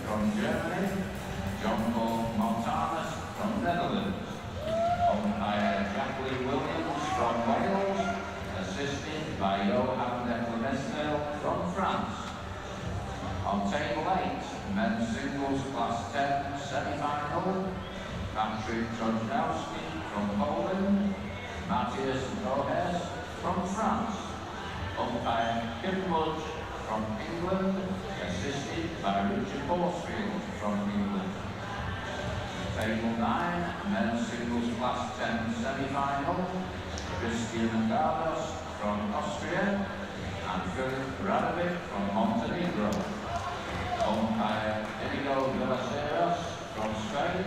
From Germany, John Paul Montanus from Netherlands, umpire Jacqueline Williams from Wales, assisted by Johan de Clemestel from France. On table 8, men's singles class 10 semi-final, Patrick Travnichek from Poland, Matthias Rohes from France, umpire Kim Mudge from England, assisted by Richard Horsfield from England. Table 9, men's singles class 10 semi-final, Christian Carlos from Austria and Philip Radovic from Montenegro. Umpire Inigo de los Heros from Spain,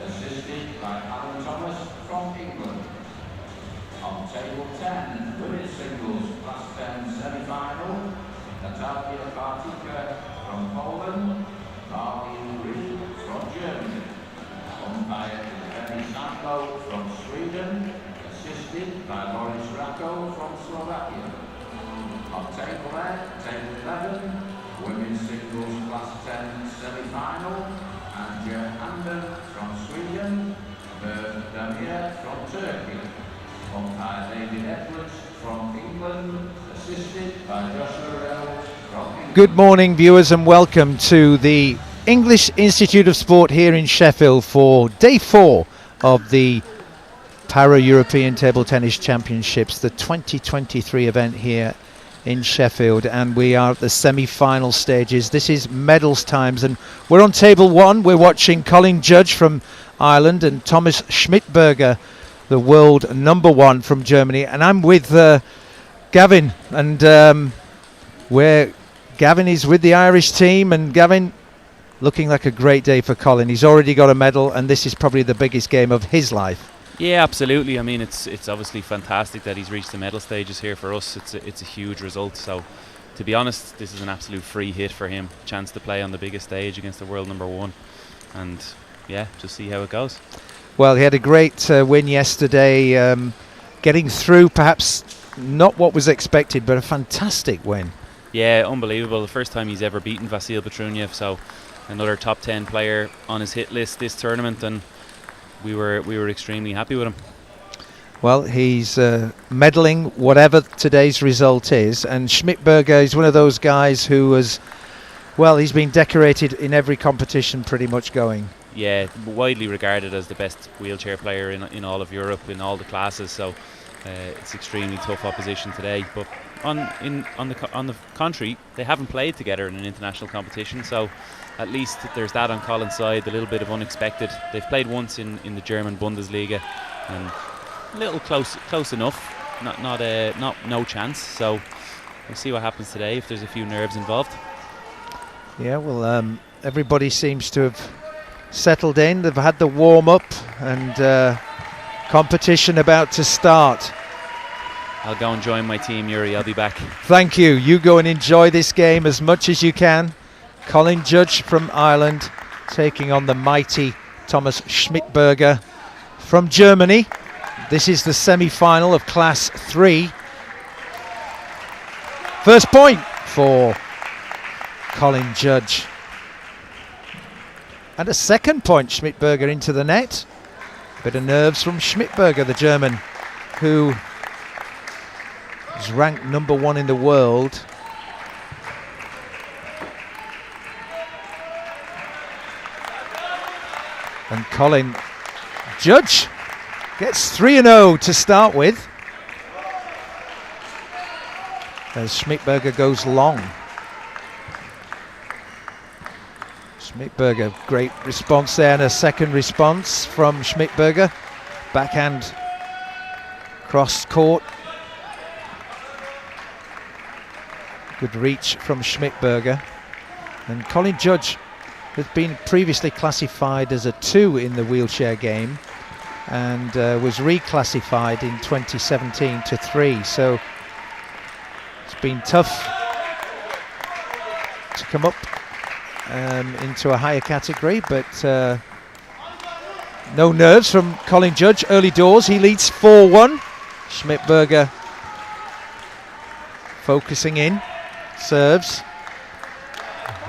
assisted by Alan Thomas from England. On table 10, women's singles class 10 semi-final, Natalia Bartika from Poland, Marlene Reed from Germany, umpire Penny Sampo from Sweden, assisted by Boris Rako from Slovakia. On table 11, women's singles class 10 semi-final, Anja Anden from Sweden, Merv Damir from Turkey, umpire David Edwards from England, assisted by Joshua Reynolds from England. Good morning, viewers, and welcome to the English Institute of Sport here in Sheffield for day 4 of the Para-European Table Tennis Championships, the 2023 event here in Sheffield, and we are at the semi-final stages. This is medals times, and we're on table 1. We're watching Colin Judge from Ireland and Thomas Schmidberger, the world #1 from Germany, and I'm with Gavin, and where Gavin is with the Irish team, and Gavin, looking like a great day for Colin. He's already got a medal, and this is probably the biggest game of his life. Yeah, absolutely. I mean, it's obviously fantastic that he's reached the medal stages here for us. It's a huge result. So, to be honest, this is an absolute free hit for him. Chance to play on the biggest stage against the world #1, and yeah, just see how it goes. Well, he had a great win yesterday, getting through. Perhaps not what was expected, but a fantastic win. Yeah, unbelievable. The first time he's ever beaten Vasil Petrunev, so another top 10 player on his hit list this tournament, and we were extremely happy with him. Well, he's medaling whatever today's result is, and Schmidberger is one of those guys who has, well, he's been decorated in every competition pretty much going. Yeah, widely regarded as the best wheelchair player in all of Europe in all the classes, so it's extremely tough opposition today. But on the contrary, they haven't played together in an international competition, so at least there's that on Colin's side, a little bit of unexpected. They've played once in the German Bundesliga, and a little close enough, not no chance. So we'll see what happens today if there's a few nerves involved. Yeah, well, everybody seems to have settled in. They've had the warm-up, and competition about to start. I'll go and join my team, Yuri. I'll be back. Thank you. You go and enjoy this game as much as you can. Colin Judge from Ireland taking on the mighty Thomas Schmidberger from Germany. This is the semi-final of Class 3. First point for Colin Judge. And a second point, Schmidberger into the net. Bit of nerves from Schmidberger, the German, who is ranked #1 in the world. And Colin Judge gets 3-0 to start with, as Schmidberger goes long. Schmidberger, great response there, and a second response from Schmidberger. Backhand cross court. Good reach from Schmidberger. And Colin Judge has been previously classified as a 2 in the wheelchair game, and was reclassified in 2017 to 3. So it's been tough to come up into a higher category, but no nerves from Colin Judge. Early doors, he leads 4-1. Schmidberger focusing in, serves,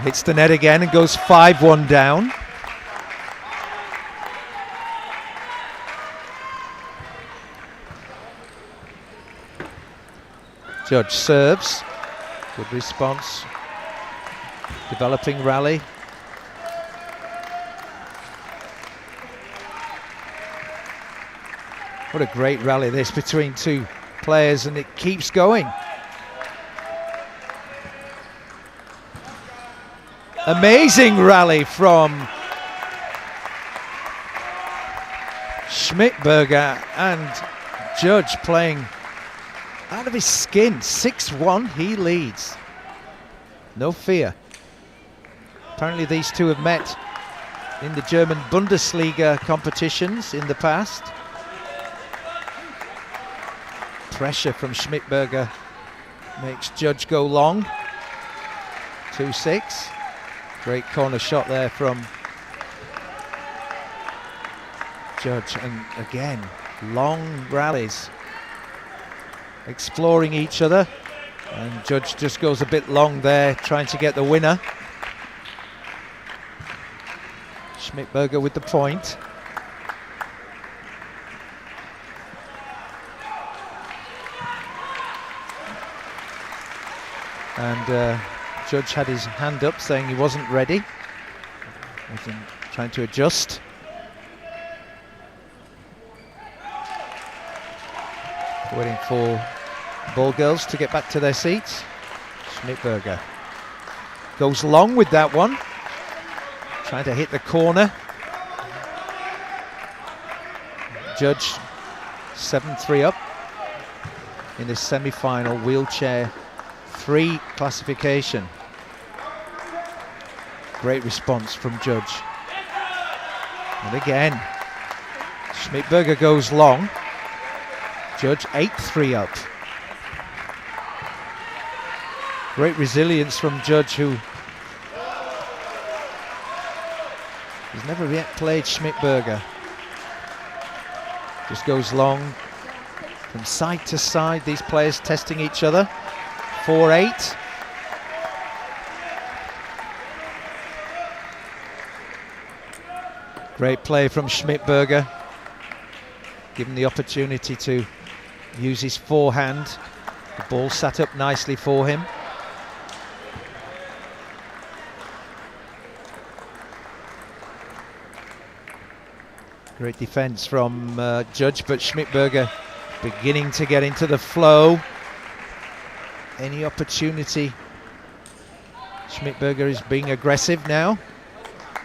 hits the net again and goes 5-1 down. Judge serves, good response, developing rally. What a great rally this between two players, and it keeps going. Amazing rally from Schmidberger, and Judge playing out of his skin. 6-1, he leads. No fear. Apparently these two have met in the German Bundesliga competitions in the past. Pressure from Schmidberger makes Judge go long. 2-6. Great corner shot there from Judge, and again, long rallies, exploring each other, and Judge just goes a bit long there, trying to get the winner. Schmidberger with the point. And Judge had his hand up saying he wasn't ready. Wasn't trying to adjust. Waiting for ball girls to get back to their seats. Schmidberger goes long with that one. Trying to hit the corner. Judge 7-3 up in this semi-final wheelchair 3 classification. Great response from Judge. And again, Schmidberger goes long. Judge 8-3 up. Great resilience from Judge, who has never yet played Schmidberger. Just goes long from side to side, these players testing each other. 4-8. Great play from Schmidberger. Given the opportunity to use his forehand. The ball sat up nicely for him. Great defense from Judge, but Schmidberger beginning to get into the flow. Any opportunity. Schmidberger is being aggressive now.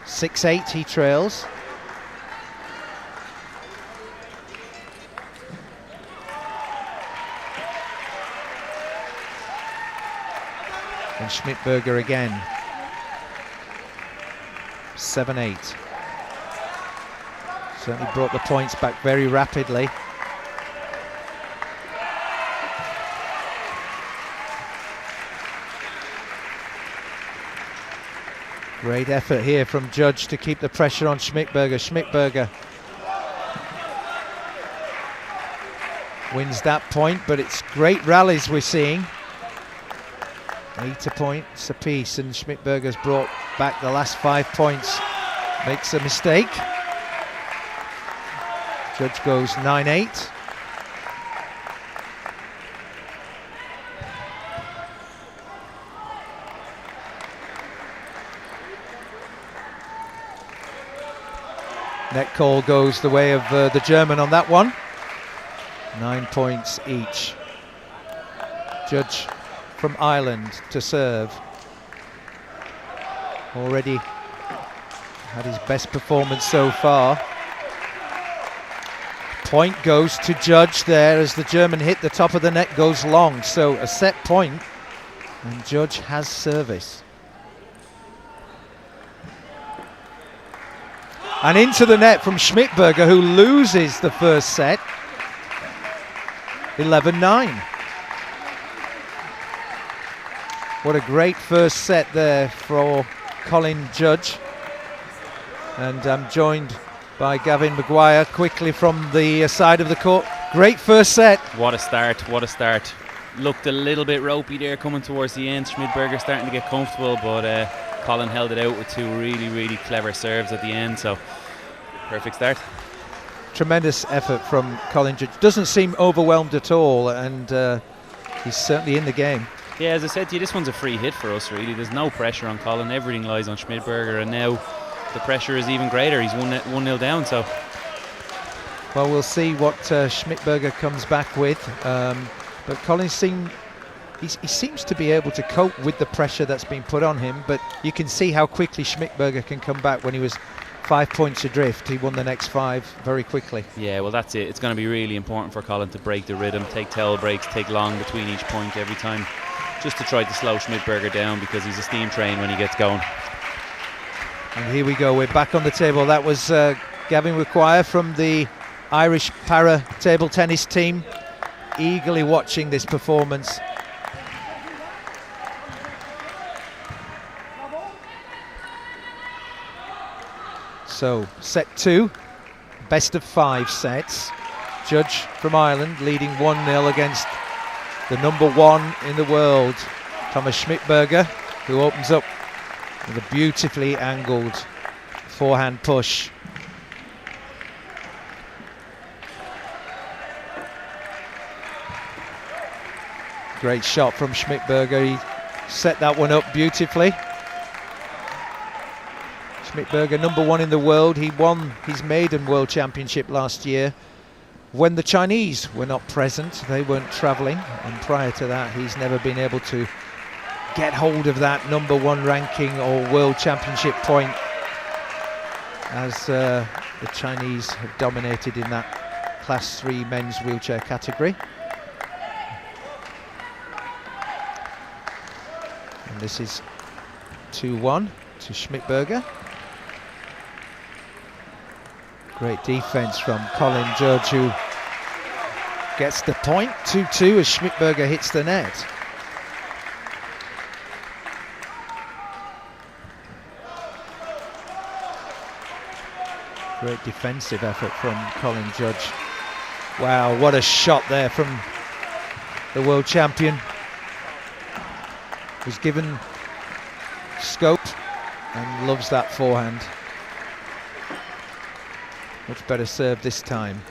6-8, he trails. And Schmidberger again. 7-8. Certainly brought the points back very rapidly. Great effort here from Judge to keep the pressure on Schmidberger. Schmidberger wins that point, but it's great rallies we're seeing. 8 points apiece, and Schmidberger's brought back the last 5 points. Makes a mistake. Judge goes 9-8. Net call goes the way of the German on that one. 9 points each. Judge from Ireland to serve. Already had his best performance so far. Point goes to Judge there as the German hit the top of the net, goes long. So a set point, and Judge has service. And into the net from Schmidberger, who loses the first set. 11-9. What a great first set there for Colin Judge. And I'm joined by Gavin Maguire quickly from the side of the court. Great first set. What a start, what a start. Looked a little bit ropey there coming towards the end. Schmidberger starting to get comfortable, but Colin held it out with two really, really clever serves at the end, so perfect start. Tremendous effort from Colin Judge. Doesn't seem overwhelmed at all, and he's certainly in the game. Yeah, as I said to you, this one's a free hit for us, really. There's no pressure on Colin. Everything lies on Schmidberger, and now the pressure is even greater. He's 1-0 down, so. Well, we'll see what Schmidberger comes back with. But Colin he seems to be able to cope with the pressure that's been put on him, but you can see how quickly Schmidberger can come back. When he was 5 points adrift, he won the next 5 very quickly. Yeah, well, that's it. It's going to be really important for Colin to break the rhythm, take towel breaks, take long between each point every time, just to try to slow Schmidberger down, because he's a steam train when he gets going. And here we go, we're back on the table. That was Gavin Maguire from the Irish para table tennis team, eagerly watching this performance. So, set 2, best of 5 sets. Judge from Ireland leading 1-0 against the #1 in the world, Thomas Schmidberger, who opens up with a beautifully angled forehand push. Great shot from Schmidberger. He set that one up beautifully. Schmidberger, #1 in the world. He won his maiden World Championship last year when the Chinese were not present. They weren't travelling, and prior to that he's never been able to get hold of that #1 ranking or World Championship point, as the Chinese have dominated in that Class 3 men's wheelchair category. And this is 2-1 to Schmidberger. Great defense from Colin Judge, who gets the point. 2-2 as Schmidberger hits the net. Great defensive effort from Colin Judge. Wow, what a shot there from the world champion. Was given scope and loves that forehand. Much better serve this time.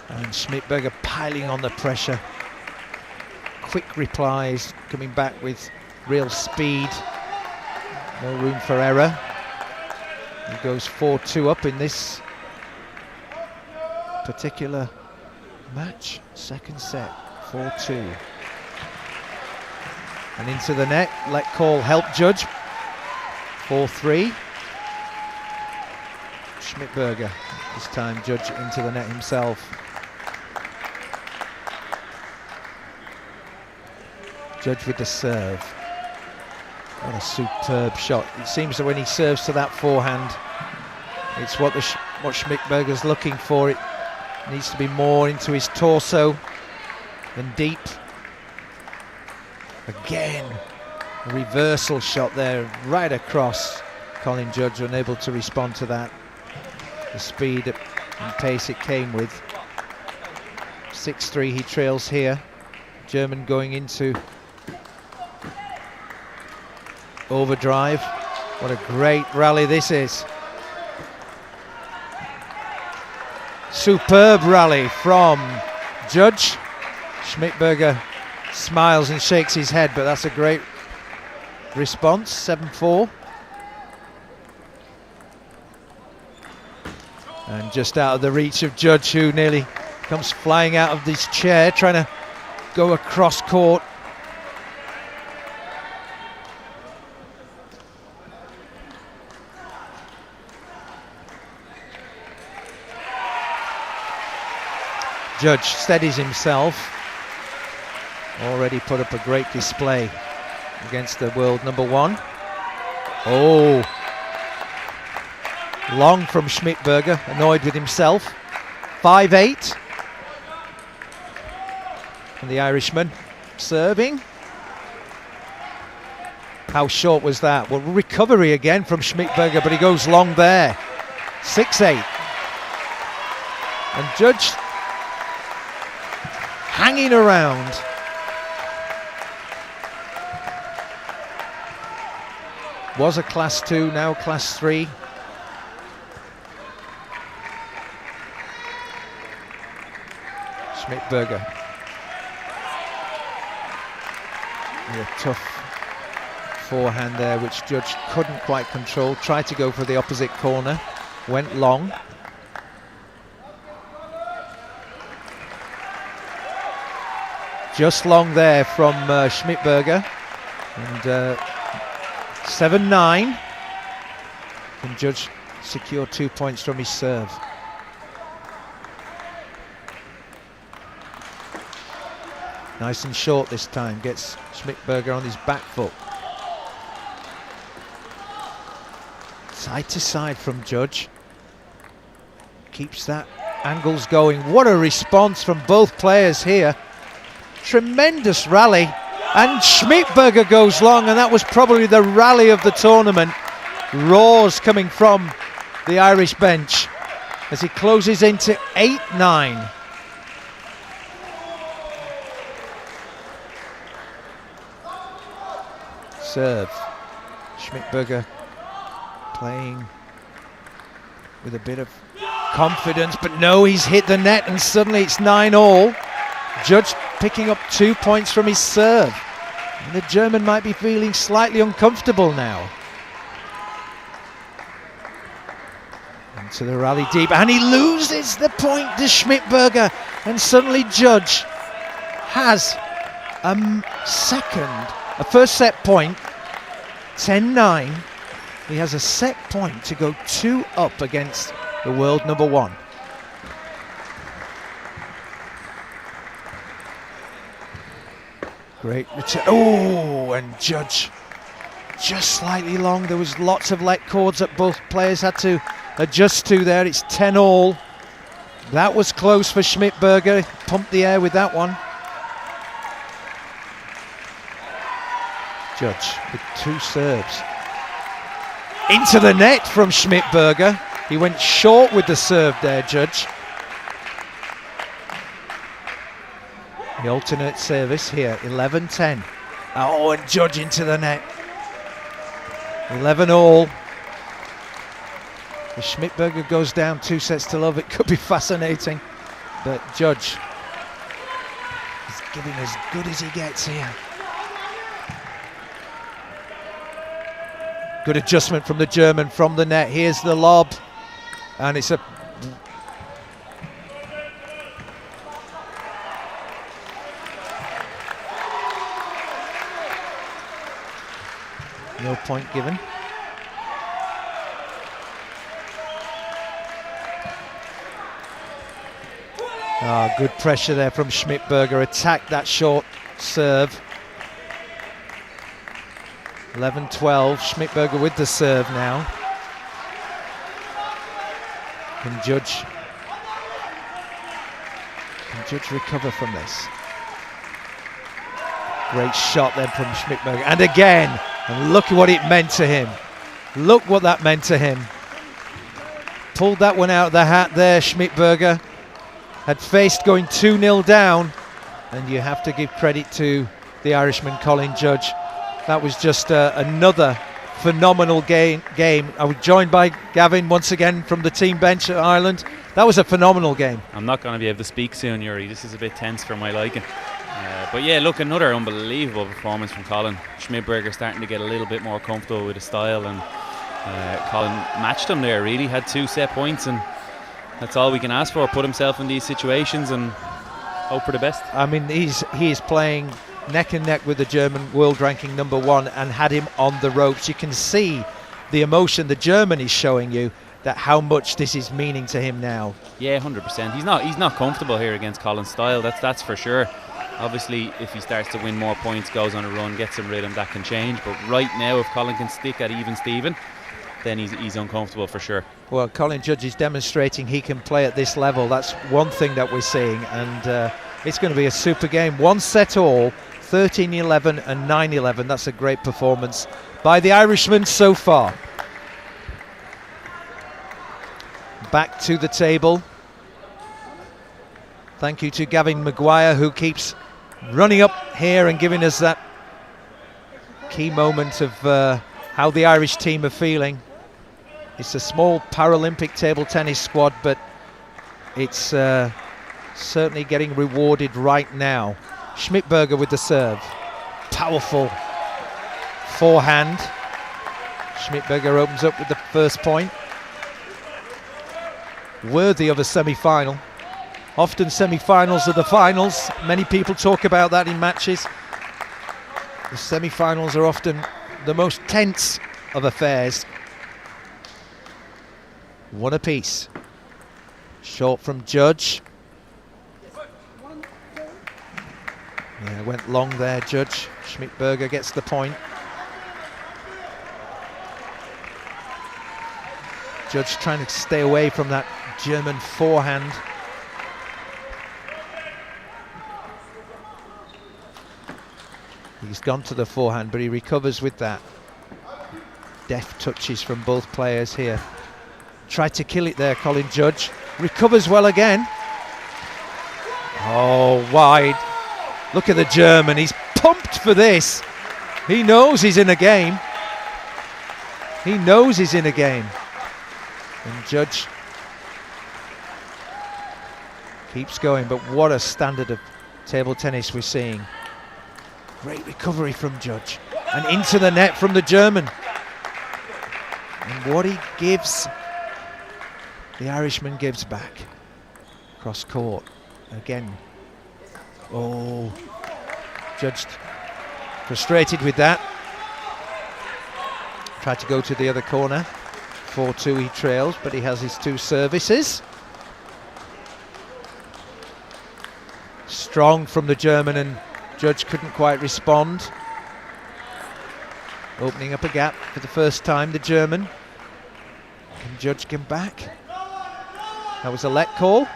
And Schmidberger piling on the pressure. Quick replies, coming back with real speed. No room for error. He goes 4-2 up in this particular match. Second set, 4-2. And into the net, let call help Judge. 4-3. Schmidberger, this time Judge into the net himself. Judge with the serve. What a superb shot. It seems that when he serves to that forehand, it's what Schmidberger's looking for. It needs to be more into his torso than deep. Again, a reversal shot there, right across. Colin Judge unable to respond to that. The speed and pace it came with. 6-3, he trails here. German going into overdrive. What a great rally this is. Superb rally from Judge. Schmidberger smiles and shakes his head, but that's a great response. 7-4. And just out of the reach of Judge, who nearly comes flying out of this chair, trying to go across court. Judge steadies himself. Already put up a great display against the world number one. Oh, long from Schmidberger, annoyed with himself. 5-8. And the Irishman serving. How short was that? Well, recovery again from Schmidberger, but he goes long there. 6-8. And Judge hanging around. Was a class 2, now class 3. Schmidberger. A tough forehand there, which Judge couldn't quite control. Tried to go for the opposite corner. Went long. Just long there from Schmidberger. And 7-9. Can Judge secure 2 points from his serve? Nice and short this time. Gets Schmidberger on his back foot. Side to side from Judge. Keeps that angles going. What a response from both players here. Tremendous rally. And Schmidberger goes long, and that was probably the rally of the tournament. Roars coming from the Irish bench as he closes into 8-9. Serve. Schmidberger playing with a bit of confidence, but no, he's hit the net, and suddenly it's 9-all. Judge picking up 2 points from his serve. And the German might be feeling slightly uncomfortable now. Into the rally deep, and he loses the point to Schmidberger, and suddenly Judge has a first set point, 10-9. He has a set point to go 2 up against the world number one. Great return. Oh, and Judge just slightly long. There was lots of let chords that both players had to adjust to there. It's 10-all. That was close for Schmidberger. Pumped the air with that one. Judge with 2 serves. Into the net from Schmidberger. He went short with the serve there, Judge. The alternate service here, 11-10. Oh, and Judge into the net. 11-all. If Schmidberger goes down 2 sets to love, it could be fascinating. But Judge is giving as good as he gets here. Good adjustment from the German from the net. Here's the lob. And it's a... No point given. Good pressure there from Schmidberger. Attacked that short serve. 11-12. Schmidberger with the serve now. Can Judge recover from this? Great shot then from Schmidberger. And again, and look at what it meant to him. Look what that meant to him. Pulled that one out of the hat there, Schmidberger. Had faced going 2-0 down. And you have to give credit to the Irishman, Colin Judge. That was just another phenomenal game. I was joined by Gavin once again from the team bench at Ireland. That was a phenomenal game. I'm not going to be able to speak soon, Yuri. This is a bit tense for my liking. But yeah, look, another unbelievable performance from Colin. Schmidberger starting to get a little bit more comfortable with his style, and Colin matched him there, really. Had 2 set points, and That's all we can ask for. Put himself in these situations and hope for the best. I mean, he is playing neck and neck with the German world ranking #1 and had him on the ropes. You can see the emotion the German is showing you, that how much this is meaning to him now. Yeah, 100%. He's not comfortable here against Colin's style. That's for sure. Obviously, if he starts to win more points, goes on a run, gets some rhythm, that can change. But right now, if Colin can stick at even Steven, then he's uncomfortable for sure. Well, Colin Judge is demonstrating he can play at this level. That's one thing that we're seeing, and it's going to be a super game. 1 set all, 13-11 and 9-11. That's a great performance by the Irishman so far. Back to the table. Thank you to Gavin Maguire, who keeps running up here and giving us that key moment of how the Irish team are feeling. It's a small Paralympic table tennis squad, but it's certainly getting rewarded right now. Schmidberger with the serve. Powerful forehand. Schmidberger opens up with the first point. Worthy of a semi-final. Often semi-finals are the finals. Many people talk about that in matches. The semi-finals are often the most tense of affairs. One apiece. Short from Judge. Yeah, went long there, Judge. Schmidberger gets the point. Judge trying to stay away from that German forehand. He's gone to the forehand, but he recovers with that. Deft touches from both players here. Tried to kill it there, Colin Judge. Recovers well again. Oh, wide. Look at the German. He's pumped for this. He knows he's in a game. He knows he's in a game. And Judge keeps going, but what a standard of table tennis we're seeing. Great recovery from Judge. And into the net from the German. And what he gives, the Irishman gives back. Cross court. Again. Oh. Judge frustrated with that. Tried to go to the other corner. 4-2 he trails, but he has his 2 services. Strong from the German, and Judge couldn't quite respond. Opening up a gap for the first time, the German. Can Judge come back? That was a let call.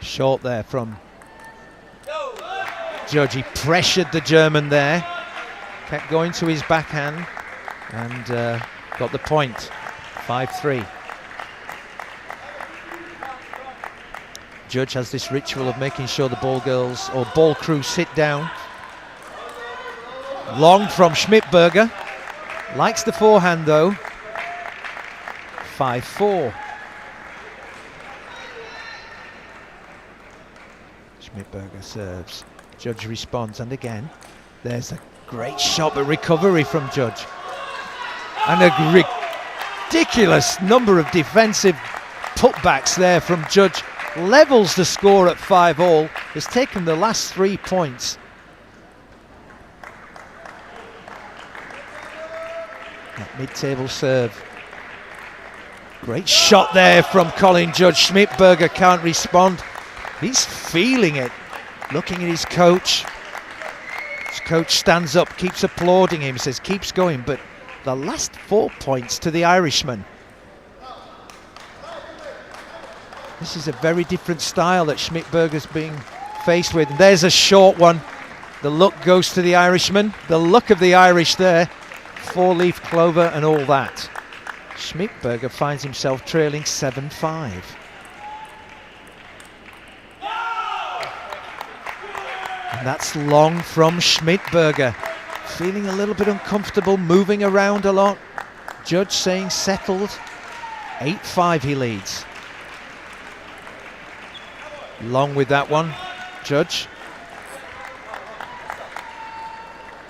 Short there from Judge. He pressured the German there. Kept going to his backhand and got the point. 5-3. Judge has this ritual of making sure the ball girls or ball crew sit down. Long from Schmidberger. Likes the forehand though. 5-4. Schmidberger serves. Judge responds, and again, there's a great shot, but recovery from Judge. And a ridiculous number of defensive putbacks there from Judge. Levels the score at 5-all. Has taken the last 3 points. That mid-table serve. Great shot there from Colin Judge. Schmidberger can't respond. He's feeling it. Looking at his coach. His coach stands up, keeps applauding him, says keeps going, but the last 4 points to the Irishman. This is a very different style that Schmidberger's being faced with. And there's a short one. The look goes to the Irishman. The look of the Irish there. 4-leaf clover and all that. Schmidberger finds himself trailing 7-5. And that's long from Schmidberger. Feeling a little bit uncomfortable, moving around a lot. Judge saying settled. 8-5 he leads. Long with that one, Judge.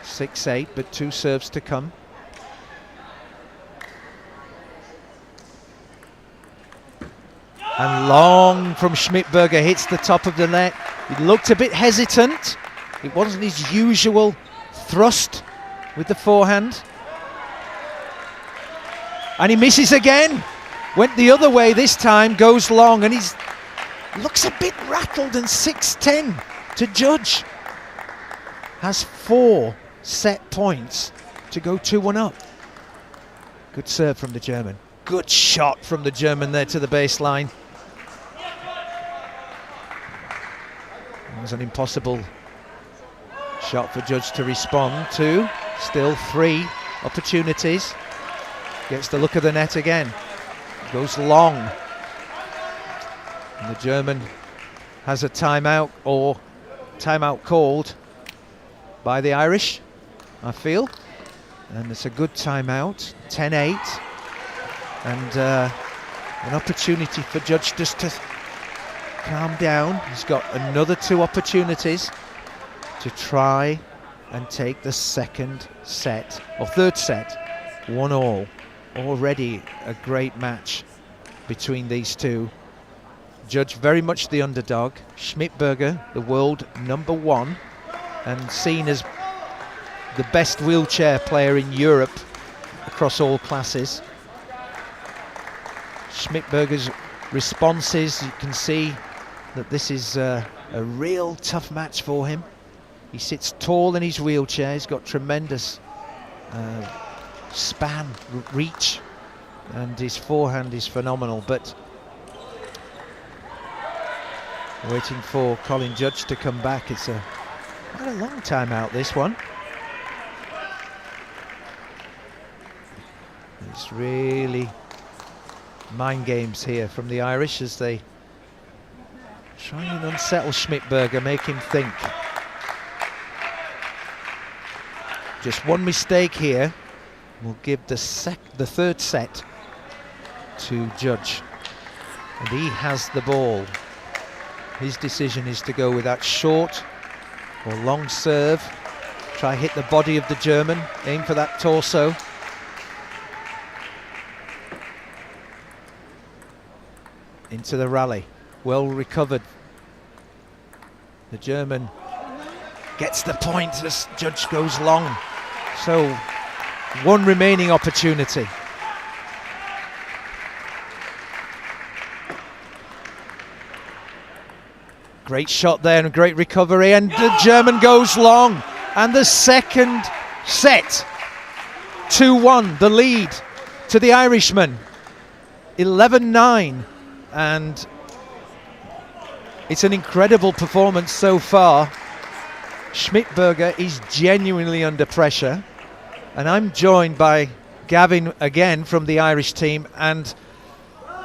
6-8, but 2 serves to come. And long from Schmidberger, hits the top of the net. He looked a bit hesitant. It wasn't his usual thrust with the forehand. And he misses again. Went the other way this time, goes long, and he's looks a bit rattled, and 6-10 to judge. Has 4 set points to go 2-1 up. Good serve from the German. Good shot from the German there to the baseline. It was an impossible shot for Judge to respond to. Still 3 opportunities. Gets the look of the net again. Goes long. And the German has a timeout, or timeout called by the Irish, I feel. And it's a good timeout. 10-8. And an opportunity for Judge just to calm down. He's got another 2 opportunities to try and take the second set, or third set, 1-1. Already a great match between these two. Judge very much the underdog. Schmidberger, the world #1, and seen as the best wheelchair player in Europe across all classes. Schmidberger's responses, you can see that this is a real tough match for him. He sits tall in his wheelchair. He's got tremendous span, reach, and his forehand is phenomenal. But waiting for Colin Judge to come back. It's quite a long time out, this one. It's really mind games here from the Irish as they try and unsettle Schmidberger, make him think. Just one mistake here will give the third set to Judge, and he has the ball. His decision is to go with that short or long serve, try hit the body of the German, aim for that torso. Into the rally, well recovered. The German gets the point as Judge goes long. So, one remaining opportunity. Great shot there and a great recovery, and the German goes long. And the second set, 2-1, the lead to the Irishman. 11-9, and it's an incredible performance so far. Schmidberger is genuinely under pressure, and I'm joined by Gavin again from the Irish team, and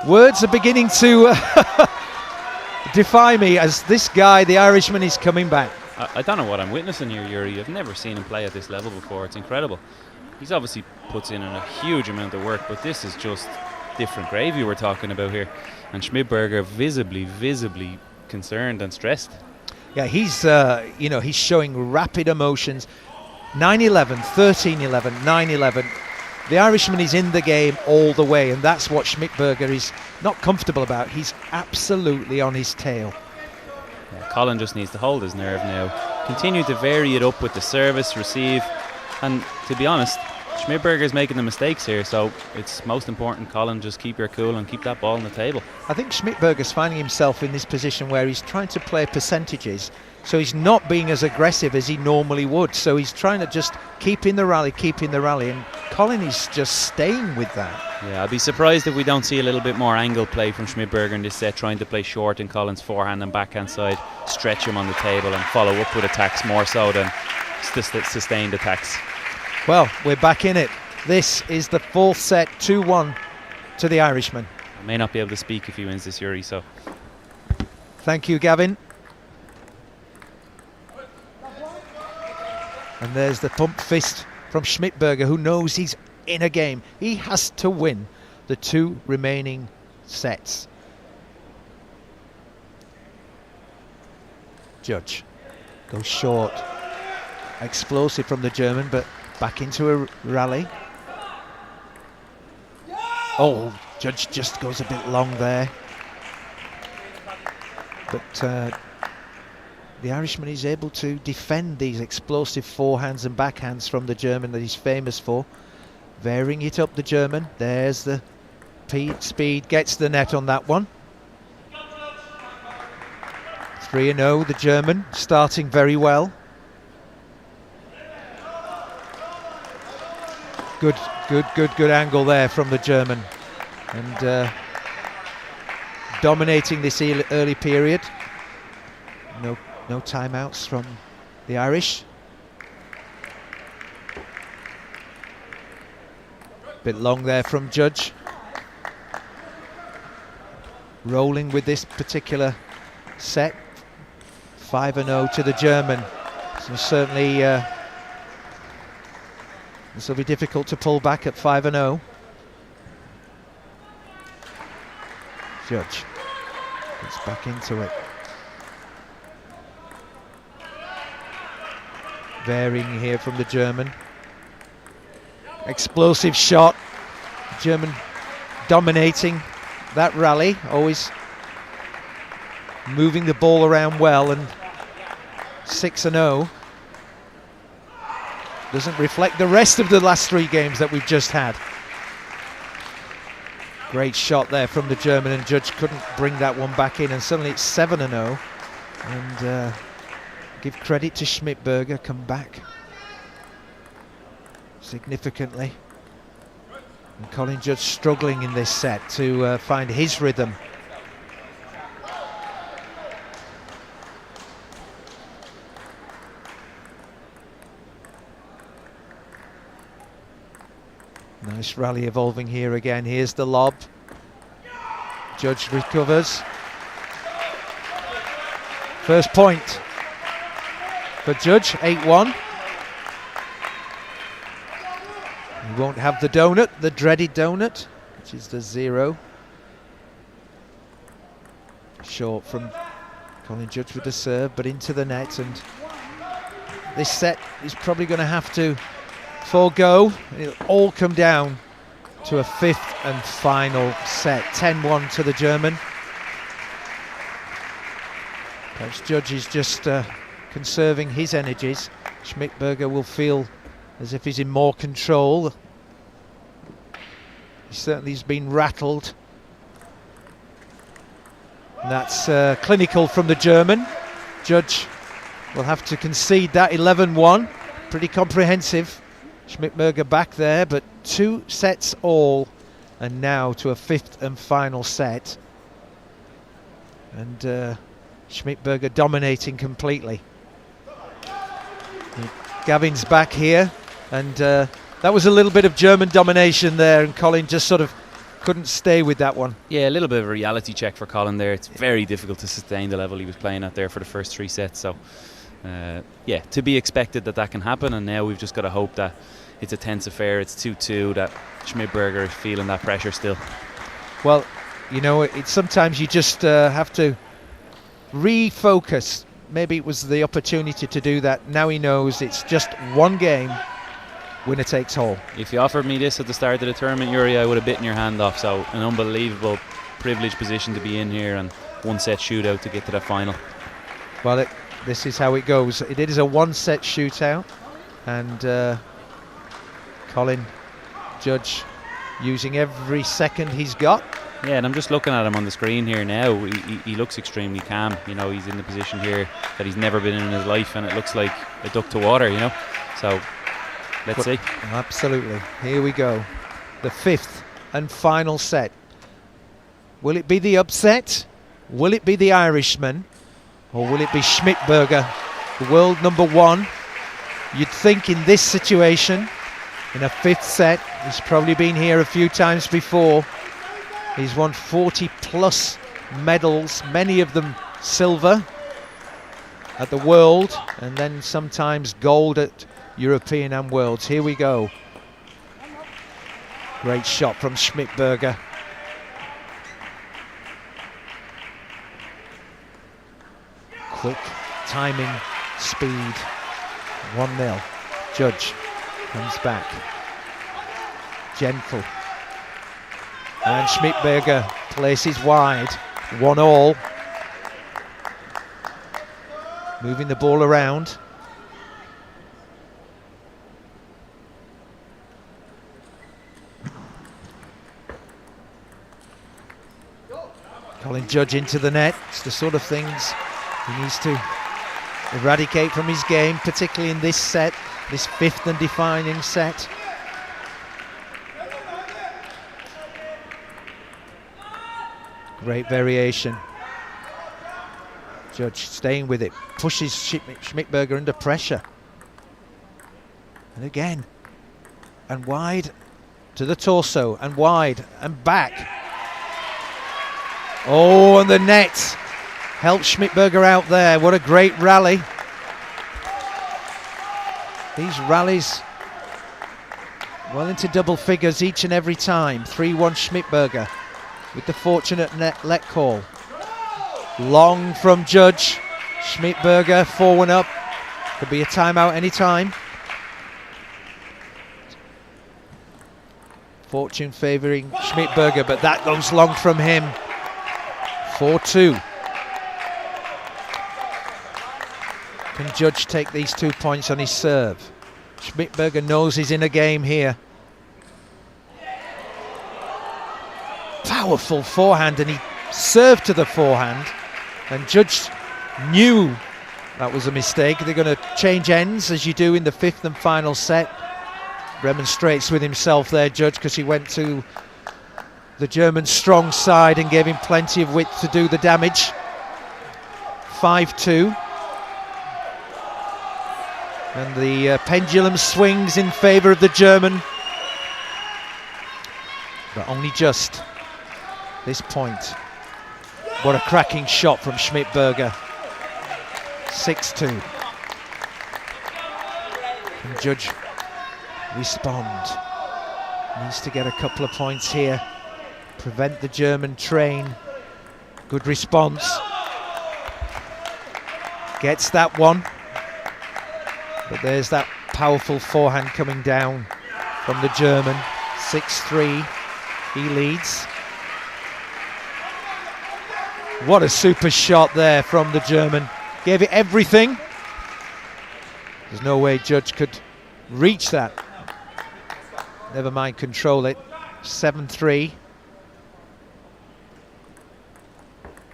words are beginning to defy me as this guy, the Irishman, is coming back. I don't know what I'm witnessing here, Yuri. I've never seen him play at this level before. It's incredible. He's obviously puts in a huge amount of work, but this is just different gravy we're talking about here. And Schmidberger visibly concerned and stressed. Yeah, he's he's showing rapid emotions. 9-11, 13-11, 9-11. The Irishman is in the game all the way, and that's what Schmidberger is not comfortable about. He's absolutely on his tail. Yeah, Colin just needs to hold his nerve now. Continue to vary it up with the service, receive, and to be honest, Schmidberger's making the mistakes here, so it's most important, Colin, just keep your cool and keep that ball on the table. I think Schmidberger's finding himself in this position where he's trying to play percentages, so he's not being as aggressive as he normally would. So he's trying to just keep in the rally, and Colin is just staying with that. Yeah, I'd be surprised if we don't see a little bit more angle play from Schmidberger in this set, trying to play short in Colin's forehand and backhand side, stretch him on the table and follow up with attacks more so than sustained attacks. Well, we're back in it. This is the fourth set, 2-1 to the Irishman. I may not be able to speak if he wins this, Yuri, so. Thank you, Gavin. And there's the pump fist from Schmidberger, who knows he's in a game. He has to win the 2 remaining sets. Judge goes short. explosive from the German, but back into a rally. Oh, Judge just goes a bit long there. But the Irishman is able to defend these explosive forehands and backhands from the German that he's famous for. Varying it up, the German. There's the speed, gets the net on that one. 3-0, the German, starting very well. Good angle there from the German. And dominating this early period. No timeouts from the Irish. Bit long there from Judge. Rolling with this particular set. 5-0 to the German. So certainly this will be difficult to pull back at 5-0. Judge gets back into it. Varying here from the German. Explosive shot. German dominating that rally, always moving the ball around well, and 6-0 doesn't reflect the rest of the last 3 games that we've just had. Great shot there from the German, and Judge couldn't bring that one back in, and suddenly it's 7-0. And give credit to Schmidberger, come back significantly. And Colin Judge struggling in this set to find his rhythm. Nice rally evolving here again. Here's the lob. Judge recovers. First point for Judge, 8-1. He won't have the donut, the dreaded donut, which is the 0. Short from Colin Judge with the serve, but into the net, and this set is probably going to have to forego. It'll all come down to a 5th and final set. 10-1 to the German. Perhaps Judge is just conserving his energies. Schmidberger will feel as if he's in more control. He certainly has been rattled. And that's clinical from the German. Judge will have to concede that. 11-1, pretty comprehensive. Schmidberger back there, but 2 sets all, and now to a 5th and final set. And Schmidberger dominating completely. Gavin's back here, and that was a little bit of German domination there, and Colin just sort of couldn't stay with that one. Yeah, a little bit of a reality check for Colin there. It's very difficult to sustain the level he was playing at there for the first 3 sets. So, yeah, to be expected that can happen, and now we've just got to hope that it's a tense affair. It's 2-2, that Schmidberger is feeling that pressure still. Well, you know, it's sometimes you just have to refocus. Maybe it was the opportunity to do that. Now he knows it's just one game, winner takes all. If you offered me this at the start of the tournament, Yuri, I would have bitten your hand off. So an unbelievable privileged position to be in here, and 1-set shootout to get to that final. Well, this is how it goes. It is a 1-set shootout, and Colin Judge using every second he's got. Yeah, and I'm just looking at him on the screen here now. He looks extremely calm. You know, he's in the position here that he's never been in his life, and it looks like a duck to water, you know. So let's see. Absolutely. Here we go. The 5th and final set. Will it be the upset? Will it be the Irishman? Or will it be Schmidberger, the world #1? You'd think in this situation, in a 5th set, he's probably been here a few times before. He's won 40+ medals, many of them silver at the World, and then sometimes gold at European and Worlds. Here we go. Great shot from Schmidberger. Quick timing, speed, 1-0. Judge comes back. Gentle. And Schmidberger places wide. 1-1. Moving the ball around. Colin Judge into the net. It's the sort of things he needs to eradicate from his game, particularly in this set, this fifth and defining set. Great variation. Judge staying with it, pushes Schmidberger under pressure. And again, and wide to the torso, and wide, and back. Oh, and the net helps Schmidberger out there. What a great rally. These rallies well into double figures each and every time. 3-1 Schmidberger with the fortunate net let call. Long from Judge. Schmidberger 4-1 up. Could be a timeout anytime. Fortune favouring Schmidberger, but that goes long from him. 4-2. Can Judge take these 2 points on his serve? Schmidberger knows he's in a game here. Powerful forehand, and he served to the forehand. And Judge knew that was a mistake. They're going to change ends, as you do in the fifth and final set. Remonstrates with himself there, Judge, because he went to the German strong side and gave him plenty of width to do the damage. 5-2. And the pendulum swings in favour of the German. But only just this point. What a cracking shot from Schmidberger. 6-2. Can Judge respond? Needs to get a couple of points here. Prevent the German train. Good response. Gets that one. But there's that powerful forehand coming down from the German. 6-3. He leads. What a super shot there from the German. Gave it everything. There's no way Judge could reach that. Never mind control it. 7-3.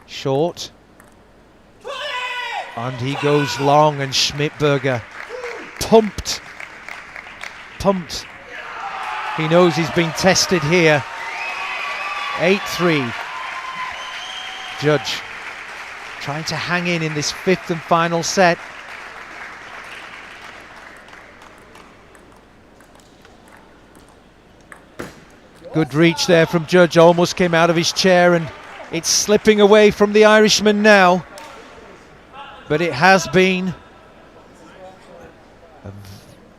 Short. And he goes long, and Schmidberger pumped. He knows he's been tested here. 8-3. Judge trying to hang in this fifth and final set. Good reach there from Judge, almost came out of his chair, and it's slipping away from the Irishman now. But it has been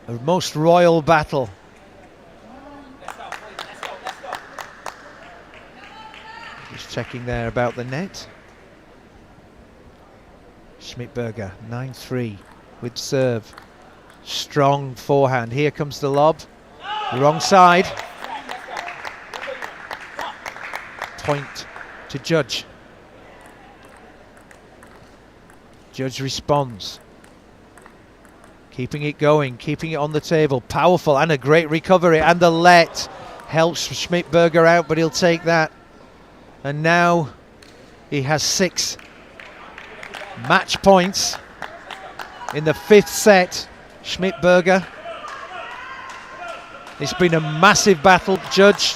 a most royal battle. Just checking there about the net. Schmidberger, 9-3 with serve. Strong forehand. Here comes the lob. The wrong side. Point to Judge. Judge responds. Keeping it going, keeping it on the table. Powerful, and a great recovery. And the let helps Schmidberger out, but he'll take that. And now he has 6 match points in the fifth set. Schmidberger. It's been a massive battle. Judge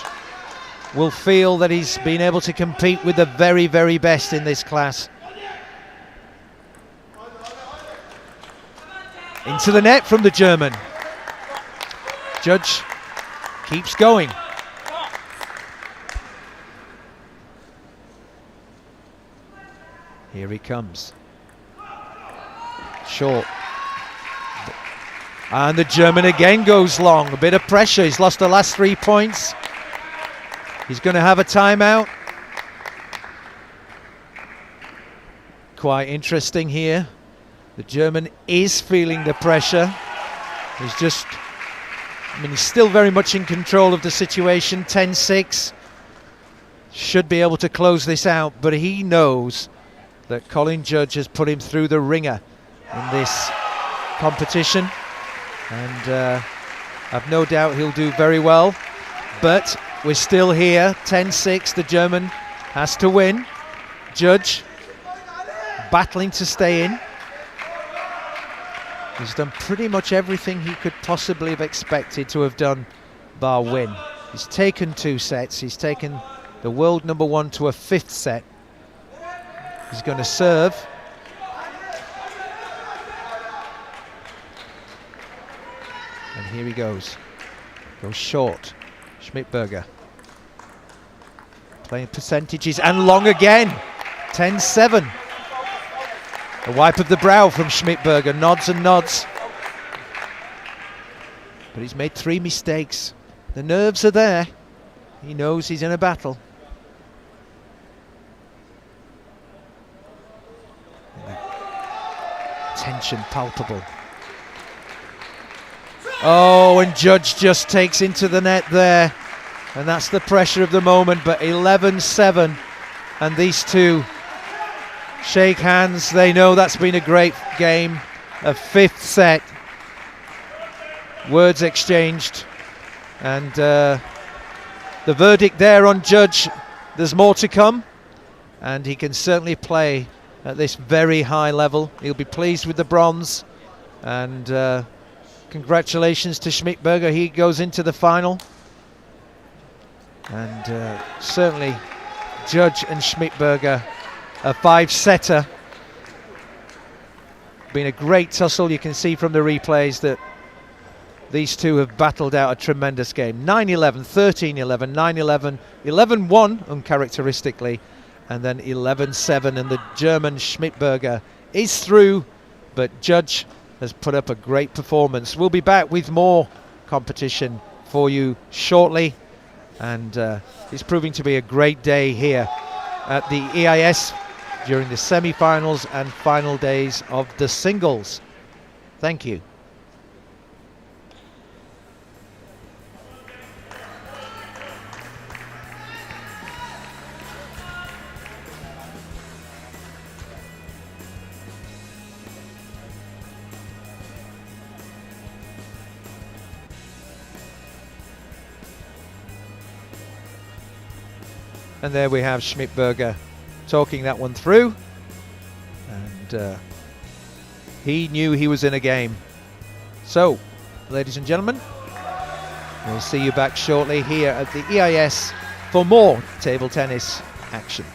will feel that he's been able to compete with the very, very best in this class. Into the net from the German. Judge keeps going. Here he comes. Short. And the German again goes long. A bit of pressure. He's lost the last 3 points. He's going to have a timeout. Quite interesting here. The German is feeling the pressure. He's just, I mean, he's still very much in control of the situation. 10-6. Should be able to close this out, but he knows that Colin Judge has put him through the ringer in this competition, and I've no doubt he'll do very well. But we're still here. 10-6. The German has to win. Judge battling to stay in. He's done pretty much everything he could possibly have expected to have done, bar win. He's taken 2 sets. He's taken the world number 1 to a 5th set. He's going to serve. And here he goes. Goes short. Schmidberger. Playing percentages and long again. 10-7. A wipe of the brow from Schmidberger. Nods and nods. But he's made 3 mistakes. The nerves are there. He knows he's in a battle. Tension palpable. Oh, and Judge just takes into the net there. And that's the pressure of the moment. But 11-7. And these two shake hands. They know that's been a great game. A 5th set. Words exchanged. And the verdict there on Judge. There's more to come. And he can certainly play at this very high level. He'll be pleased with the bronze. And congratulations to Schmidberger. He goes into the final. And certainly Judge and Schmidberger, a 5-setter. Been a great tussle. You can see from the replays that these two have battled out a tremendous game. 9-11, 13-11, 9-11, 11-1 uncharacteristically, and then 11-7. And the German Schmidberger is through, but Judge has put up a great performance. We'll be back with more competition for you shortly. And it's proving to be a great day here at the EIS during the semi-finals and final days of the singles. Thank you. And there we have Schmidberger talking that one through. And he knew he was in a game. So, ladies and gentlemen, we'll see you back shortly here at the EIS for more table tennis action.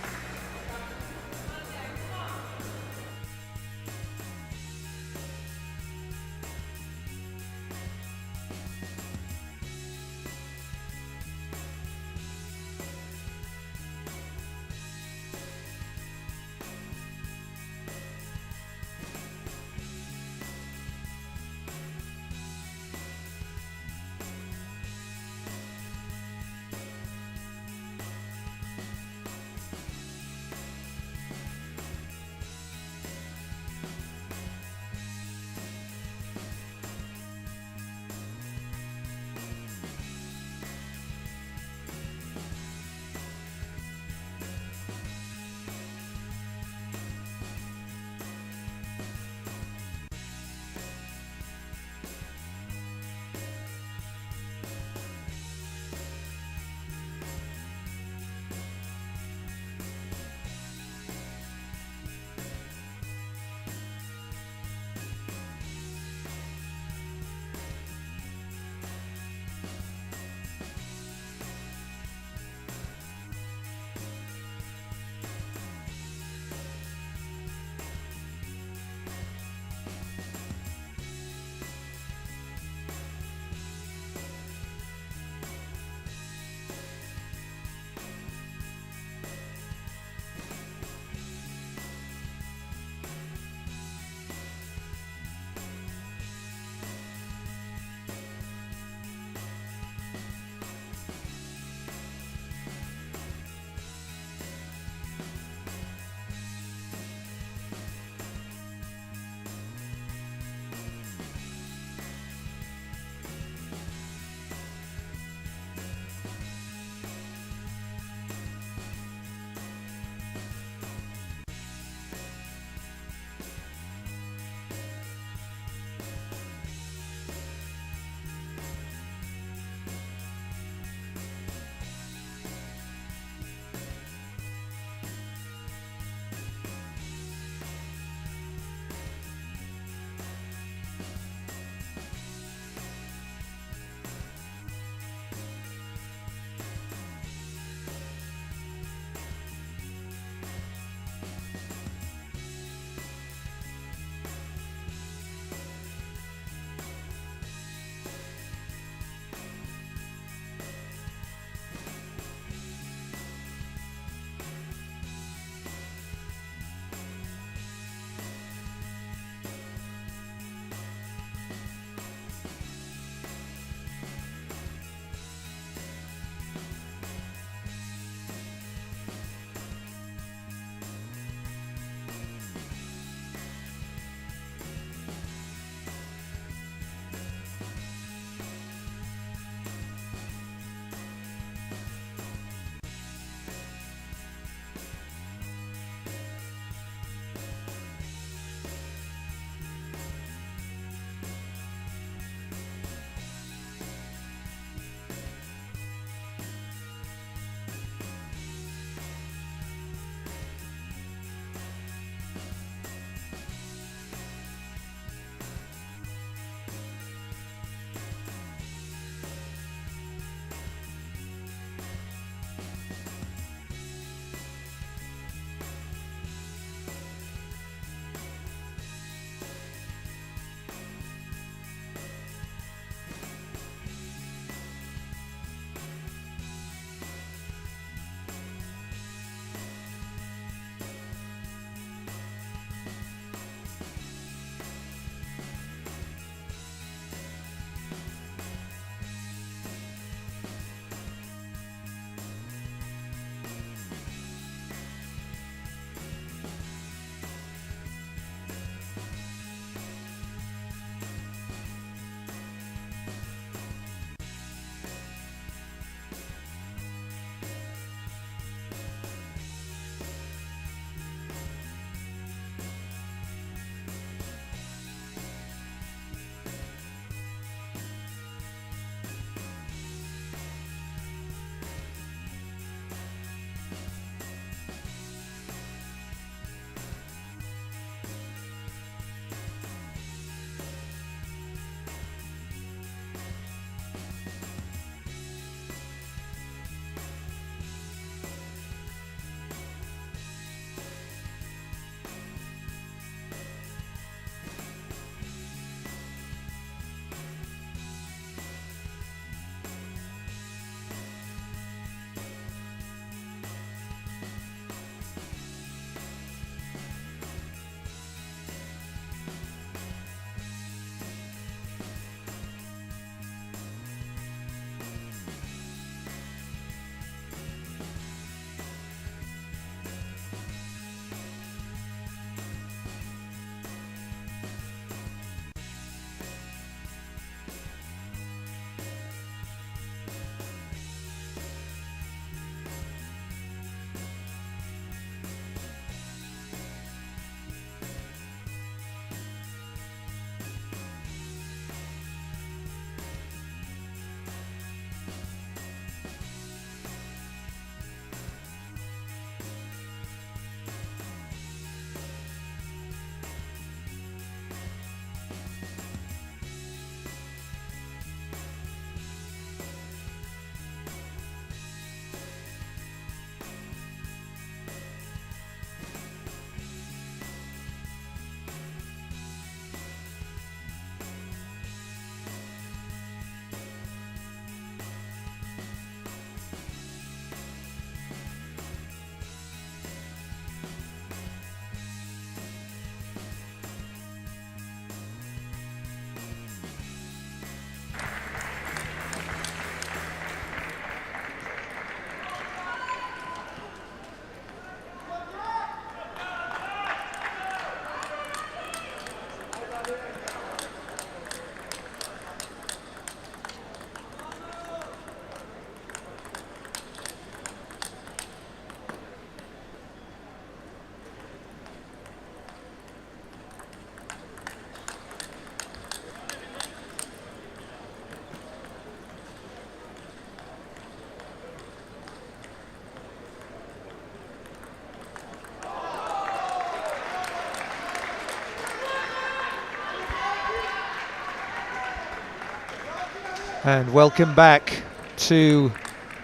And welcome back to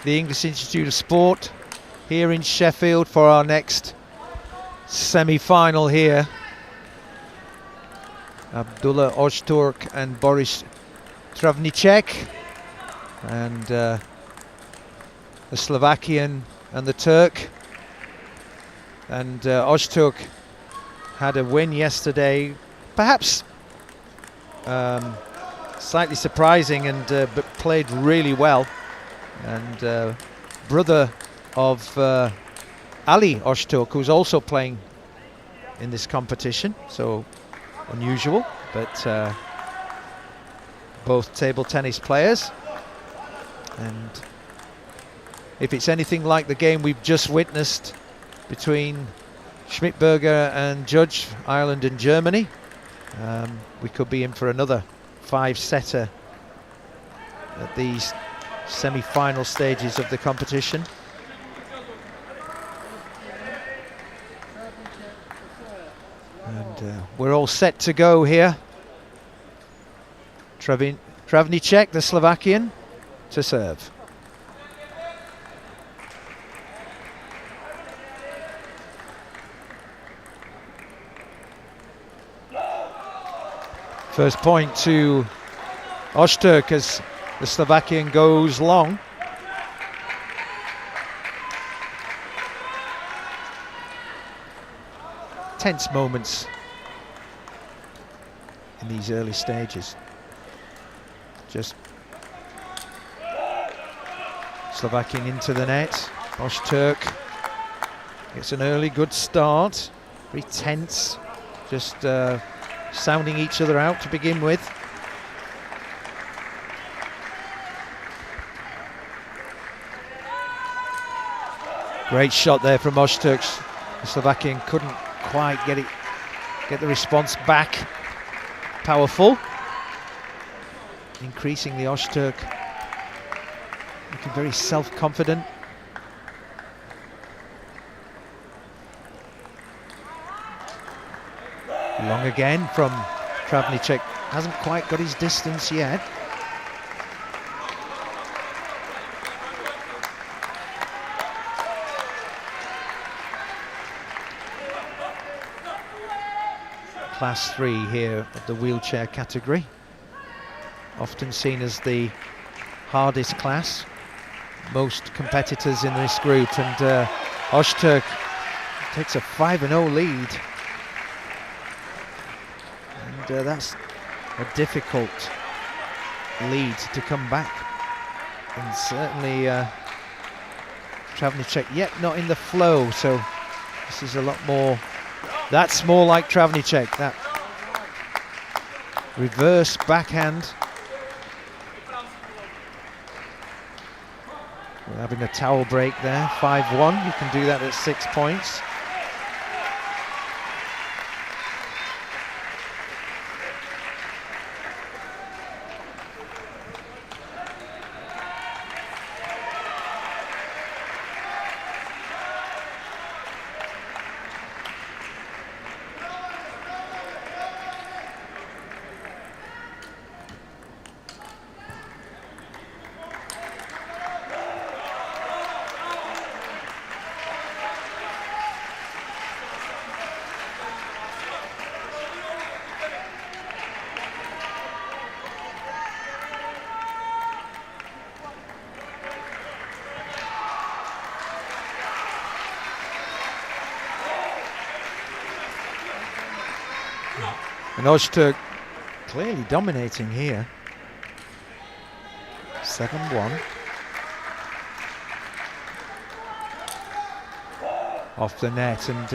the English Institute of Sport here in Sheffield for our next semi-final here. Abdullah Ozturk and Boris Travnichek, and the Slovakian and the Turk. And Ozturk had a win yesterday, perhaps slightly surprising, and but played really well. And brother of Ali Ozturk, who's also playing in this competition, so unusual, but both table tennis players. And if it's anything like the game we've just witnessed between Schmidt and Judge, Ireland and Germany, we could be in for another 5-setter at these semi-final stages of the competition. And we're all set to go here. Travnichek, the Slovakian, to serve. First point to Ozturk as the Slovakian goes long. Tense moments in these early stages. Just Slovakian into the net. Ozturk gets an early good start. Very tense. Just sounding each other out to begin with. Great shot there from Ozturk. The Slovakian couldn't quite get the response back. Powerful. Increasingly Ozturk looking very self-confident. Long again from Travnichek. Hasn't quite got his distance yet. Class 3 here of the wheelchair category. Often seen as the hardest class. Most competitors in this group, and Ozturk takes a 5-0 lead. And that's a difficult lead to come back. And certainly Travnichek yet not in the flow, so this is a lot more. That's more like Travnichek, that reverse backhand. We're having a towel break there, 5-1. You can do that at 6 points. And Ozturk clearly dominating here. 7-1. Off the net, and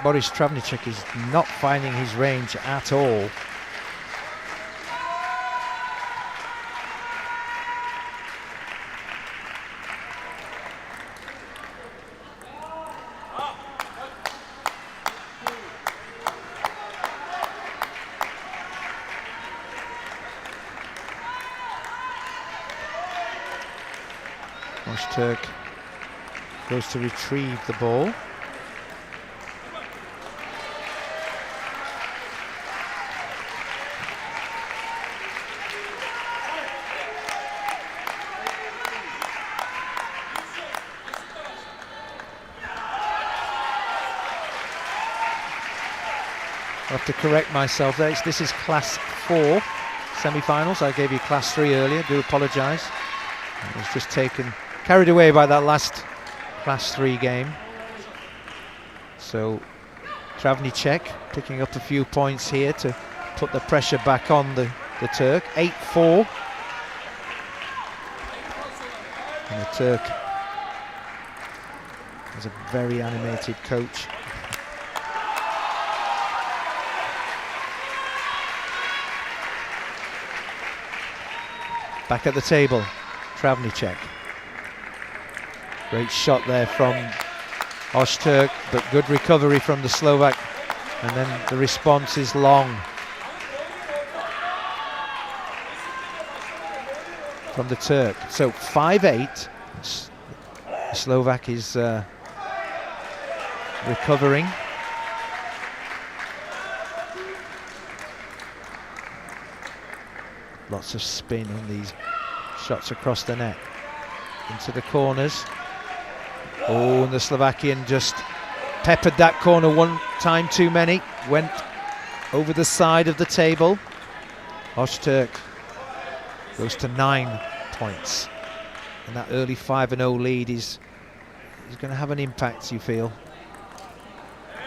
Boris Travnichek is not finding his range at all. Ozturk goes to retrieve the ball. I'll have to correct myself there. This is Class 4 semi-finals. I gave you Class 3 earlier. Do apologise. I was just carried away by that last Class 3 game. So Travnichek picking up a few points here to put the pressure back on the Turk. 8-4. And the Turk is a very animated coach. Back at the table, Travnichek. Great shot there from Ozturk, but good recovery from the Slovak. And then the response is long from the Turk. So 5-8. The Slovak is recovering. Lots of spin on these shots across the net. Into the corners. Oh, and the Slovakian just peppered that corner one time too many. Went over the side of the table. Ozturk goes to 9 points. And that early 5-0 lead is going to have an impact, you feel.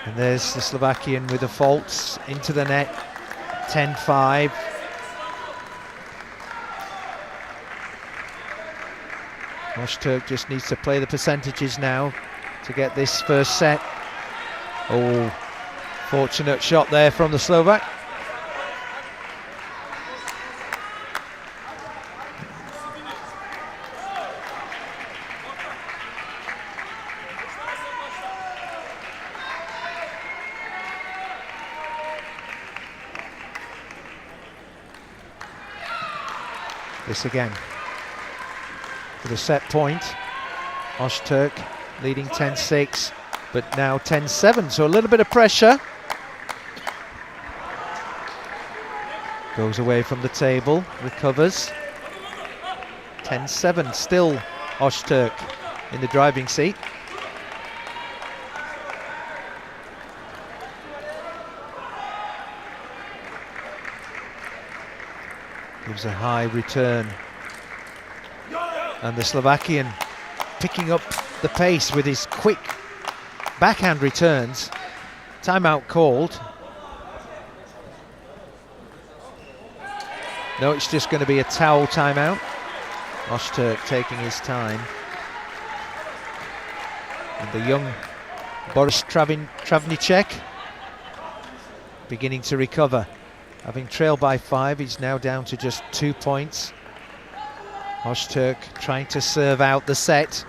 And there's the Slovakian with the faults into the net. 10-5. Ozturk just needs to play the percentages now to get this first set. Oh, fortunate shot there from the Slovak. This again. For the set point, Ozturk leading 10-6, but now 10-7, so a little bit of pressure. Goes away from the table, recovers. 10-7, still Ozturk in the driving seat. Gives a high return. And the Slovakian picking up the pace with his quick backhand returns. Timeout called. No, it's just going to be a towel timeout. Ozturk taking his time. And the young Boris Travnichek beginning to recover. Having trailed by 5, he's now down to just 2 points. Ozturk trying to serve out the set.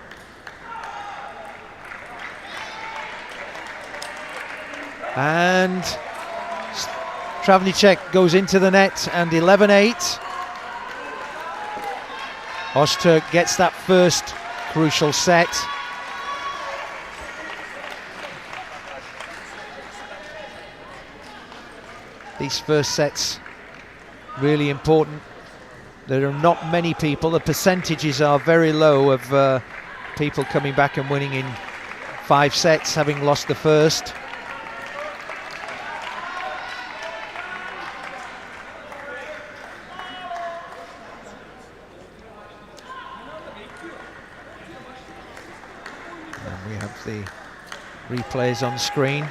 And Travnichek goes into the net, and 11-8. Ozturk gets that first crucial set. These first sets really important. There are not many people, the percentages are very low of people coming back and winning in 5 sets, having lost the first. And we have the replays on screen.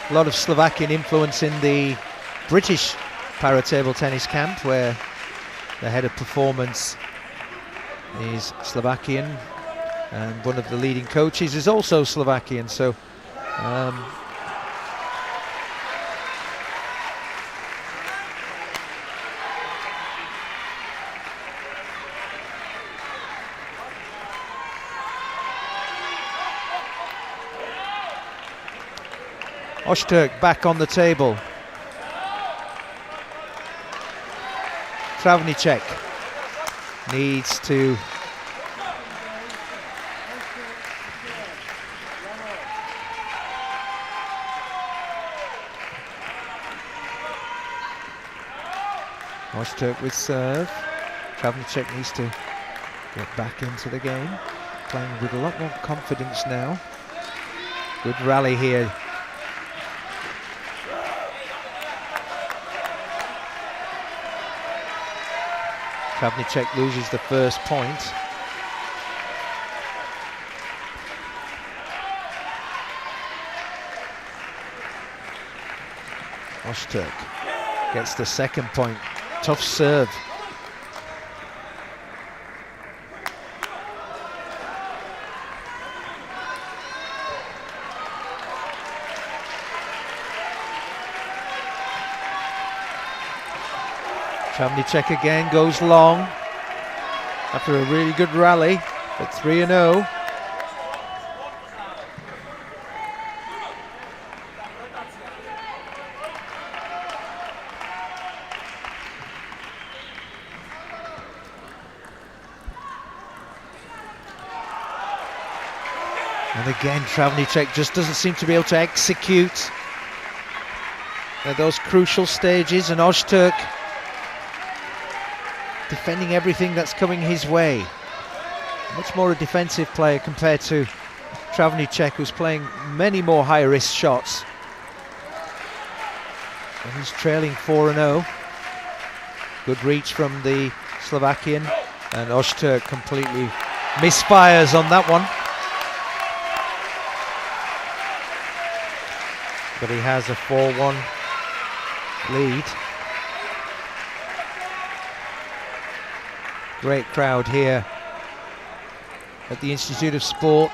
A lot of Slovakian influence in the British para table tennis camp, where the head of performance is Slovakian and one of the leading coaches is also Slovakian. So Ozturk back on the table. Travnichek needs to Ozturk with serve. Travnichek needs to get back into the game, playing with a lot more confidence now. Good rally here. Travnichek loses the first point. Ozturk gets the second point. Tough serve. Travnichek again goes long after a really good rally at 3-0. And again, Travnichek just doesn't seem to be able to execute at those crucial stages, and Ozturk defending everything that's coming his way. Much more a defensive player compared to Travnichek, who's playing many more high-risk shots. And he's trailing 4-0. Good reach from the Slovakian, and Ozturk completely misfires on that one. But he has a 4-1 lead. Great crowd here at the Institute of Sport.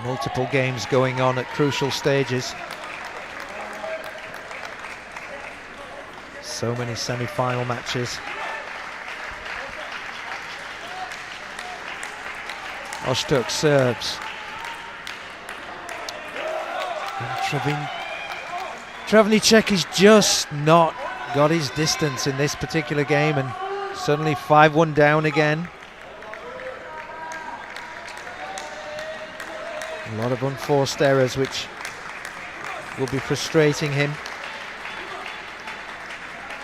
Multiple games going on at crucial stages. So many semi-final matches. Ozturk serves. Travnichek has just not got his distance in this particular game, and suddenly 5-1 down again. A lot of unforced errors which will be frustrating him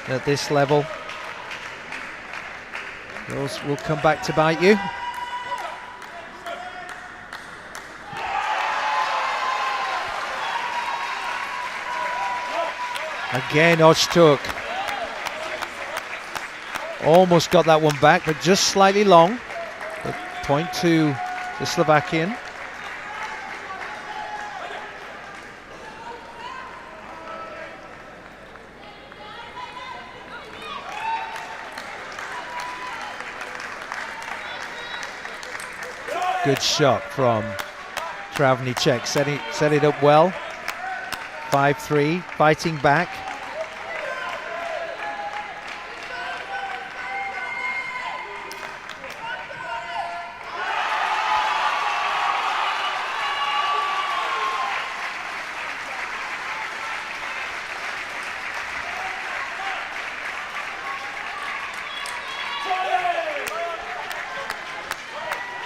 at this level. Those will come back to bite you. Again, Ozturk almost got that one back, but just slightly long. But point to the Slovakian. Good shot from Travnichek, set it up well. 5-3, fighting back.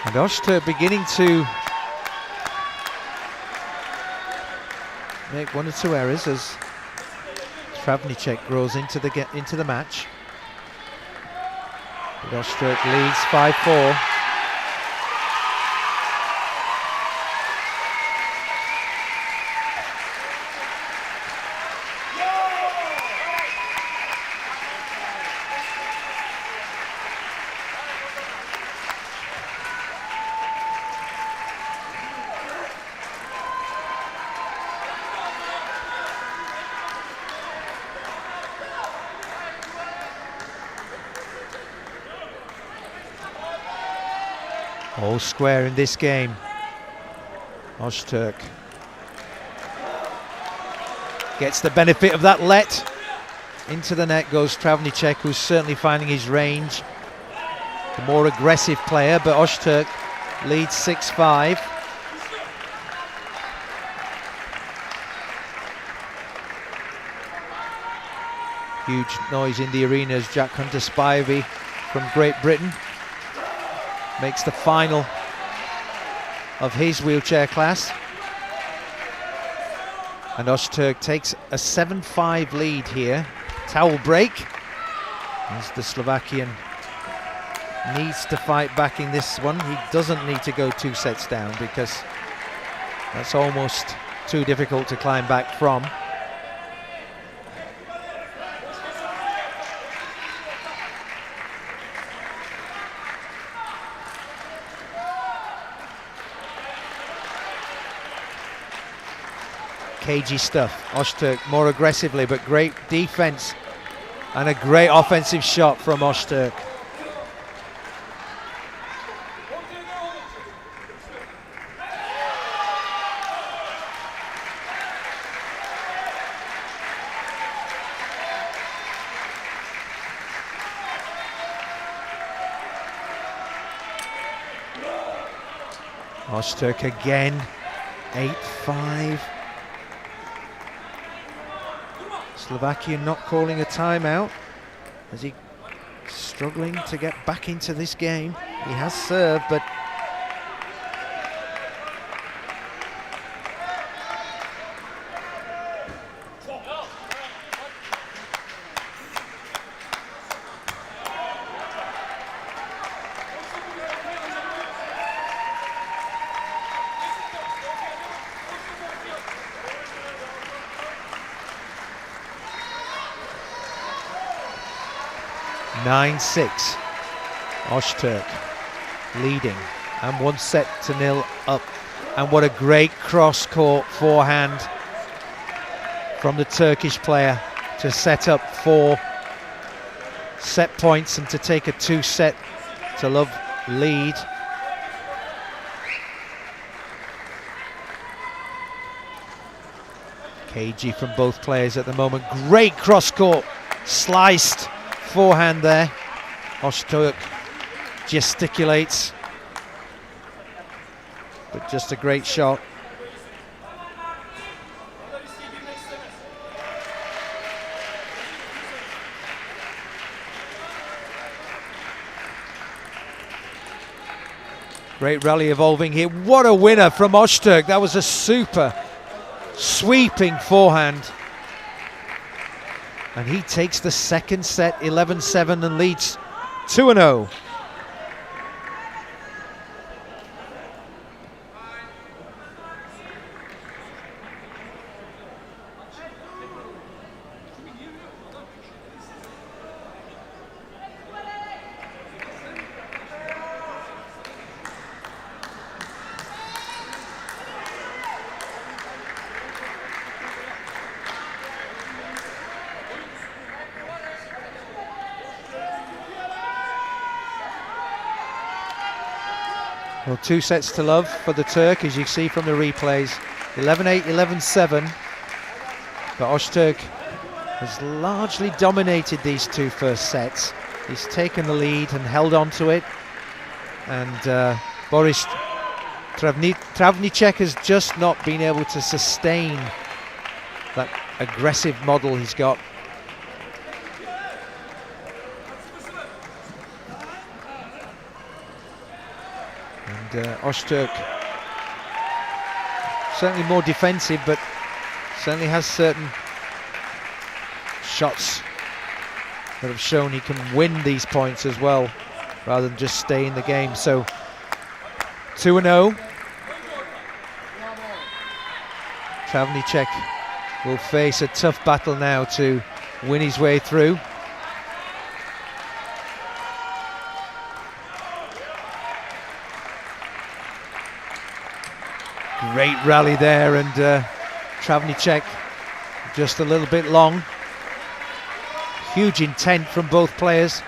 And Ozturk beginning to make one or two errors as Travnichek grows into the match. But Ozturk leads 5-4. All square in this game. Ozturk gets the benefit of that let. Into the net goes Travnichek, who's certainly finding his range. The more aggressive player, but Ozturk leads 6-5. Huge noise in the arena as Jack Hunter-Spivey from Great Britain makes the final of his wheelchair class. And Ozturk takes a 7-5 lead here. Towel break as the Slovakian needs to fight back in this one. He doesn't need to go 2 sets down because that's almost too difficult to climb back from. Cagey stuff. Ozturk more aggressively, but great defense and a great offensive shot from Ozturk. Ozturk again, 8-5. Slovakia not calling a timeout as he struggling to get back into this game. He has served, but (9-6). Ozturk leading and 1-0 up. And what a great cross-court forehand from the Turkish player to set up 4 set points and to take a 2-set to love lead. Cagey from both players at the moment. Great cross-court sliced forehand there. Ozturk gesticulates, but just a great shot. Great rally evolving here. What a winner from Ozturk. That was a super sweeping forehand. And he takes the second set 11-7 and leads 2-0. Well, 2 sets to love for the Turk, as you see from the replays. 11-8, 11-7. But Ozturk has largely dominated these 2 first sets. He's taken the lead and held on to it. And Boris Travnichek has just not been able to sustain that aggressive model he's got. And Ozturk certainly more defensive, but certainly has certain shots that have shown he can win these points as well, rather than just stay in the game. So 2-0. Travnichek will face a tough battle now to win his way through. Great rally there, and Travnichek just a little bit long. Huge intent from both players.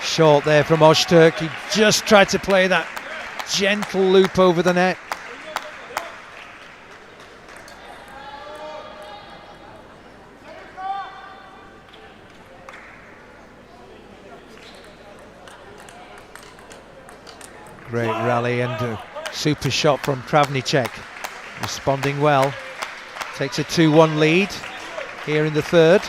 Short there from Ozturk. He just tried to play that gentle loop over the net. Great rally and a super shot from Travnichek, responding well. Takes a 2-1 lead here in the third.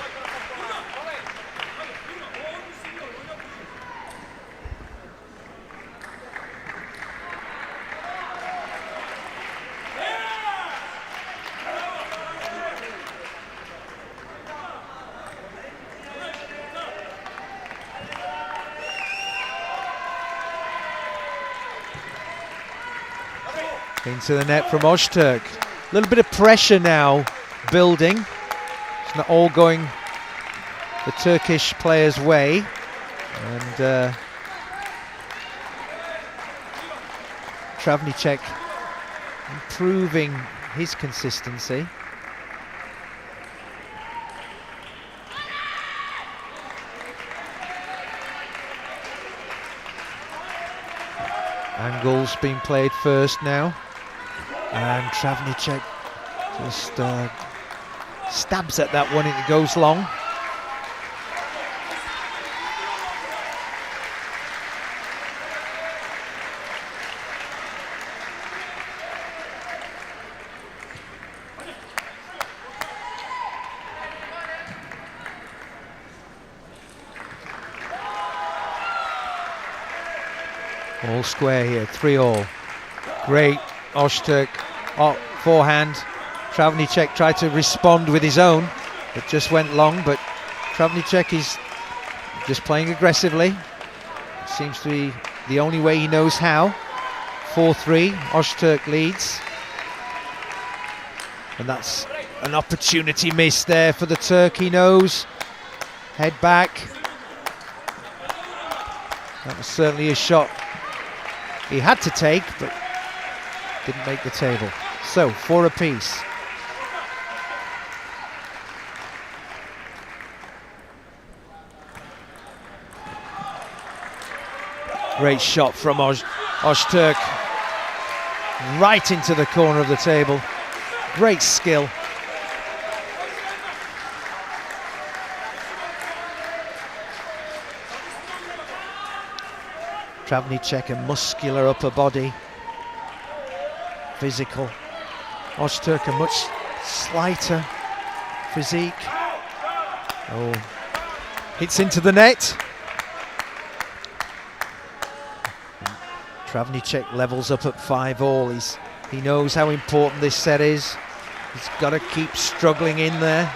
Into the net from Ozturk. A little bit of pressure now building. It's not all going the Turkish player's way. And Travnichek improving his consistency. Angles being played first now, and Travnichek just stabs at that one, it goes long. All square here, 3-all. Great Ozturk forehand. Travnichek tried to respond with his own. It just went long, but Travnichek is just playing aggressively. Seems to be the only way he knows how. 4-3, Ozturk leads. And that's an opportunity missed there for the Turk, he knows. Head back. That was certainly a shot he had to take, but didn't make the table. So, 4 apiece. Great shot from Ozturk. Right into the corner of the table. Great skill. Travnichek, a muscular upper body, physical. Ozturk, a much slighter physique. Oh, hits into the net. Travnichek levels up at 5-all. He knows how important this set is. He's got to keep struggling in there.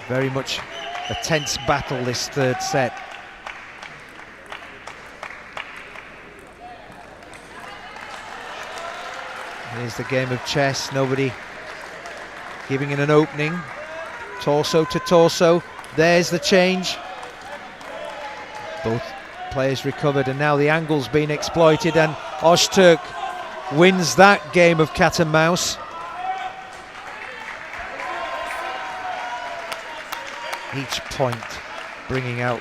Very much a tense battle, this third set. Here's the game of chess, nobody giving it an opening. Torso to torso, there's the change. Both players recovered, and now the angle's been exploited, and Ozturk wins that game of cat and mouse. Each point bringing out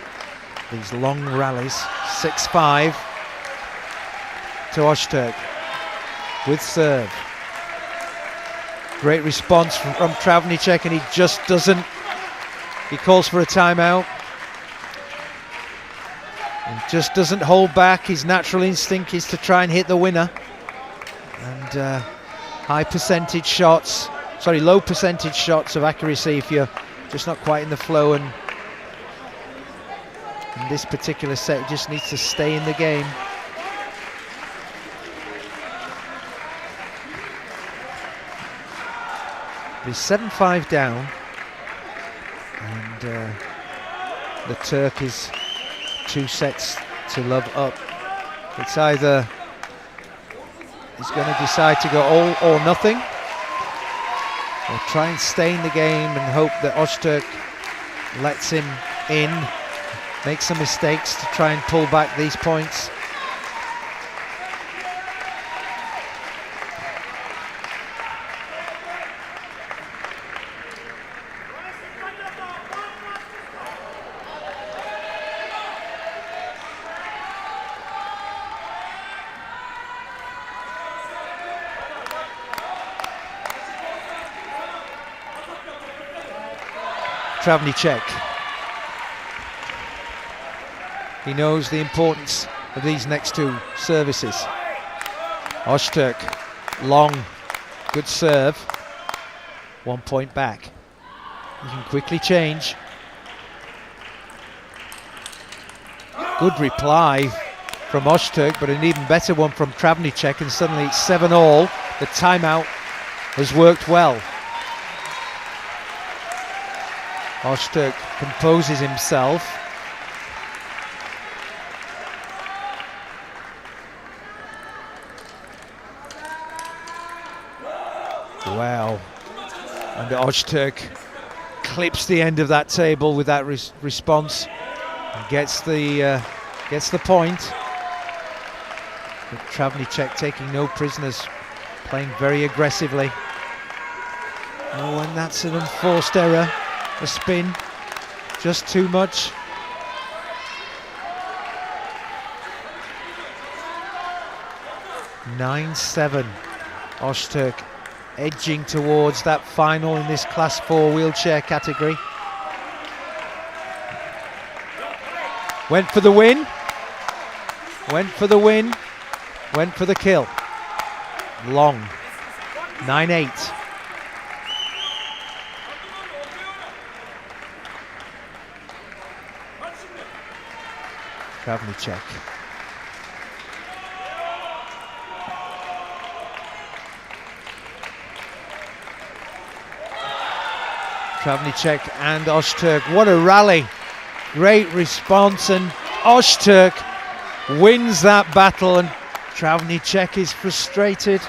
these long rallies. 6-5 to Ozturk with serve. Great response from Travnichek, and he just doesn't. He calls for a timeout. And just doesn't hold back. His natural instinct is to try and hit the winner. And low percentage shots of accuracy if you're just not quite in the flow, and in this particular set he just needs to stay in the game. He's 7-5 down, and the Turk is 2 sets to love up. It's either he's going to decide to go all or nothing, or try and stay in the game and hope that Ozturk lets him in, make some mistakes to try and pull back these points. Travnichek. He knows the importance of these next 2 services. Ozturk, long, good serve. 1 point back. He can quickly change. Good reply from Ozturk, but an even better one from Travnichek, and suddenly it's 7-all. The timeout has worked well. Ozturk composes himself. Wow. And Ozturk clips the end of that table with that response and gets the point. But Travnichek taking no prisoners, playing very aggressively. Oh, and that's an enforced error, a spin, just too much. (9-7). Ozturk edging towards that final in this Class 4 wheelchair category. Went for the win. Went for the win. Went for the kill. Long. 9-8. Travnichek. Travnichek and Ozturk. What a rally. Great response, and Ozturk wins that battle, and Travnichek is frustrated.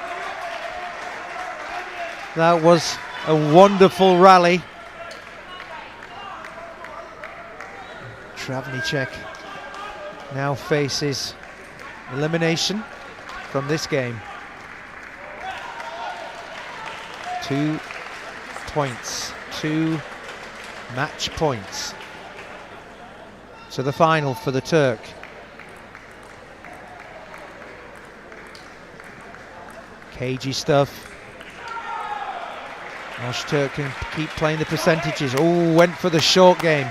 That was a wonderful rally. Travnichek now faces elimination from this game. 2 points, 2 match points to the final for the Turk. Cagey stuff. Ozturk can keep playing the percentages. Oh, went for the short game.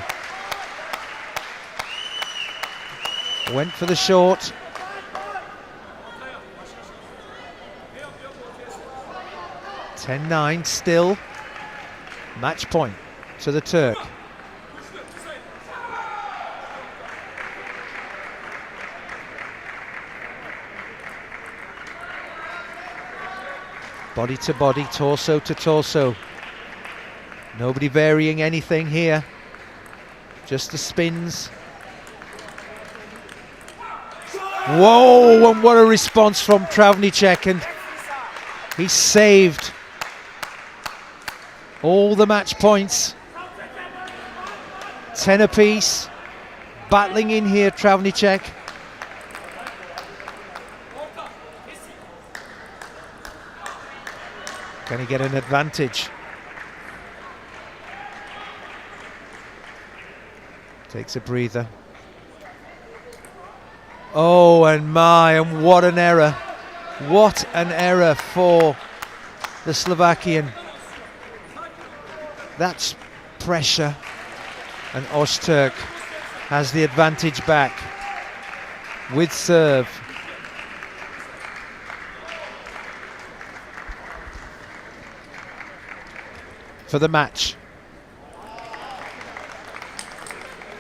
Went for the short. (10-9) still. Match point to the Turk. Body to body, torso to torso. Nobody varying anything here. Just the spins. Whoa, and what a response from Travnichek, and he saved all the match points. 10 apiece. Battling in here, Travnichek. Can he get an advantage? Takes a breather. Oh, and what an error. What an error for the Slovakian. That's pressure, and Ozturk has the advantage back with serve. For the match.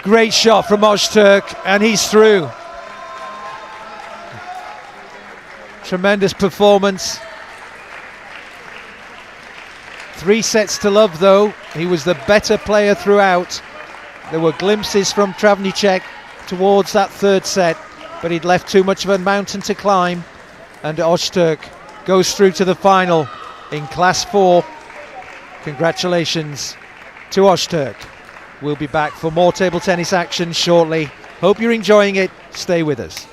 Great shot from Ozturk, and he's through. Tremendous performance. 3 sets to love though. He was the better player throughout. There were glimpses from Travnichek towards that third set, but he'd left too much of a mountain to climb, and Ozturk goes through to the final in Class 4. Congratulations to Ozturk. We'll be back for more table tennis action shortly. Hope you're enjoying it. Stay with us.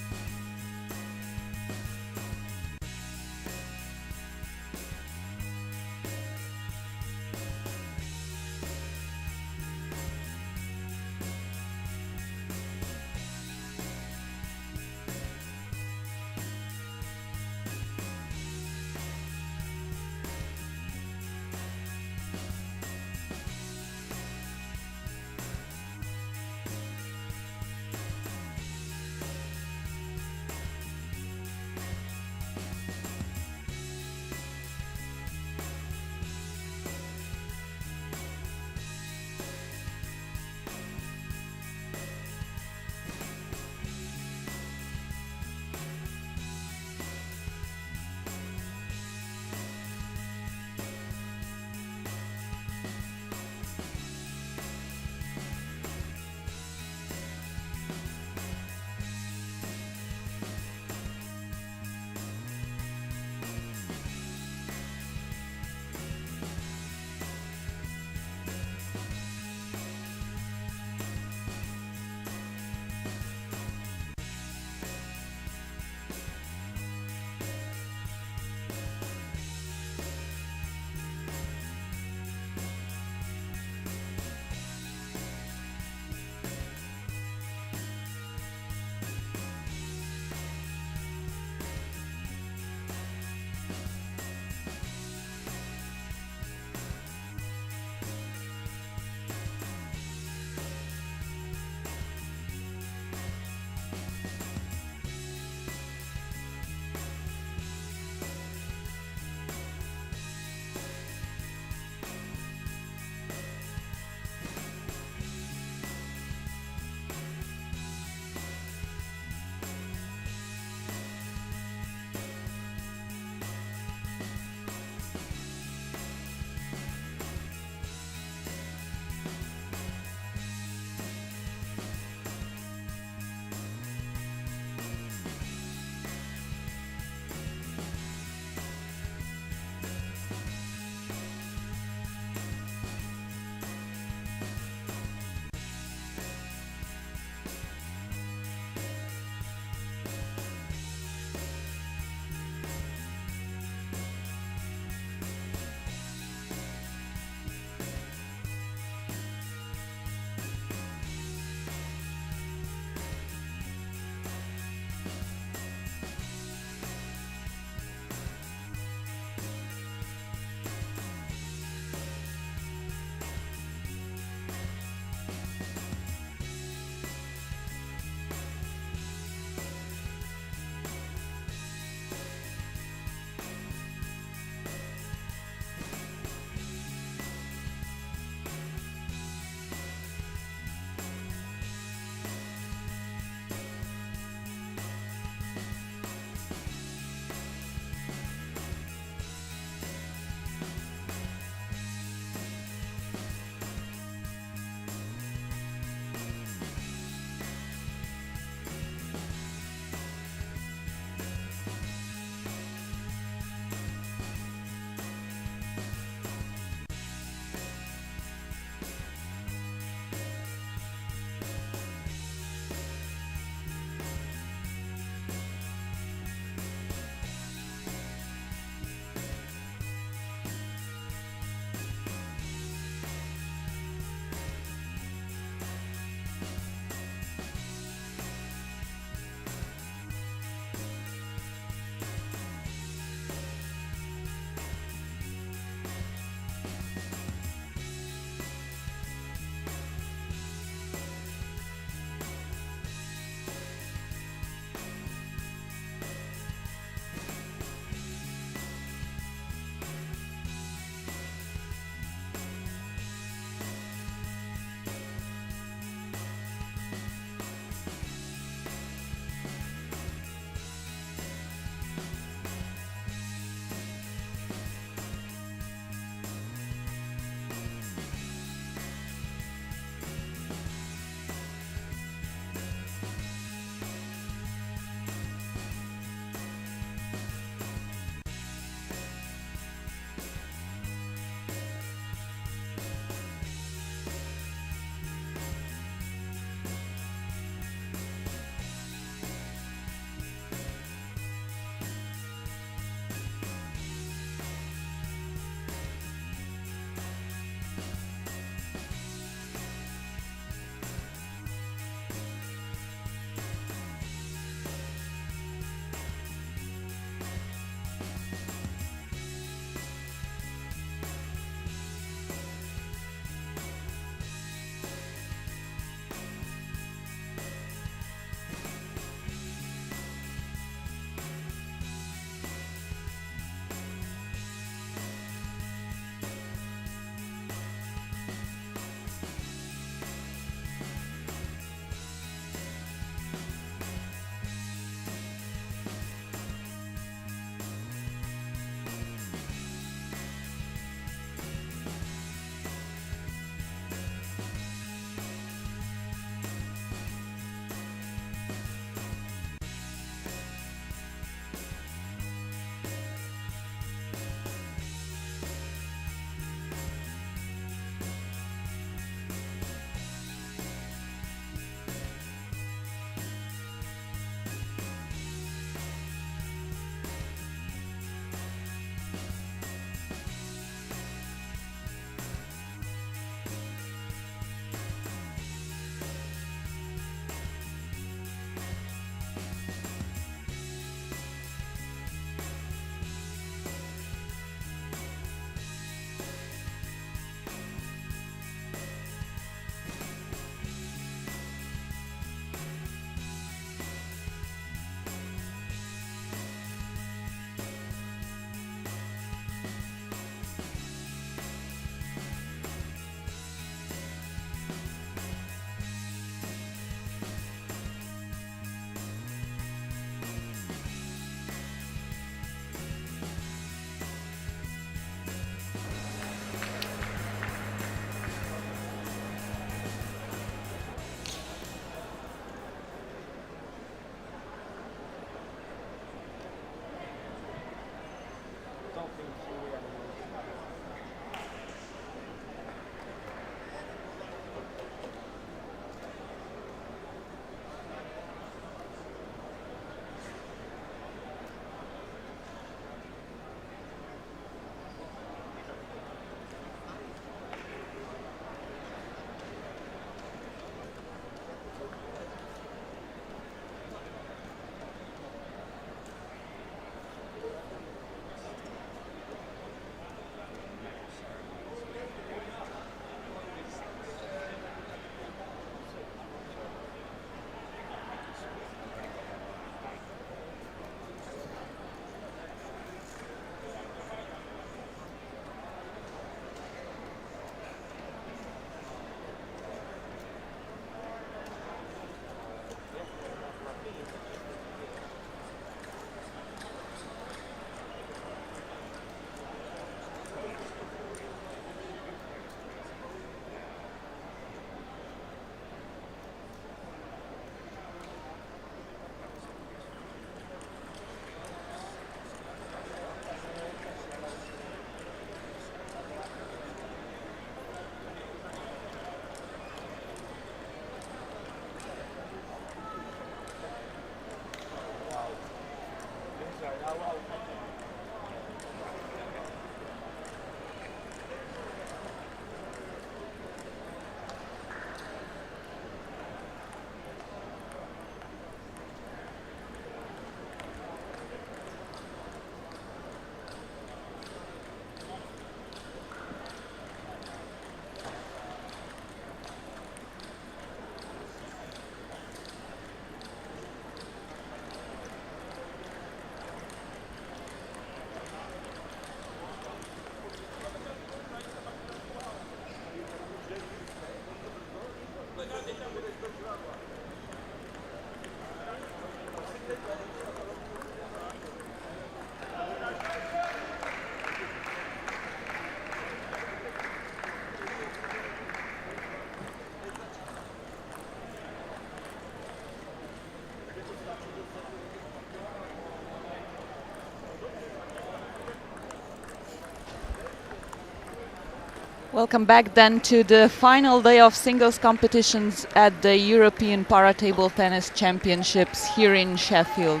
Welcome back then to the final day of singles competitions at the European Para Table Tennis Championships here in Sheffield.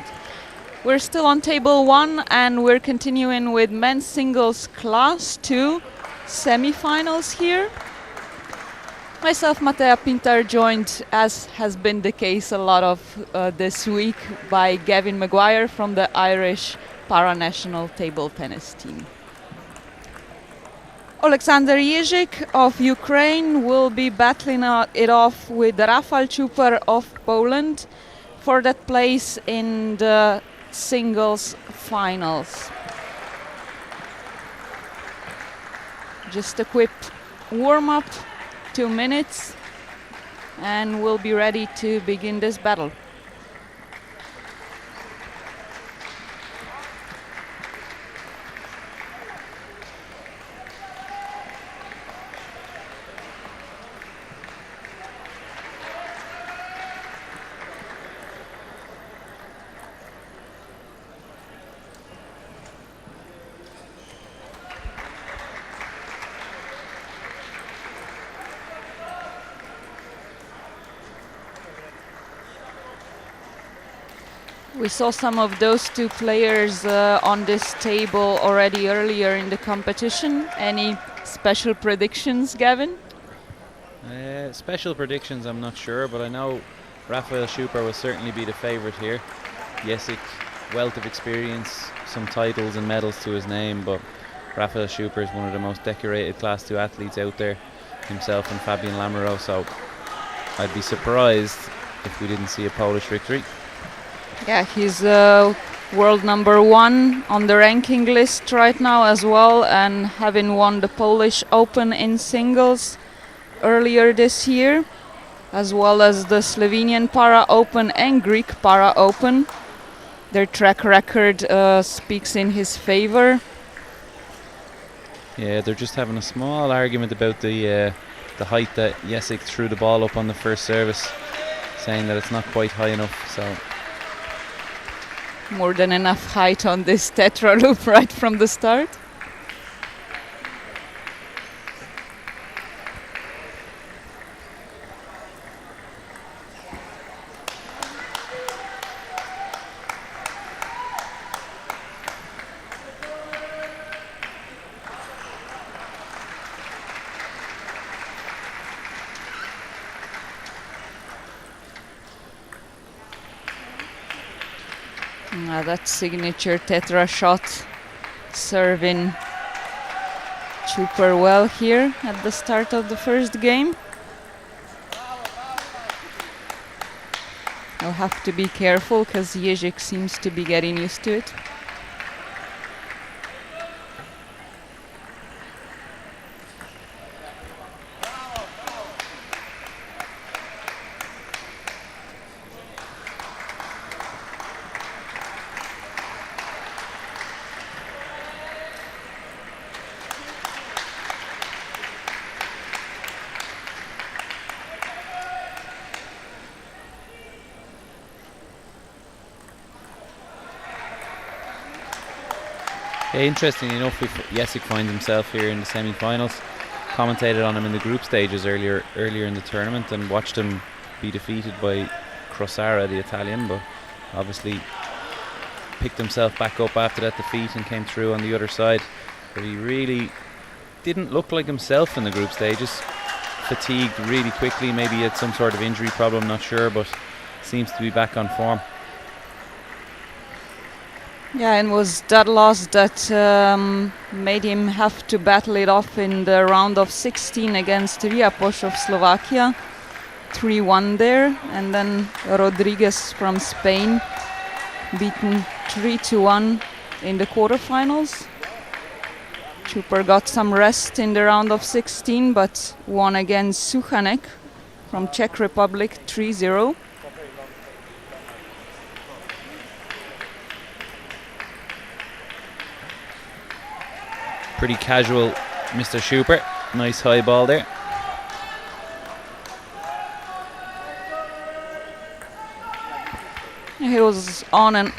We're still on table 1 and we're continuing with men's singles class 2 semi-finals here. Myself, Matea Pintar, joined, as has been the case a lot of this week, by Gavin Maguire from the Irish Para-National Table Tennis team. Alexander Jezik of Ukraine will be battling it off with Rafał Czupar of Poland for that place in the singles finals. Just a quick warm-up, 2 minutes, and we'll be ready to begin this battle. We saw some of those two players on this table already earlier in the competition. Any special predictions, Gavin? Special predictions, I'm not sure, but I know Rafał Czupar will certainly be the favourite here. Jezik, wealth of experience, some titles and medals to his name, but Rafał Czupar is one of the most decorated Class 2 athletes out there, himself and Fabien Lamoureux, so I'd be surprised if we didn't see a Polish victory. Yeah, he's world number 1 on the ranking list right now as well, and having won the Polish Open in singles earlier this year, as well as the Slovenian Para Open and Greek Para Open. Their track record speaks in his favor. Yeah, they're just having a small argument about the height that Jezik threw the ball up on the first service, saying that it's not quite high enough. So more than enough height on this tetra loop right from the start. That signature tetra shot serving Czupar well here at the start of the first game. I'll have to be careful because Jezik seems to be getting used to it. yeah, interesting enough, if Jezik finds himself here in the semi-finals. Commentated on him in the group stages earlier in the tournament and watched him be defeated by Crosara, the Italian, but obviously picked himself back up after that defeat and came through on the other side. But he really didn't look like himself in the group stages. Fatigued really quickly, maybe he had some sort of injury problem, not sure, but seems to be back on form. Yeah, and was that loss that made him have to battle it off in the round of 16 against Riapoš of Slovakia. 3-1 there, and then Rodriguez from Spain beaten 3-1 in the quarterfinals. Czupar got some rest in the round of 16, but won against Suchanek from Czech Republic 3-0. Pretty casual Mr. Czupar. Nice high ball there.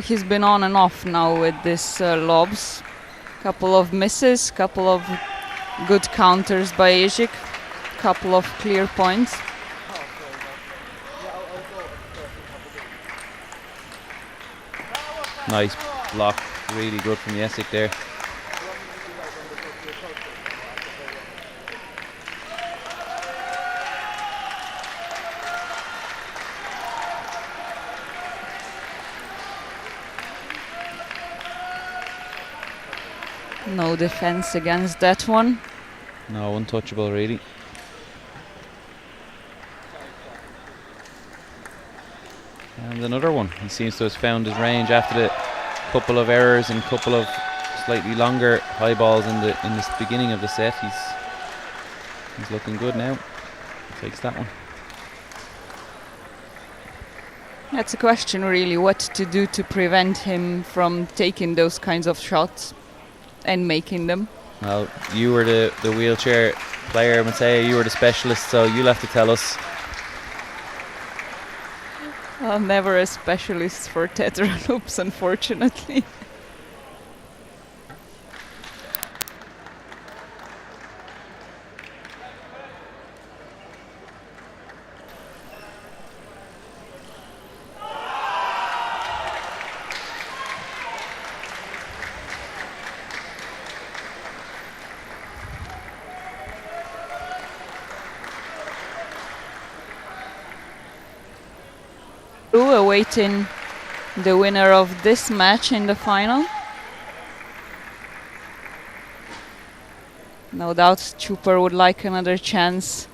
He's been on and off now with this lobs. Couple of misses, couple of Good counters by Jezik. Couple of clear points. Nice block, really good from Jezik there. No defense against that one. No, untouchable really. And another one. He seems to have found his range after the couple of errors and couple of slightly longer high balls in the beginning of the set. He's looking good now. Takes that one. That's a question really, what to do to prevent him from taking those kinds of shots and making them. Well, you were the wheelchair player, Mateo. You were the specialist, so you'll have to tell us. I'm never a specialist for tetra loops, unfortunately. Awaiting the winner of this match in the final. No doubt Chuper would like another chance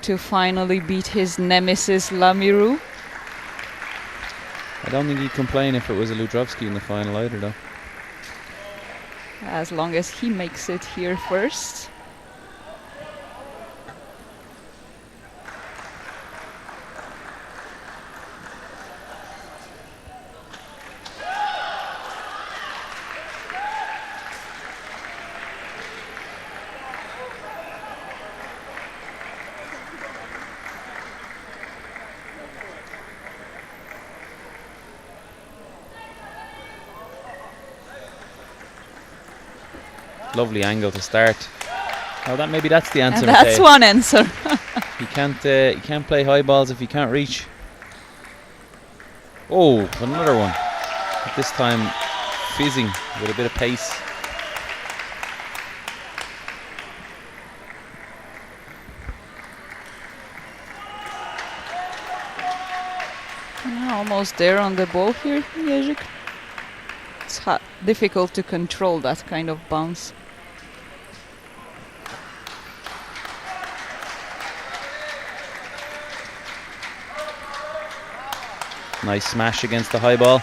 to finally beat his nemesis Lamiru. I don't think he'd complain if it was a Ludrovsky in the final either, though. As long as he makes it here first. Lovely angle to start. Oh, maybe that's the answer. And that's Mateo. one answer. You can't play high balls if you can't reach. Oh, another one. But this time fizzing with a bit of pace. Yeah, almost there on the ball here, Jezik. It's difficult to control that kind of bounce. Nice smash against the high ball.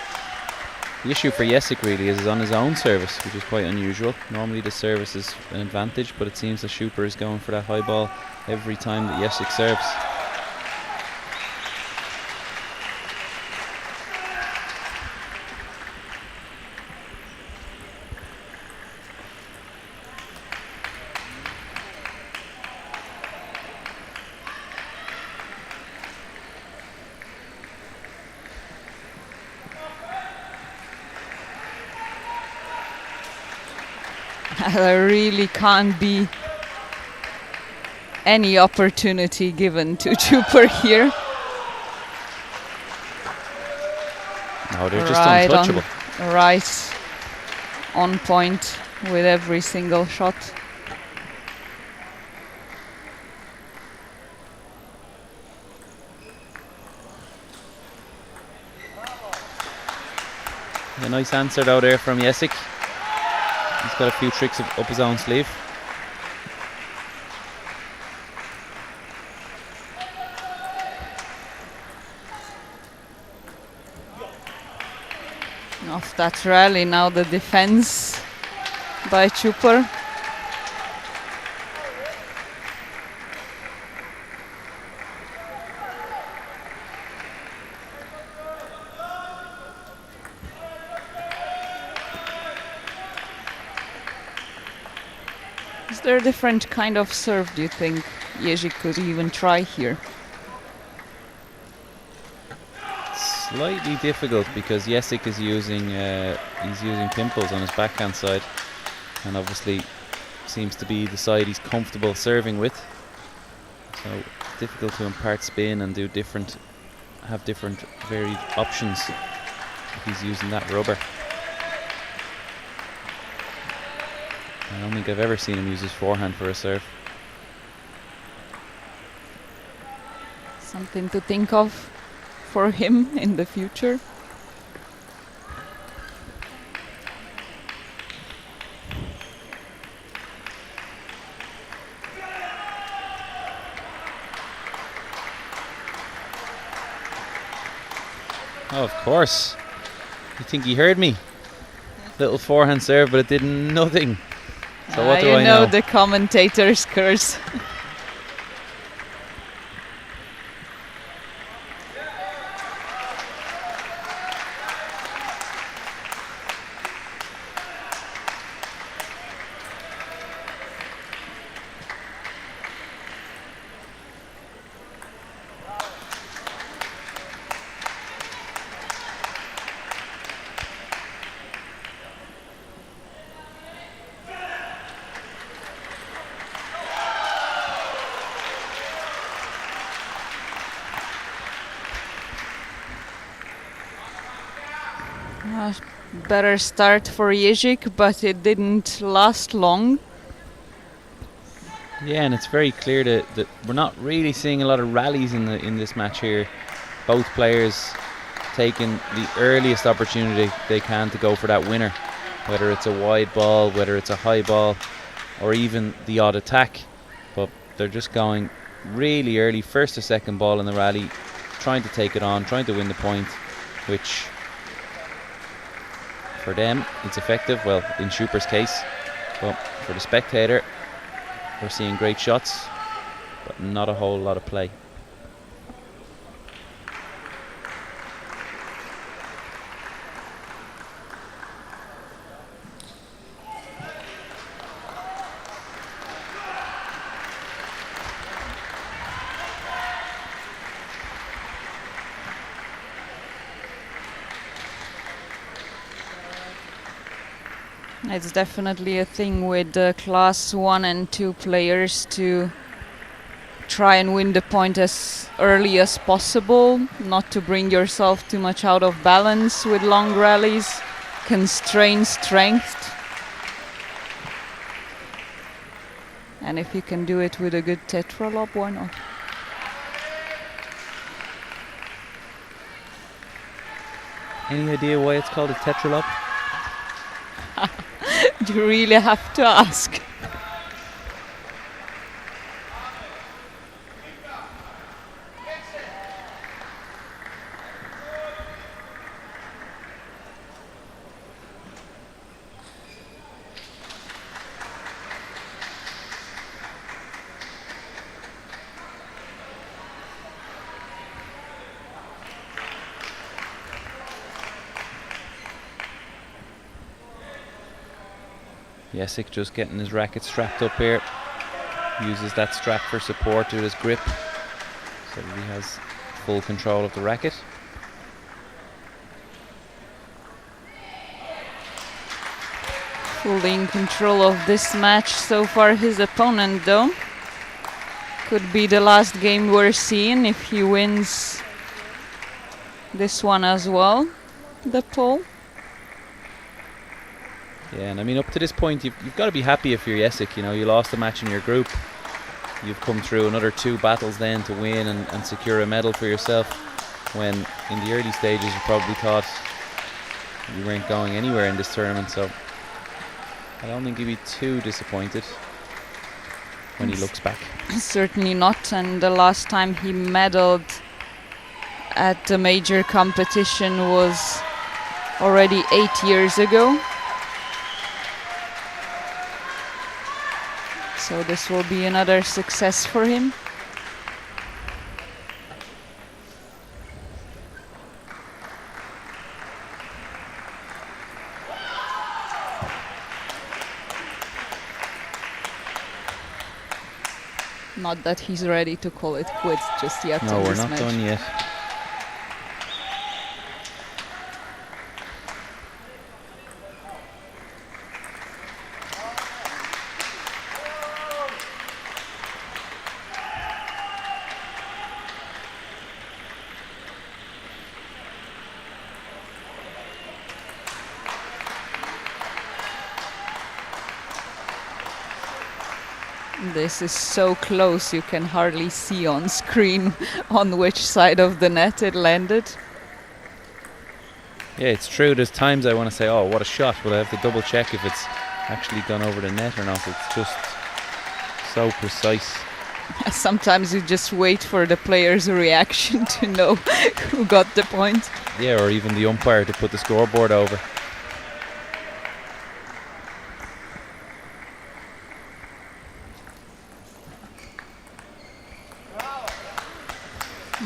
The issue for Jezik really is on his own service, which is quite unusual. Normally the service is an advantage, but it seems the Schuper is going for that high ball every time that Jezik serves. There really can't be any opportunity given to Chuper here. No, they're just untouchable. Right on point with every single shot. A nice answer though there from Jezik. He's got a few tricks up his own sleeve. Off that rally, now the defense by Chuper. Is there a different kind of serve, do you think Jezik could even try here? Slightly difficult because Jezik is using pimples on his backhand side, and obviously seems to be the side he's comfortable serving with. So difficult to impart spin and have different varied options if he's using that rubber. I don't think I've ever seen him use his forehand for a serve. Something to think of for him in the future. Oh, of course. You think he heard me? Little forehand serve, but it did nothing. So what do I know? You know the commentator's curse. Better start for Jezik, but it didn't last long. Yeah, and it's very clear that we're not really seeing a lot of rallies in this match here. Both players taking the earliest opportunity they can to go for that winner, whether it's a wide ball, whether it's a high ball, or even the odd attack. But they're just going really early, first or second ball in the rally, trying to take it on, trying to win the point, which for them it's effective, well, in Schuper's case, but for the spectator we're seeing great shots but not a whole lot of play. It's definitely a thing with class 1 and 2 players to try and win the point as early as possible, not to bring yourself too much out of balance with long rallies, constrain strength. And if you can do it with a good tetra lob, why not? Any idea why it's called a tetra lob? You really have to ask. Jacek just getting his racket strapped up here. Uses that strap for support to his grip, so that he has full control of the racket. Fully in control of this match so far. His opponent, though, could be the last game we're seeing if he wins this one as well, the pole. Yeah, and I mean, up to this point, you've got to be happy if you're Jacek. You know, you lost a match in your group. You've come through another 2 battles then to win and secure a medal for yourself, when in the early stages you probably thought you weren't going anywhere in this tournament. So I don't think he'd be too disappointed when he looks back. Certainly not, and the last time he medaled at a major competition was already 8 years ago. So this will be another success for him. Not that he's ready to call it quits just yet. No, on we're this not match. done yet. This is so close, you can hardly see on screen on which side of the net it landed. Yeah, it's true. There's times I want to say, oh, what a shot, but I have to double check if it's actually gone over the net or not. It's just so precise. Sometimes you just wait for the player's reaction to know who got the point. Yeah, or even the umpire to put the scoreboard over.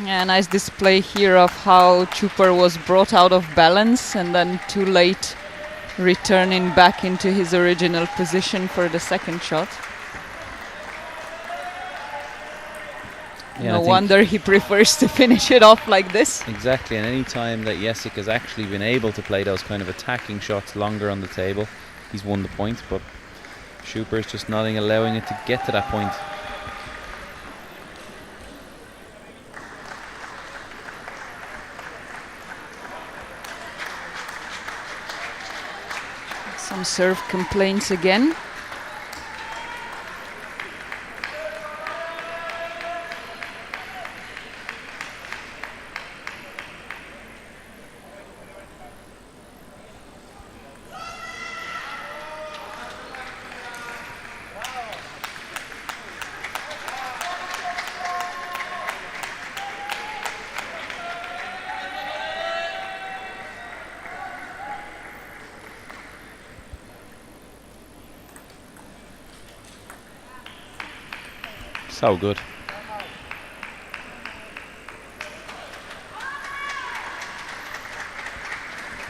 Yeah, nice display here of how Chuper was brought out of balance and then too late returning back into his original position for the second shot. Yeah, no wonder he prefers to finish it off like this. Exactly, and any time that Jesik has actually been able to play those kind of attacking shots longer on the table, he's won the point, but Chuper is just not allowing it to get to that point. Some serve complaints again. So good.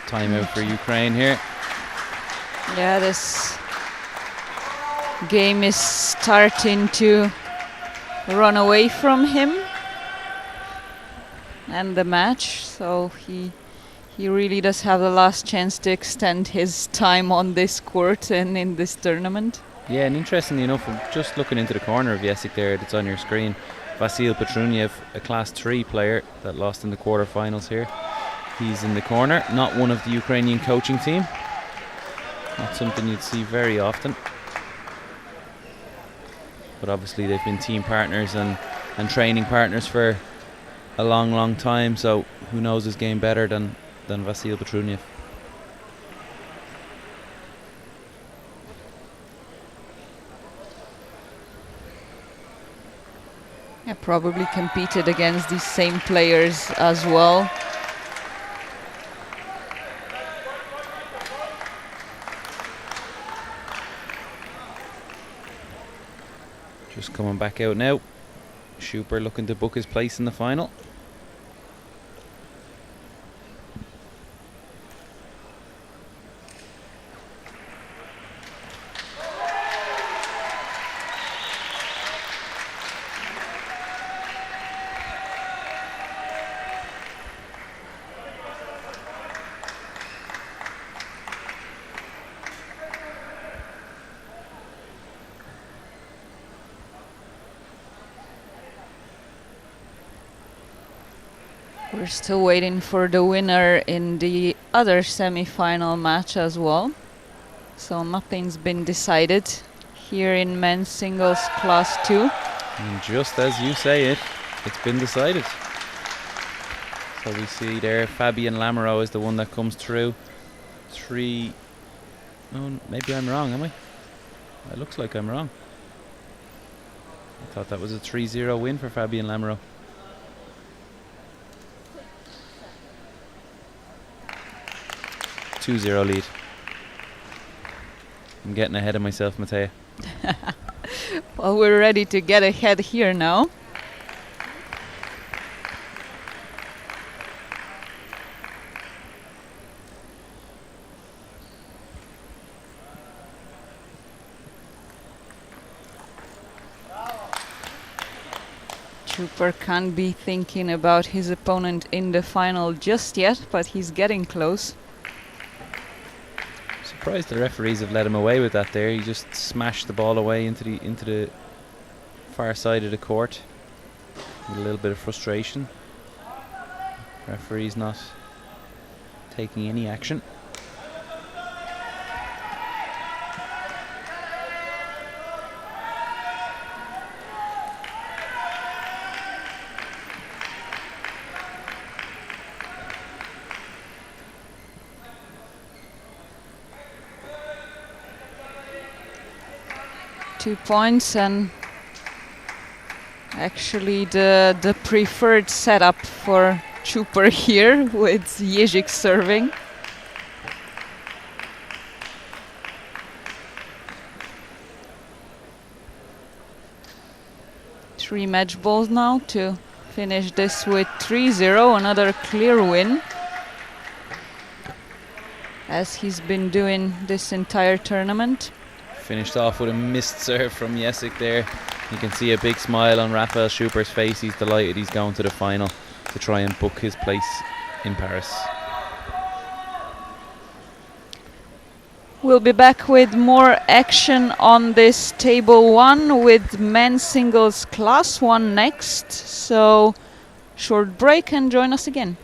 Timeout for Ukraine here. Yeah, this game is starting to run away from him and the match, so he really does have the last chance to extend his time on this court and in this tournament. Yeah, and interestingly enough, I'm just looking into the corner of Jesik there that's on your screen. Vasil Petruniev, a Class 3 player that lost in the quarterfinals here. He's in the corner, not one of the Ukrainian coaching team. Not something you'd see very often. But obviously they've been team partners and training partners for a long, long time, so who knows his game better than Vasil Petruniev. Yeah, probably competed against these same players as well. Just coming back out now. Chuper looking to book his place in the final. We're still waiting for the winner in the other semi-final match as well. So nothing's been decided here in men's singles class 2. And just as you say it, it's been decided. So we see there Fabien Lamoureux is the one that comes through. Oh, maybe I'm wrong, am I? It looks like I'm wrong. I thought that was a 3-0 win for Fabien Lamoureux. 2-0 lead. I'm getting ahead of myself, Matea. Well, we're ready to get ahead here now. Chuper can't be thinking about his opponent in the final just yet, but he's getting close. Surprised the referees have let him away with that there. He just smashed the ball away into the far side of the court with a little bit of frustration. Referee's not taking any action. 2 points, and actually the preferred setup for Chuper here with Jezik serving. Three match balls now to finish this with 3-0, another clear win, as he's been doing this entire tournament. Finished off with a missed serve from Jezik there. You can see a big smile on Rafael Schuper's face. He's delighted he's going to the final to try and book his place in Paris. We'll be back with more action on this table 1 with men's singles class 1 next. So short break and join us again.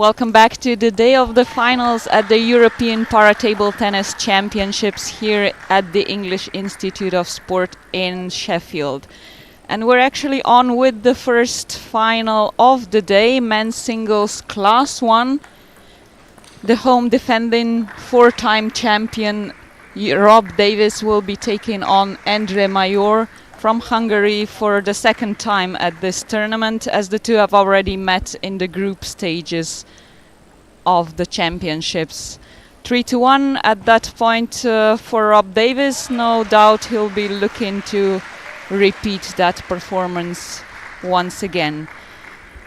Welcome back to the day of the finals at the European Para Table Tennis Championships here at the English Institute of Sport in Sheffield. And we're actually on with the first final of the day, men's singles class 1. The home defending 4-time champion Rob Davis will be taking on Endre Major from Hungary for the second time at this tournament, as the two have already met in the group stages of the championships. 3-1 at that point for Rob Davis. No doubt he'll be looking to repeat that performance once again.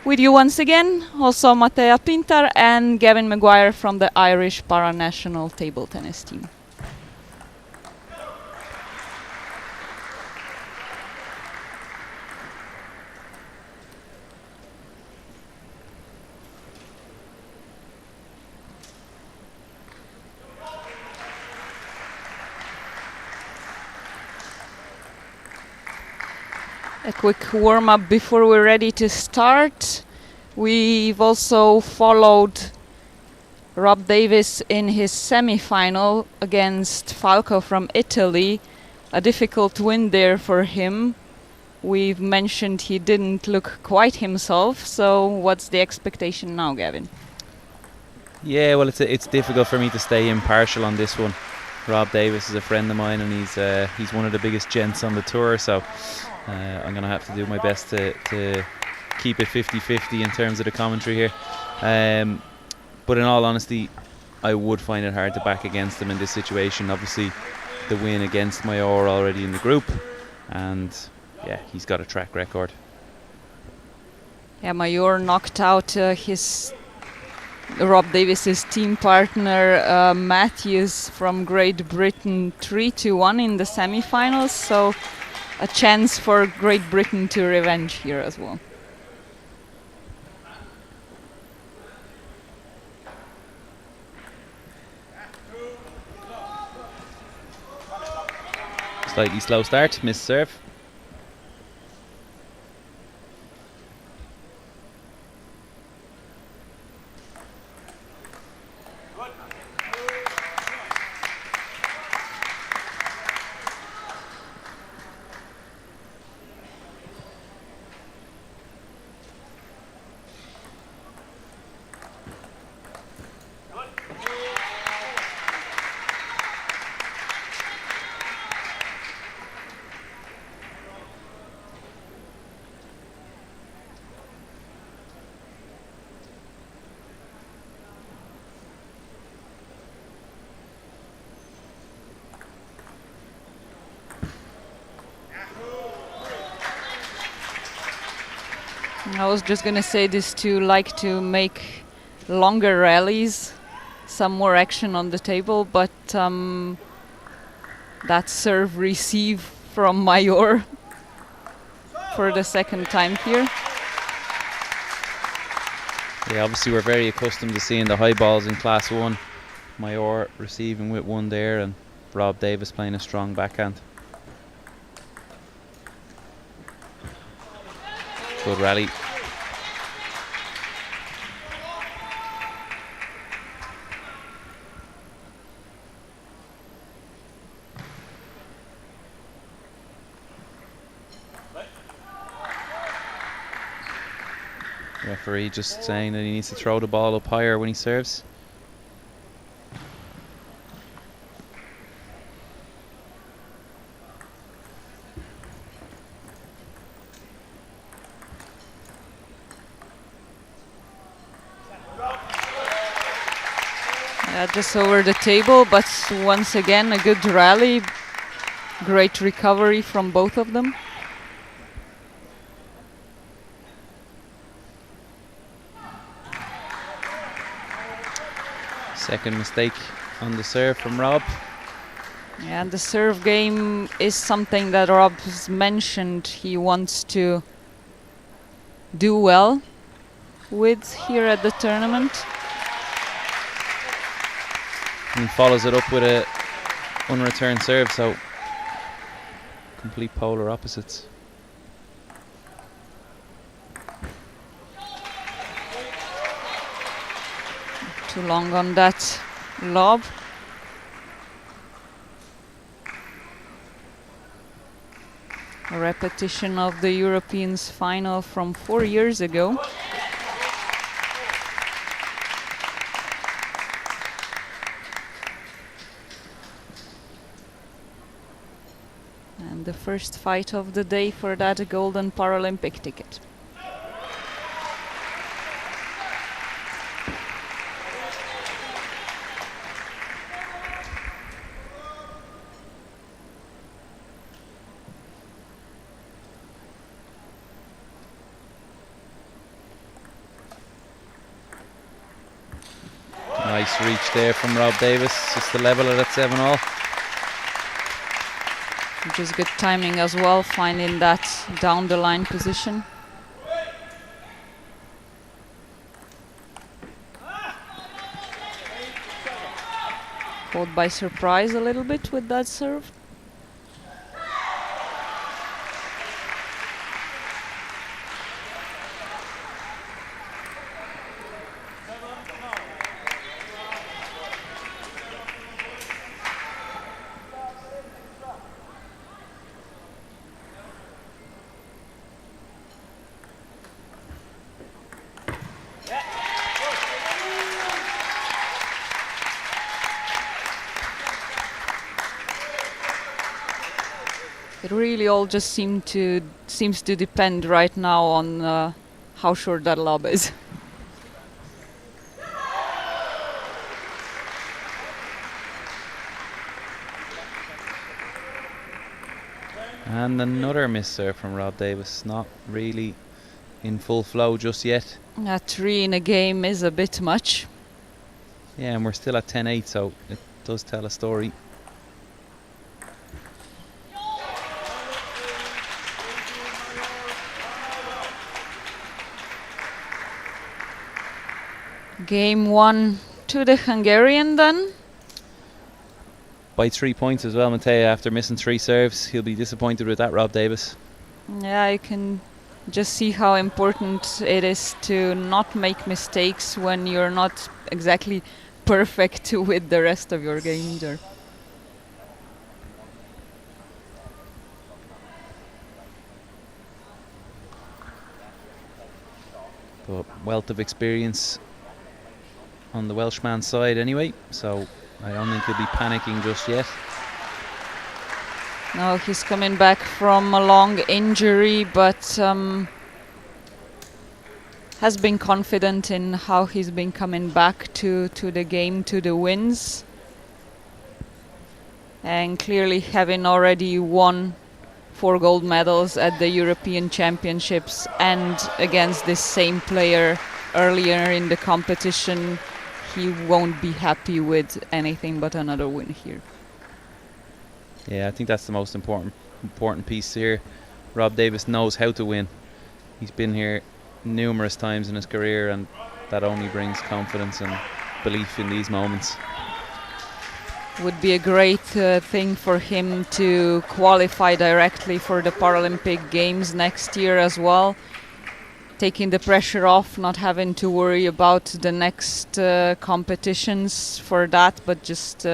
With you once again, also Matea Pintar and Gavin Maguire from the Irish para-national table tennis team. A quick warm-up before we're ready to start. We've also followed Rob Davis in his semi-final against Falco from Italy. A difficult win there for him. We've mentioned he didn't look quite himself, so what's the expectation now, Gavin? Yeah, well, it's difficult for me to stay impartial on this one. Rob Davis is a friend of mine, and he's one of the biggest gents on the tour, so I'm going to have to do my best to keep it 50-50 in terms of the commentary here. But in all honesty, I would find it hard to back against him in this situation. Obviously, the win against Major already in the group, and yeah, he's got a track record. Yeah, Major knocked out Rob Davis's team partner Matthews from Great Britain 3-1 in the semi-finals, so a chance for Great Britain to revenge here as well. Slightly slow start, missed serve. I was just going to say this too, like to make longer rallies, some more action on the table, but that serve receive from Major for the second time here. Yeah, obviously we're very accustomed to seeing the high balls in class 1. Major receiving with one there, and Rob Davis playing a strong backhand. Good rally. Referee just saying that he needs to throw the ball up higher when he serves. Just over the table, but once again a good rally. Great recovery from both of them. Second mistake on the serve from Rob. Yeah, the serve game is something that Rob has mentioned he wants to do well with here at the tournament. And he follows it up with a unreturned serve, so complete polar opposites. Too long on that lob. A repetition of the Europeans final from 4 years ago. And the first fight of the day for that golden Paralympic ticket. Nice reach there from Rob Davis, just to level it at 7-all. Which is good timing as well, finding that down the line position. Caught by surprise a little bit with that serve. It really all just seems to depend right now on how short that lob is. And another miss serve from Rob Davis, not really in full flow just yet. 3 in a game is a bit much. Yeah, and we're still at 10-8, so it does tell a story. Game 1 to the Hungarian then. By 3 points as well, Matej, after missing 3 serves. He'll be disappointed with that, Rob Davis. Yeah, I can just see how important it is to not make mistakes when you're not exactly perfect with the rest of your game either. But wealth of experience on the Welshman's side anyway, so I don't think he'll be panicking just yet. No, he's coming back from a long injury, but has been confident in how he's been coming back to the game, to the wins. And clearly having already won 4 gold medals at the European Championships and against this same player earlier in the competition, he won't be happy with anything but another win here. Yeah, I think that's the most important piece here. Rob Davis knows how to win. He's been here numerous times in his career, and that only brings confidence and belief in these moments. Would be a great thing for him to qualify directly for the Paralympic Games next year as well. Taking the pressure off, not having to worry about the next competitions for that, but just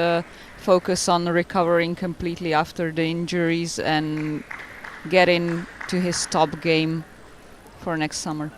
focus on recovering completely after the injuries and getting to his top game for next summer.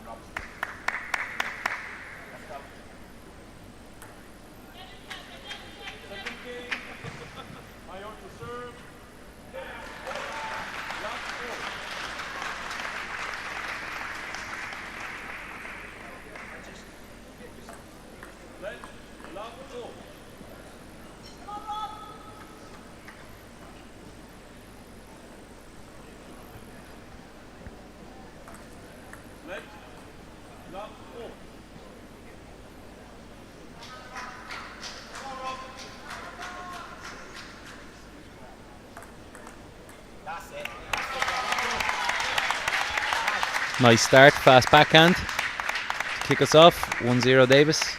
Nice start, fast backhand to kick us off. 1-0 Davis.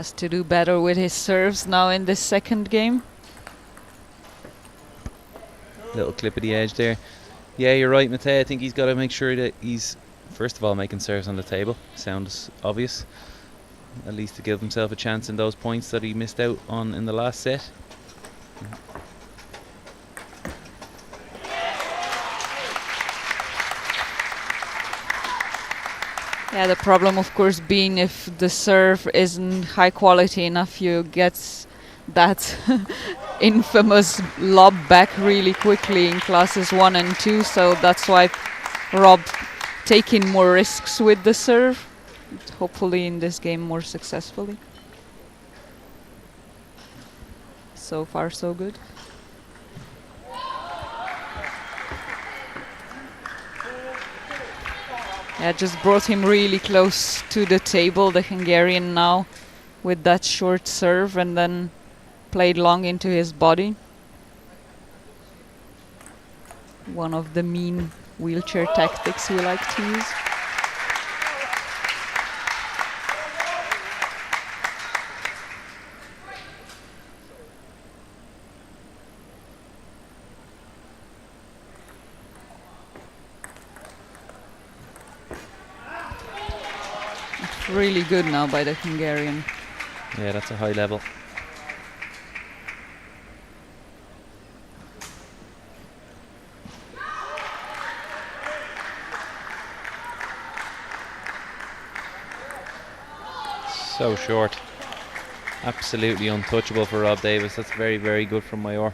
Has to do better with his serves now in this second game. Little clip at the edge there. Yeah, you're right, Matej. I think he's got to make sure that he's, first of all, making serves on the table. Sounds obvious. At least to give himself a chance in those points that he missed out on in the last set. Yeah, the problem, of course, being if the serve isn't high quality enough, you get that infamous lob back really quickly in classes 1 and 2. So that's why Rob taking more risks with the serve. Hopefully in this game more successfully. So far, so good. Yeah, just brought him really close to the table, the Hungarian now, with that short serve, and then played long into his body. One of the mean wheelchair tactics we like to use. Really good now by the Hungarian. Yeah, that's a high level. So short. Absolutely untouchable for Rob Davis. That's very, very good from Mayor.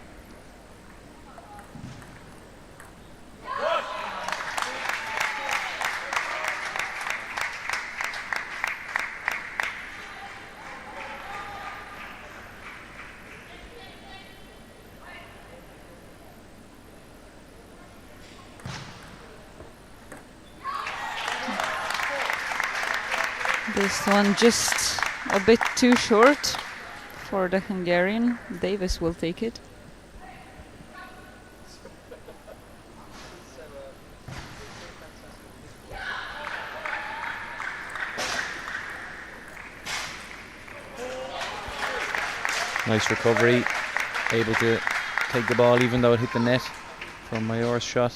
This one just a bit too short for the Hungarian. Davis will take it. Nice recovery. Able to take the ball even though it hit the net from Mayor's shot.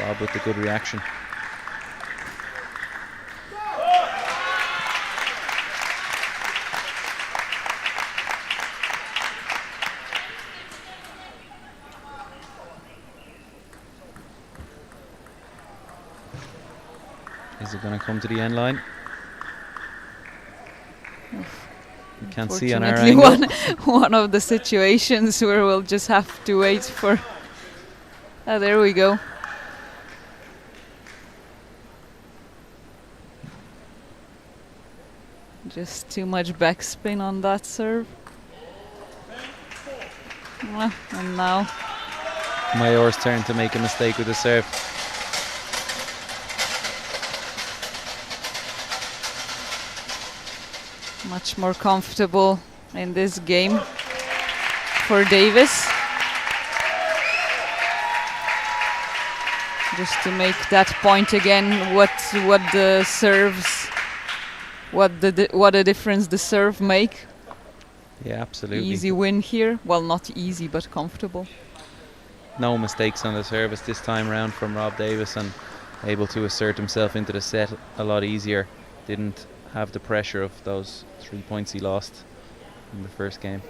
Rob with the good reaction. Is it going to come to the end line? We can't see on our angle. one of the situations where we'll just have to wait for... Oh, there we go. Just too much backspin on that serve. And now... Mayor's turn to make a mistake with the serve. Much more comfortable in this game for Davis. Just to make that point again, what the serves, what a difference the serve make. Yeah, absolutely. Easy win here. Well, not easy, but comfortable. No mistakes on the service this time round from Rob Davis, and able to assert himself into the set a lot easier. Didn't have the pressure of those 3 points he lost in the first game.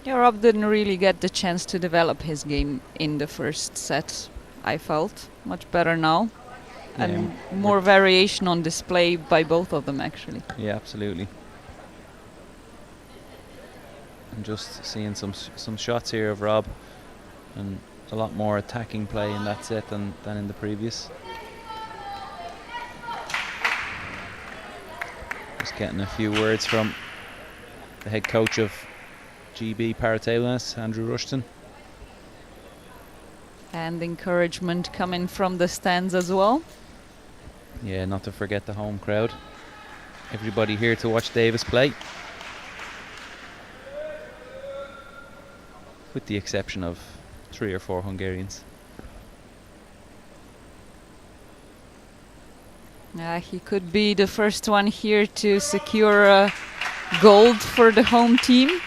Yeah, Rob didn't really get the chance to develop his game in the first set, I felt. Much better now. And more variation on display by both of them, actually. Yeah, absolutely. And just seeing some shots here of Rob, and a lot more attacking play in that set than in the previous. Just getting a few words from the head coach of GB Para Table Tennis, Andrew Rushton. And encouragement coming from the stands as well. Yeah, not to forget the home crowd. everybody here to watch Davis play, with the exception of 3 or 4 Hungarians. He could be the first one here to secure gold for the home team.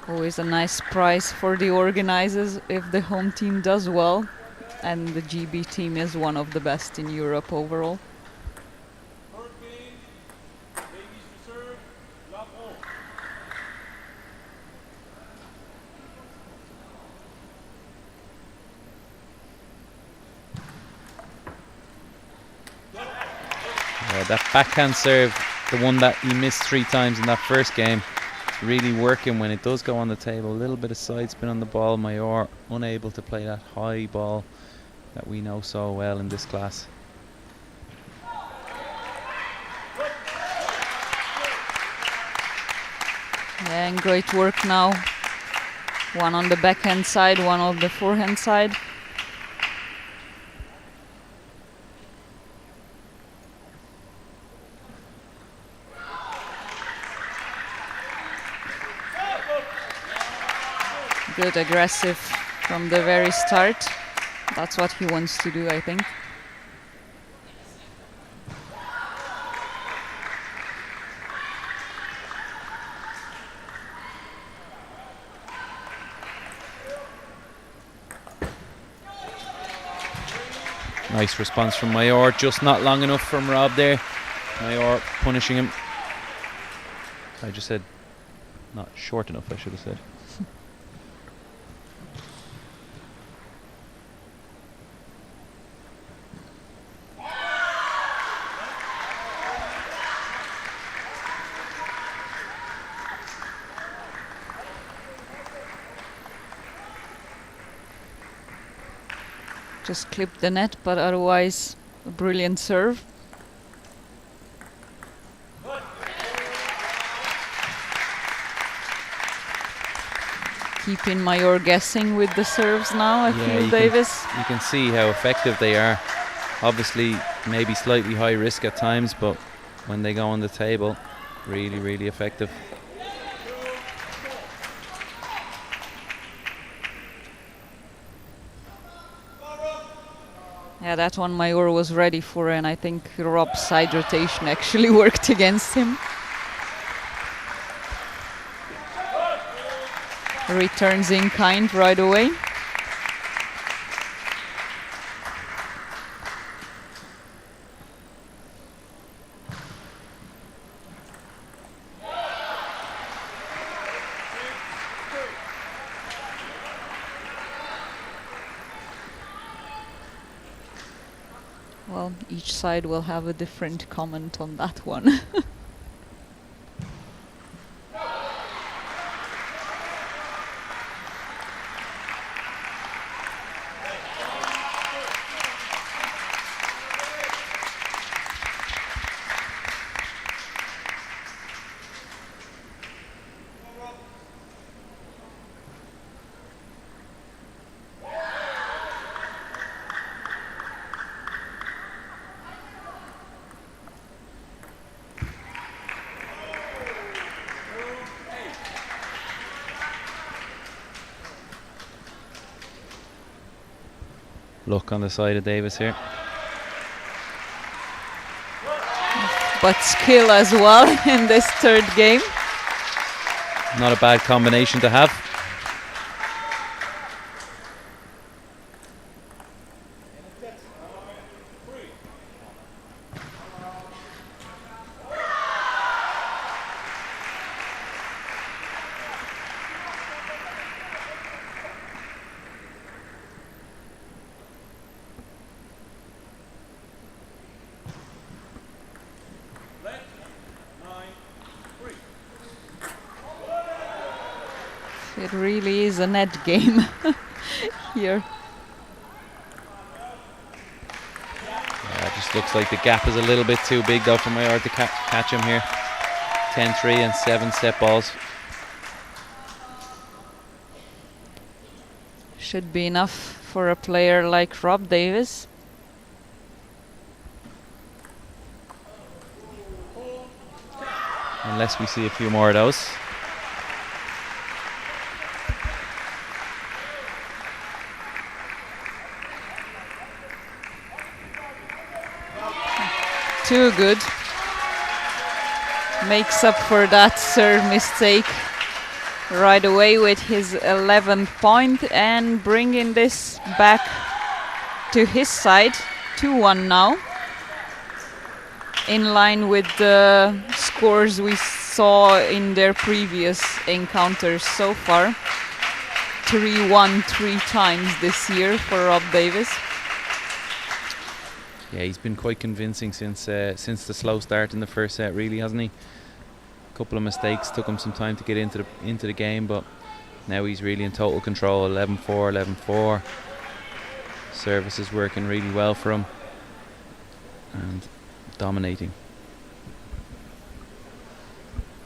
Always a nice prize for the organizers if the home team does well, and the GB team is one of the best in Europe overall. That backhand serve, the one that he missed 3 times in that first game, it's really working when it does go on the table. A little bit of side spin on the ball. Mayor unable to play that high ball that we know so well in this class. And great work now. One on the backhand side, one on the forehand side. Good aggressive from the very start. That's what he wants to do, I think. Nice response from Mayor, just not long enough from Rob there. Mayor punishing him. I just said not short enough, I should have said. Just clipped the net, but otherwise a brilliant serve. Keeping Mayor guessing with the serves now, I feel, Davis. You can see how effective they are. Obviously, maybe slightly high risk at times, but when they go on the table, really, really effective. Yeah, that one Mayor was ready for, and I think Rob's side rotation actually worked against him. Returns in kind right away. Well, each side will have a different comment on that one. Look on the side of Davis here. But skill as well in this third game. Not a bad combination to have. It really is a net game here. It just looks like the gap is a little bit too big though for Mayor to catch him here. 10-3 and 7 set balls. Should be enough for a player like Rob Davis. Unless we see a few more of those. Too good. Makes up for that serve mistake right away with his 11th point and bringing this back to his side. 2-1 now. In line with the scores we saw in their previous encounters so far. 3-1 3 times this year for Rob Davis. Yeah, he's been quite convincing since the slow start in the first set, really, hasn't he? A couple of mistakes took him some time to get into the game, but now he's really in total control. 11-4, 11-4. Service is working really well for him and dominating.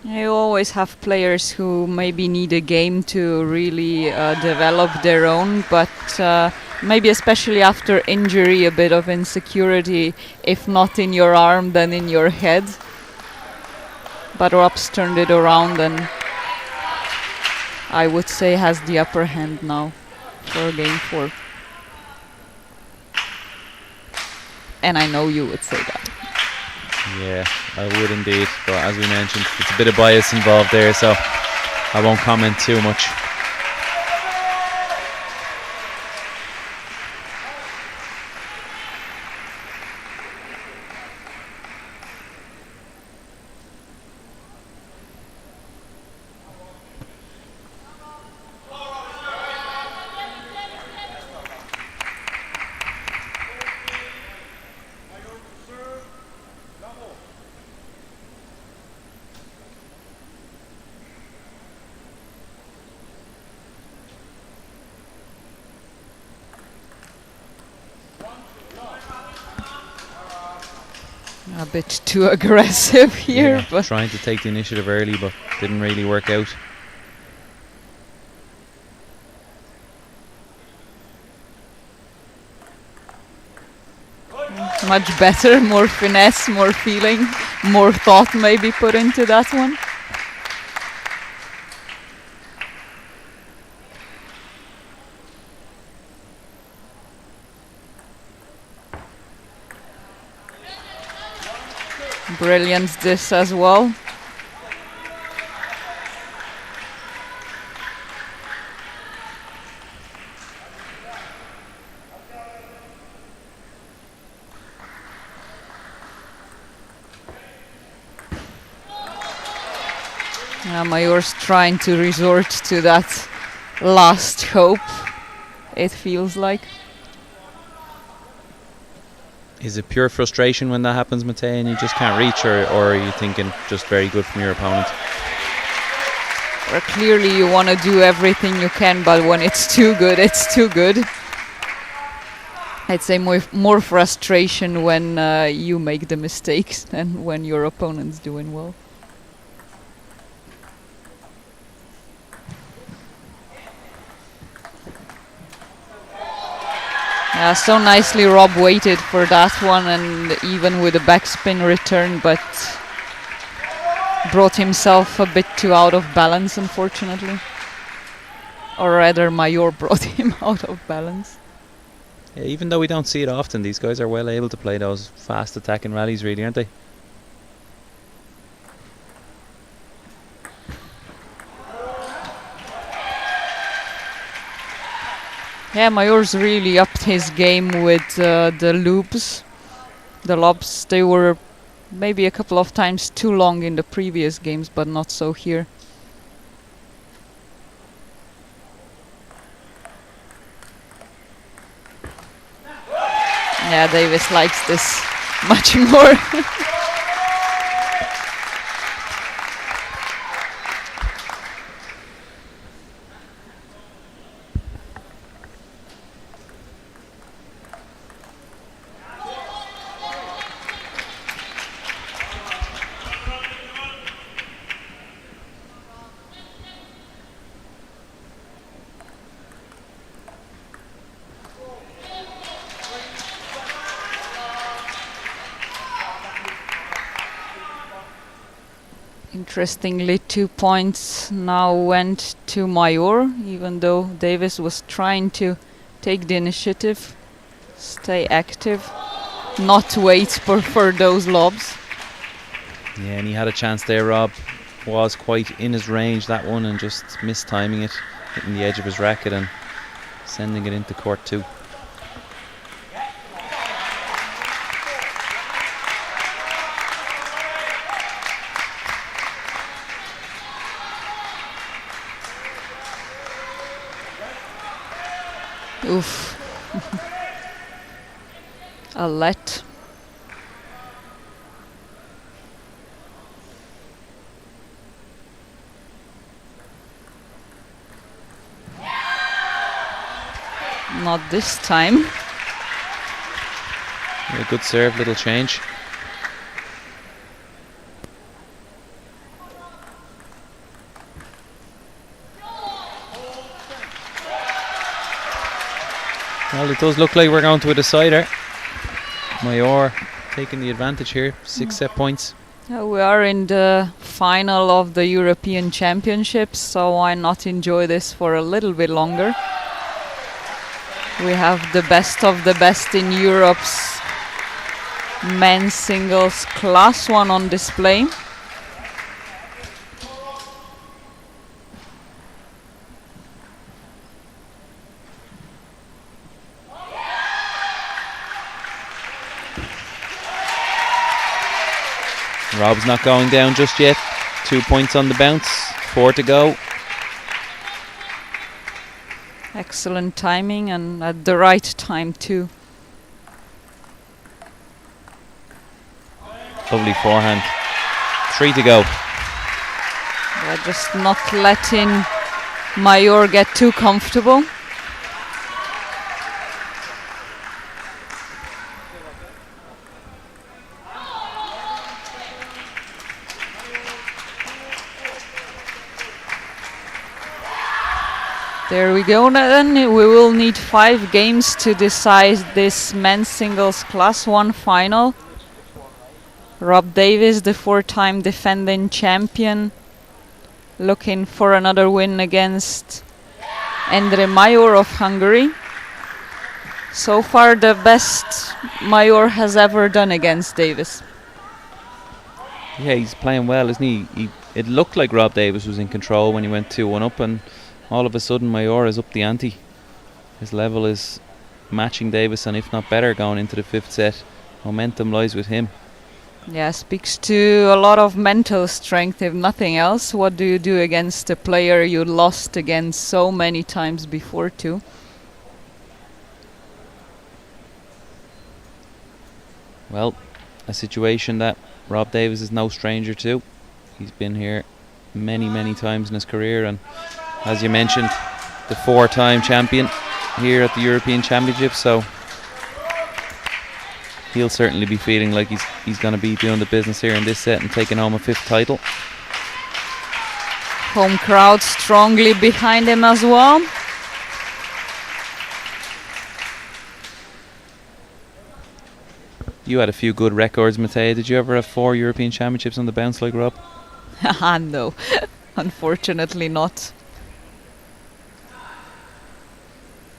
You always have players who maybe need a game to really develop their own, but maybe especially after injury, a bit of insecurity, if not in your arm, then in your head. But Rob's turned it around and I would say has the upper hand now for game 4. And I know you would say that. Yeah, I would indeed, but as we mentioned, it's a bit of bias involved there, so I won't comment too much. A bit too aggressive here, Yeah, but trying to take the initiative early, but didn't really work out. much better, more finesse, more feeling, more thought maybe put into that one. Brilliant this as well. Major's trying to resort to that last hope, it feels like. Is it pure frustration when that happens, Matej, and you just can't reach, or are you thinking just very good from your opponent? Or clearly you want to do everything you can, but when it's too good, it's too good. I'd say more frustration when you make the mistakes than when your opponent's doing well. Yeah, so nicely Rob waited for that one, and even with a backspin return, but brought himself a bit too out of balance, unfortunately. Or rather, Major brought him out of balance. Yeah, even though we don't see it often, these guys are well able to play those fast attacking rallies, really, aren't they? Yeah, Major's really upped his game with the loops. The lobs, they were maybe a couple of times too long in the previous games, but not so here. Yeah, Davis likes this much more. Interestingly, 2 points now went to Mayor, even though Davis was trying to take the initiative, stay active, not wait for those lobs. Yeah, and he had a chance there, Rob. Was quite in his range, that one, and just mistiming it, hitting the edge of his racket and sending it into court 2. Oof. A let. Not this time. Yeah, good serve, little change. Well, it does look like we're going to a decider. Mayor taking the advantage here, 6 set points. We are in the final of the European Championships, so why not enjoy this for a little bit longer? We have the best of the best in Europe's men's singles class 1 on display. Rob's not going down just yet. 2 points on the bounce, 4 to go. Excellent timing and at the right time too. Lovely forehand. 3 to go. Just not letting Mayor get too comfortable. There we go, then we will need 5 games to decide this men's singles class 1 final. Rob Davis, the 4-time defending champion, looking for another win against Endre Mayor of Hungary. So far the best Mayor has ever done against Davis. Yeah, he's playing well, isn't he? It looked like Rob Davis was in control when he went 2-1 up, and all of a sudden Mayor is up the ante. His level is matching Davis, and if not better, going into the 5th set. Momentum lies with him. Yeah, speaks to a lot of mental strength, if nothing else. What do you do against a player you lost against so many times before too? Well, a situation that Rob Davis is no stranger to. He's been here many, many times in his career, and as you mentioned, the 4-time champion here at the European Championships, so he'll certainly be feeling like he's going to be doing the business here in this set and taking home a 5th title. Home crowd strongly behind him as well. You had a few good records, Mattea. Did you ever have 4 European Championships on the bounce like Rob? No, unfortunately not.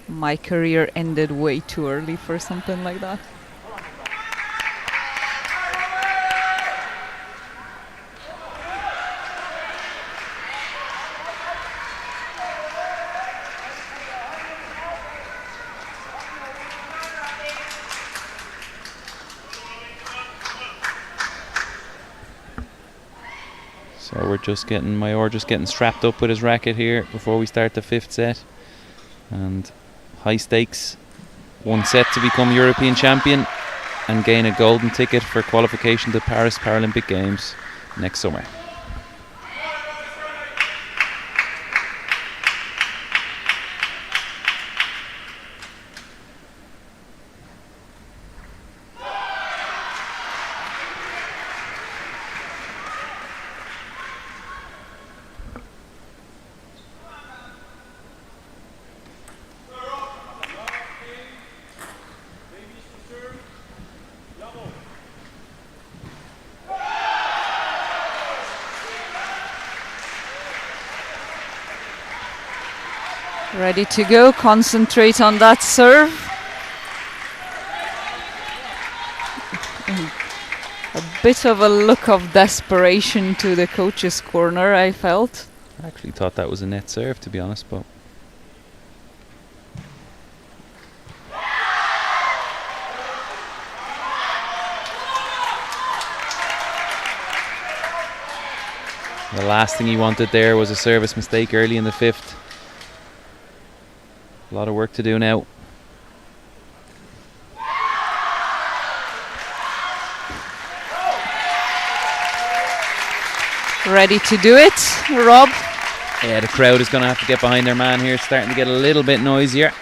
My career ended way too early for something like that. So we're just getting Mayor just getting strapped up with his racket here before we start the 5th set. And high stakes, 1 set to become European champion and gain a golden ticket for qualification to Paris Paralympic Games next summer. Ready to go, concentrate on that serve. A bit of a look of desperation to the coach's corner, I felt. I actually thought that was a net serve, to be honest, but the last thing he wanted there was a service mistake early in the fifth. A lot of work to do now. Ready to do it, Rob? Yeah, the crowd is going to have to get behind their man here. It's starting to get a little bit noisier.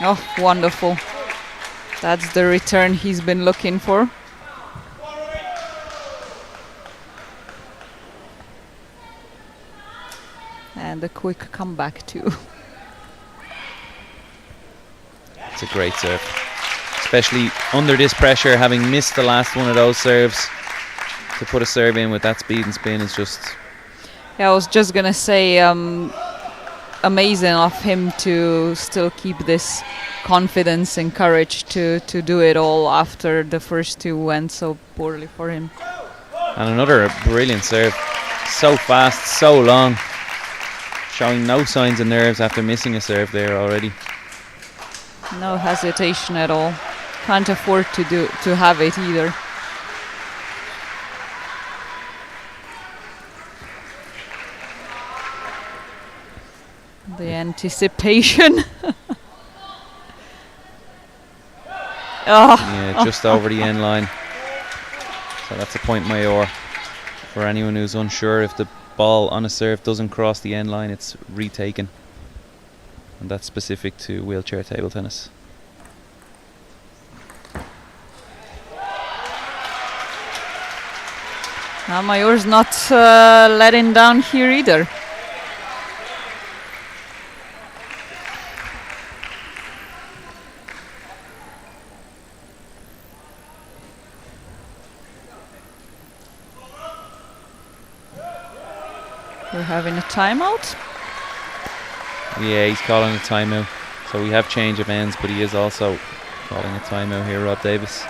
Oh, wonderful. That's the return he's been looking for. And a quick comeback too. It's a great serve. Especially under this pressure, having missed the last one of those serves, to put a serve in with that speed and spin is just... Yeah, I was just gonna say, amazing of him to still keep this confidence and courage to do it all after the first two went so poorly for him. And another brilliant serve. So fast, so long. Showing no signs of nerves after missing a serve there already. No hesitation at all. Can't afford to have it either. The anticipation. Oh. Yeah, just over the end line. So that's a point major. For anyone who's unsure, if the ball on a serve doesn't cross the end line, it's retaken. And that's specific to wheelchair table tennis. Major's not letting down here either. We're having a timeout. Yeah, he's calling a timeout. So we have change of ends, but he is also calling a timeout here, Rob Davis.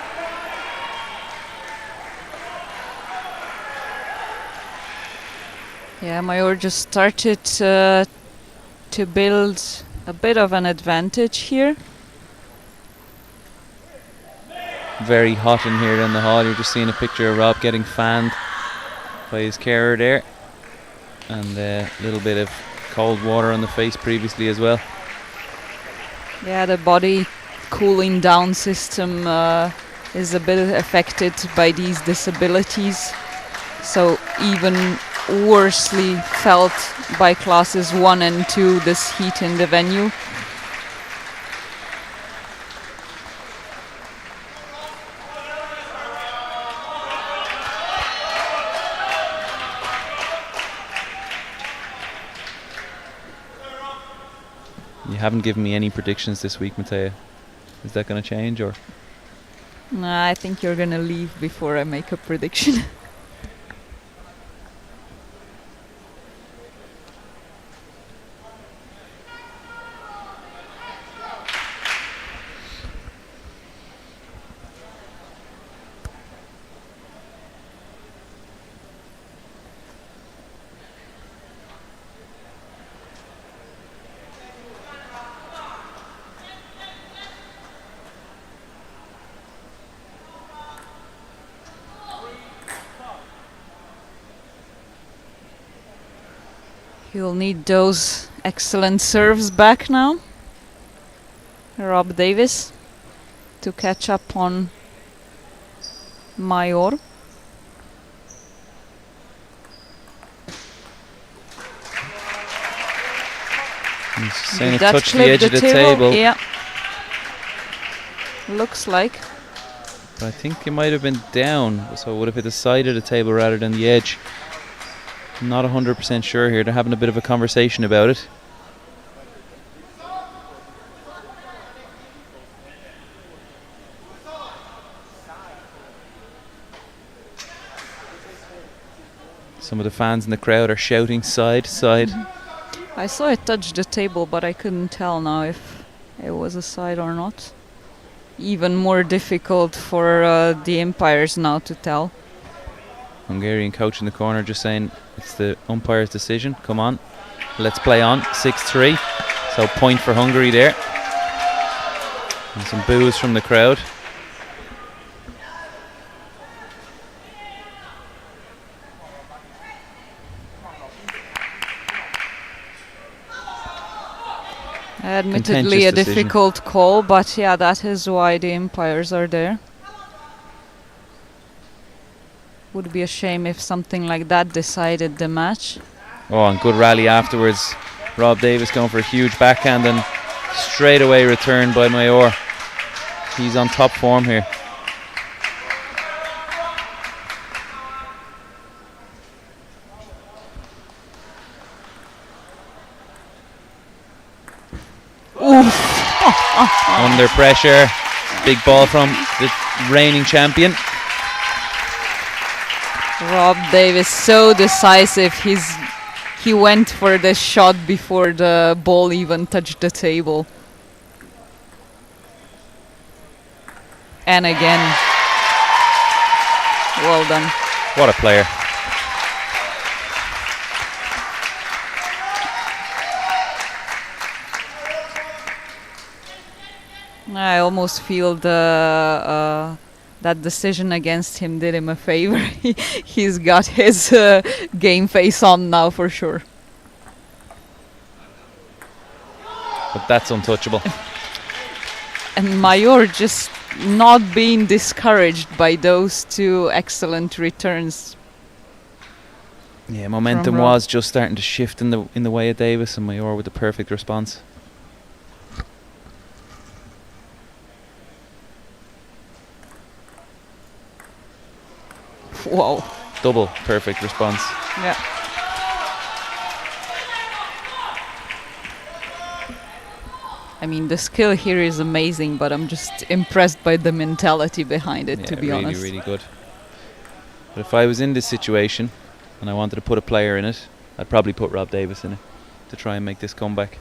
Yeah, Major just started to build a bit of an advantage here. Very hot in here in the hall. You're just seeing a picture of Rob getting fanned by his carer there. And a little bit of cold water on the face previously as well. Yeah, the body cooling down system is a bit affected by these disabilities. So even worsely felt by classes 1 and 2, this heat in the venue. You haven't given me any predictions this week, Matea. Is that going to change, or? Nah, I think you're gonna leave before I make a prediction. He'll need those excellent serves back now. Rob Davis to catch up on Major. He's saying it Dutch touched the clip edge of the table. Yeah. Looks like. But I think it might have been down, so it would have hit the side of the table rather than the edge. I'm not 100% sure here. They're having a bit of a conversation about it. Some of the fans in the crowd are shouting side, side. I saw it touch the table, but I couldn't tell now if it was a side or not. Even more difficult for the umpires now to tell. Hungarian coach in the corner just saying it's the umpire's decision. Come on, let's play on. 6-3. So point for Hungary there. And some boos from the crowd. Admittedly a difficult call, but yeah, that is why the umpires are there. Would be a shame if something like that decided the match. Oh, and good rally afterwards. Rob Davis going for a huge backhand and straight away returned by Mayor. He's on top form here. Under pressure. Big ball from the reigning champion. Rob Davis so decisive. He went for the shot before the ball even touched the table. And again. Well done. What a player. I almost feel that decision against him did him a favor. He's got his game face on now for sure. But that's untouchable. And Mayor just not being discouraged by those two excellent returns. Yeah, momentum was just starting to shift in the way of Davis, and Mayor with the perfect response. Whoa. Double perfect response. Yeah. I mean, the skill here is amazing, but I'm just impressed by the mentality behind it, to be really, honest. really good. But if I was in this situation and I wanted to put a player in it, I'd probably put Rob Davis in it to try and make this comeback.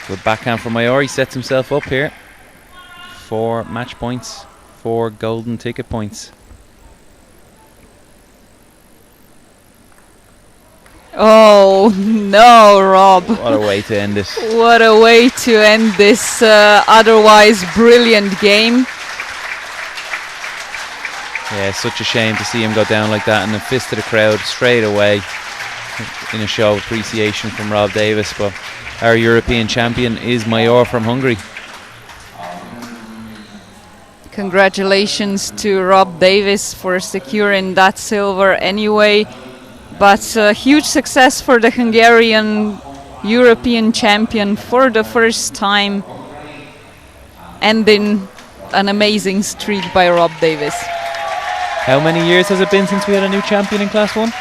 Good backhand from Mayor. He sets himself up here. 4 match points, 4 golden ticket points. Oh no, Rob. What a way to end this. What a way to end this otherwise brilliant game. Yeah, such a shame to see him go down like that, and a fist to the crowd straight away in a show of appreciation from Rob Davis. But our European champion is Mayor from Hungary. Congratulations to Rob Davis for securing that silver anyway. But a huge success for the Hungarian European champion for the first time, ending an amazing streak by Rob Davis. How many years has it been since we had a new champion in Class 1?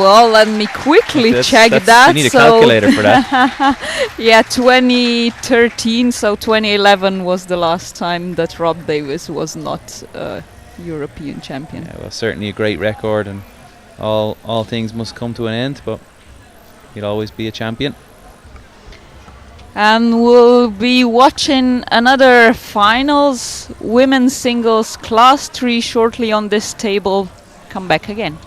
Well, let me quickly check that. You need a calculator for that. Yeah, 2013, so 2011 was the last time that Rob Davis was not a European champion. Yeah, well, certainly a great record, and all things must come to an end, but he'll always be a champion. And we'll be watching another finals, women's singles class 3 shortly on this table. Come back again.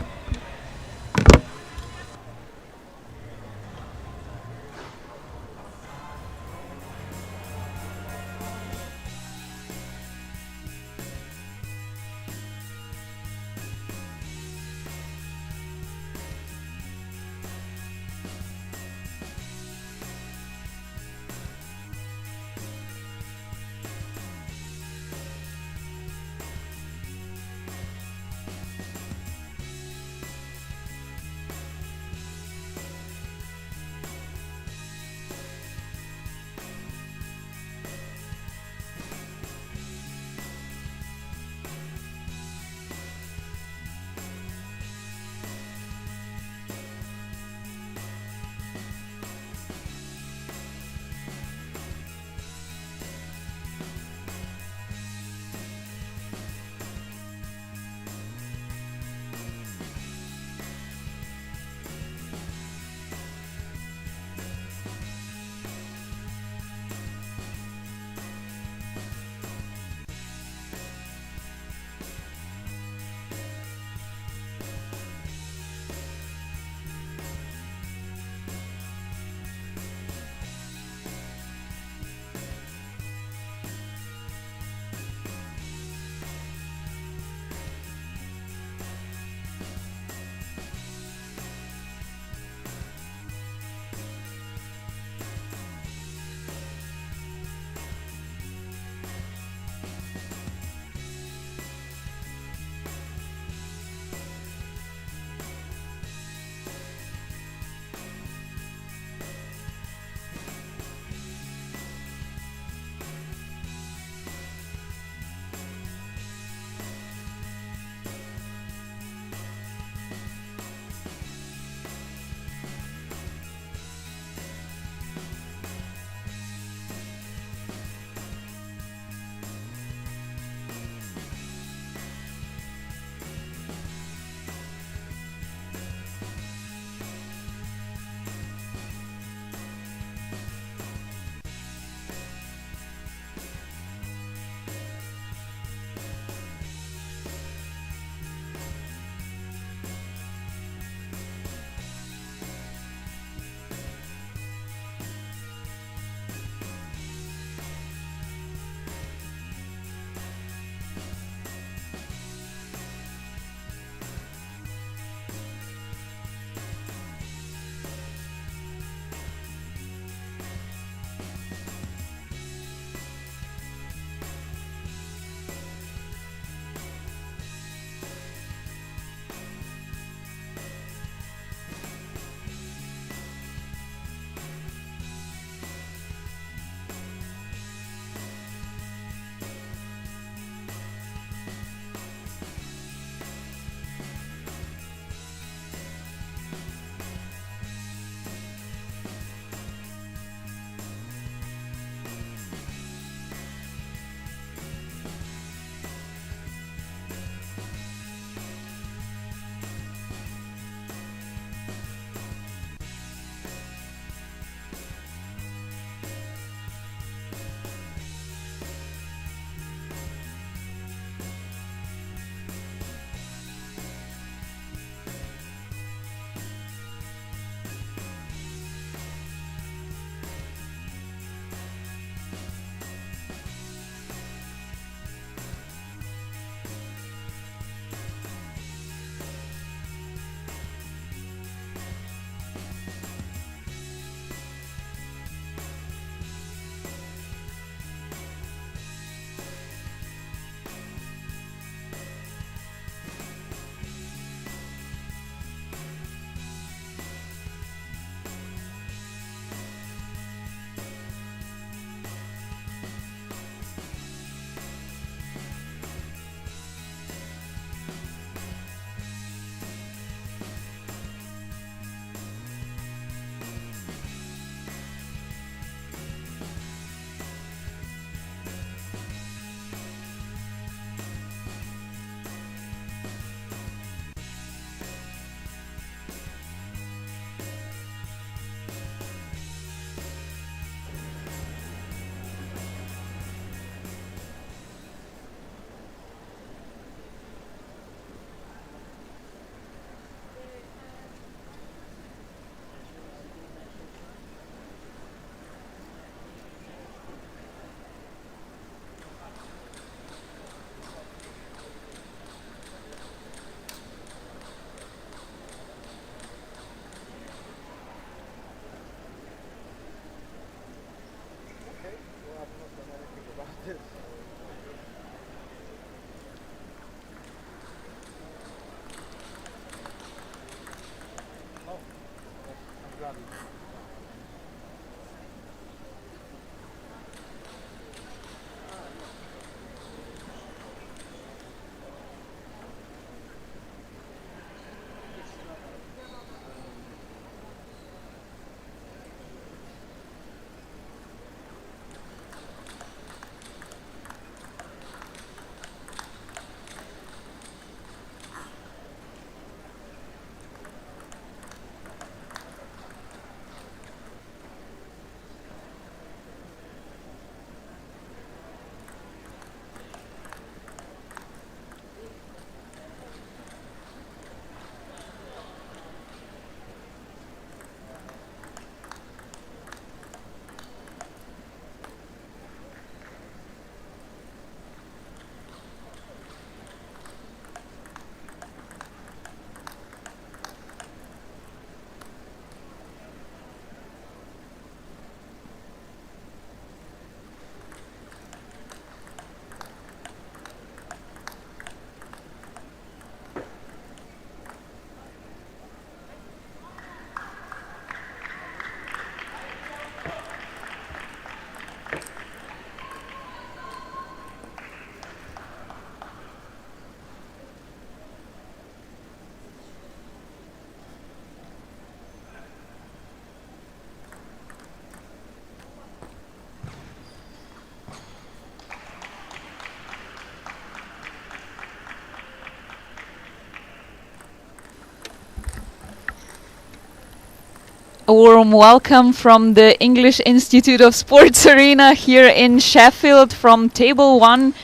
A warm welcome from the English Institute of Sports Arena here in Sheffield from Table 1.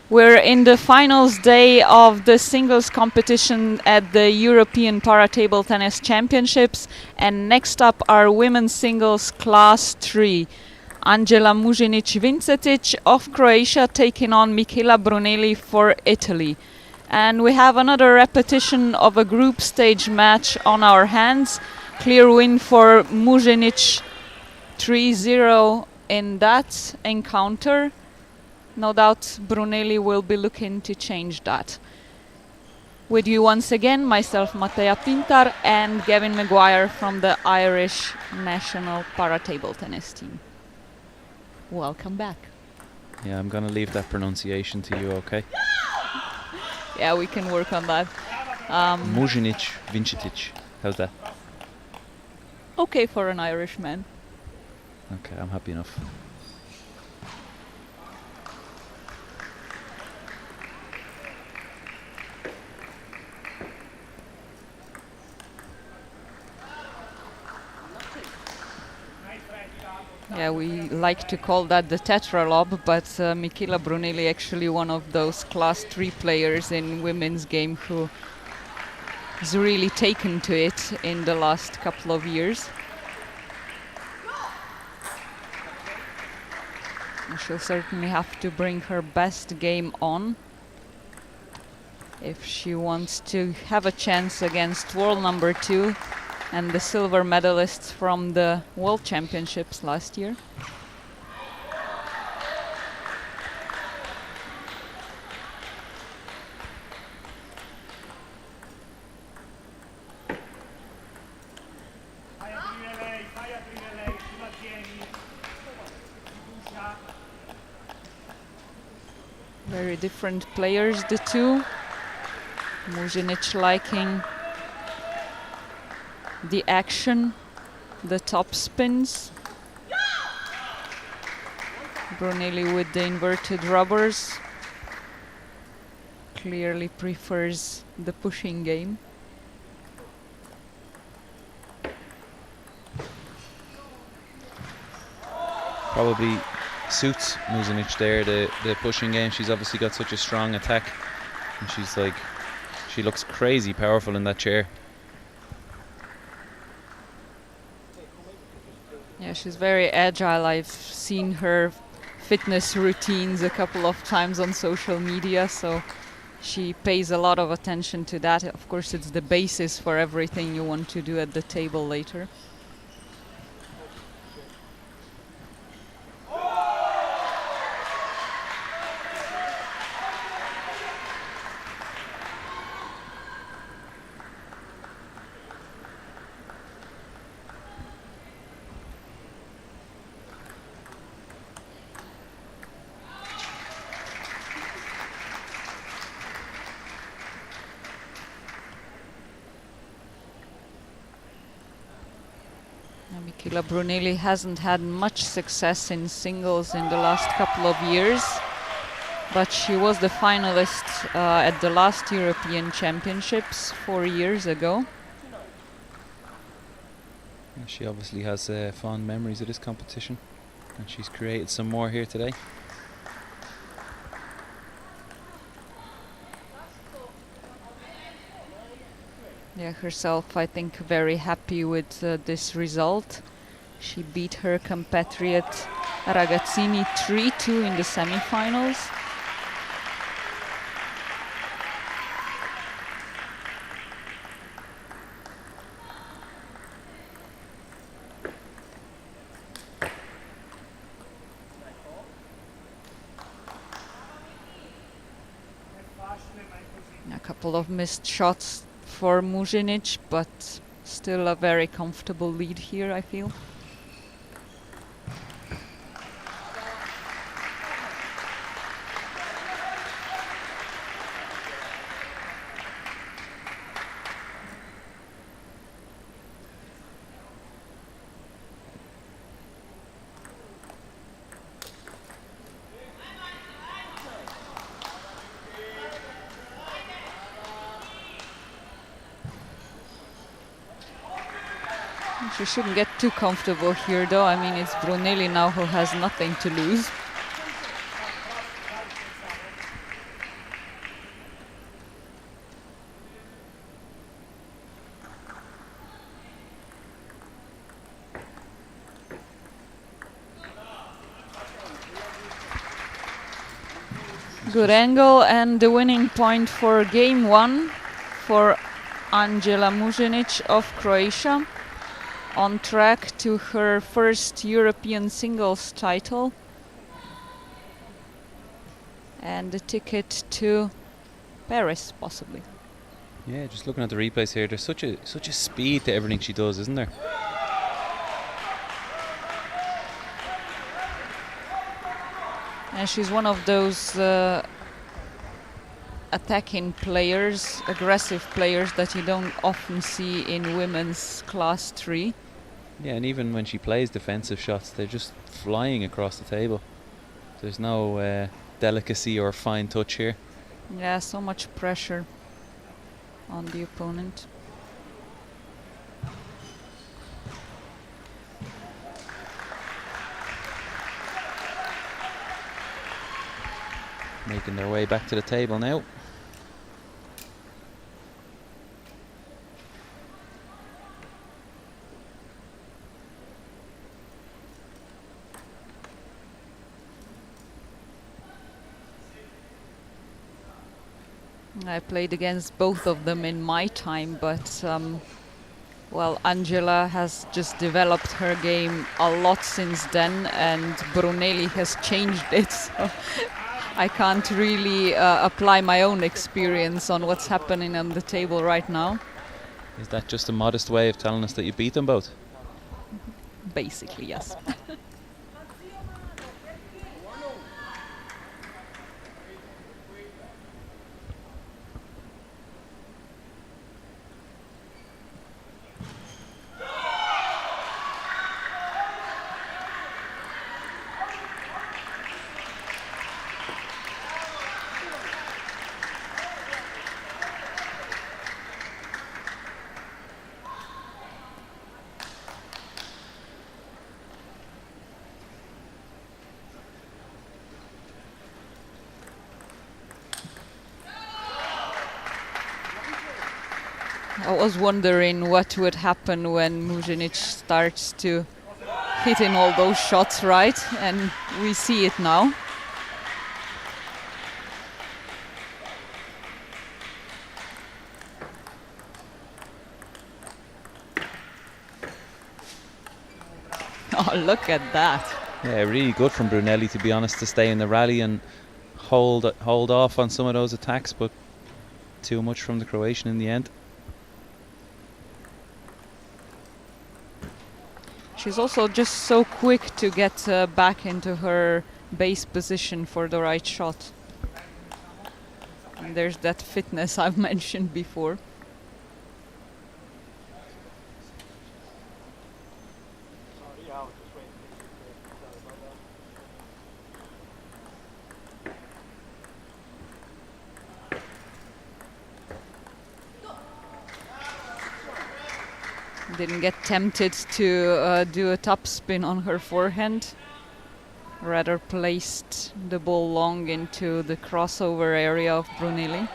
We're in the finals day of the singles competition at the European Para Table Tennis Championships, and next up are women's singles class 3. Angela Mužinić-Vincetic of Croatia taking on Michela Brunelli for Italy. And we have another repetition of a group stage match on our hands. Clear win for Mužinić, 3-0 in that encounter. No doubt Brunelli will be looking to change that. With you once again, myself Matea Pintar and Gavin Maguire from the Irish national para table tennis team. Welcome back. Yeah, I'm going to leave that pronunciation to you, okay? Yeah, we can work on that. Mužinić-Vincetic. How's that? Okay for an Irishman. Okay, I'm happy enough. Yeah, we like to call that the tetralob, but Michela Brunelli actually one of those class 3 players in women's game who has really taken to it in the last couple of years. And she'll certainly have to bring her best game on if she wants to have a chance against world number 2 and the silver medalists from the World Championships last year. Very different players, the two. Mužinić liking the action, the top spins. Brunelli with the inverted rubbers. Clearly prefers the pushing game. Probably suits Mužinić there, the pushing game. She's obviously got such a strong attack, and she looks crazy powerful in that chair. Yeah, she's very agile. I've seen her fitness routines a couple of times on social media, so she pays a lot of attention to that. Of course, it's the basis for everything you want to do at the table later. Michela Brunelli hasn't had much success in singles in the last couple of years, but she was the finalist at the last European Championships 4 years ago. She obviously has fond memories of this competition, and she's created some more here today. Yeah, herself, I think, very happy with this result. She beat her compatriot Ragazzini 3-2 in the semifinals. A couple of missed shots for Mužinić, but still a very comfortable lead here, I feel. She shouldn't get too comfortable here, though. I mean, it's Brunelli now who has nothing to lose. Good angle, and the winning point for game 1 for Angela Mužinić of Croatia, on track to her first European singles title and a ticket to Paris, possibly. Yeah, just looking at the replays here, there's such a speed to everything she does, isn't there? And she's one of those attacking players, aggressive players that you don't often see in women's class 3. Yeah, and even when she plays defensive shots, they're just flying across the table. There's no delicacy or fine touch here. Yeah, so much pressure on the opponent. Making their way back to the table now. I played against both of them in my time, but well, Angela has just developed her game a lot since then, and Brunelli has changed it. So I can't really apply my own experience on what's happening on the table right now. Is that just a modest way of telling us that you beat them both? Basically, yes. I was wondering what would happen when Mužinić starts to hit in all those shots, right? And we see it now. Oh, look at that. Yeah, really good from Brunelli, to be honest, to stay in the rally and hold off on some of those attacks, but too much from the Croatian in the end. She's also just so quick to get back into her base position for the right shot. And there's that fitness I've mentioned before. Didn't get tempted to do a top spin on her forehand. Rather placed the ball long into the crossover area of Brunelli.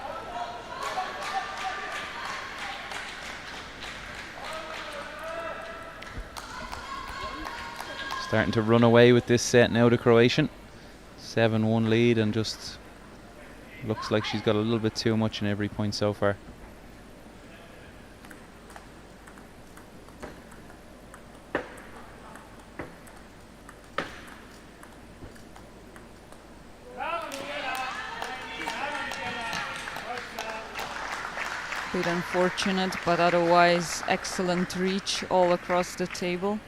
Starting to run away with this set now, the Croatian. 7-1 lead, and just looks like she's got a little bit too much in every point so far. Bit unfortunate, but otherwise excellent reach all across the table.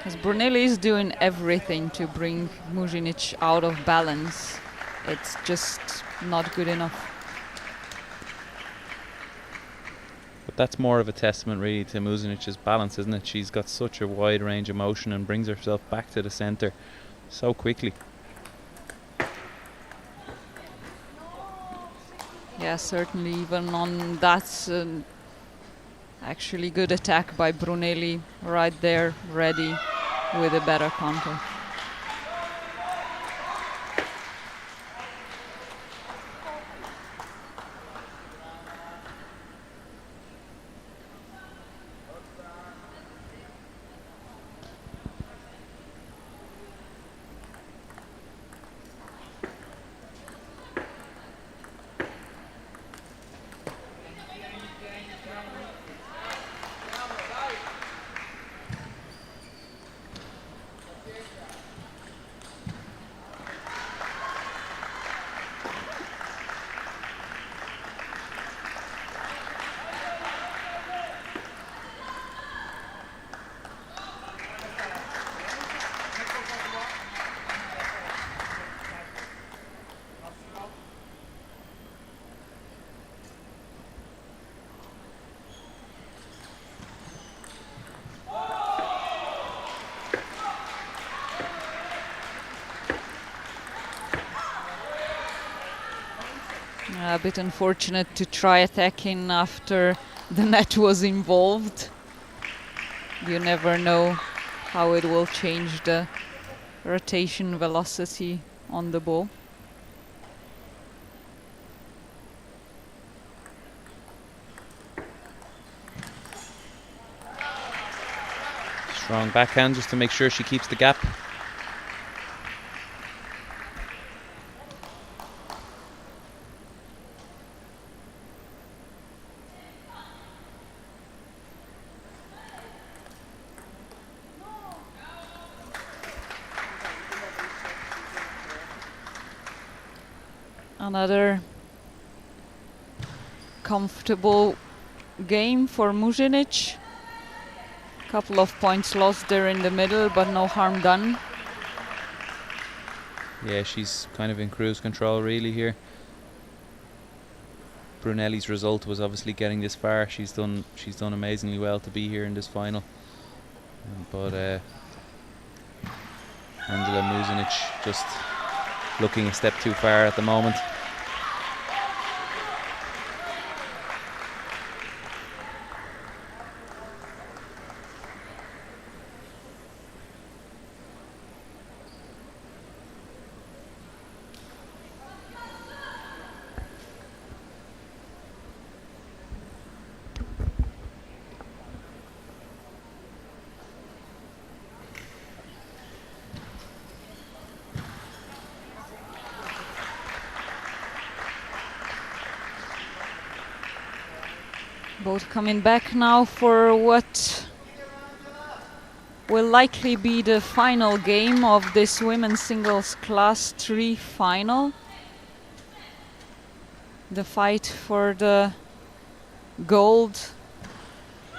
As Brunelli is doing everything to bring Mužinić out of balance. It's just not good enough. But that's more of a testament really to Mužinić's balance, isn't it? She's got such a wide range of motion and brings herself back to the centre so quickly. Yeah, certainly. Even on that actually good attack by Brunelli, right there, ready with a better counter. A bit unfortunate to try attacking after the net was involved. You never know how it will change the rotation velocity on the ball. Strong backhand just to make sure she keeps the gap. Another comfortable game for Mužinić. Couple of points lost there in the middle, but no harm done. Yeah, she's kind of in cruise control really here. Brunelli's result was obviously getting this far. She's done amazingly well to be here in this final. But Angela Mužinić just looking a step too far at the moment. Both coming back now for what will likely be the final game of this women's singles class 3 final. The fight for the gold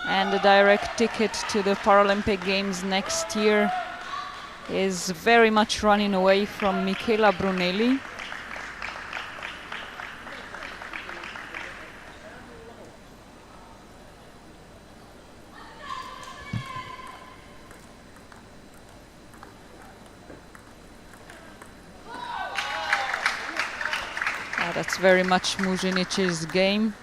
and the direct ticket to the Paralympic Games next year is very much running away from Michela Brunelli. That's very much Mužinić's game.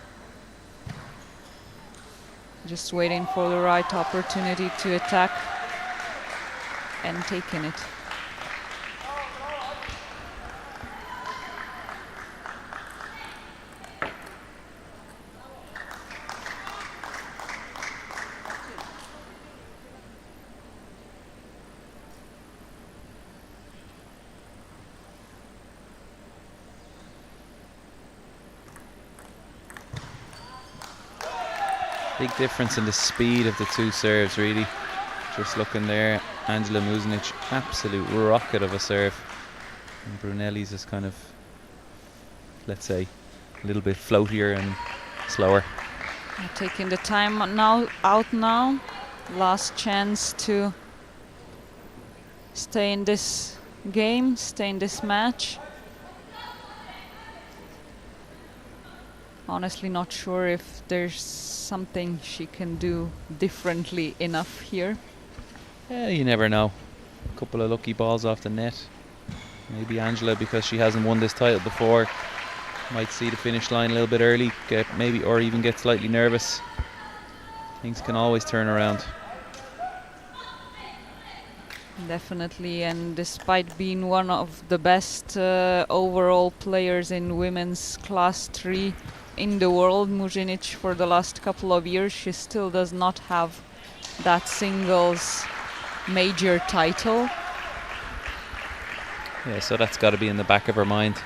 Just waiting for the right opportunity to attack and taking it. Big difference in the speed of the two serves, really. Just looking there, Angela Mužinić, absolute rocket of a serve. And Brunelli's is kind of, let's say, a little bit floatier and slower. Taking the time out now. Last chance to stay in this game, stay in this match. Honestly, not sure if there's something she can do differently enough here. Yeah, you never know. A couple of lucky balls off the net. Maybe Angela, because she hasn't won this title before, Might see the finish line a little bit early, or even get slightly nervous. Things can always turn around. Definitely, and despite being one of the best overall players in women's class 3 in the world, Mužinić, for the last couple of years, she still does not have that singles major title. Yeah, so that's got to be in the back of her mind.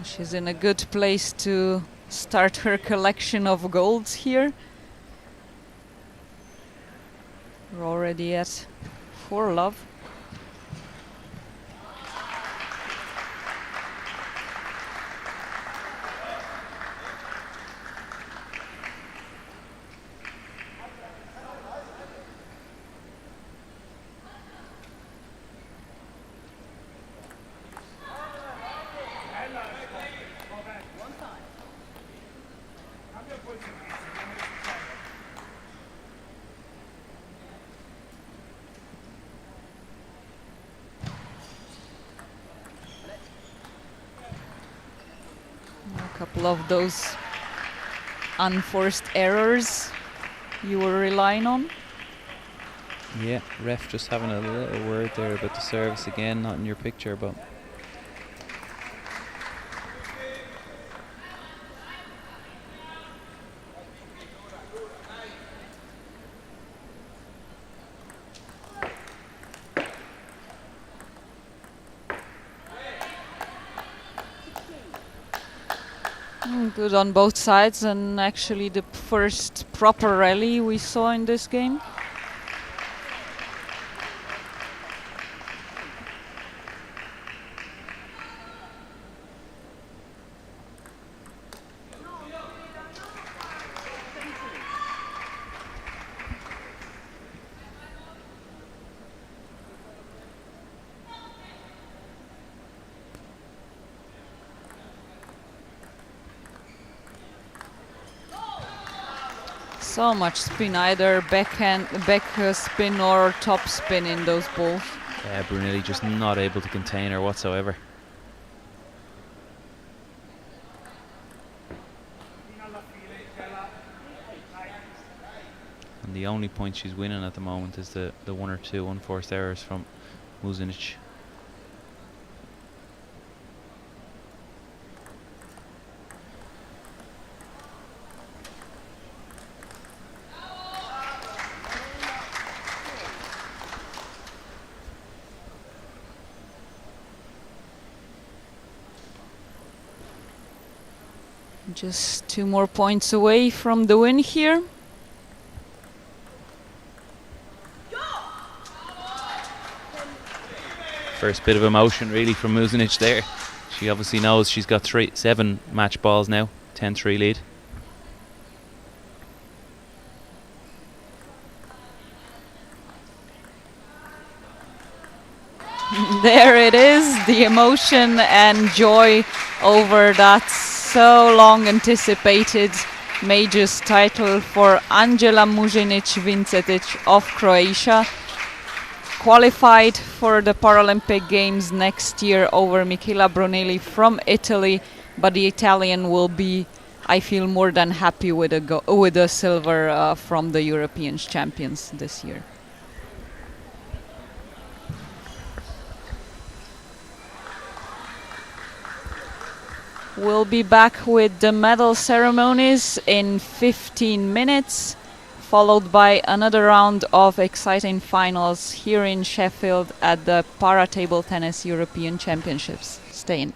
She's in a good place to start her collection of golds here. We're already at 4 love. A couple of those unforced errors you were relying on. Yeah, ref just having a little word there about the service again, not in your picture, but Good on both sides, and actually the first proper rally we saw in this game. So much spin, either back spin or top spin in those balls. yeah, Brunelli just not able to contain her whatsoever. And the only point she's winning at the moment is the 1 or 2 unforced errors from Mužinić. Just 2 more points away from the win here. First bit of emotion really from Mužinić there. She obviously knows she's got 7 match balls now, 10-3 lead. There it is, the emotion and joy over that so long anticipated majors title for Angela Mužinić-Vincetic of Croatia. Qualified for the Paralympic Games next year over Michela Brunelli from Italy, but the Italian will be, I feel, more than happy with a silver from the European champions this year. We'll be back with the medal ceremonies in 15 minutes, followed by another round of exciting finals here in Sheffield at the Para Table Tennis European Championships. Stay in.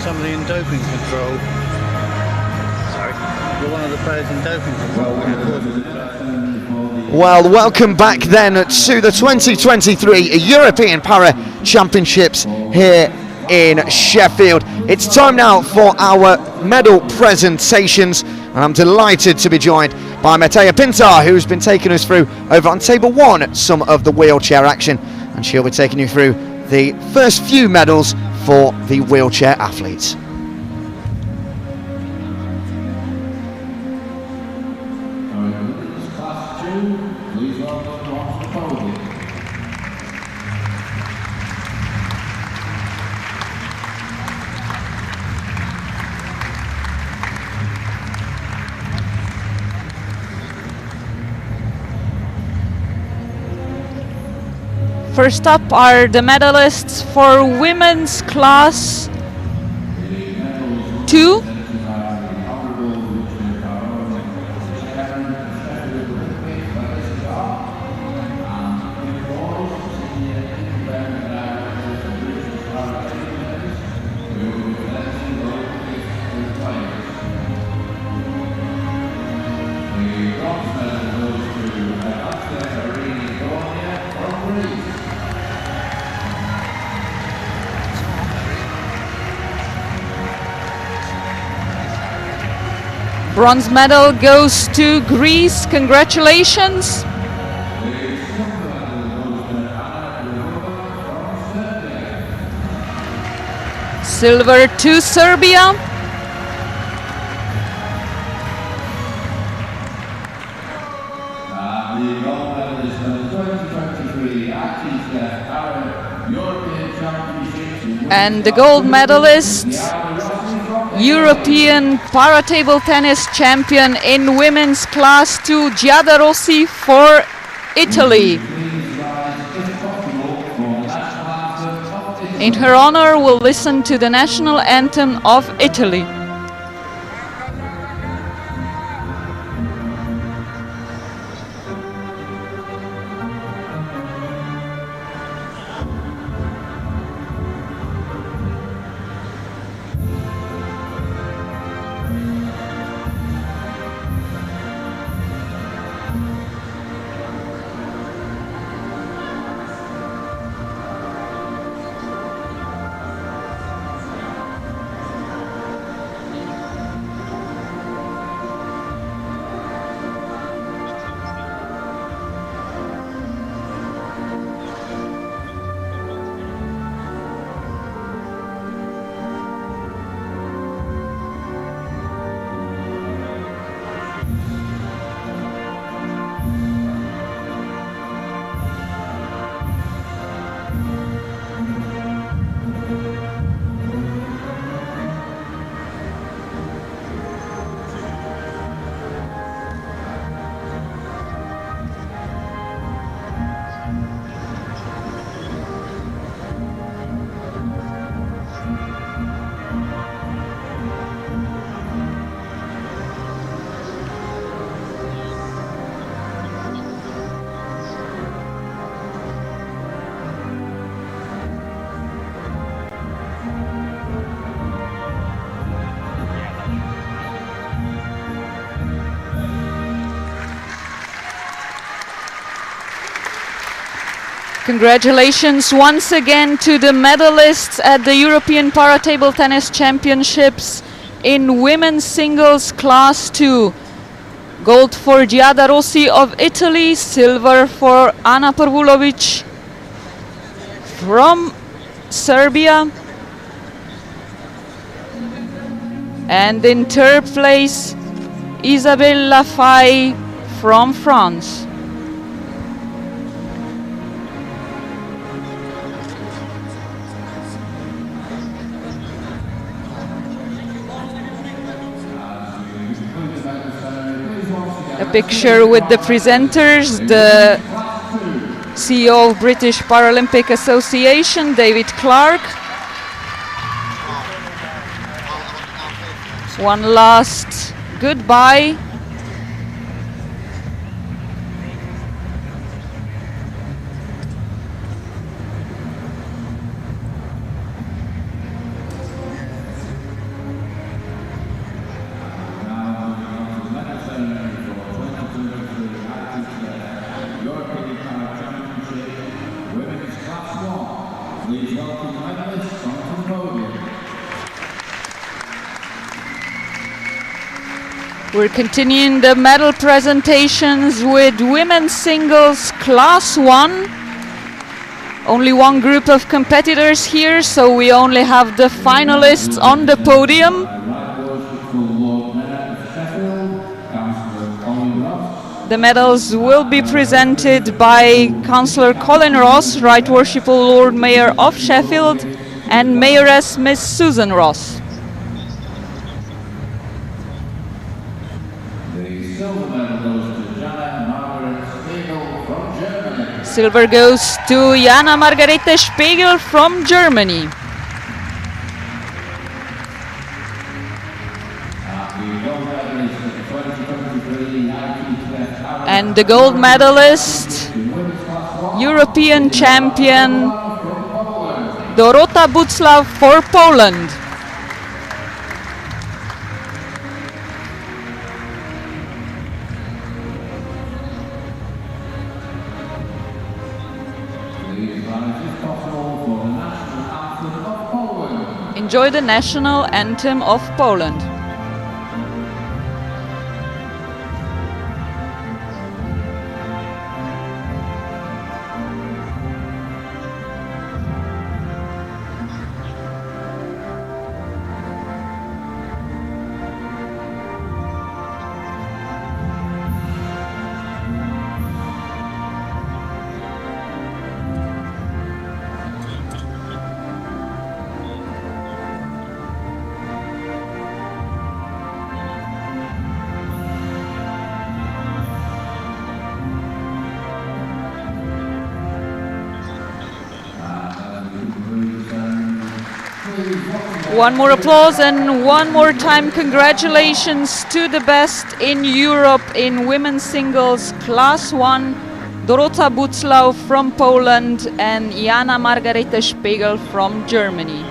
somebody in doping control. Sorry. You're one of the players in doping control. Well, welcome back then to the 2023 European Para Championships here in Sheffield. It's time now for our medal presentations, and I'm delighted to be joined by Matea Pintar, who's been taking us through over on table 1 some of the wheelchair action, and she'll be taking you through the first few medals for the wheelchair athletes. Class 2, please welcome to the podium. First up are the medalists for women's class 2. Bronze medal goes to Greece. Congratulations. Silver to Serbia. The gold medalist for the 2023 ITTF Para European Championships. And the gold medalist, European para table tennis champion in women's class 2, Giada Rossi for Italy. In her honor, we'll listen to the national anthem of Italy. Congratulations once again to the medalists at the European Para Table Tennis Championships in women's singles class 2. Gold for Giada Rossi of Italy, silver for Ana Parvulovic from Serbia, and in third place Isabelle Lafay from France. A picture with the presenters, the CEO of British Paralympic Association, David Clark. One last goodbye. We're continuing the medal presentations with women's singles class 1. Only one group of competitors here, so we only have the finalists on the podium. The medals will be presented by Councillor Colin Ross, Right Worshipful Lord Mayor of Sheffield, and Mayoress Miss Susan Ross. The silver medal goes to Jana Margaret Spiegel from Germany. Silver goes to Jana Margarete Spiegel from Germany. And the gold medalist, European champion Dorota Buclaw for Poland. Enjoy the national anthem of Poland. One more applause and one more time congratulations to the best in Europe in women's singles class 1, Dorota Buclaw from Poland and Jana Margarete Spiegel from Germany.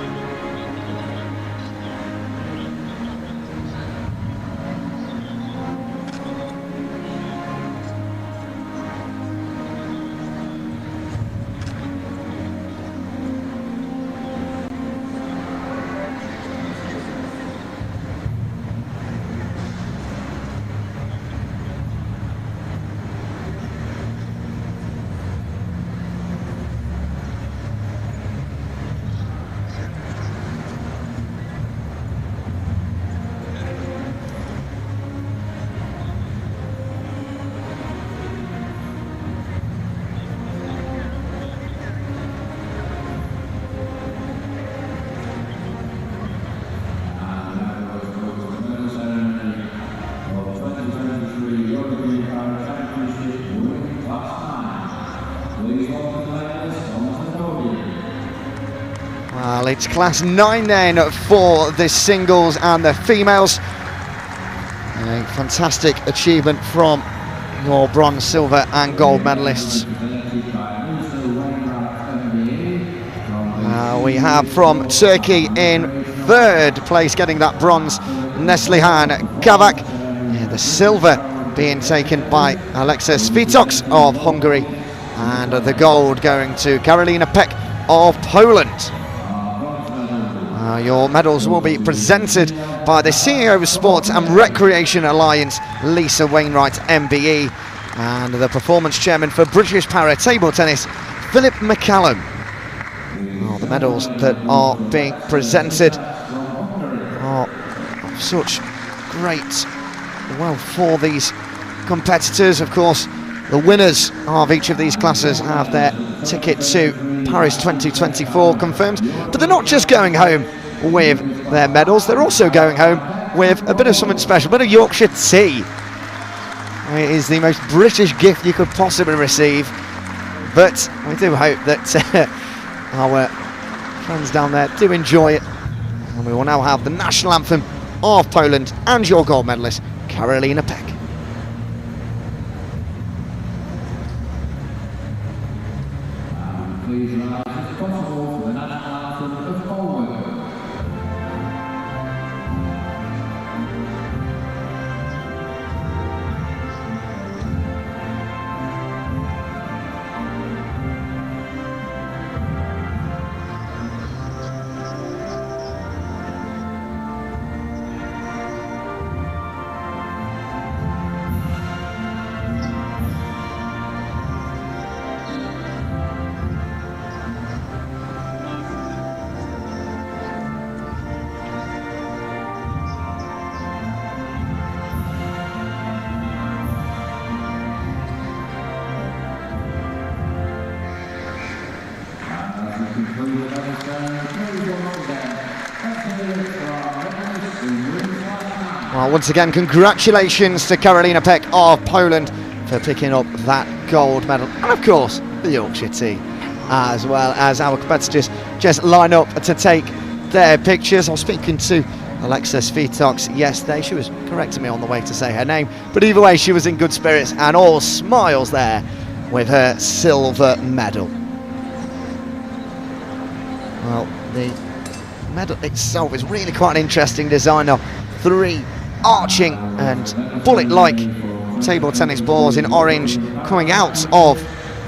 Well, it's class 9 then for the singles and the females. A fantastic achievement from your bronze, silver and gold medalists. We have from Turkey in third place getting that bronze, Neslihan Kavak. The silver being taken by Alexis Vitox of Hungary, and the gold going to Karolina Peck of Poland. Your medals will be presented by the CEO of Sports and Recreation Alliance, Lisa Wainwright, MBE, and the performance chairman for British Para Table Tennis, Philip McCallum. The medals that are being presented are of such great wealth for these competitors. Of course, the winners of each of these classes have their ticket to Paris 2024 confirmed, but they're not just going home with their medals, they're also going home with a bit of something special, a bit of Yorkshire tea. It is the most British gift you could possibly receive, but we do hope that our friends down there do enjoy it, and we will now have the national anthem of Poland and your gold medalist, Karolina Peck. Please rise as possible for the national anthem of Poland. Well, once again, congratulations to Karolina Peck of Poland for picking up that gold medal. And of course, the Yorkshire team, as well as our competitors just line up to take their pictures. I was speaking to Alexa Svitox yesterday. She was correcting me on the way to say her name, but either way, she was in good spirits and all smiles there with her silver medal. Well, the medal itself is really quite an interesting design now. 3 arching and bullet-like table tennis balls in orange coming out of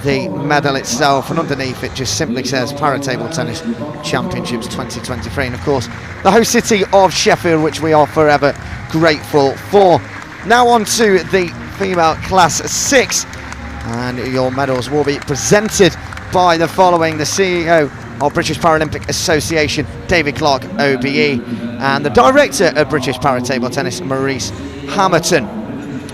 the medal itself, and underneath it just simply says Para Table Tennis Championships 2023, and of course the host city of Sheffield, which we are forever grateful for. Now on to the female class 6, and your medals will be presented by the following: the CEO of British Paralympic Association, David Clark, OBE, and the Director of British Para Table Tennis, Maurice Hamilton.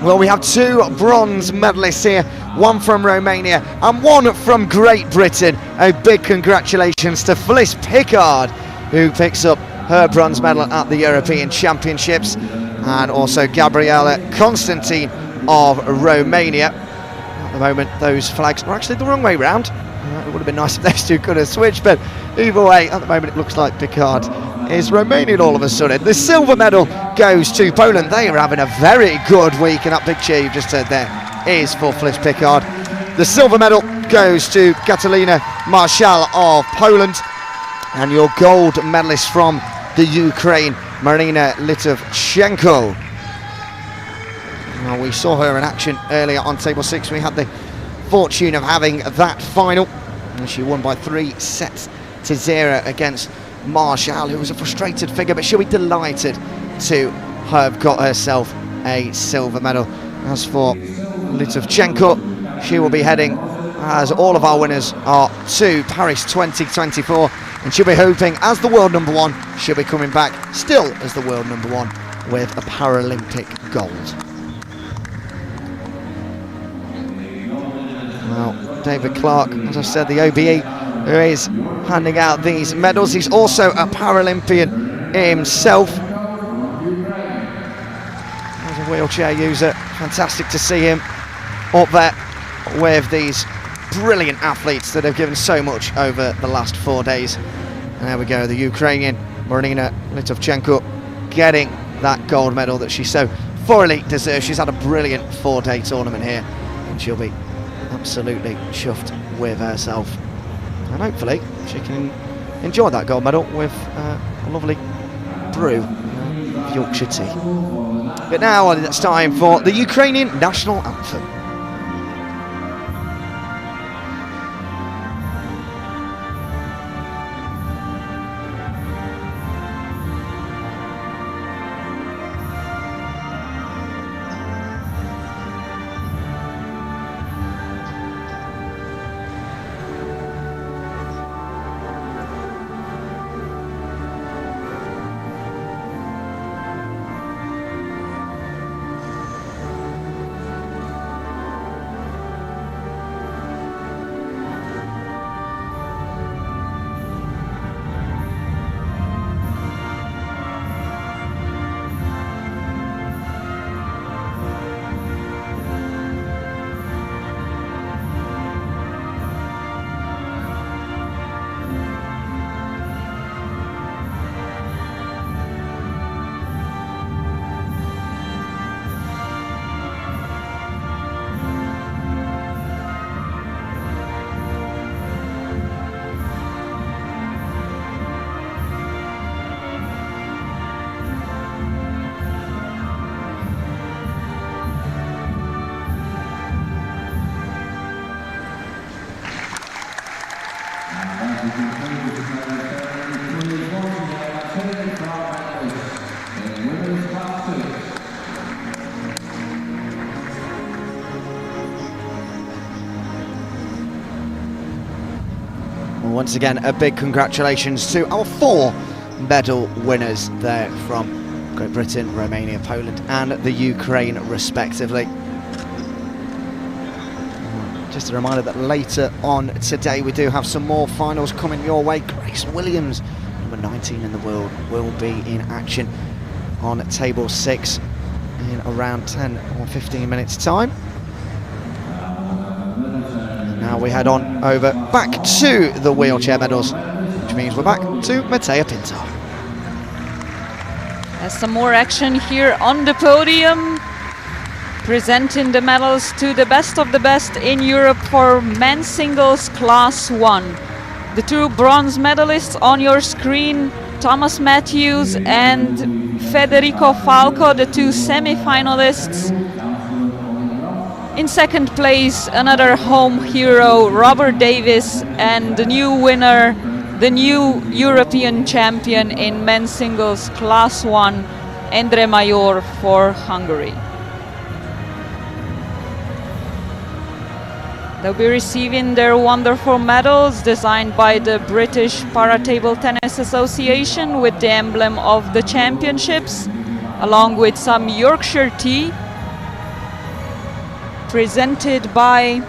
Well, we have 2 bronze medalists here, 1 from Romania and 1 from Great Britain. A big congratulations to Fliss Pickard, who picks up her bronze medal at the European Championships, and also Gabriela Constantine of Romania. At the moment, those flags are actually the wrong way round. It would have been nice if those 2 could have switched, but either way, at the moment it looks like Pickard is Romanian all of a sudden. The silver medal goes to Poland. They are having a very good week, and that big cheer you've just heard there is for Fliss Pickard. The silver medal goes to Katalina Marshall of Poland, and your gold medalist from the Ukraine, Marina Litovchenko. Now, we saw her in action earlier on table 6. We had the fortune of having that final, and she won by 3-0 against Marshall, who was a frustrated figure, but she'll be delighted to have got herself a silver medal. As for Litovchenko, she will be heading, as all of our winners are, to Paris 2024, and she'll be hoping, as the world number 1, she'll be coming back still as the world number 1 with a Paralympic gold. Now, David Clark, as I said, the OBE, who is handing out these medals. He's also a Paralympian himself. As a wheelchair user, fantastic to see him up there with these brilliant athletes that have given so much over the last 4 days. And there we go, the Ukrainian Marina Litovchenko getting that gold medal that she so thoroughly deserves. She's had a brilliant 4-day tournament here, and she'll be absolutely chuffed with herself, and hopefully she can enjoy that gold medal with a lovely brew of Yorkshire tea. But now it's time for the Ukrainian national anthem. Once again, a big congratulations to our 4 medal winners there from Great Britain, Romania, Poland and the Ukraine respectively. Just a reminder that later on today we do have some more finals coming your way. Grace Williams number 19 in the world, will be in action on table 6 in around 10 or 15 minutes time. And now we head on over back to the wheelchair medals, which means we're back to Mattea Pinto. There's some more action here on the podium, presenting the medals to the best of the best in Europe for men's singles class 1. The two bronze medalists on your screen, Thomas Matthews and Federico Falco, the two semi-finalists. In second place, another home hero, Robert Davis, and the new winner, the new European champion in men's singles class 1, Endre Major for Hungary. They'll be receiving their wonderful medals designed by the British Para-Table Tennis Association with the emblem of the championships, along with some Yorkshire tea, presented by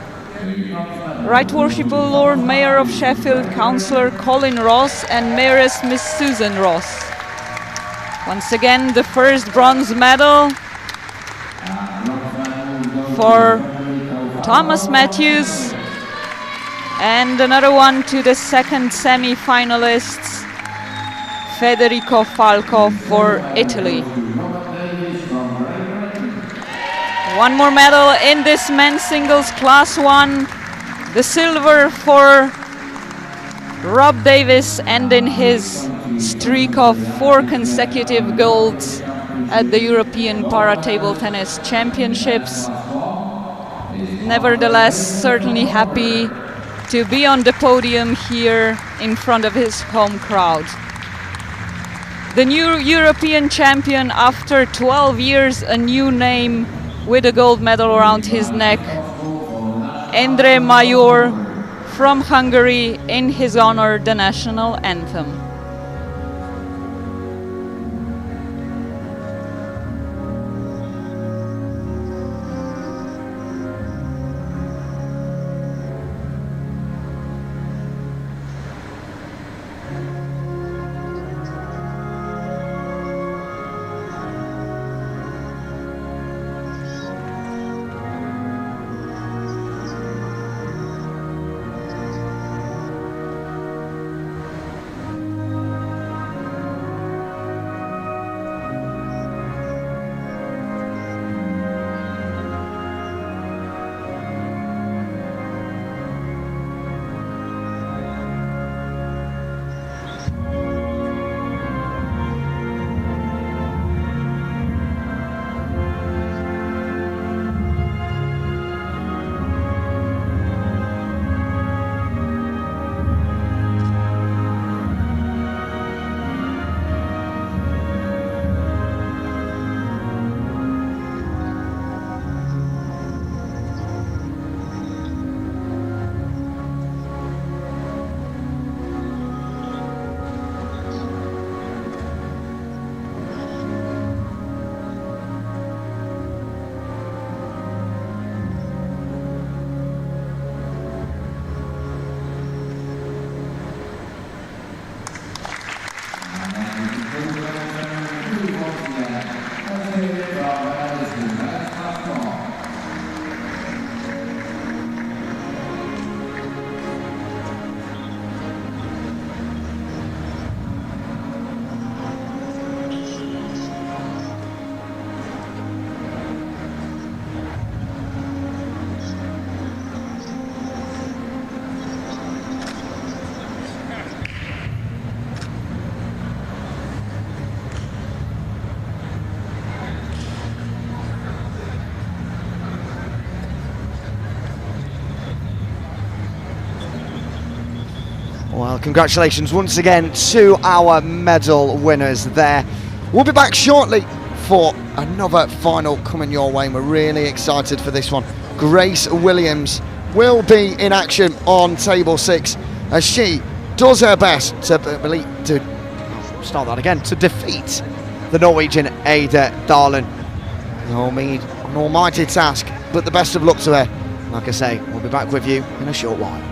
Right Worshipful Lord Mayor of Sheffield, Councillor Colin Ross, and Mayoress Miss Susan Ross. Once again, the first bronze medal for Thomas Matthews, and another one to the second semi-finalists, Federico Falco for Italy. One more medal in this men's singles class 1, the silver for Rob Davis, ending his streak of 4 consecutive golds at the European Para-Table Tennis Championships. Nevertheless, certainly happy to be on the podium here in front of his home crowd. The new European champion after 12 years, a new name with a gold medal around his neck, Endre Major from Hungary, in his honor the national anthem. Well, congratulations once again to our medal winners there. We'll be back shortly for another final coming your way, and we're really excited for this one. Grace Williams will be in action on table 6 as she does her best to defeat the Norwegian Ada Darlin. An almighty task, but the best of luck to her. Like I say, we'll be back with you in a short while.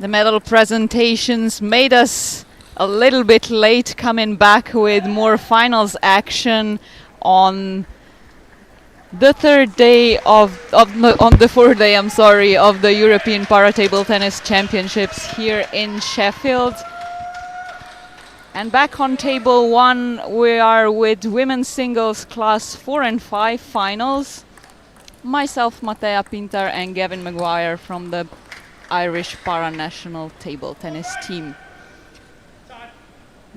The medal presentations made us a little bit late, coming back with more finals action on the third day on the fourth day, I'm sorry, of the European Para Table Tennis Championships here in Sheffield. And back on table 1, we are with women's singles class 4 and 5 finals. Myself, Matea Pintar, and Gavin Maguire from the Irish Para National Table Tennis team.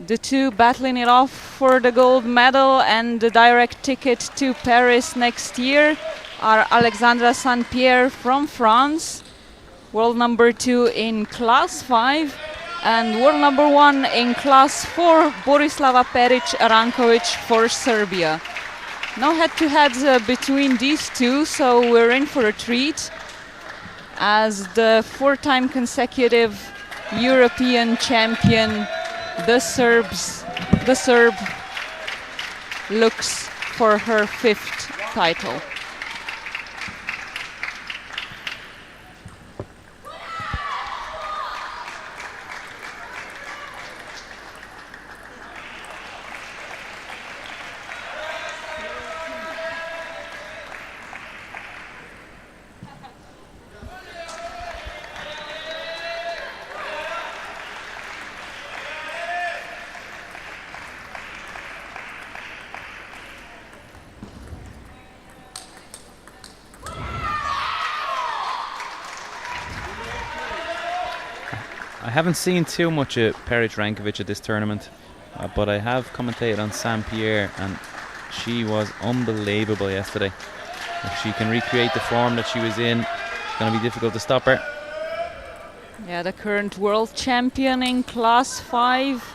The two battling it off for the gold medal and the direct ticket to Paris next year are Alexandra St-Pierre from France, world number 2 in class 5, and world number 1 in class 4, Borislava Peric-Rankovic for Serbia. No head-to-heads between these two, so we're in for a treat, as the 4-time consecutive European champion, the Serb looks for her 5th title. I haven't seen too much of Peric-Rankovic at this tournament, but I have commentated on St-Pierre, and she was unbelievable yesterday. If she can recreate the form that she was in, it's going to be difficult to stop her. Yeah, the current world champion in class 5.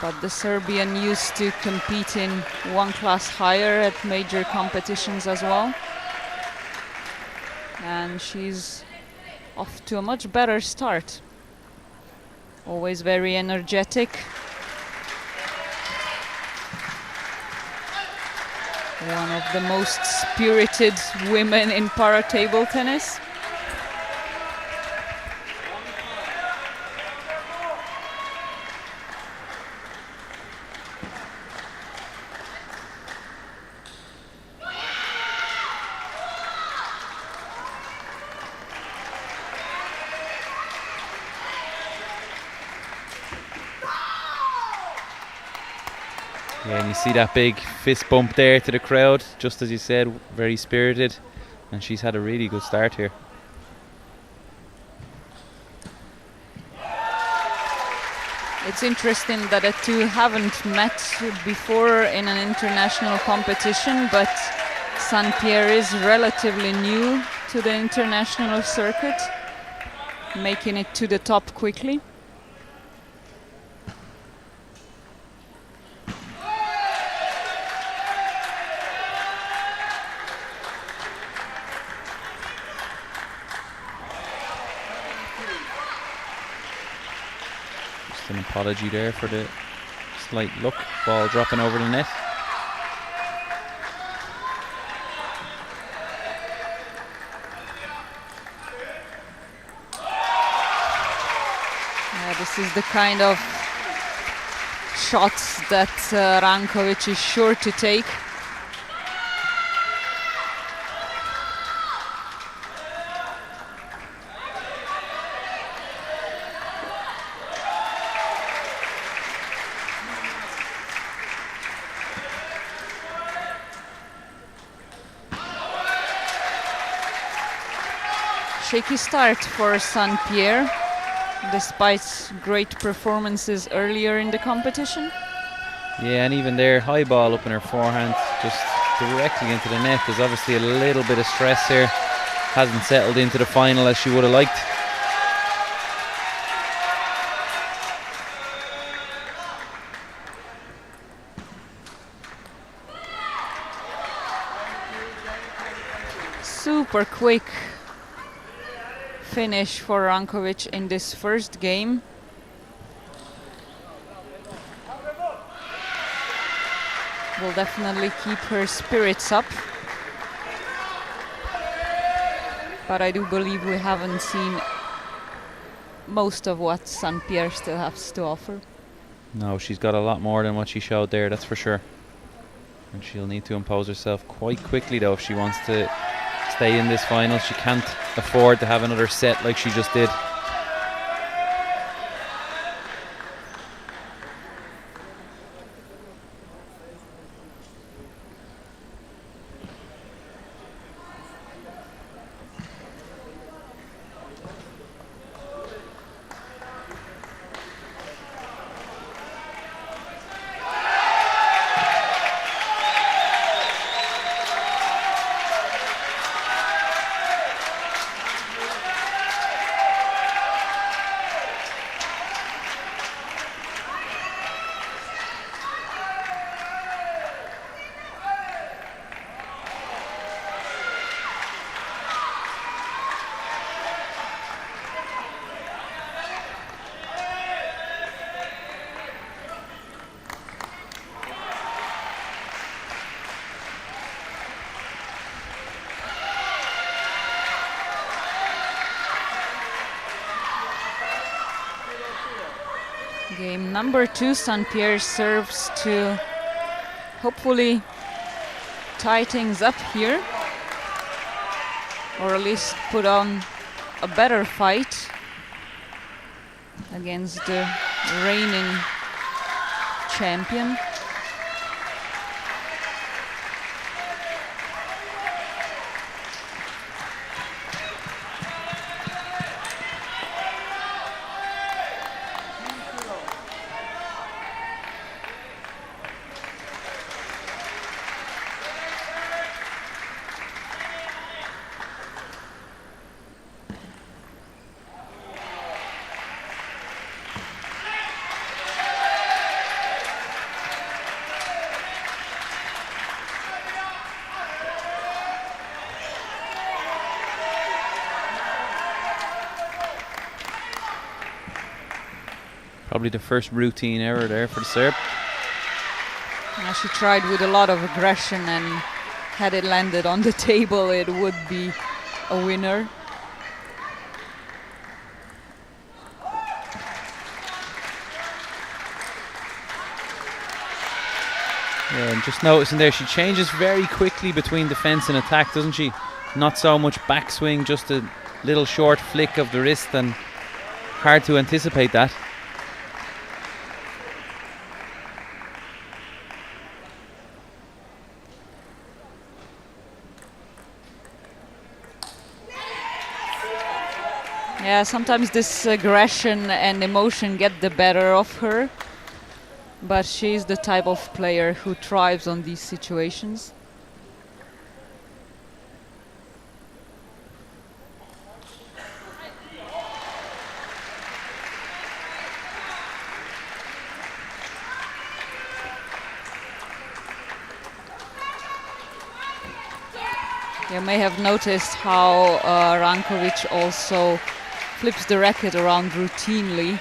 But the Serbian used to compete in one class higher at major competitions as well. And she's off to a much better start. Always very energetic. One of the most spirited women in para table tennis. Yeah, and you see that big fist bump there to the crowd, just as you said, very spirited, and she's had a really good start here. It's interesting that the two haven't met before in an international competition, but St-Pierre is relatively new to the international circuit, making it to the top quickly. An apology there for the slight look, ball dropping over the net. Yeah, this is the kind of shots that Rankovic is sure to take. Shaky start for St-Pierre, despite great performances earlier in the competition. Yeah, and even there, high ball up in her forehand, just directly into the net. There's obviously a little bit of stress here. Hasn't settled into the final as she would have liked. Super quick finish for Rankovic in this first game. will definitely keep her spirits up. But I do believe we haven't seen most of what St. Pierre still has to offer. No, she's got a lot more than what she showed there, that's for sure. And she'll need to impose herself quite quickly though if she wants to stay in this final. She can't afford to have another set like she just did. Game number 2, St. Pierre serves to hopefully tie things up here, or at least put on a better fight against the reigning champion. Probably the first routine error there for the Serb. Now she tried with a lot of aggression, and had it landed on the table it would be a winner. Yeah, and just noticing there, she changes very quickly between defence and attack, doesn't she? Not so much backswing, just a little short flick of the wrist, and hard to anticipate that. Yeah, sometimes this aggression and emotion get the better of her, but she's the type of player who thrives on these situations. You may have noticed how Rankovic also flips the racket around routinely,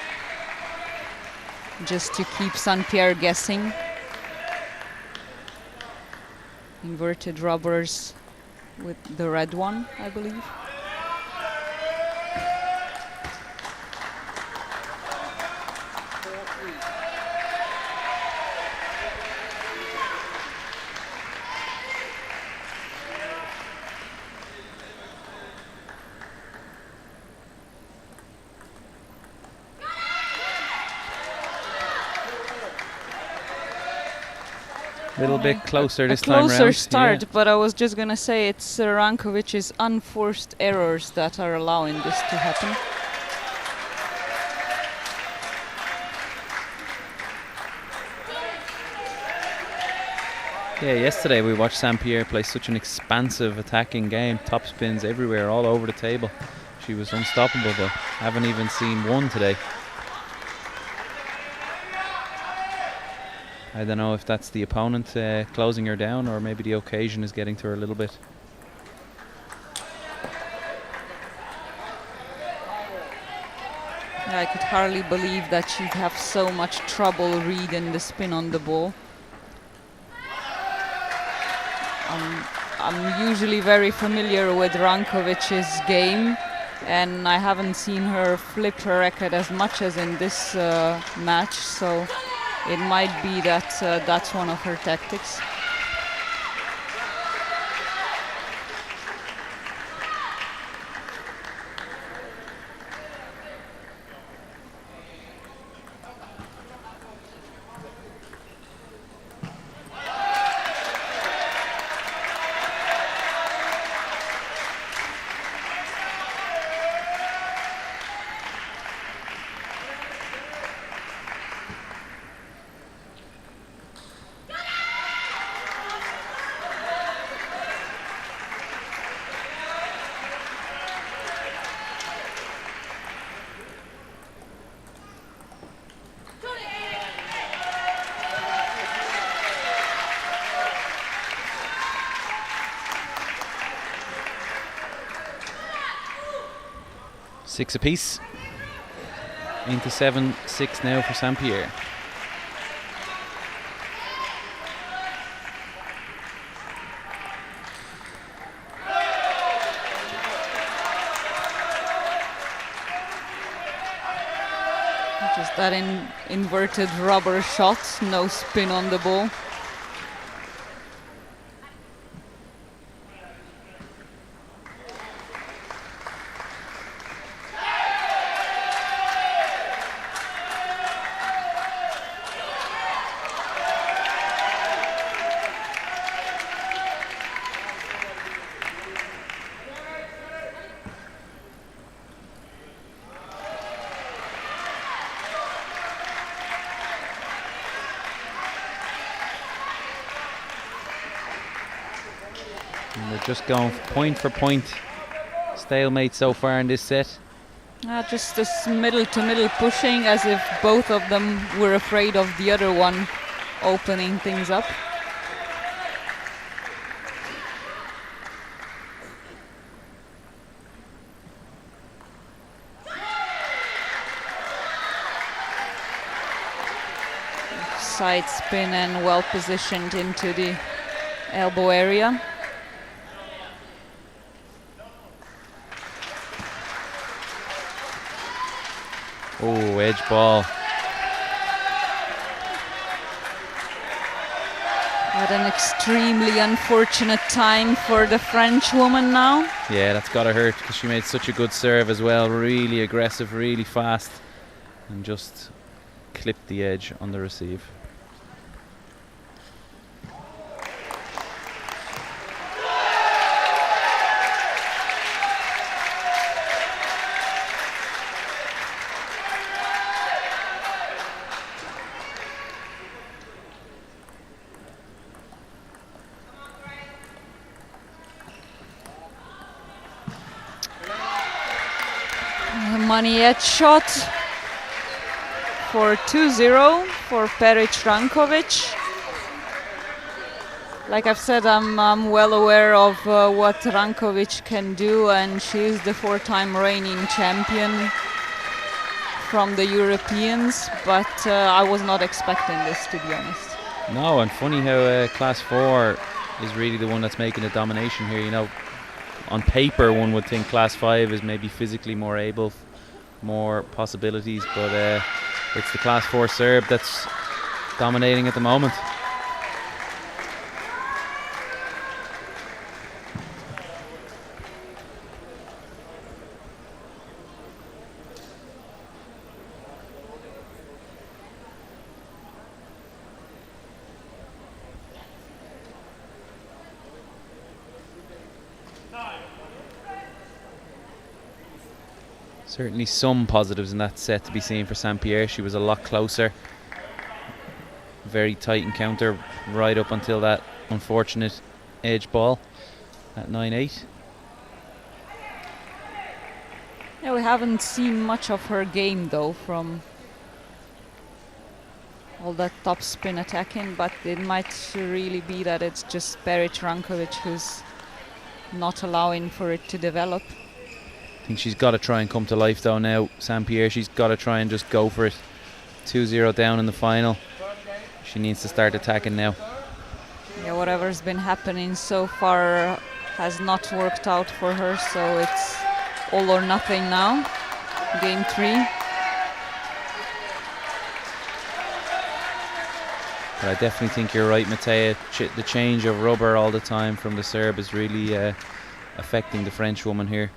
just to keep St. Pierre guessing. Inverted rubbers with the red one, I believe. A little bit closer this time round. A closer round. start, Yeah. but I was just gonna say it's Rankovic's unforced errors that are allowing this to happen. Yeah, yesterday we watched St. Pierre play such an expansive attacking game, top spins everywhere, all over the table. She was unstoppable, but haven't even seen one today. I don't know if that's the opponent closing her down, or maybe the occasion is getting to her a little bit. I could hardly believe that she'd have so much trouble reading the spin on the ball. I'm usually very familiar with Rankovic's game, and I haven't seen her flip her racket as much as in this match, so it might be that that's one of her tactics. Six apiece. Into 7-6 now for St. Pierre. Just that inverted rubber shot, no spin on the ball. And they're just going point for point. Stalemate so far in this set. Just this middle to middle pushing, as if both of them were afraid of the other one opening things up. Side spin and well positioned into the elbow area. Oh, edge ball. At an extremely unfortunate time for the French woman now. Yeah, that's gotta hurt because she made such a good serve as well. Really aggressive, really fast, and just clipped the edge on the receive. Money edge shot for 2-0 for Peric Rankovic. Like I've said, I'm well aware of what Rankovic can do, and she's the 4-time reigning champion from the Europeans, but I was not expecting this, to be honest. No, and funny how class 4 is really the one that's making the domination here. You know, on paper one would think class 5 is maybe physically more able, more possibilities, but it's the class 4 Serb that's dominating at the moment. Certainly some positives in that set to be seen for St. Pierre. She was a lot closer. Very tight encounter right up until that unfortunate edge ball at 9-8. Yeah, we haven't seen much of her game though from all that top spin attacking, but it might really be that it's just Peric Rankovic who's not allowing for it to develop. I think she's got to try and come to life though now, St. Pierre. She's got to try and just go for it. 2-0 down in the final. She needs to start attacking now. Yeah, whatever's been happening so far has not worked out for her, so it's all or nothing now. Game 3. But I definitely think you're right, Matea. The change of rubber all the time from the serve is really affecting the French woman here.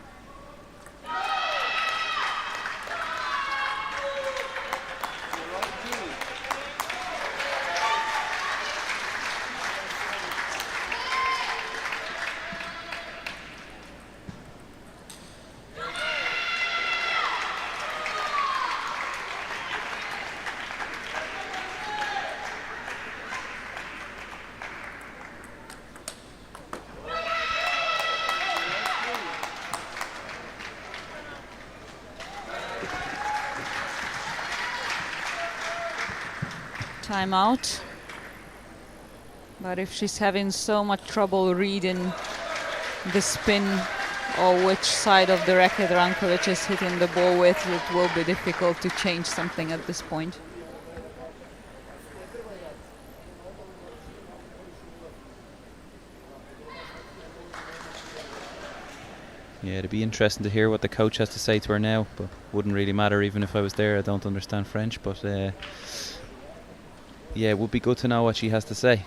Timeout. But if she's having so much trouble reading the spin or which side of the racket Rankovic is hitting the ball with, it will be difficult to change something at this point. Yeah, it'd be interesting to hear what the coach has to say to her now, but wouldn't really matter even if I was there. I don't understand French, but yeah, it would be good to know what she has to say.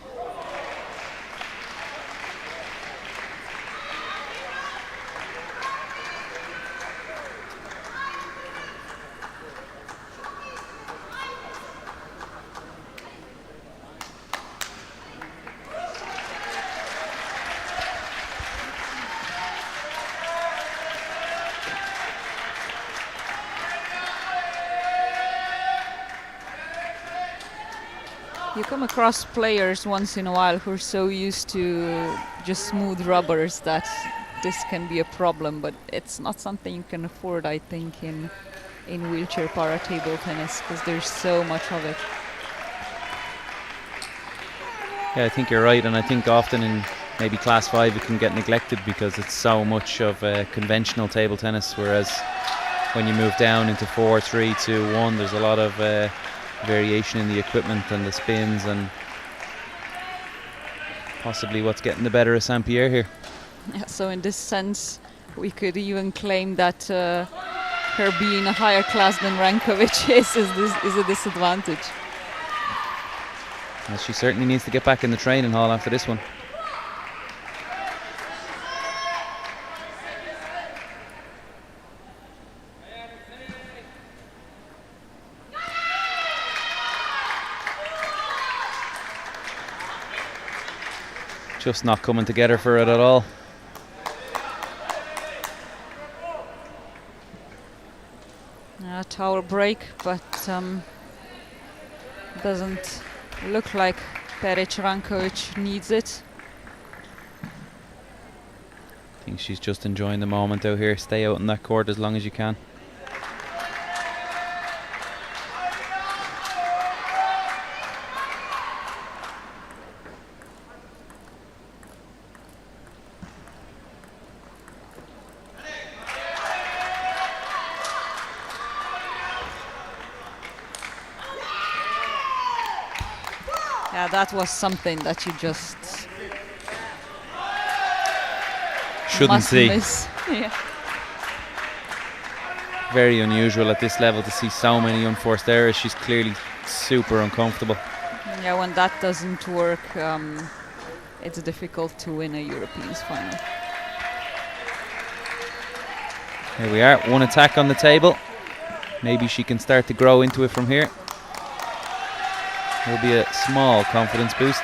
You come across players once in a while who are so used to just smooth rubbers that this can be a problem, but it's not something you can afford, I think, in wheelchair para table tennis, because there's so much of it. Yeah, I think you're right, and I think often in maybe class 5 it can get neglected because it's so much of conventional table tennis, whereas when you move down into 4, 3, 2, 1, there's a lot of variation in the equipment and the spins, and possibly what's getting the better of St. Pierre here. Yeah, so in this sense, we could even claim that her being a higher class than Rankovic is a disadvantage. Well, she certainly needs to get back in the training hall after this one. Just not coming together for it at all. Towel break, but doesn't look like Peric Rankovic needs it. I think she's just enjoying the moment out here. Stay out in that court as long as you can. Yeah, that was something that you just shouldn't must see. miss. Yeah. Very unusual at this level to see so many unforced errors. She's clearly super uncomfortable. Yeah, when that doesn't work, it's difficult to win a Europeans final. Here we are, one attack on the table. Maybe she can start to grow into it from here. Will be a small confidence boost.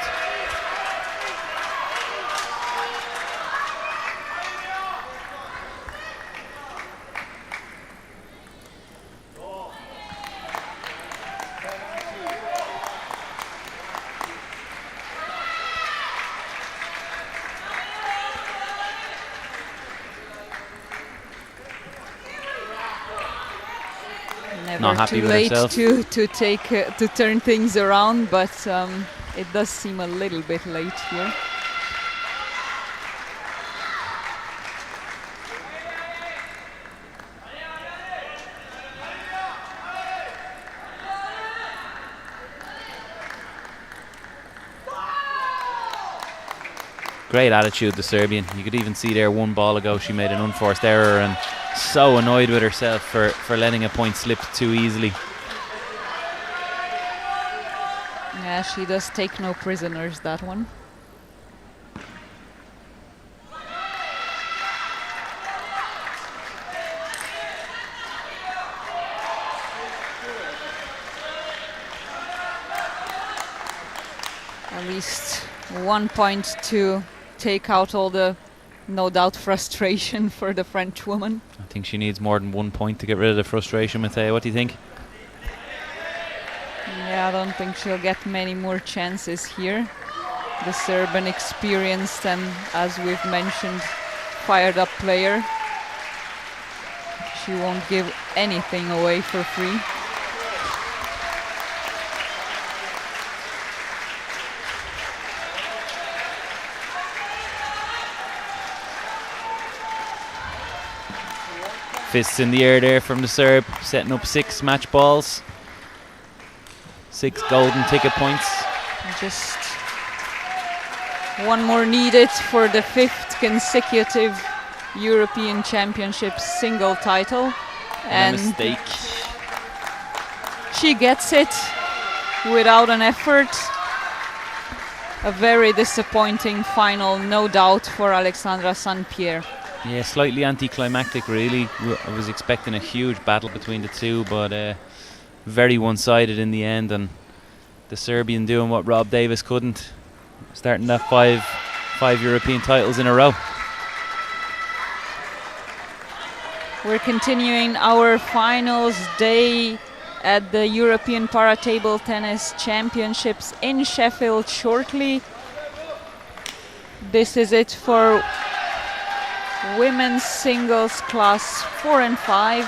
Not happy too with late herself. to turn things around, but it does seem a little bit late here. Great attitude, the Serbian. You could even see there one ball ago she made an unforced error and so annoyed with herself for letting a point slip too easily. Yeah, she does take no prisoners, that one. At least 1 point to take out all the, no doubt, frustration for the French woman. I think she needs more than 1 point to get rid of the frustration, Mateo. What do you think? Yeah, I don't think she'll get many more chances here. The Serbian experienced and, as we've mentioned, fired up player. She won't give anything away for free. Fists in the air there from the Serb, setting up 6 match balls. 6 golden ticket points. Just one more needed for the 5th consecutive European Championships single title. And a mistake. She gets it without an effort. A very disappointing final, no doubt, for Alexandra St-Pierre. Yeah, slightly anticlimactic really. I was expecting a huge battle between the two, but very one-sided in the end, and the Serbian doing what Rob Davis couldn't, starting that five European titles in a row. We're continuing our finals day at the European Para Table Tennis Championships in Sheffield shortly. This is it for women's singles class 4 and 5.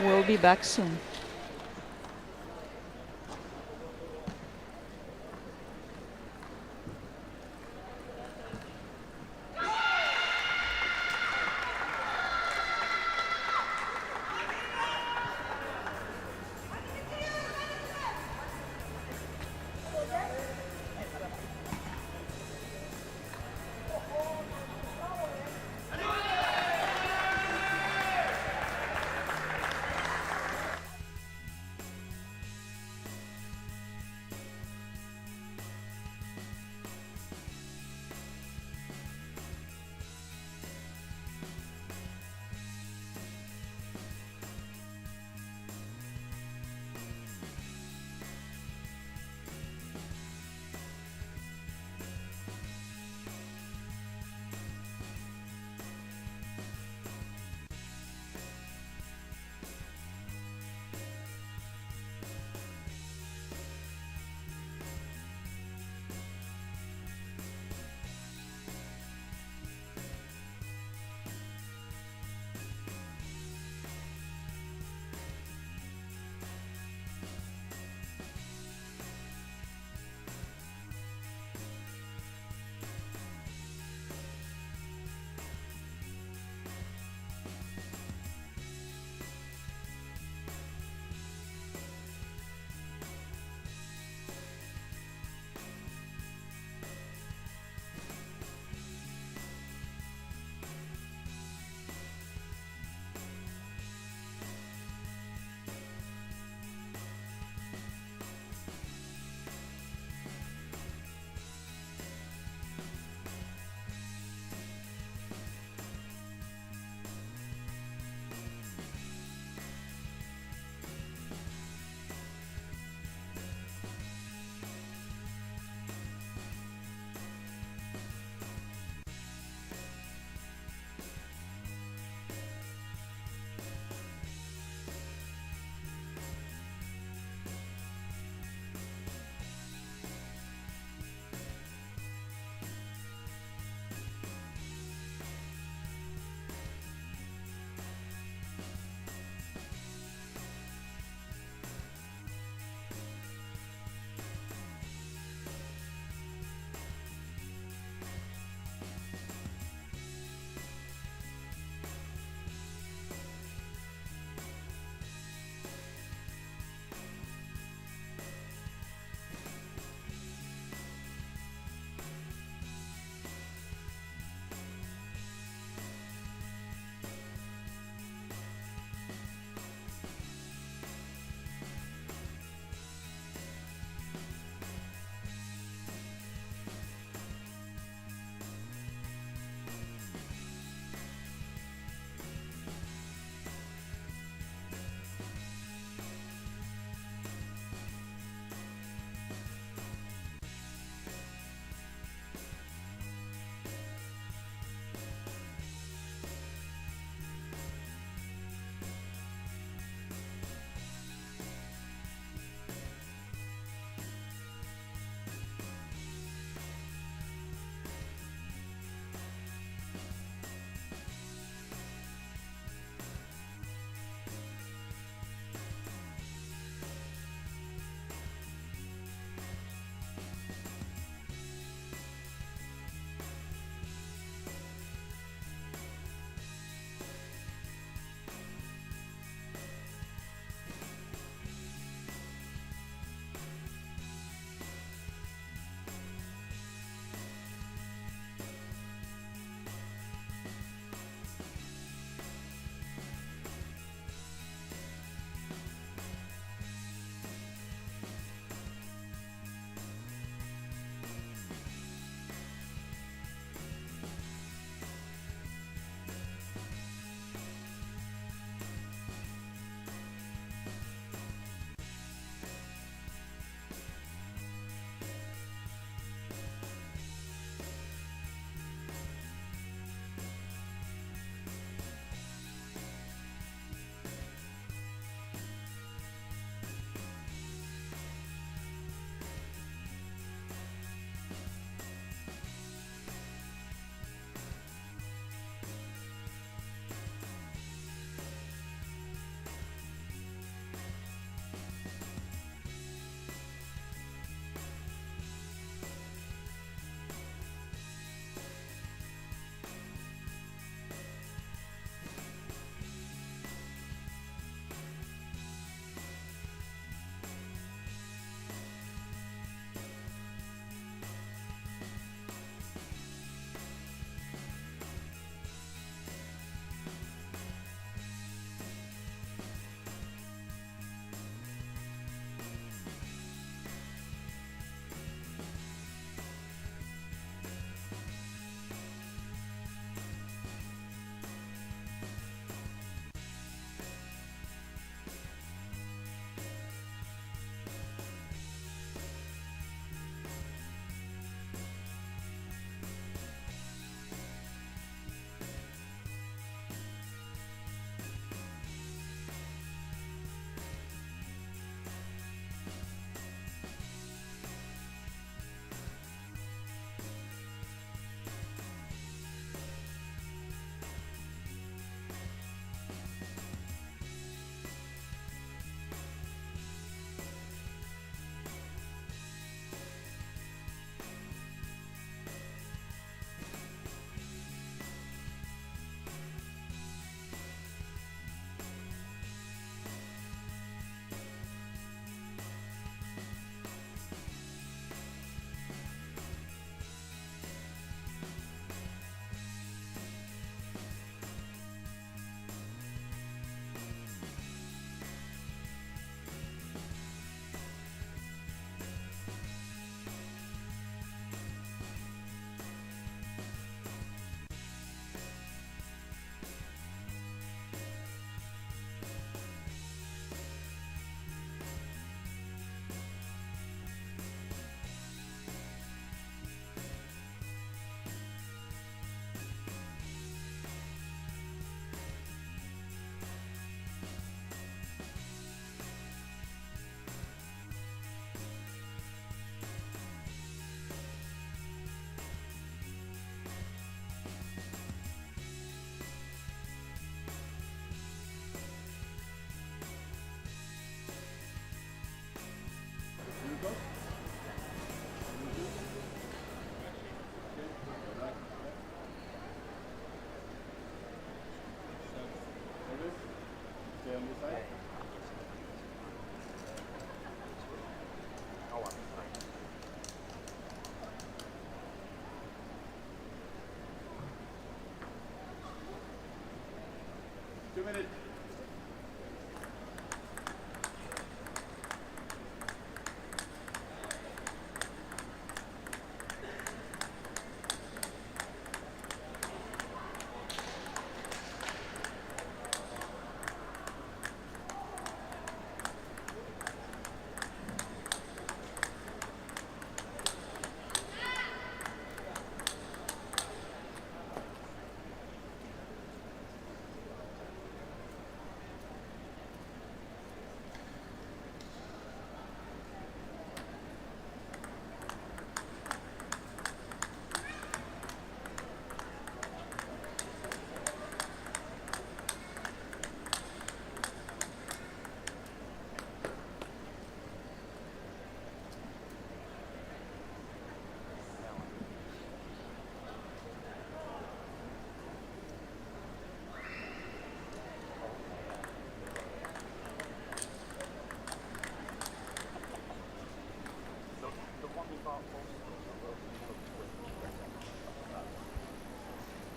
We'll be back soon.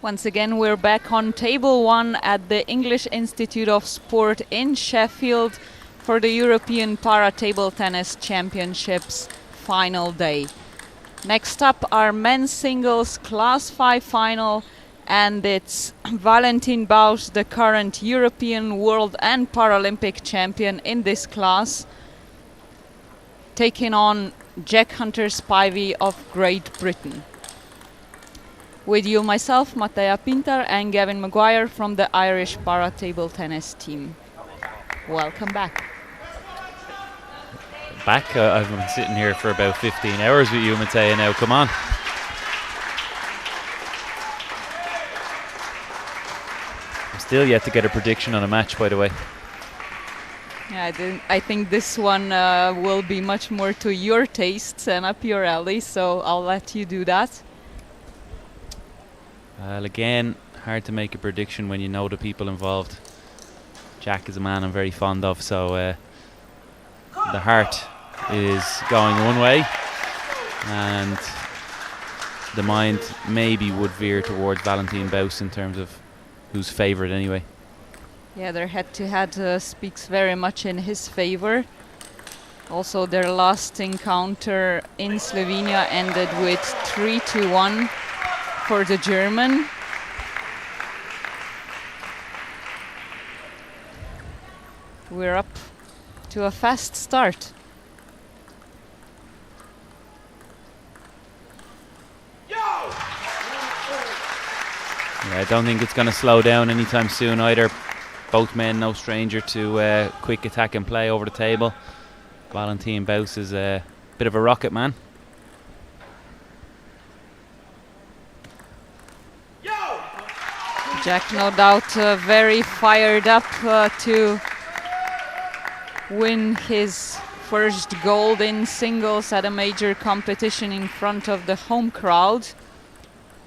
Once again, we're back on table 1 at the English Institute of Sport in Sheffield for the European Para Table Tennis Championships final day. Next up, our men's singles Class 5 final, and it's Valentin Bausch, the current European, World and Paralympic champion in this class, taking on Jack Hunter-Spivey of Great Britain. With you, myself, Mattea Pintar, and Gavin Maguire from the Irish Para Table Tennis team. Welcome back. I've been sitting here for about 15 hours with you, Mattea, now. Come on. I'm still yet to get a prediction on a match, by the way. Yeah, I think this one will be much more to your tastes and up your alley, so I'll let you do that. Well, again, hard to make a prediction when you know the people involved. Jack is a man I'm very fond of, so the heart is going one way and the mind maybe would veer towards Valentin Bausch in terms of who's favourite anyway. Yeah, their head-to-head speaks very much in his favour. Also, their last encounter in Slovenia ended with 3-1 for the German. We're up to a fast start. Yeah, I don't think it's going to slow down anytime soon either. Both men no stranger to quick attack and play over the table. Valentin Bausch is a bit of a rocket man. Jack, no doubt, very fired up to win his first gold in singles at a major competition in front of the home crowd.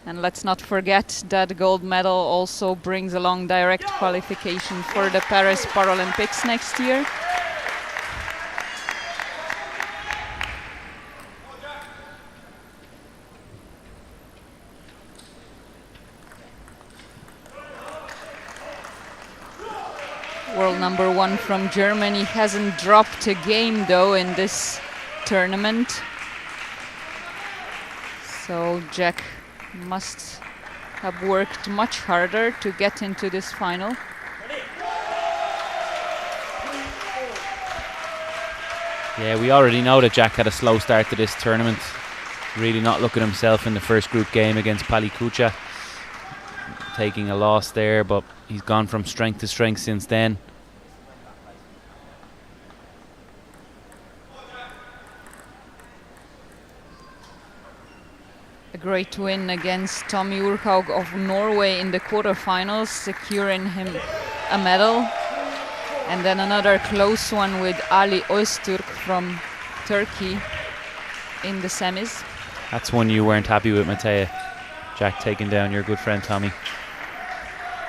And let's not forget that gold medal also brings along direct qualification for the Paris Paralympics next year. World number 1 from Germany hasn't dropped a game though in this tournament. So Jack must have worked much harder to get into this final. Yeah, we already know that Jack had a slow start to this tournament. Really not looking himself in the first group game against Palikucha. Taking a loss there, but he's gone from strength to strength since then. A great win against Tommy Urhaug of Norway in the quarterfinals, securing him a medal. And then another close one with Ali Ozturk from Turkey in the semis. That's one you weren't happy with, Mattea. Jack taking down your good friend Tommy.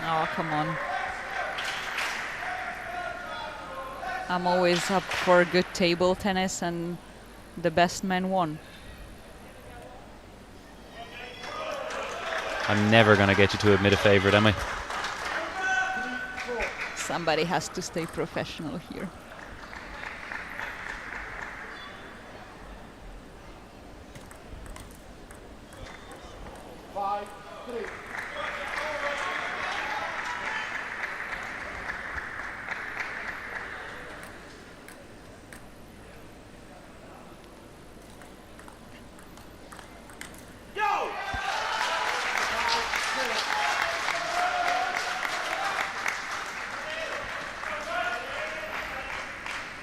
Oh, come on. I'm always up for good table tennis, and the best man won. I'm never going to get you to admit a favourite, am I? Somebody has to stay professional here.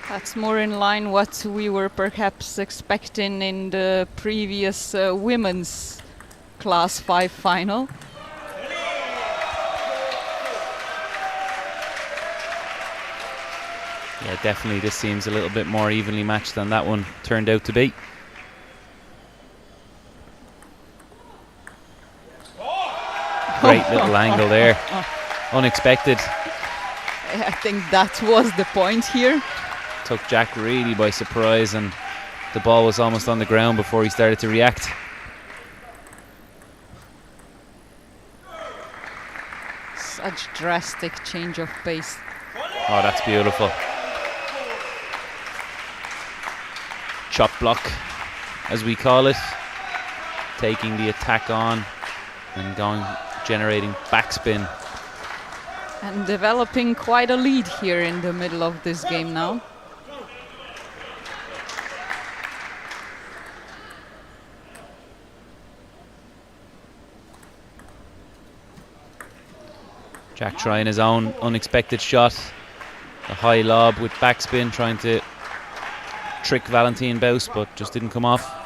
That's more in line what we were perhaps expecting in the previous women's Class 5 final. Yeah, definitely this seems a little bit more evenly matched than that one turned out to be. Great little angle there. Unexpected. I think that was the point here. Took Jack really by surprise, and the ball was almost on the ground before he started to react. Such drastic change of pace. Oh, that's beautiful. Chop block, as we call it. Taking the attack on and generating backspin. And developing quite a lead here in the middle of this game now. Jack trying his own unexpected shot. A high lob with backspin, trying to trick Valentin Baus, but just didn't come off.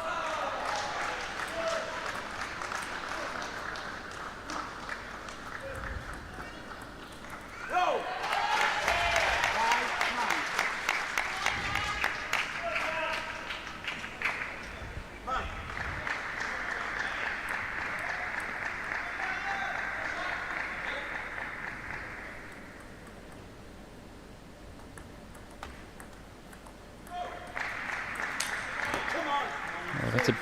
That's an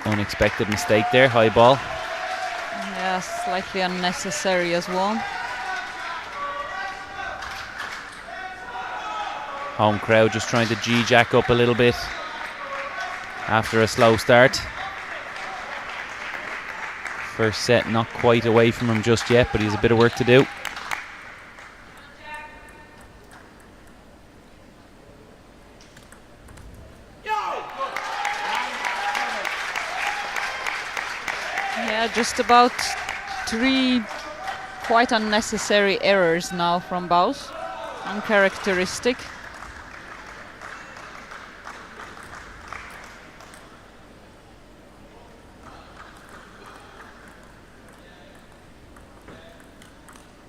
unexpected mistake there, high ball. Yeah, slightly unnecessary as well. Home crowd just trying to G-jack up a little bit after a slow start. First set not quite away from him just yet, but he has a bit of work to do. Yeah, just about 3 quite unnecessary errors now from Baus. Uncharacteristic.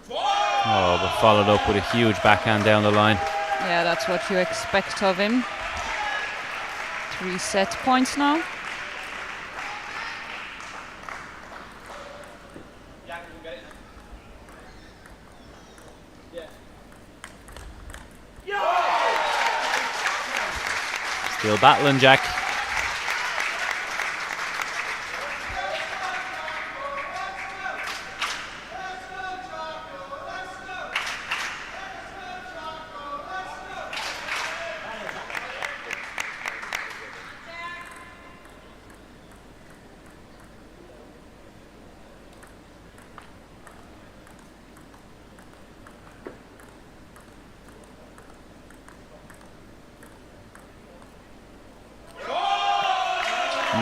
Oh, but followed up with a huge backhand down the line. Yeah, that's what you expect of him. 3 set points now. Still battling, Jack.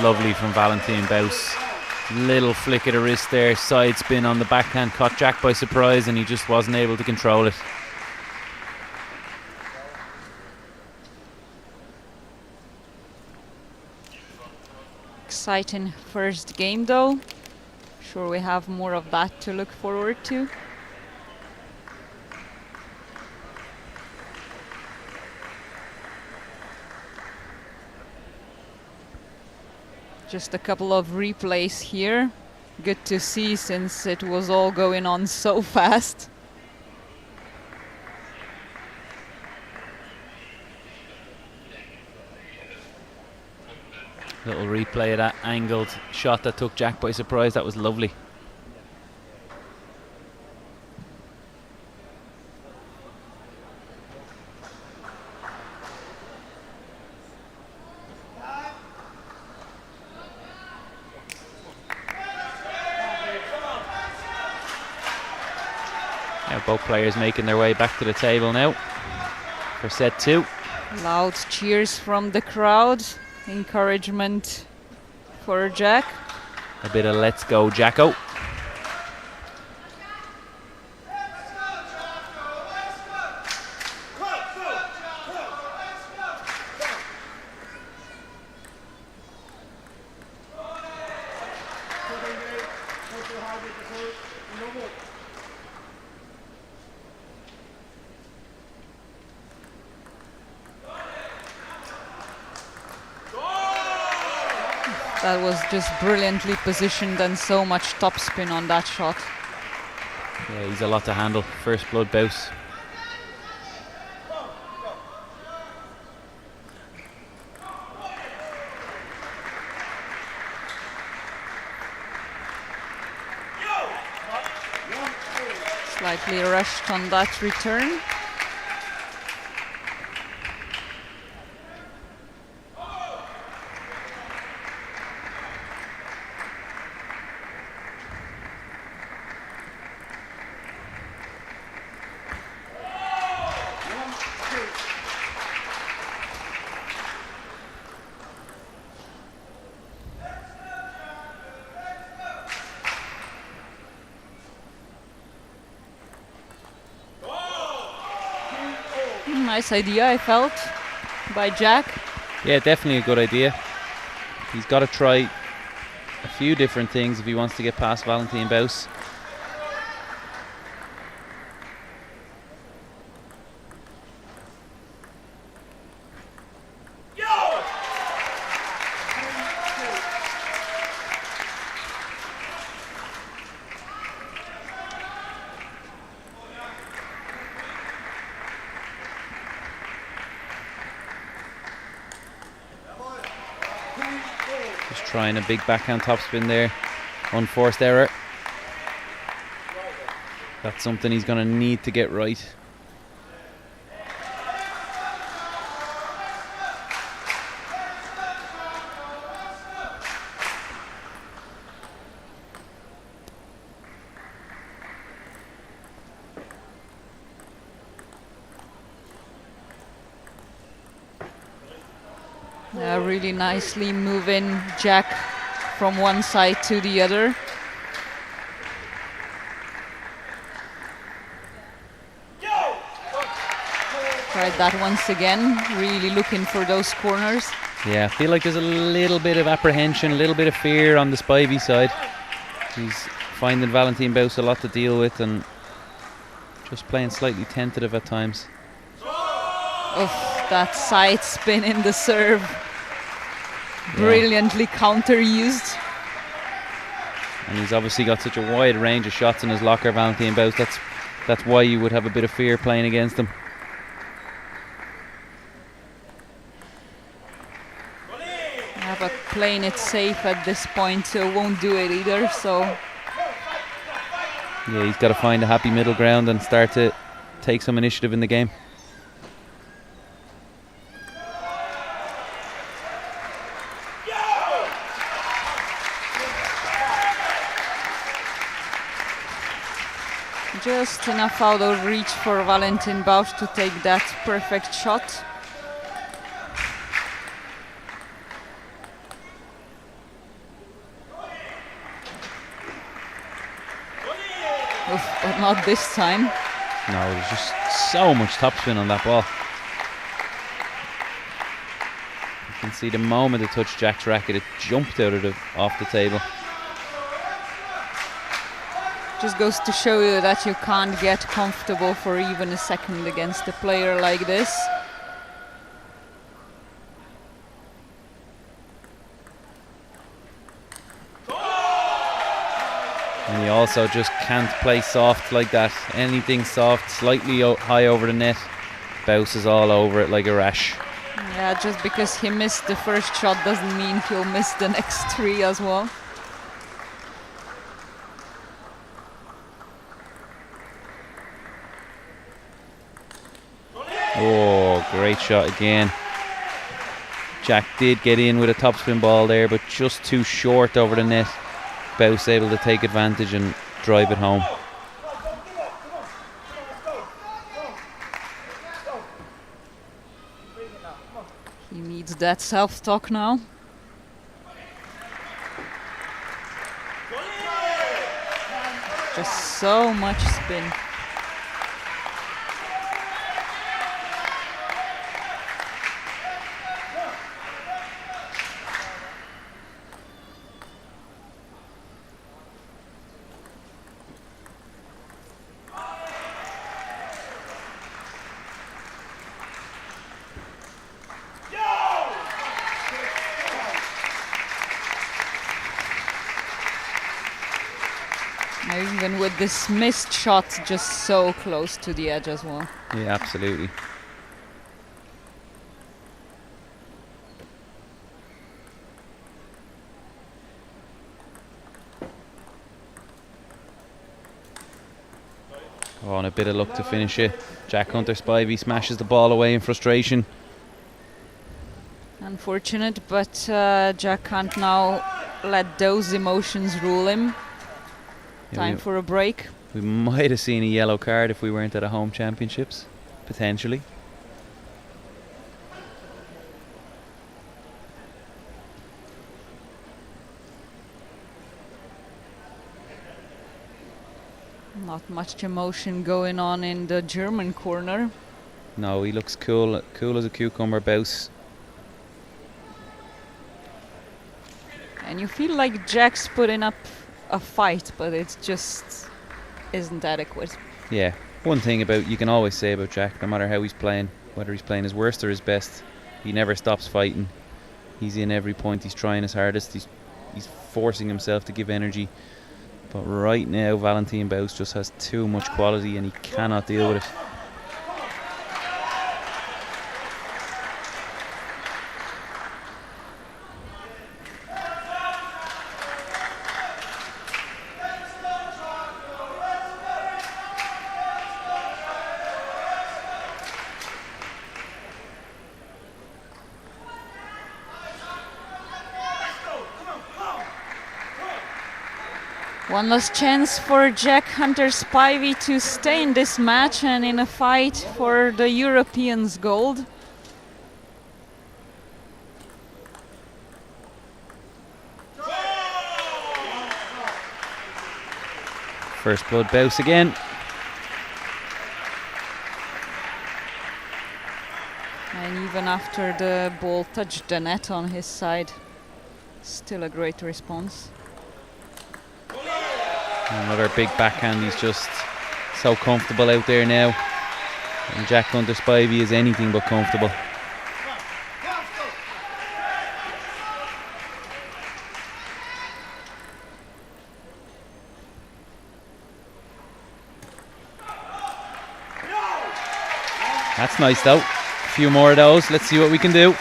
Lovely from Valentin Baus. Little flick of the wrist there, side spin on the backhand, caught Jack by surprise, and he just wasn't able to control it. Exciting first game though. Sure we have more of that to look forward to. Just a couple of replays here. Good to see since it was all going on so fast. Little replay of that angled shot that took Jack by surprise. That was lovely. Now both players making their way back to the table now for set 2. Loud cheers from the crowd. Encouragement for Jack. A bit of let's go Jacko. That was just brilliantly positioned and so much topspin on that shot. Yeah, he's a lot to handle. First blood bout. Slightly rushed on that return. Nice idea, I felt, by Jack. Yeah, definitely a good idea. He's got to try a few different things if he wants to get past Valentin Baus. Just trying a big backhand topspin there. Unforced error. That's something he's going to need to get right. Really nicely moving Jack from one side to the other. Tried that once again, really looking for those corners. Yeah, I feel like there's a little bit of apprehension, a little bit of fear on the Spivey side. He's finding Valentin Baus a lot to deal with and just playing slightly tentative at times. Oof, that side spin in the serve. Brilliantly counter-used. And he's obviously got such a wide range of shots in his locker, Valentin Baus. That's why you would have a bit of fear playing against him. Yeah, but playing it safe at this point won't do it either, so... Yeah, he's got to find a happy middle ground and start to take some initiative in the game. Just enough out of reach for Valentin Baus to take that perfect shot. Oof, but not this time. No, there's just so much topspin on that ball. You can see the moment it touched Jack's racket, it jumped off the table. Just goes to show you that you can't get comfortable for even a second against a player like this. And he also just can't play soft like that. Anything soft, slightly high over the net, Baus is all over it like a rash. Yeah, just because he missed the first shot doesn't mean he'll miss the next 3 as well. Oh, great shot again. Jack did get in with a topspin ball there, but just too short over the net. Bouse able to take advantage and drive it home. He needs that self-talk now. Just so much spin. Even with this missed shot, just so close to the edge as well. Yeah, absolutely. Oh, and a bit of luck to finish it. Jack Hunter-Spivey smashes the ball away in frustration. Unfortunate, but Jack can't now let those emotions rule him. Time for a break. We might have seen a yellow card if we weren't at a home championships, potentially. Not much emotion going on in the German corner. No, he looks cool as a cucumber, Bouse. And you feel like Jack's putting up a fight, but it just isn't adequate. Yeah, one thing you can always say about Jack, no matter how he's playing, whether he's playing his worst or his best, he never stops fighting. He's in every point, he's trying his hardest, he's forcing himself to give energy. But right now, Valentin Bouse just has too much quality and he cannot deal with it. One last chance for Jack Hunter-Spivey to stay in this match and in a fight for the Europeans' gold. First blood, Bouse again. And even after the ball touched the net on his side, still a great response. Another big backhand. He's just so comfortable out there now. And Jack Hunter-Spivey is anything but comfortable. That's nice though. A few more of those. Let's see what we can do.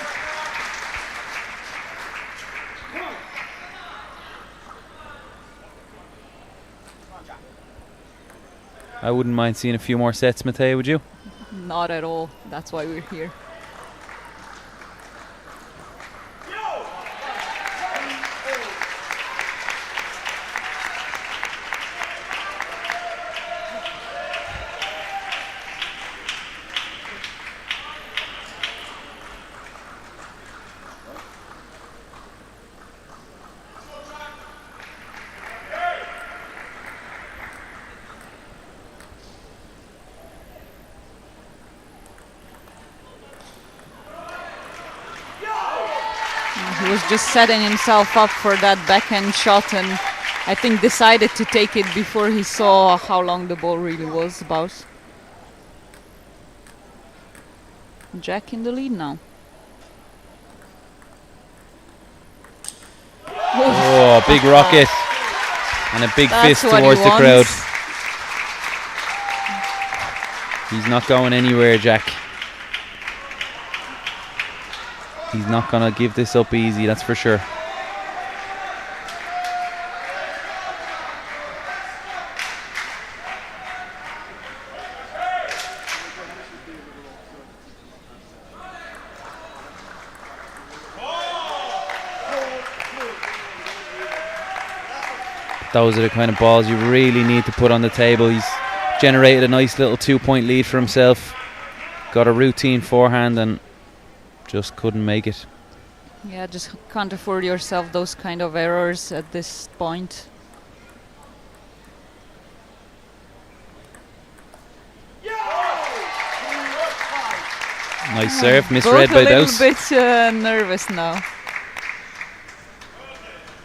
I wouldn't mind seeing a few more sets, Matej, would you? Not at all. That's why we're here. He was just setting himself up for that backhand shot and I think decided to take it before he saw how long the ball really was about. Jack in the lead now. Oh, big rocket. And a big That's fist what he towards the crowd. wants. He's not going anywhere, Jack. He's not going to give this up easy, that's for sure. Those are the kind of balls you really need to put on the table. He's generated a nice little 2-point lead for himself. Got a routine forehand and just couldn't make it. Yeah, just can't afford yourself those kind of errors at this point. Nice serve, misread by Bouse. Both a little bit nervous now.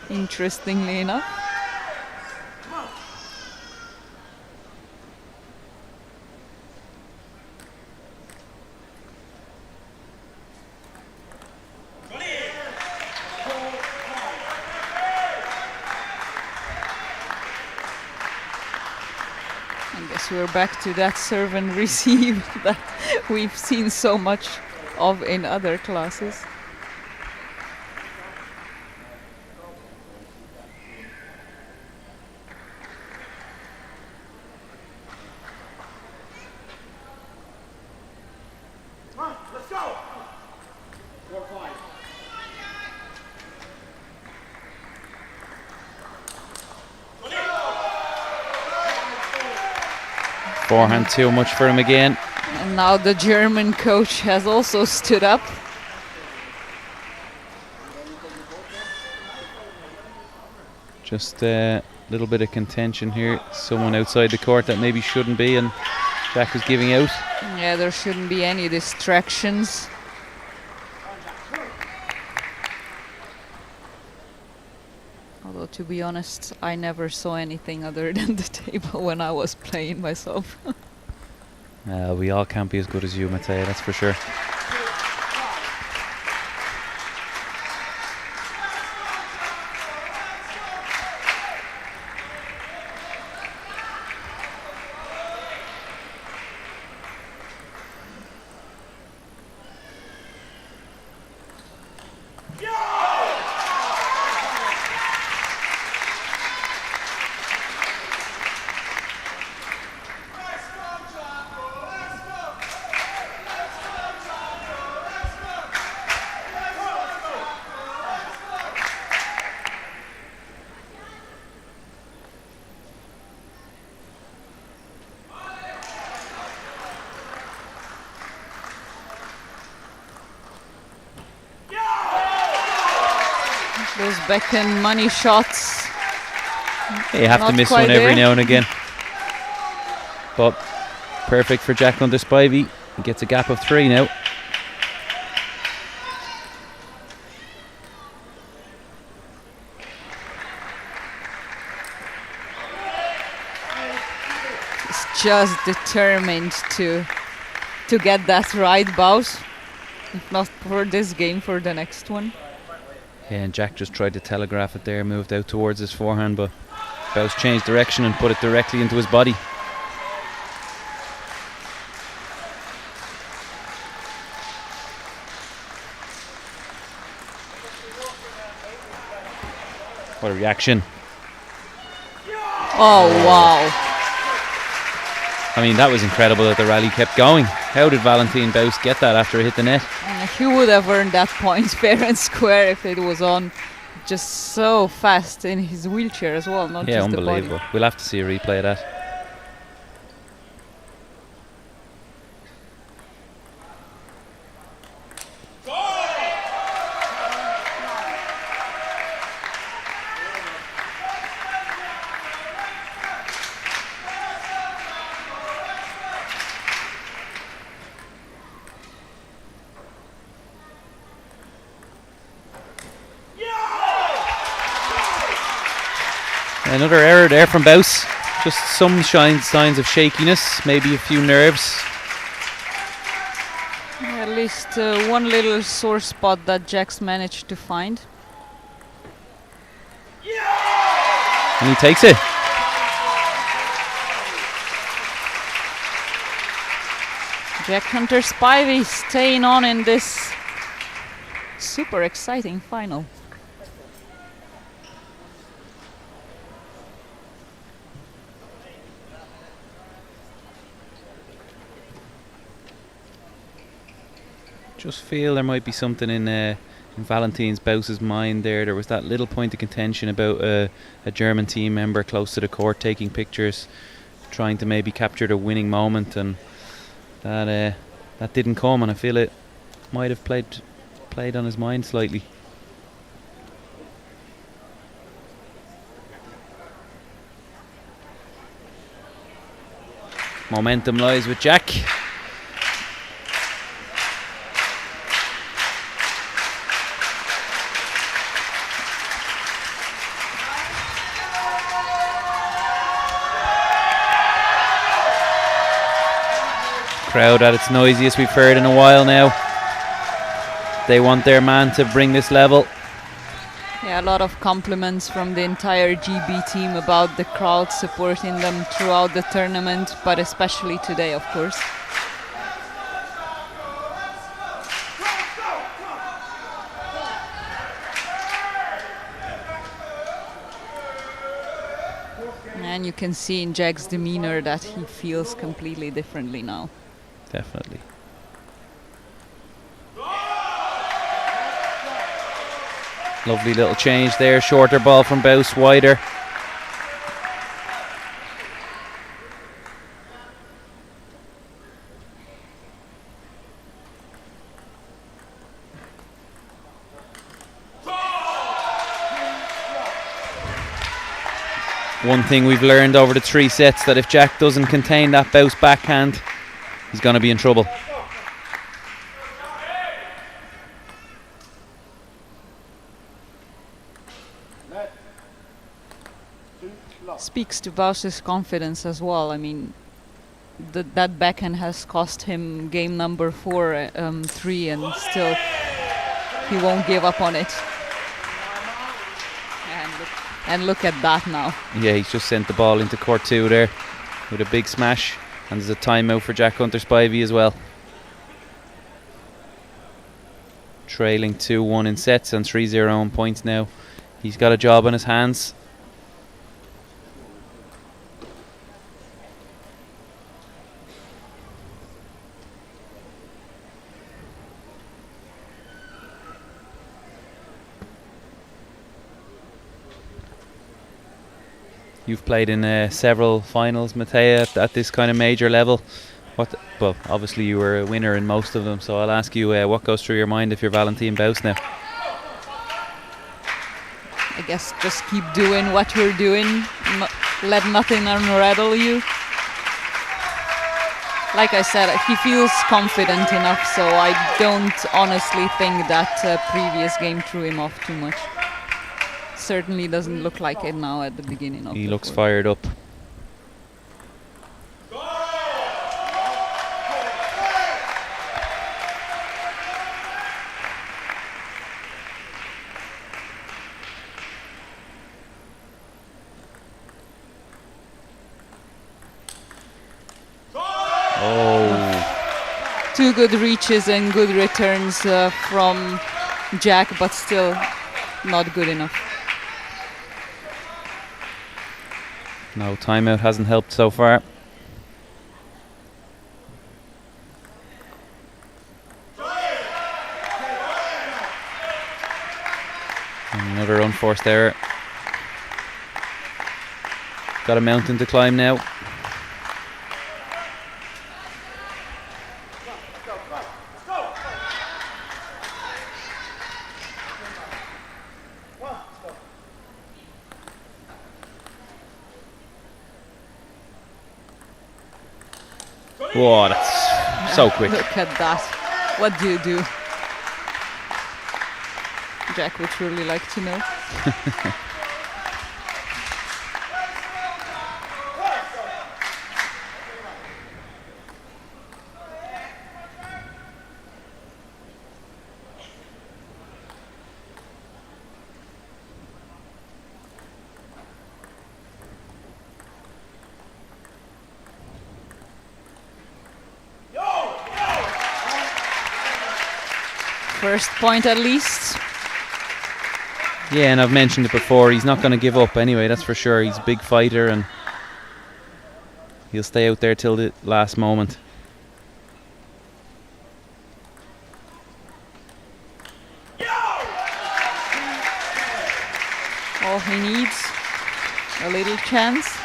Interestingly enough. We're back to that serve and receive that we've seen so much of in other classes. Let's go! 4-5. Forehand too much for him again. And now the German coach has also stood up. Just a little bit of contention here. Someone outside the court that maybe shouldn't be, and Jack was giving out. Yeah, there shouldn't be any distractions. Although, to be honest, I never saw anything other than the table when I was playing myself. We all can't be as good as you, Matej, that's for sure. Those backhand money shots. You have to miss one every now and again. But perfect for Jack under Spivey. He gets a gap of 3 now. He's just determined to get that right, Bouse. If not for this game, for the next one. Yeah, and Jack just tried to telegraph it there, moved out towards his forehand, but Bouse changed direction and put it directly into his body. What a reaction. Oh, wow. I mean, that was incredible that the rally kept going. How did Valentin Bouse get that after it hit the net? He would have earned that point fair and square if it was on. Just so fast in his wheelchair as well, not just the body. Unbelievable. We'll have to see a replay of that. Another error there from Bouse. Just some signs of shakiness, maybe a few nerves. At least one little sore spot that Jack's managed to find. And he takes it. Jack Hunter Spivey staying on in this super exciting final. Just feel there might be something in Valentine Bouse's mind there. There was that little point of contention about a German team member close to the court taking pictures, trying to maybe capture the winning moment, and that didn't come, and I feel it might have played on his mind slightly. Momentum lies with Jack. Crowd at its noisiest we've heard in a while now. They want their man to bring this level. Yeah, a lot of compliments from the entire GB team about the crowd supporting them throughout the tournament, but especially today, of course. And you can see in Jack's demeanor that he feels completely differently now. Definitely. Lovely little change there. Shorter ball from Bouse, wider. One thing we've learned over the 3 sets, that if Jack doesn't contain that Bouse backhand, he's going to be in trouble. Speaks to Bouse's confidence as well. I mean, that backhand has cost him game number 4, 3, and still he won't give up on it. And look at that now. Yeah, he's just sent the ball into court 2 there with a big smash, and there's a timeout for Jack Hunter-Spivey as well. Trailing 2-1 in sets and 3-0 on points now. He's got a job on his hands. You've played in several finals, Matea, at this kind of major level. Well, obviously you were a winner in most of them, so I'll ask you what goes through your mind if you're Valentine Bouse now? I guess just keep doing what you're doing. Let nothing unrattle you. Like I said, he feels confident enough, so I don't honestly think that previous game threw him off too much. Certainly doesn't look like it now at the beginning of He the looks court. fired up. Oh. 2 good reaches and good returns from Jack, but still not good enough. No, timeout hasn't helped so far. And another unforced error. Got a mountain to climb now. Whoa, that's so quick. Look at that. What do you do? Jack would really like to know. First point at least. Yeah, and I've mentioned it before, he's not going to give up anyway, that's for sure. He's a big fighter and he'll stay out there till the last moment. All he needs, a little chance.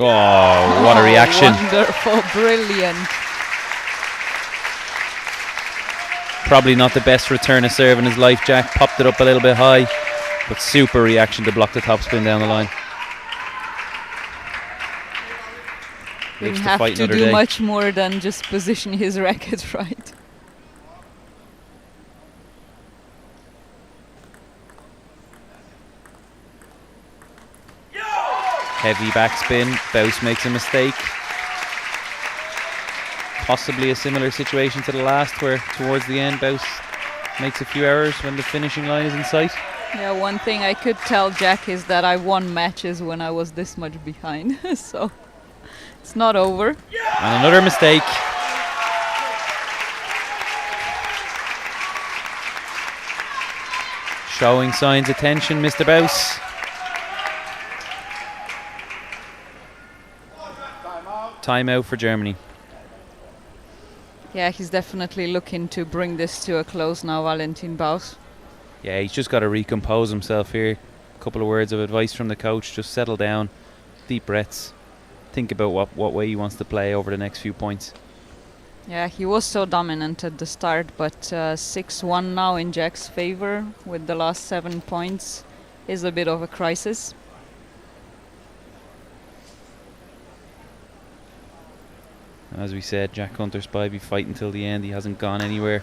Oh, what a reaction. Wonderful, brilliant. Probably not the best return of serve in his life, Jack. Popped it up a little bit high, but super reaction to block the topspin down the line. Didn't have to do much more than just position his racket right. Heavy backspin, Bouse makes a mistake. Possibly a similar situation to the last where towards the end Bouse makes a few errors when the finishing line is in sight. Yeah, one thing I could tell Jack is that I won matches when I was this much behind, so it's not over. And another mistake. Showing signs of tension, Mr. Bouse. Timeout for Germany. Yeah, he's definitely looking to bring this to a close now, Valentin Baus. Yeah, he's just got to recompose himself here. A couple of words of advice from the coach. Just settle down, deep breaths. Think about what way he wants to play over the next few points. Yeah, he was so dominant at the start, but 6-1 now in Jack's favor with the last 7 points is a bit of a crisis. As we said, Jack Hunter's be fighting till the end. He hasn't gone anywhere.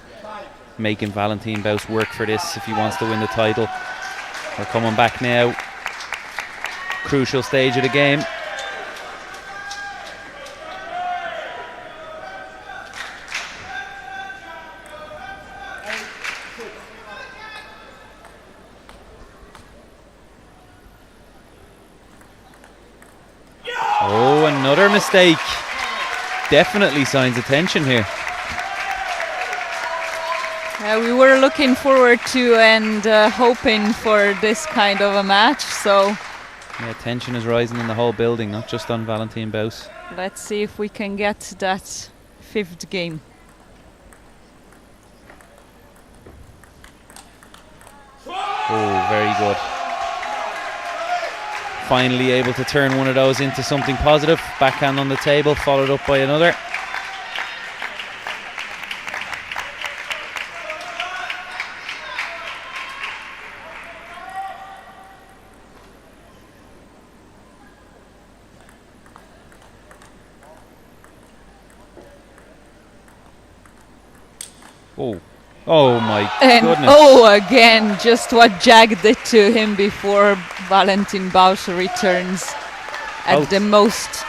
Making Valentin Baus work for this if he wants to win the title. We're coming back now. Crucial stage of the game. Oh, another mistake. Definitely signs of tension here. We were looking forward to and hoping for this kind of a match, so yeah, tension is rising in the whole building, not just on Valentin Baus. Let's see if we can get that 5th game. Oh, very good. Finally able to turn one of those into something positive. Backhand on the table, followed up by another. Oh my goodness. Oh, again, just what Jack did to him before. Valentin Baus returns at the most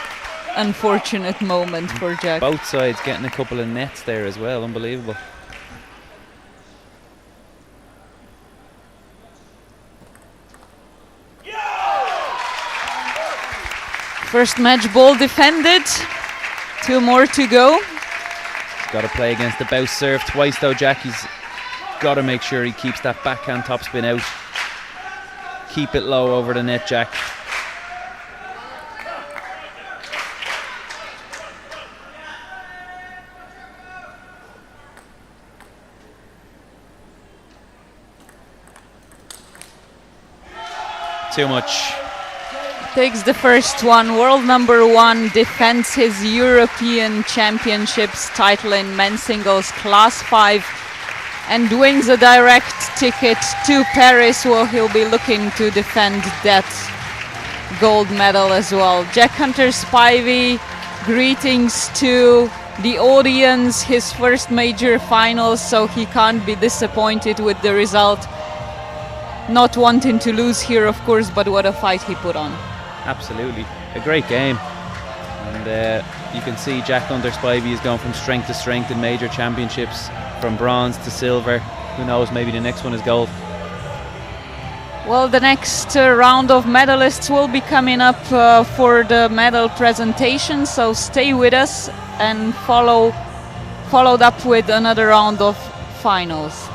unfortunate moment for Jack. Both sides getting a couple of nets there as well, unbelievable. First match ball defended, 2 more to go. Got to play against the Baus serve twice though, Jack. He's got to make sure he keeps that backhand topspin out. Keep it low over the net, Jack. Too much. takes the first one. World number 1 defends his European Championships title in men's singles class 5 and wins a direct ticket to Paris, where he'll be looking to defend that gold medal as well. Jack Hunter Spivey, greetings to the audience, his first major final, so he can't be disappointed with the result. Not wanting to lose here, of course, but what a fight he put on. Absolutely, a great game. And you can see Jack Hunter Spivey is going from strength to strength in major championships, from bronze to silver. Who knows, maybe the next one is gold. Well, the next round of medalists will be coming up for the medal presentation, so stay with us and followed up with another round of finals.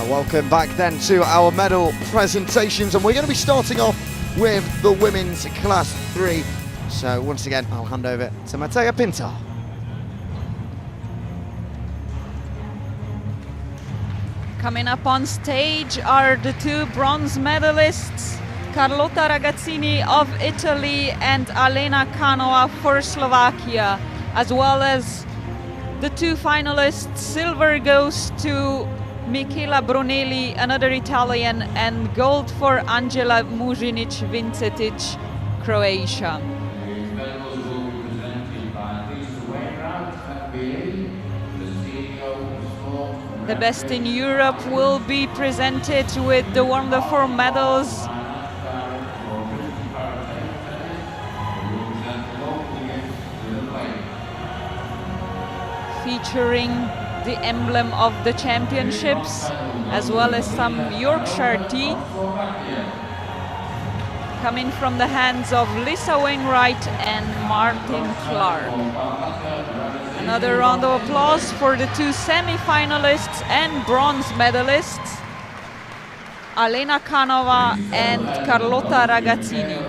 Welcome back then to our medal presentations, and we're going to be starting off with the women's class 3. So once again, I'll hand over to Matea Pinto. Coming up on stage are the 2 bronze medalists, Carlotta Ragazzini of Italy and Alena Kanova for Slovakia, as well as the 2 finalists. Silver goes to Michela Brunelli, another Italian, and gold for Angela Mužinić-Vincetic, Croatia. These medals will be presented by Lisa Wainwright, FBA, the CEO of sport. The best in Europe will be presented with the wonderful medals. Featuring the emblem of the championships, as well as some Yorkshire tea, coming from the hands of Lisa Wainwright and Martin Clark. Another round of applause for the 2 semi-finalists and bronze medalists, Alena Kanova and Carlotta Ragazzini.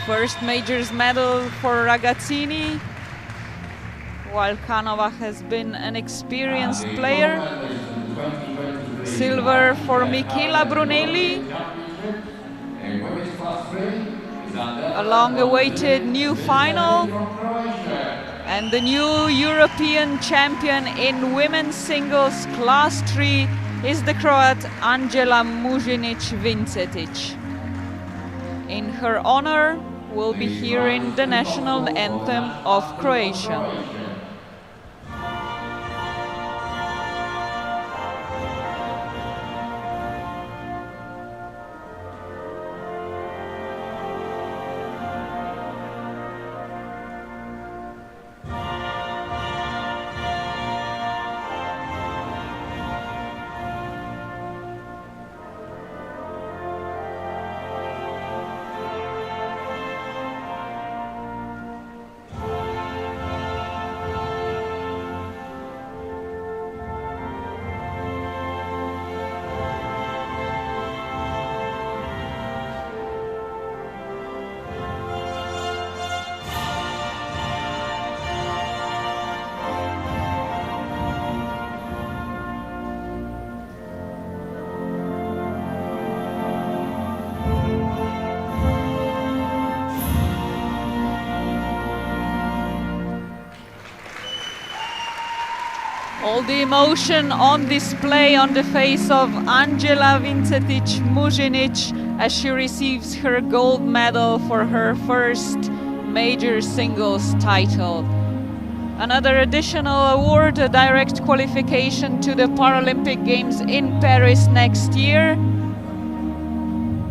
First majors medal for Ragazzini, while Kanova has been an experienced player. Silver for Michela Brunelli. A long-awaited new final. And the new European champion in women's singles class 3 is the Croat Angela Mužinić-Vincetic. In her honor, we'll be hearing the national anthem of Croatia. All the emotion on display on the face of Angela Vincetic-Mužinić as she receives her gold medal for her first major singles title. Another additional award, a direct qualification to the Paralympic Games in Paris next year.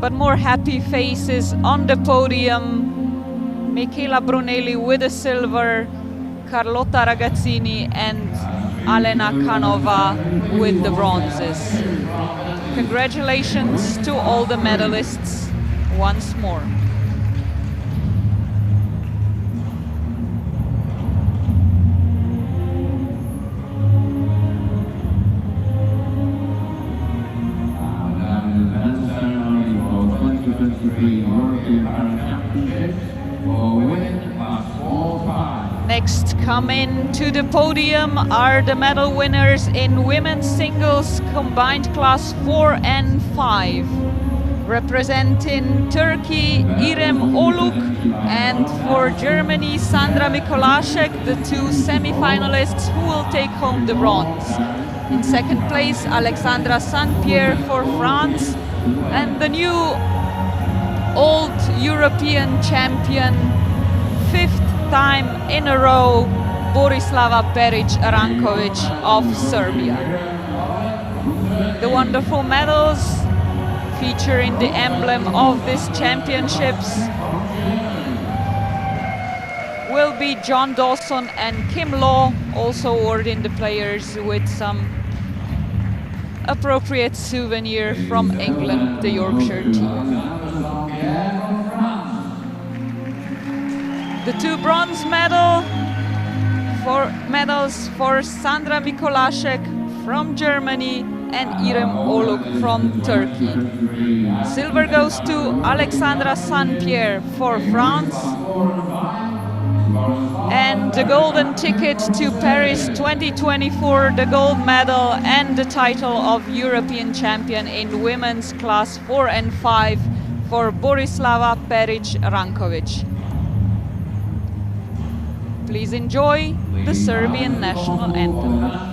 But more happy faces on the podium. Michela Brunelli with the silver, Carlotta Ragazzini and Alena Kanova with the bronzes. Congratulations to all the medalists once more. Next coming to the podium are the medal winners in women's singles combined class 4 and 5. Representing Turkey, Irem Oluk, and for Germany, Sandra Mikolasek, the 2 semi-finalists who will take home the bronze. In second place, Alexandra Saint-Pierre for France, and the new old European champion, 5th time in a row, Borislava Perić-Aranković of Serbia. The wonderful medals featuring the emblem of these championships will be John Dawson and Kim Law, also awarding the players with some appropriate souvenir from England, the Yorkshire team. The 2 bronze medals for Sandra Mikolasek, from Germany and İrem Oluk from Turkey. Silver goes to Alexandra Saint-Pierre for France. And the golden ticket to Paris 2024, the gold medal and the title of European champion in women's class 4 and 5 for Borislava Perić-Ranković. Please enjoy the Serbian national anthem.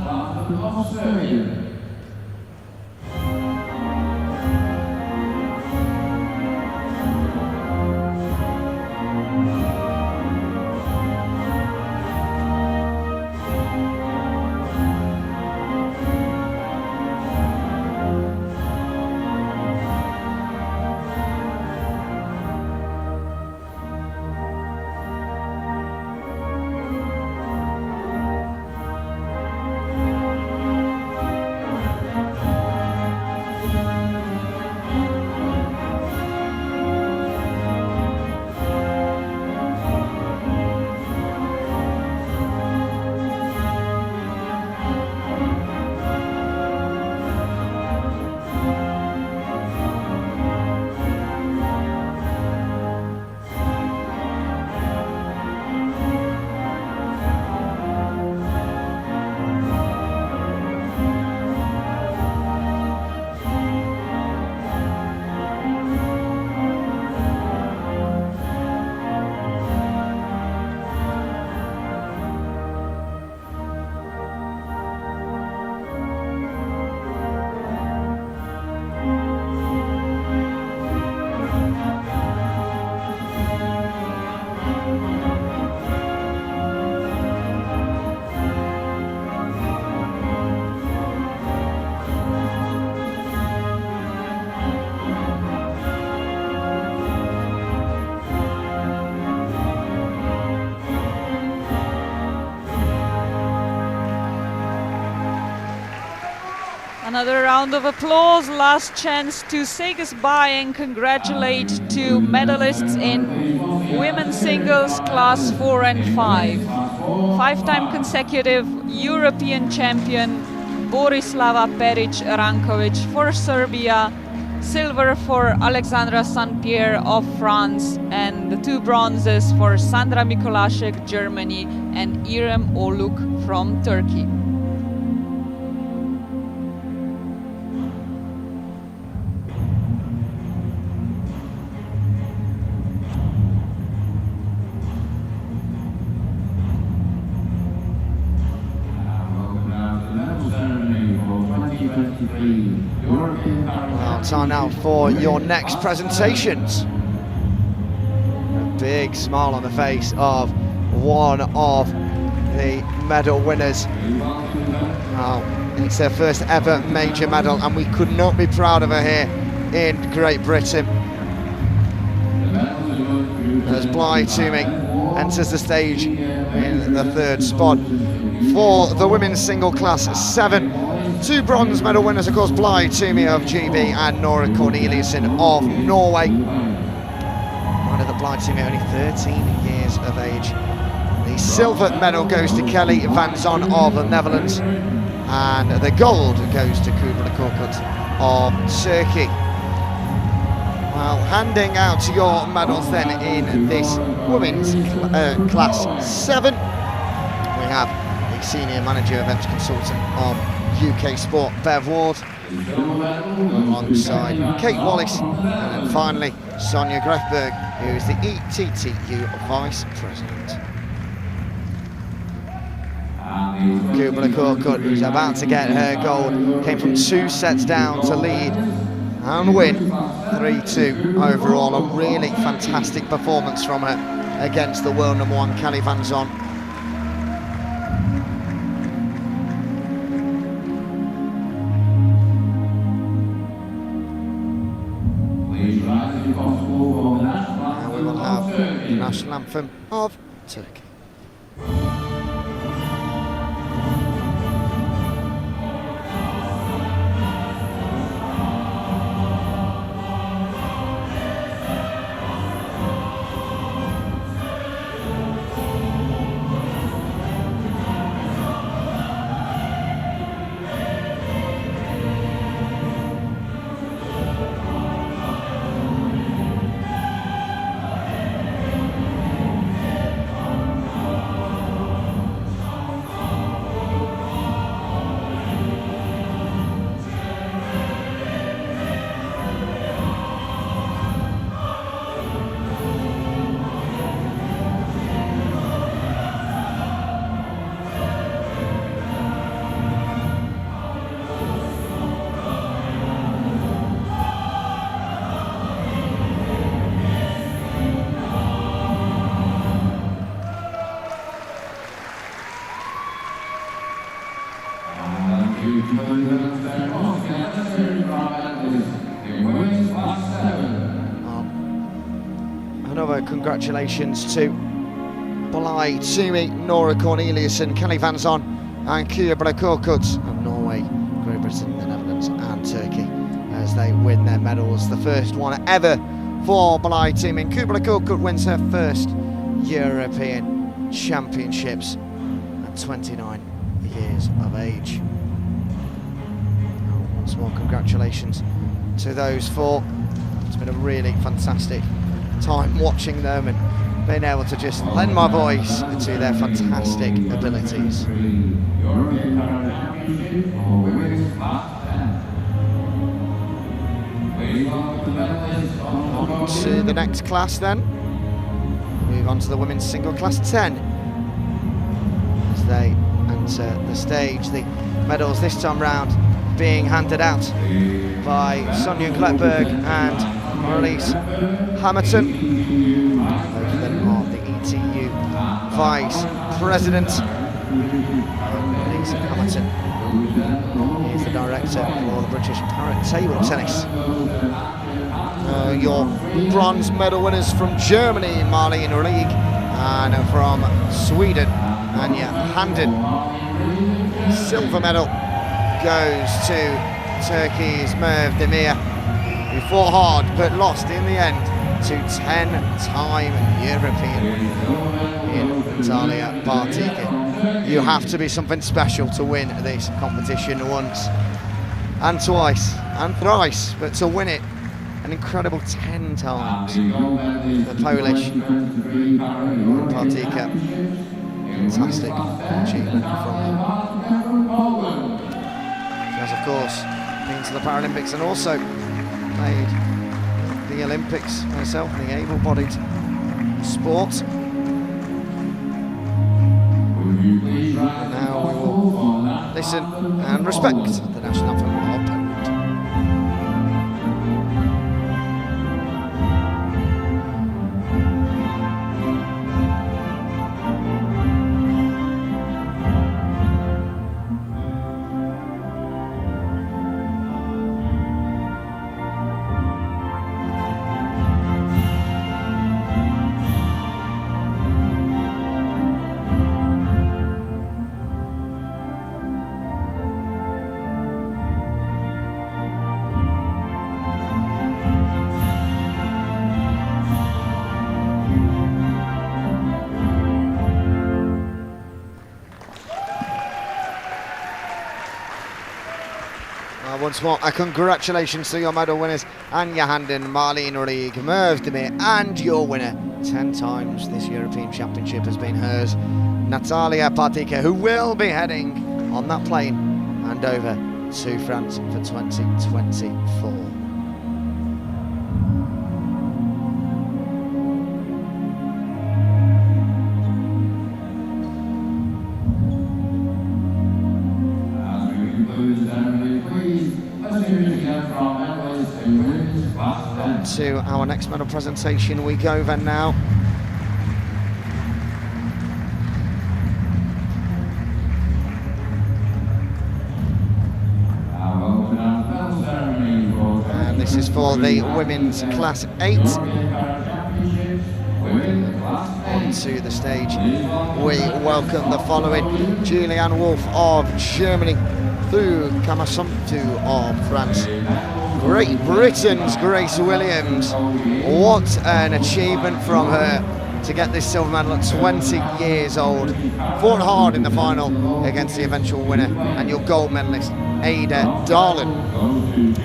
Another round of applause, last chance to say goodbye and congratulate two medalists in women's singles class 4 and 5. Five-time consecutive European champion Borislava Perić-Ranković for Serbia, silver for Alexandra Saint-Pierre of France, and the two bronzes for Sandra Mikolasek, Germany, and İrem Oluk from Turkey. Well, time now for your next presentations. A big smile on the face of one of the medal winners. Oh, it's her first ever major medal, and we could not be proud of her here in Great Britain. As Blythe Toomey enters the stage in the third spot. For the women's single class 7, two bronze medal winners, of course, Blythe Toomey of GB and Nora Corneliussen of Norway. Mind that Blythe Toomey only 13 years of age. The silver medal goes to Kelly van Zon of the Netherlands, and the gold goes to Kubla Korkut of Turkey. Well, handing out your medals then in this women's class 7, we have the Senior Manager Events Consultant of UK Sport, Bev Ward, alongside Kate Wallace, and then finally Sonia Grefberg, who is the ETTU Vice President. Kubla Korkut, who's about to get her gold, came from 2 sets down to lead and win 3-2 overall. A really fantastic performance from her against the world number 1 Kelly van Zon. And we will have the national anthem of Turkey. congratulations to Bly Toomey, Nora Corneliussen, Kelly Van Zon and Kubla Korkut of Norway, Great Britain, the Netherlands and Turkey as they win their medals. The first one ever for Bly Toomey. Kubla Korkut wins her first European Championships at 29 years of age. Once more, congratulations to those four. It's been a really fantastic time watching them and being able to just lend my voice to their fantastic abilities. On to the next class then. Move on to the women's single class 10. As they enter the stage, the medals this time round being handed out by Sonja Klettberg and Marlies Hamilton. Both of them are the ETU Vice President. Marlies Hamilton is the Director for the British Parrot Table Tennis. Your bronze medal winners from Germany, Marlene Rieg, and from Sweden, Anja Handen. Silver medal goes to Turkey's Merve Demir, who fought hard but lost in the end to 10-time European in Natalia Bartyga. You have to be something special to win this competition once and twice and thrice, but to win it an incredible 10 times. The Polish Bartyga, fantastic achievement from him. She has, of course, been to the Paralympics and also played the Olympics herself in the able-bodied sport. Now we will listen and respect the national anthem of Poland. Once more, congratulations to your medal winners, Anja Handen, Marlene Rieg, Merve Demir, and your winner 10 times this European Championship has been hers, Natalia Bartyga, who will be heading on that plane and over to France for 2024. On to our next medal presentation we go then now. And this is for the women's class 8. Onto the stage we welcome the following: Julianne Wolf of Germany, Thu Kamasomtu of France, Great Britain's Grace Williams. What an achievement from her to get this silver medal at 20 years old. Fought hard in the final against the eventual winner and your gold medalist Ada Darlin.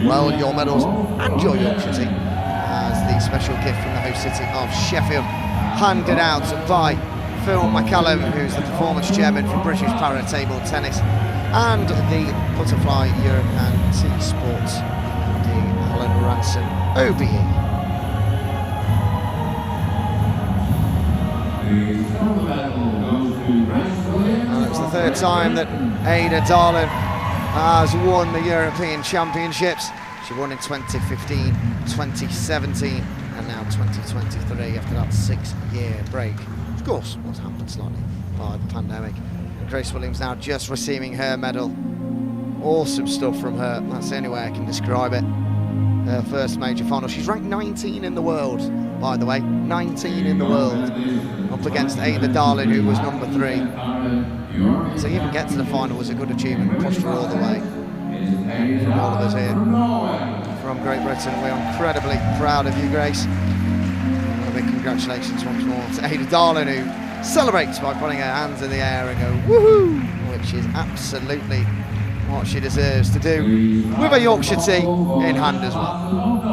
Well, your medals and your Yorkshire team as the special gift from the host city of Sheffield, handed out by Phil McCallum, who's the performance chairman for British Para Table Tennis, and the Butterfly Europe and Tea Sports, the Alan Ransom OBE. And it's the third time that Ada Darlin has won the European Championships. She won in 2015, 2017 and now 2023 after that 6-year break. Of course, what's happened slightly by the pandemic. And Grace Williams now just receiving her medal. Awesome stuff from her, that's the only way I can describe it. Her first major final. She's ranked 19 in the world, by the way. 19 in the world, up against Ada Darling, who was number 3. So even get to the final was a good achievement, pushed her all the way. From all of us here from Great Britain, we're incredibly proud of you, Grace. And a big congratulations once more to Ada Darling, who celebrates by putting her hands in the air and go woohoo, which is absolutely what she deserves to do, with a Yorkshire tea in hand as well.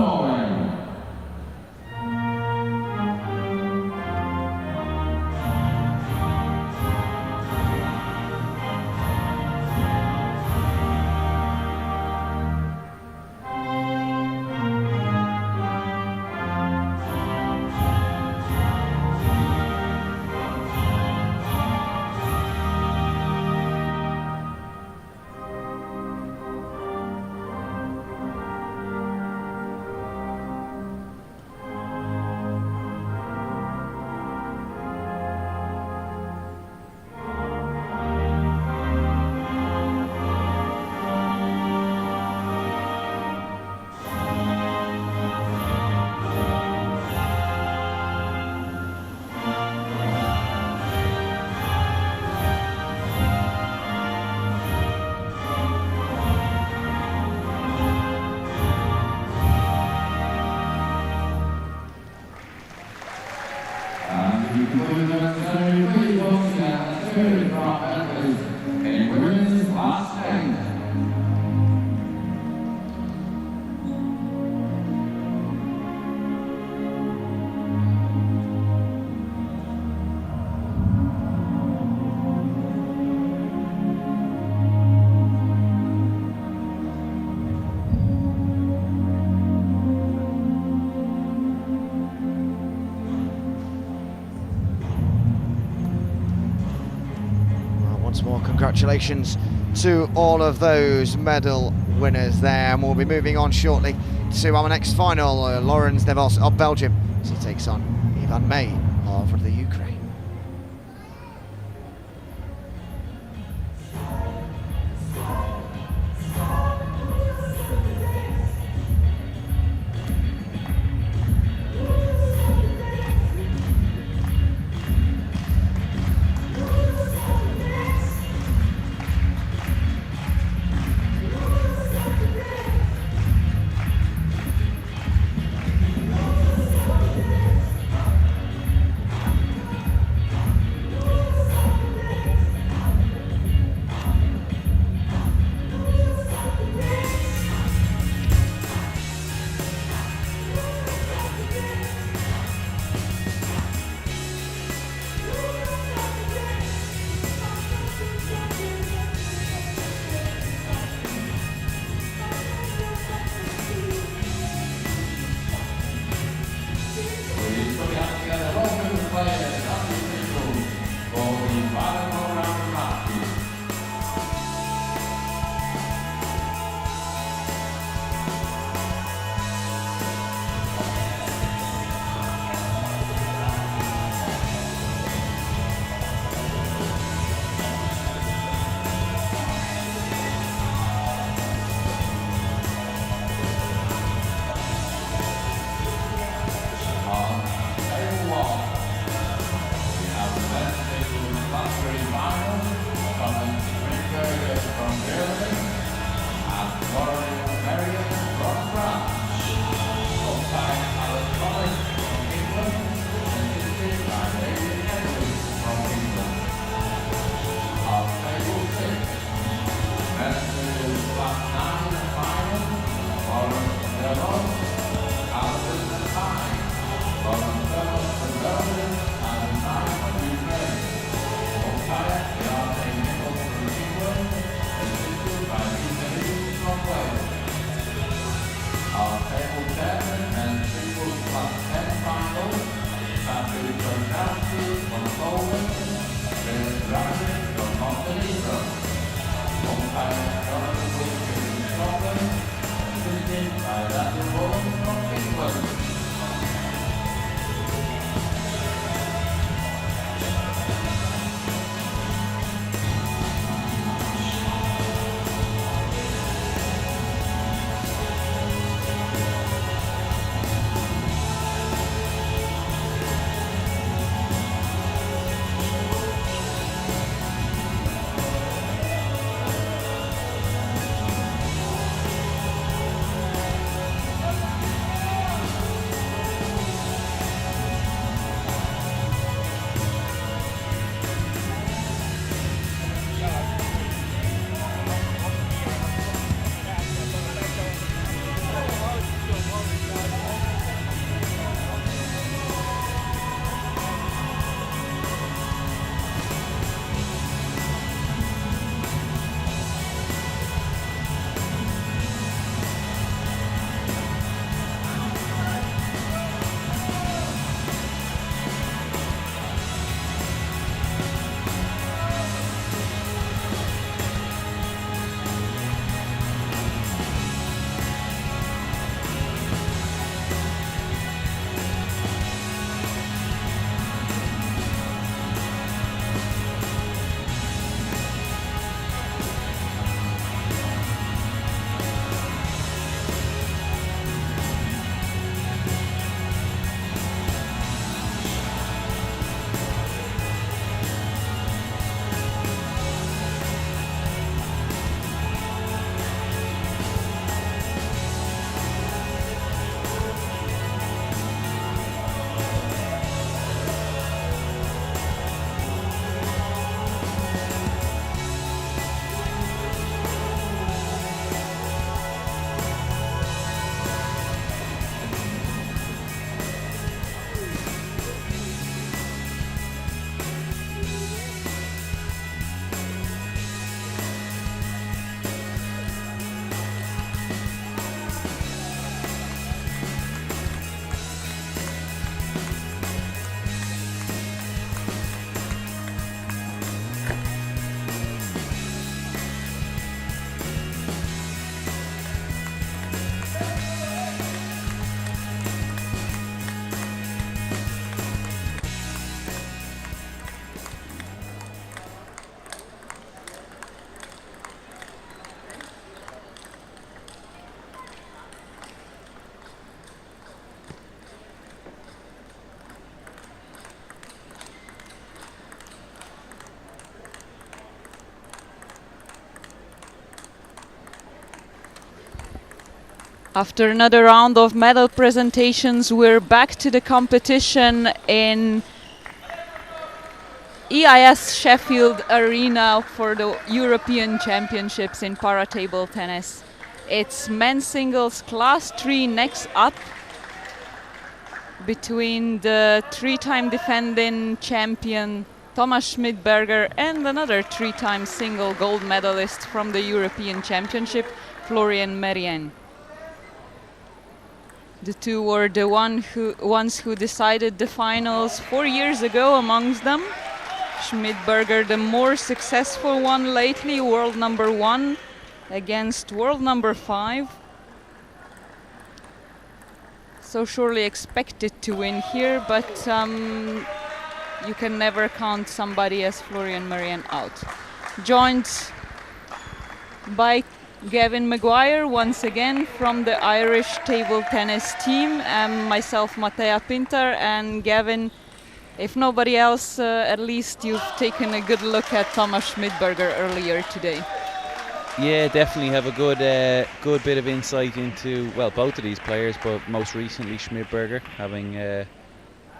Once more, congratulations to all of those medal winners there, and we'll be moving on shortly to our next final. Laurens Devos of Belgium, as he takes on Ivan May of the Ukraine. After another round of medal presentations, we're back to the competition in EIS Sheffield Arena for the European Championships in para table tennis. It's men's singles class 3 next up between the 3-time defending champion Thomas Schmidberger and another 3-time single gold medalist from the European Championship, Florian Merien. The two were the ones who decided the finals 4 years ago amongst them. Schmidberger, the more successful one lately, world number 1 against world number 5. So surely expected to win here, but you can never count somebody as Florian Merien out. Joined by Gavin Maguire once again from the Irish table tennis team, and myself, Matea Pinter. And Gavin, if nobody else, at least you've taken a good look at Thomas Schmidberger earlier today. Yeah, definitely have a good bit of insight into, well, both of these players, but most recently Schmidberger, having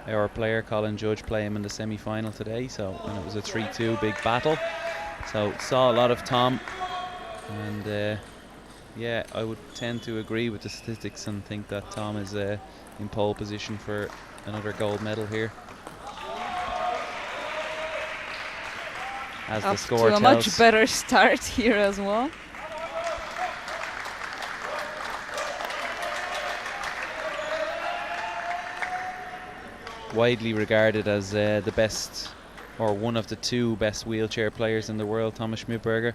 our player Colin Judge play him in the semi-final today. So, and it was a 3-2 big battle. So saw a lot of Tom, and yeah, I would tend to agree with the statistics and think that Tom is in pole position for another gold medal here. As the score to a much better start here as well. Widely regarded as the best, or one of the 2 best wheelchair players in the world, Thomas Schmidberger,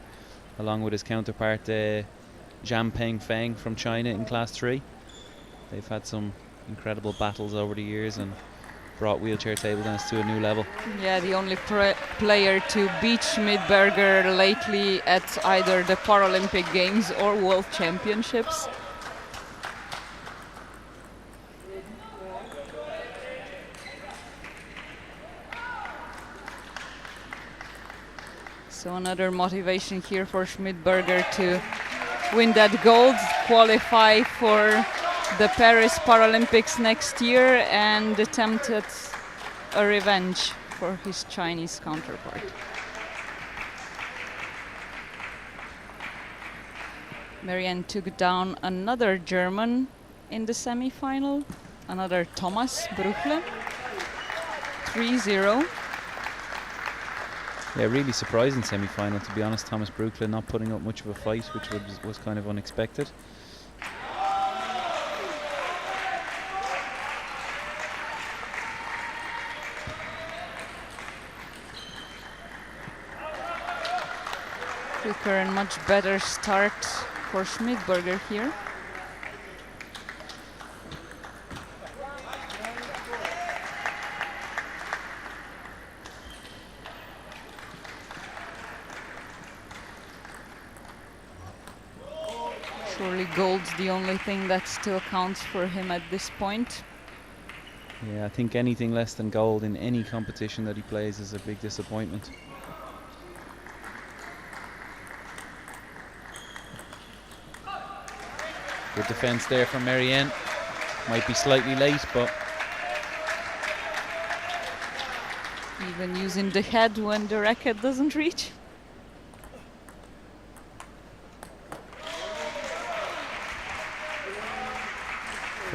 along with his counterpart Jianpeng Feng from China in class 3. They've had some incredible battles over the years and brought wheelchair table tennis to a new level. Yeah, the only player to beat Schmidberger lately at either the Paralympic Games or World Championships. So another motivation here for Schmidberger to win that gold, qualify for the Paris Paralympics next year, and attempt at a revenge for his Chinese counterpart. Merien took down another German in the semi-final, another Thomas Bruchle, 3-0. Yeah, really surprising semi-final, to be honest. Thomas Bruchle not putting up much of a fight, which was kind of unexpected. Quicker and much better start for Schmidberger here. Surely gold's the only thing that still counts for him at this point. Yeah, I think anything less than gold in any competition that he plays is a big disappointment. Good defense there from Merien. Might be slightly late, but Even using the head when the racket doesn't reach.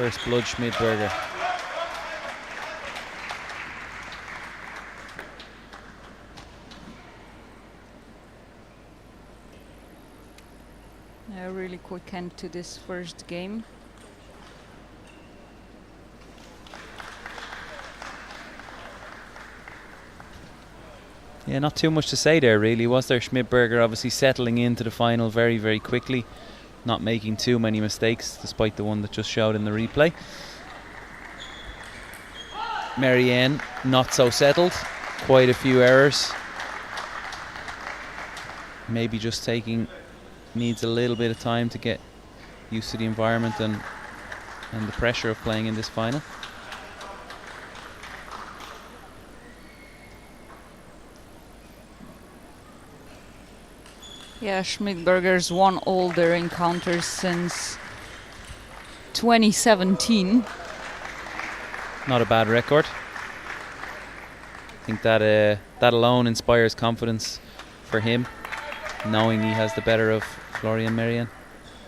first blood Schmidberger. A really quick end to this first game. Yeah, not too much to say there really, was there? Schmidberger obviously settling into the final very, very quickly, not making too many mistakes despite the one that just showed in the replay. Merien not so settled, quite a few errors. Maybe just needs a little bit of time to get used to the environment and the pressure of playing in this final. Yeah, Schmidberger's won all their encounters since 2017. Not a bad record. I think that that alone inspires confidence for him, knowing he has the better of Florian Merian.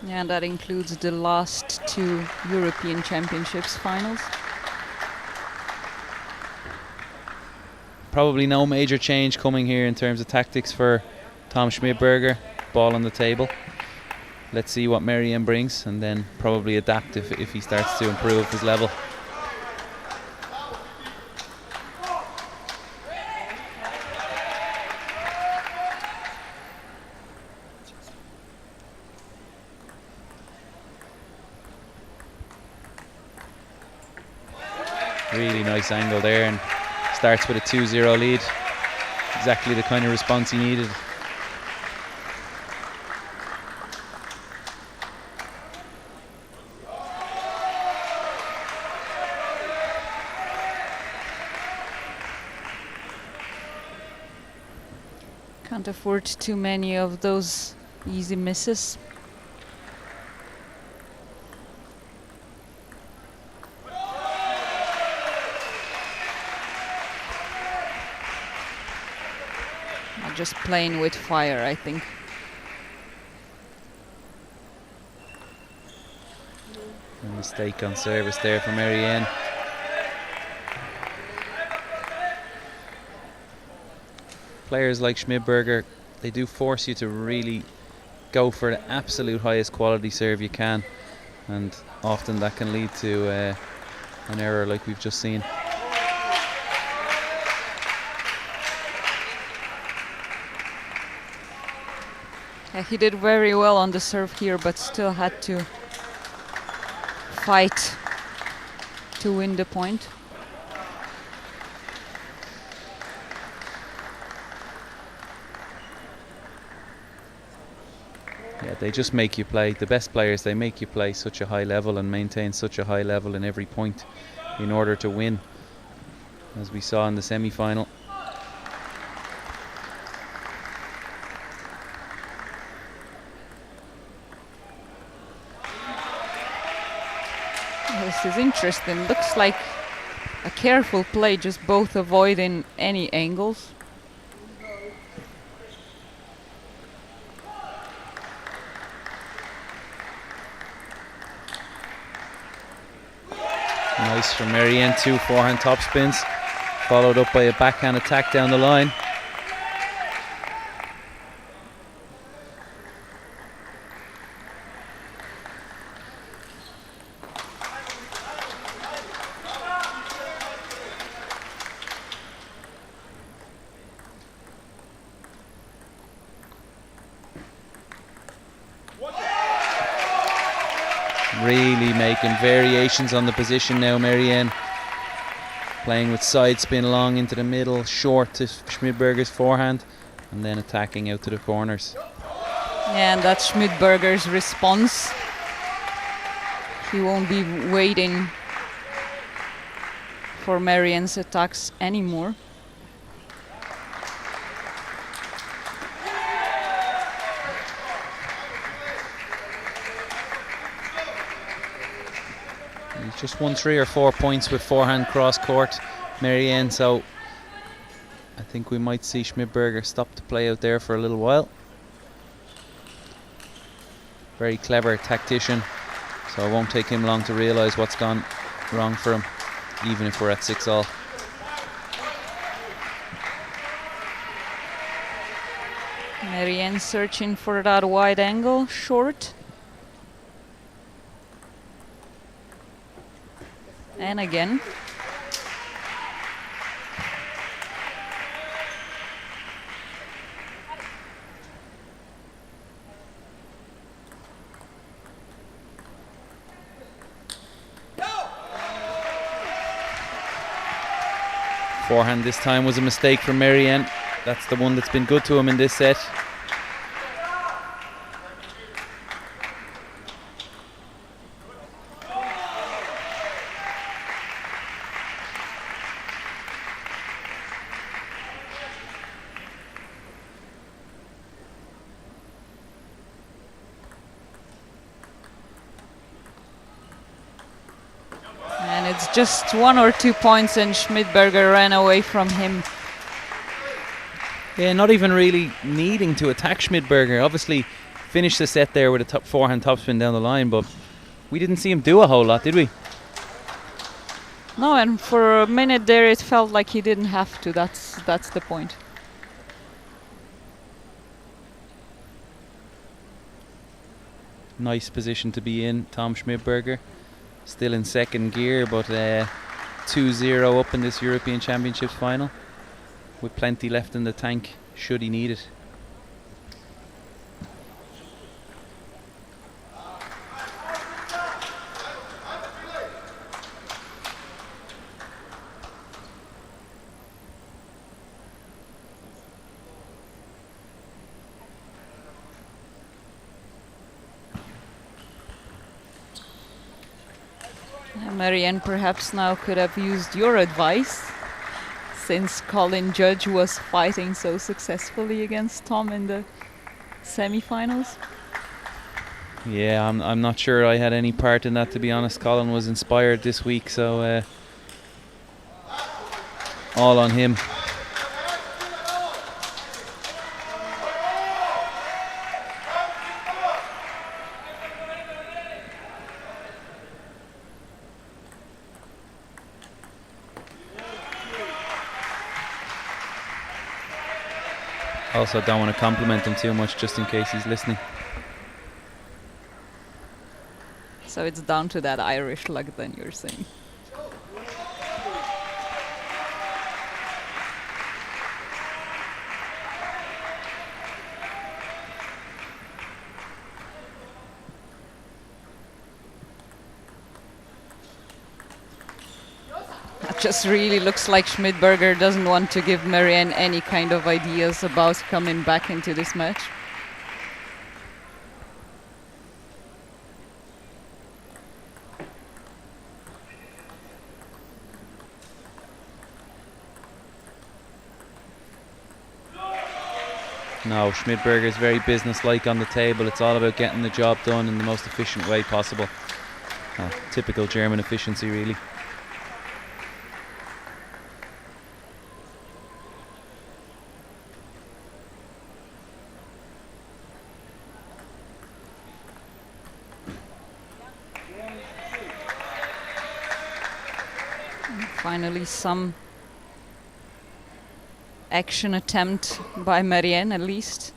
Yeah, and that includes the last 2 European Championships finals. Probably no major change coming here in terms of tactics for Tom Schmidberger. Ball on the table. Let's see what Merian brings, and then probably adapt if he starts to improve his level. Really nice angle there, and starts with a 2-0 lead. Exactly the kind of response he needed. Can't afford too many of those easy misses. Just playing with fire, I think. A mistake on service there for Merian. Players like Schmidberger, they do force you to really go for the absolute highest quality serve you can, and often that can lead to an error like we've just seen. Yeah, he did very well on the serve here, but still had to fight to win the point. Yeah, they just make you play. The best players, they make you play such a high level and maintain such a high level in every point in order to win, as we saw in the semi-final. This is interesting. Looks like a careful play, just both avoiding any angles. Nice from Merian, 2 forehand topspins, followed up by a backhand attack down the line. Really making variations on the position now, Merian. Playing with side spin long into the middle, short to Schmidberger's forehand, and then attacking out to the corners. And that's Schmidberger's response. He won't be waiting for Merian's attacks anymore. He's just won 3 or 4 points with forehand cross court, Merian, so I think we might see Schmidberger stop the play out there for a little while. Very clever tactician, so it won't take him long to realise what's gone wrong for him, even if we're at 6-all. Merian searching for that wide angle, short. And again. Forehand this time was a mistake from Merian. That's the one that's been good to him in this set. just 1 or 2 points and Schmidberger ran away from him. Yeah, not even really needing to attack Schmidberger. Obviously finished the set there with a forehand topspin down the line, but we didn't see him do a whole lot, did we? No, and for a minute there it felt like he didn't have to. That's the point. Nice position to be in, Tom Schmidberger. Still in second gear, but 2-0 up in this European Championships final, with plenty left in the tank should he need it. Marianne perhaps now could have used your advice, since Colin Judge was fighting so successfully against Tom in the semi-finals. Yeah, I'm not sure I had any part in that, to be honest. Colin was inspired this week, so all on him. Also, don't want to compliment him too much, just in case he's listening. So it's down to that Irish luck then, you're saying? It just really looks like Schmidberger doesn't want to give Marianne any kind of ideas about coming back into this match. No, Schmidberger is very businesslike on the table. It's all about getting the job done in the most efficient way possible. Typical German efficiency, really. Finally some action attempt by Marianne at least.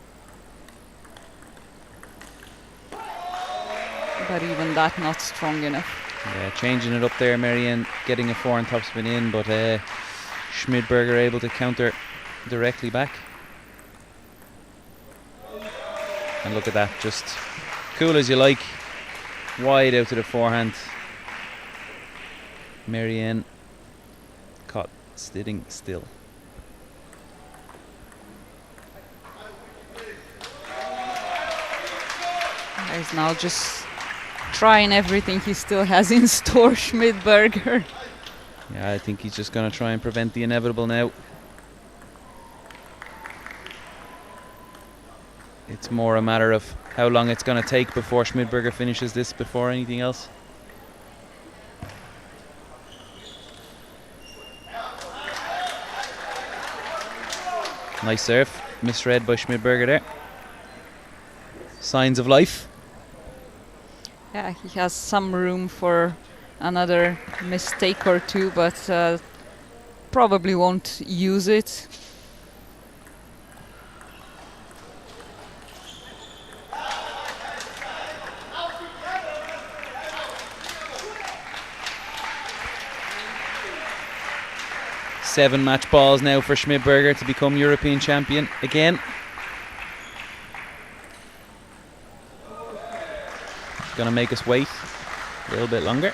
But even that not strong enough. Yeah, changing it up there, Marianne getting a forehand topspin in, but Schmidberger able to counter directly back. And look at that, just cool as you like, wide out to the forehand. Marianne caught sitting still. He's now just trying everything he still has in store, Schmidberger. Yeah, I think he's just going to try and prevent the inevitable now. It's more a matter of how long it's going to take before Schmidberger finishes this before anything else. Nice serve, misread by Schmidberger there. Signs of life. Yeah, he has some room for another mistake or two, but probably won't use it. Seven match balls now for Schmidberger to become European champion again. Gonna make us wait a little bit longer.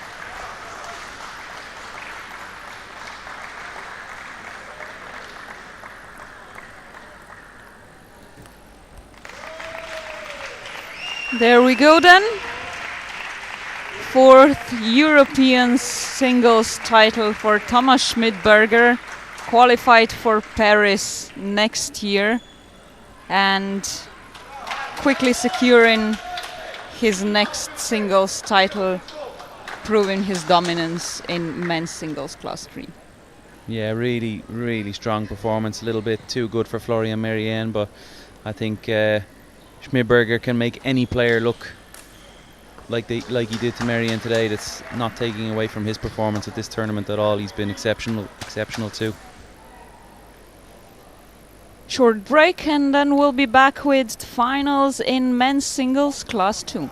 There we go then. Fourth European singles title for Thomas Schmidberger, qualified for Paris next year and quickly securing his next singles title proving his dominance in men's singles class 3. Yeah, really, really strong performance. A little bit too good for Florian Marianne, but I think Schmidberger can make any player look like he did to Marianne today. That's not taking away from his performance at this tournament at all. He's been exceptional too. Short break, and then we'll be back with finals in men's singles class 2.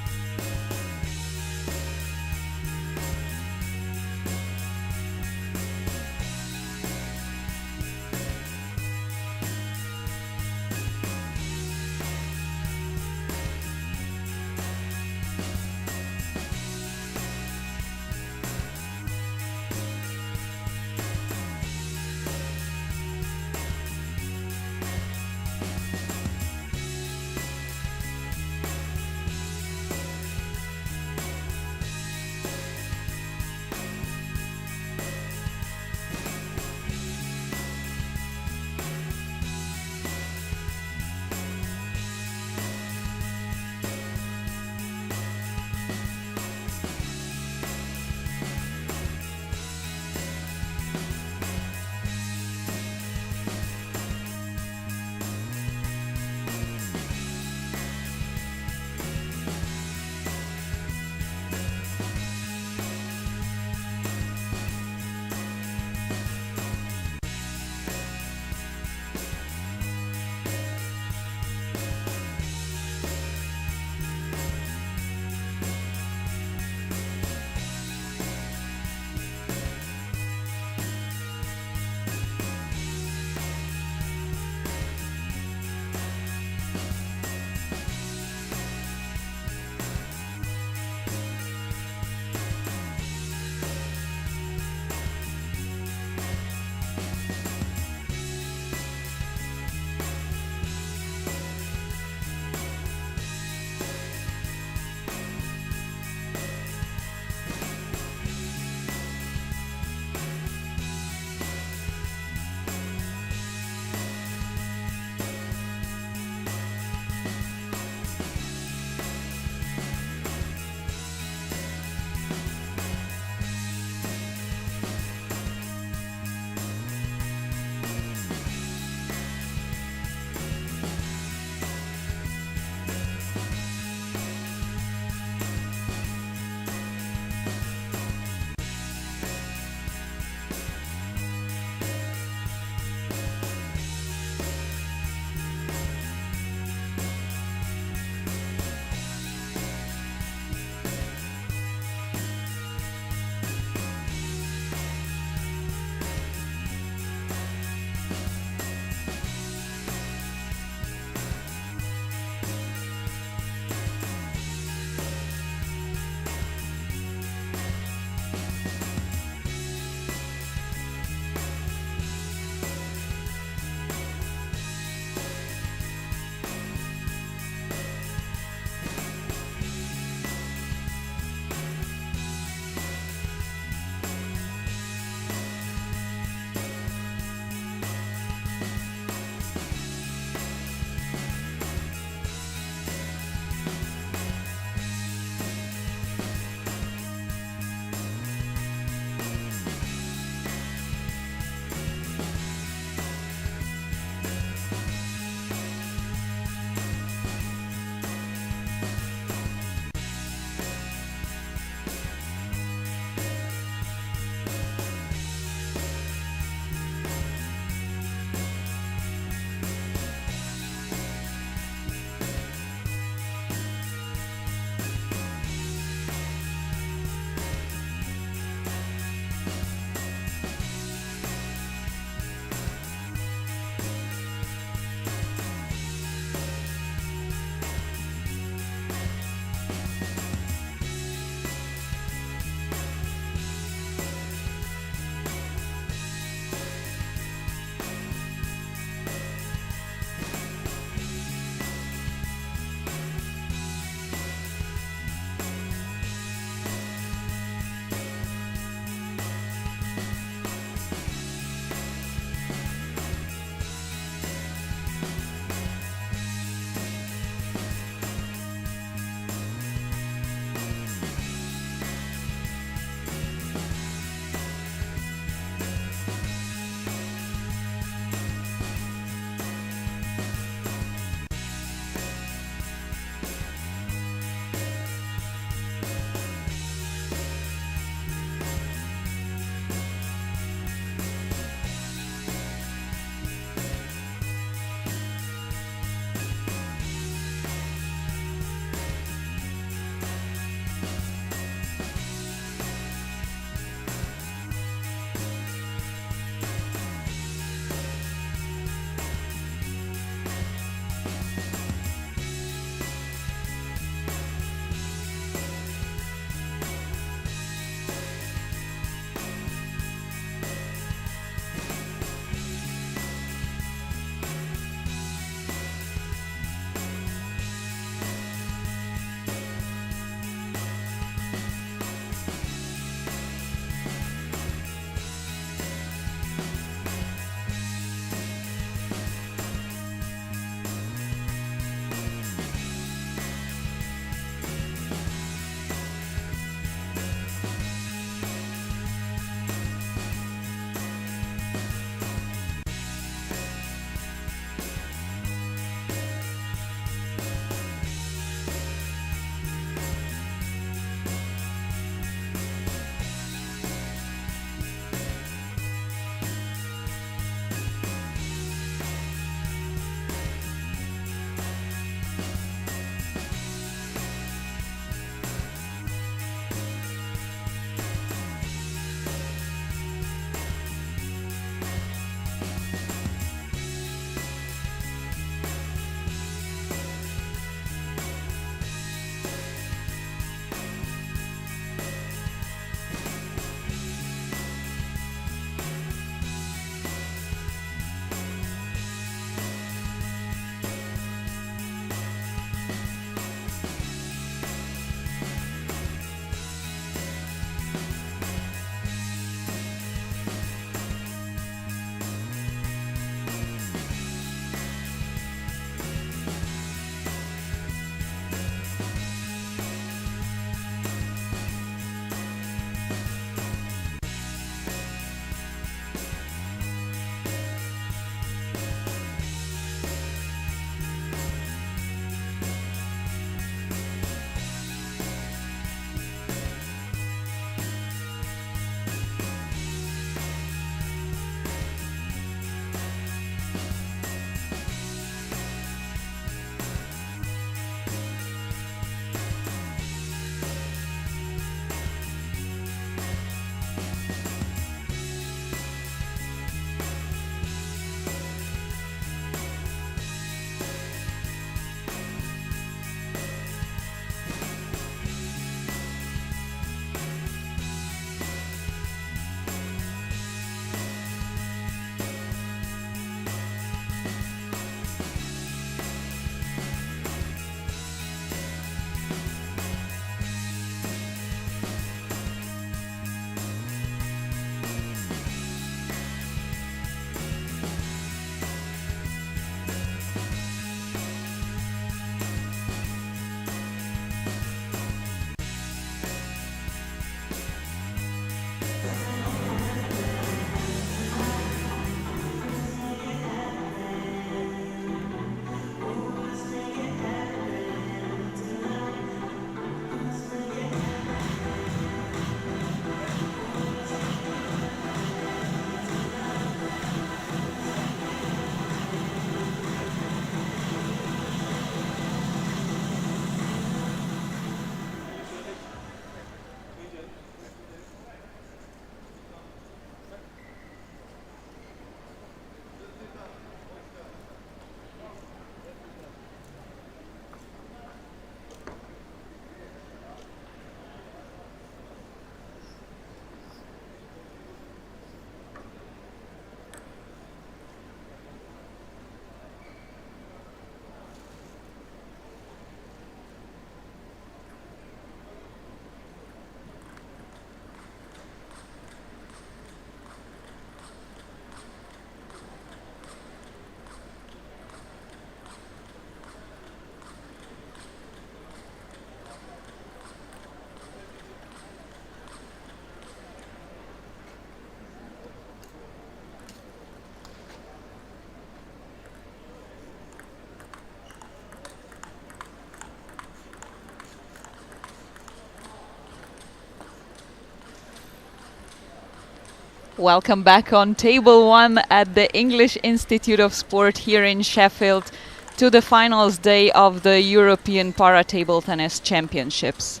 Welcome back on table 1 at the English Institute of Sport here in Sheffield to the finals day of the European Para Table Tennis Championships.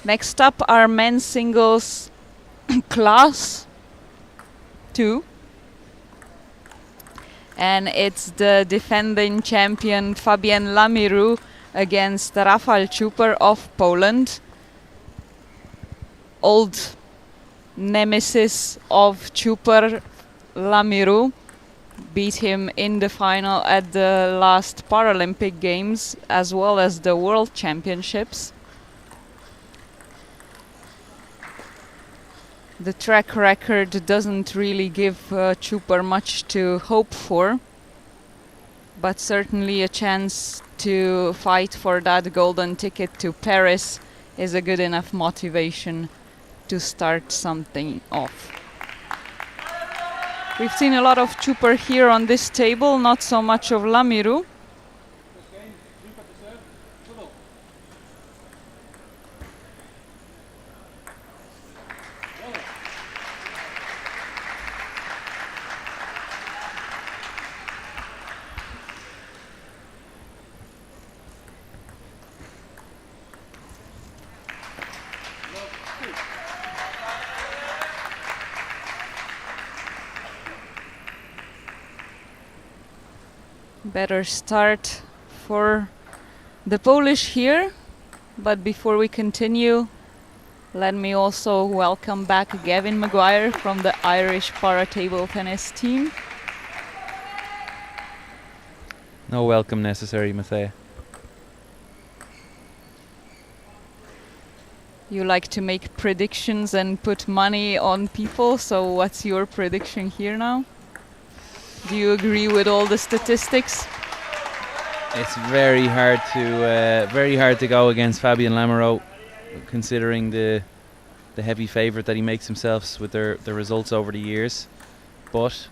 Next up are men's singles class 2. And it's the defending champion Fabien Lamiru against Rafał Czuper of Poland. Old nemesis of Czuper, Lamiru, beat him in the final at the last Paralympic Games as well as the World Championships. The track record doesn't really give Czuper much to hope for, but certainly a chance to fight for that golden ticket to Paris is a good enough motivation to start something off. We've seen a lot of Czuper here on this table, not so much of Lamiru. Better start for the Polish here, but before we continue, let me also welcome back Gavin Maguire from the Irish Para Table Tennis team. No welcome necessary, Mathea. You like to make predictions and put money on people, so what's your prediction here now? Do you agree with all the statistics? It's very hard to go against Fabien Lamiru, considering the heavy favourite that he makes himself with the results over the years. But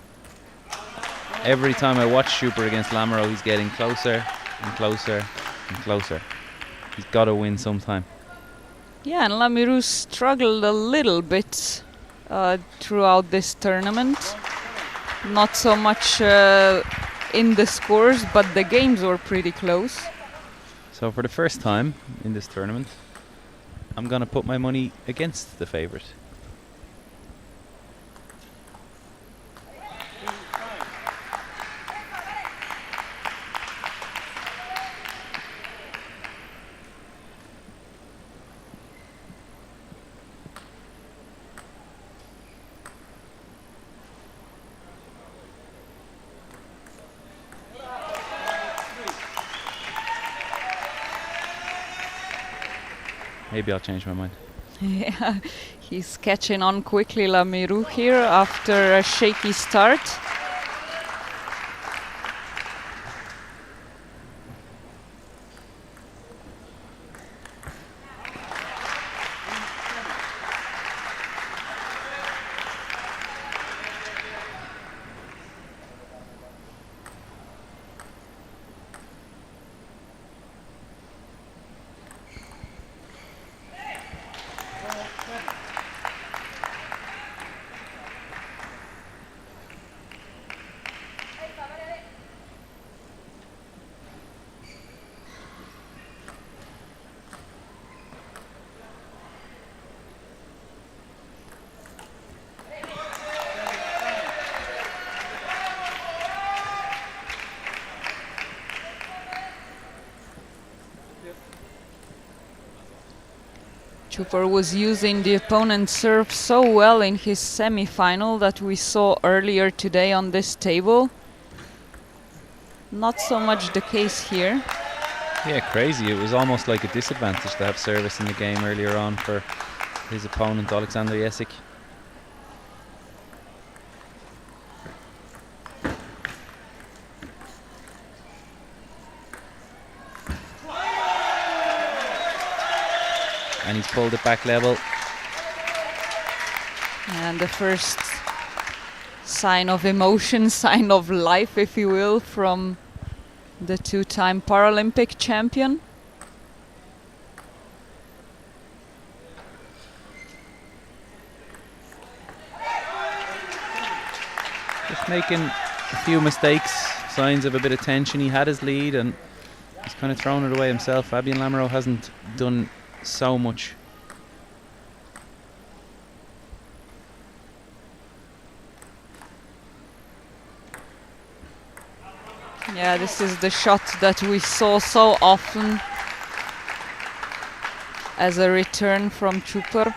every time I watch Czuper against Lamiru, he's getting closer and closer and closer. He's got to win sometime. Yeah, and Lamiru struggled a little bit throughout this tournament. Not so much in the scores, but the games were pretty close. So for the first time in this tournament, I'm going to put my money against the favourite. Maybe I'll change my mind. Yeah, he's catching on quickly, Lamiru, here after a shaky start. Czuper was using the opponent's serve so well in his semi-final that we saw earlier today on this table. Not so much the case here. Yeah, crazy. It was almost like a disadvantage to have service in the game earlier on for his opponent, Alexander Jesik. And he's pulled it back level. And the first sign of emotion, sign of life, if you will, from the two-time Paralympic champion. making a few mistakes, signs of a bit of tension. He had his lead and he's kind of thrown it away himself. Fabian Lamoureux hasn't done so much. Yeah, this is the shot that we saw so often as a return from Chuper.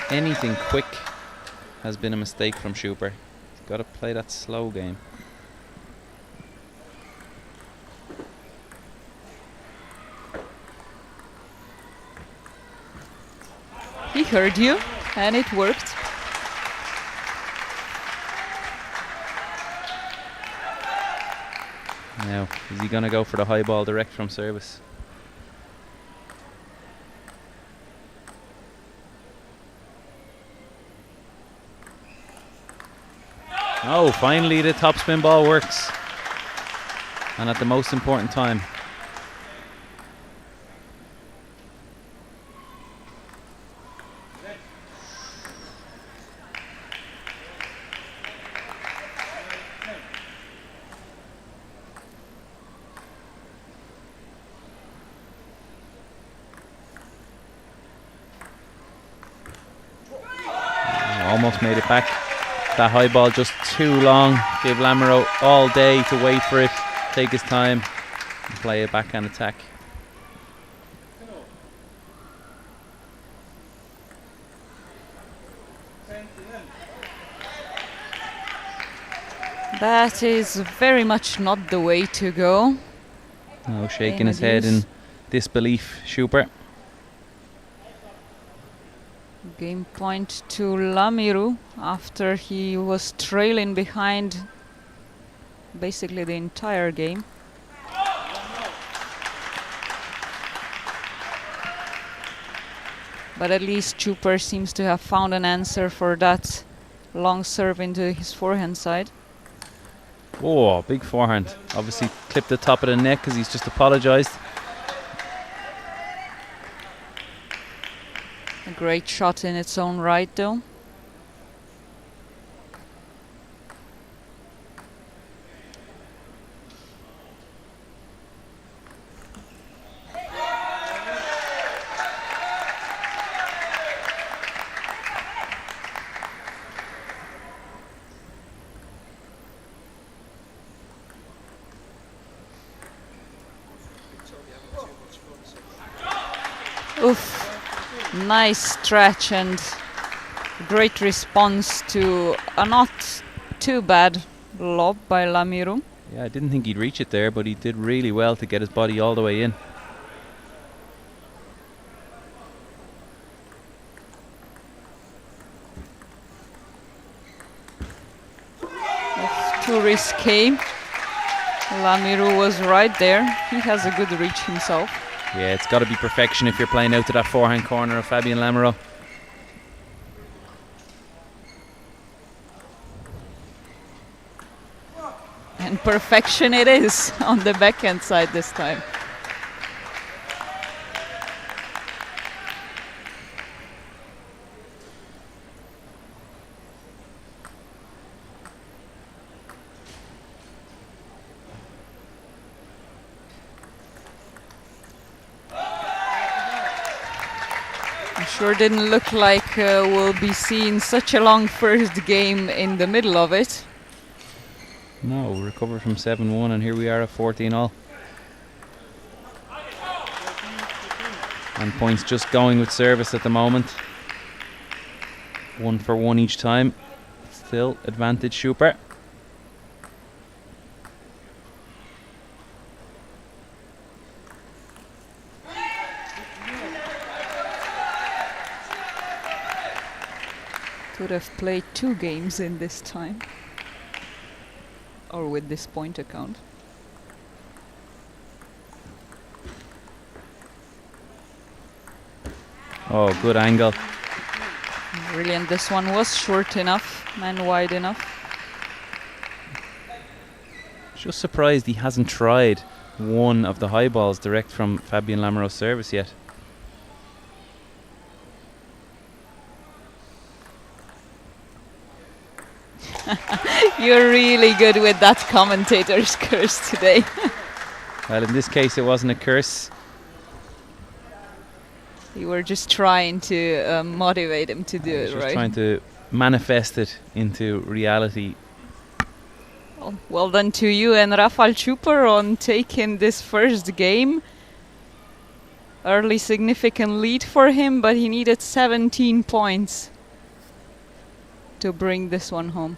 Anything quick has been a mistake from Schuper. He's got to play that slow game. He heard you, and it worked. Now, is he going to go for the high ball direct from service? Oh, finally the topspin ball works. And at the most important time. Almost made it back. That high ball just too long. Give Lamoureux all day to wait for it, take his time, and play a backhand attack. That is very much not the way to go. Oh, shaking his head in disbelief, Schuper. Game point to Lamoureux after he was trailing behind basically the entire game. But at least Chuper seems to have found an answer for that long serve into his forehand side. Oh, big forehand. Obviously clipped the top of the neck because he's just apologised. A great shot in its own right, though. Oof. Nice stretch and great response to a not too bad lob by Lamoureux. Yeah, I didn't think he'd reach it there, but he did really well to get his body all the way in. That's too risky. Lamoureux was right there. He has a good reach himself. Yeah, it's got to be perfection if you're playing out to that forehand corner of Fabian Lamoureux. And perfection it is on the backhand side this time. Sure didn't look like we'll be seeing such a long first game in the middle of it. No, recovered from 7-1 and here we are at 14-all. And points just going with service at the moment. 1 for 1 each time. Still advantage Schuper. Could have played 2 games in this time. Or with this point account. Oh, good angle. Brilliant. This one was short enough and wide enough. Just surprised he hasn't tried one of the high balls direct from Fabien Lamoureux's service yet. You're really good with that commentator's curse today. Well, in this case, it wasn't a curse. You were just trying to motivate him to do it, Just right? trying to manifest it into reality. Well done to you and Rafal Čuper on taking this first game. Early significant lead for him, but he needed 17 points to bring this one home.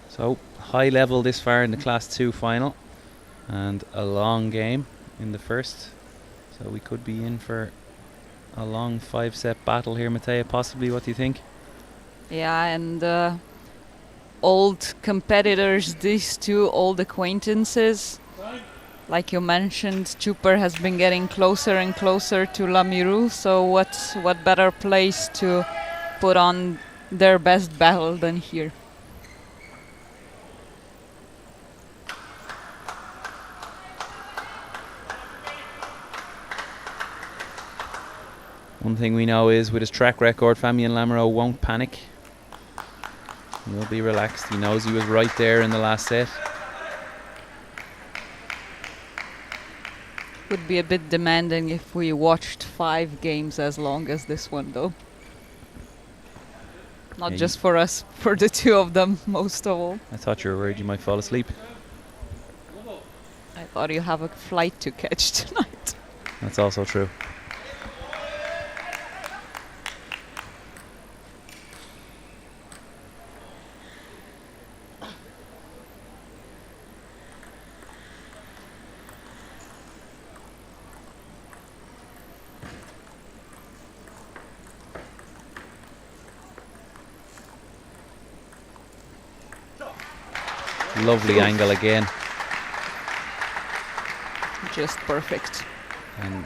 So, high level this far in the Class 2 final, and a long game in the first. So we could be in for a long 5-set battle here, Matea, possibly. What do you think? Yeah, and old competitors, these two old acquaintances. Like you mentioned, Čuper has been getting closer and closer to Lamoureux, so what better place to put on their best battle than here? One thing we know is, with his track record, Fabien Lamoureux won't panic. He'll be relaxed. He knows he was right there in the last set. Would be a bit demanding if we watched 5 games as long as this one, though. Not Yeah, just for us, for the two of them, most of all. I thought you were worried you might fall asleep. I thought you have a flight to catch tonight. That's also true. Lovely angle again. Just perfect. And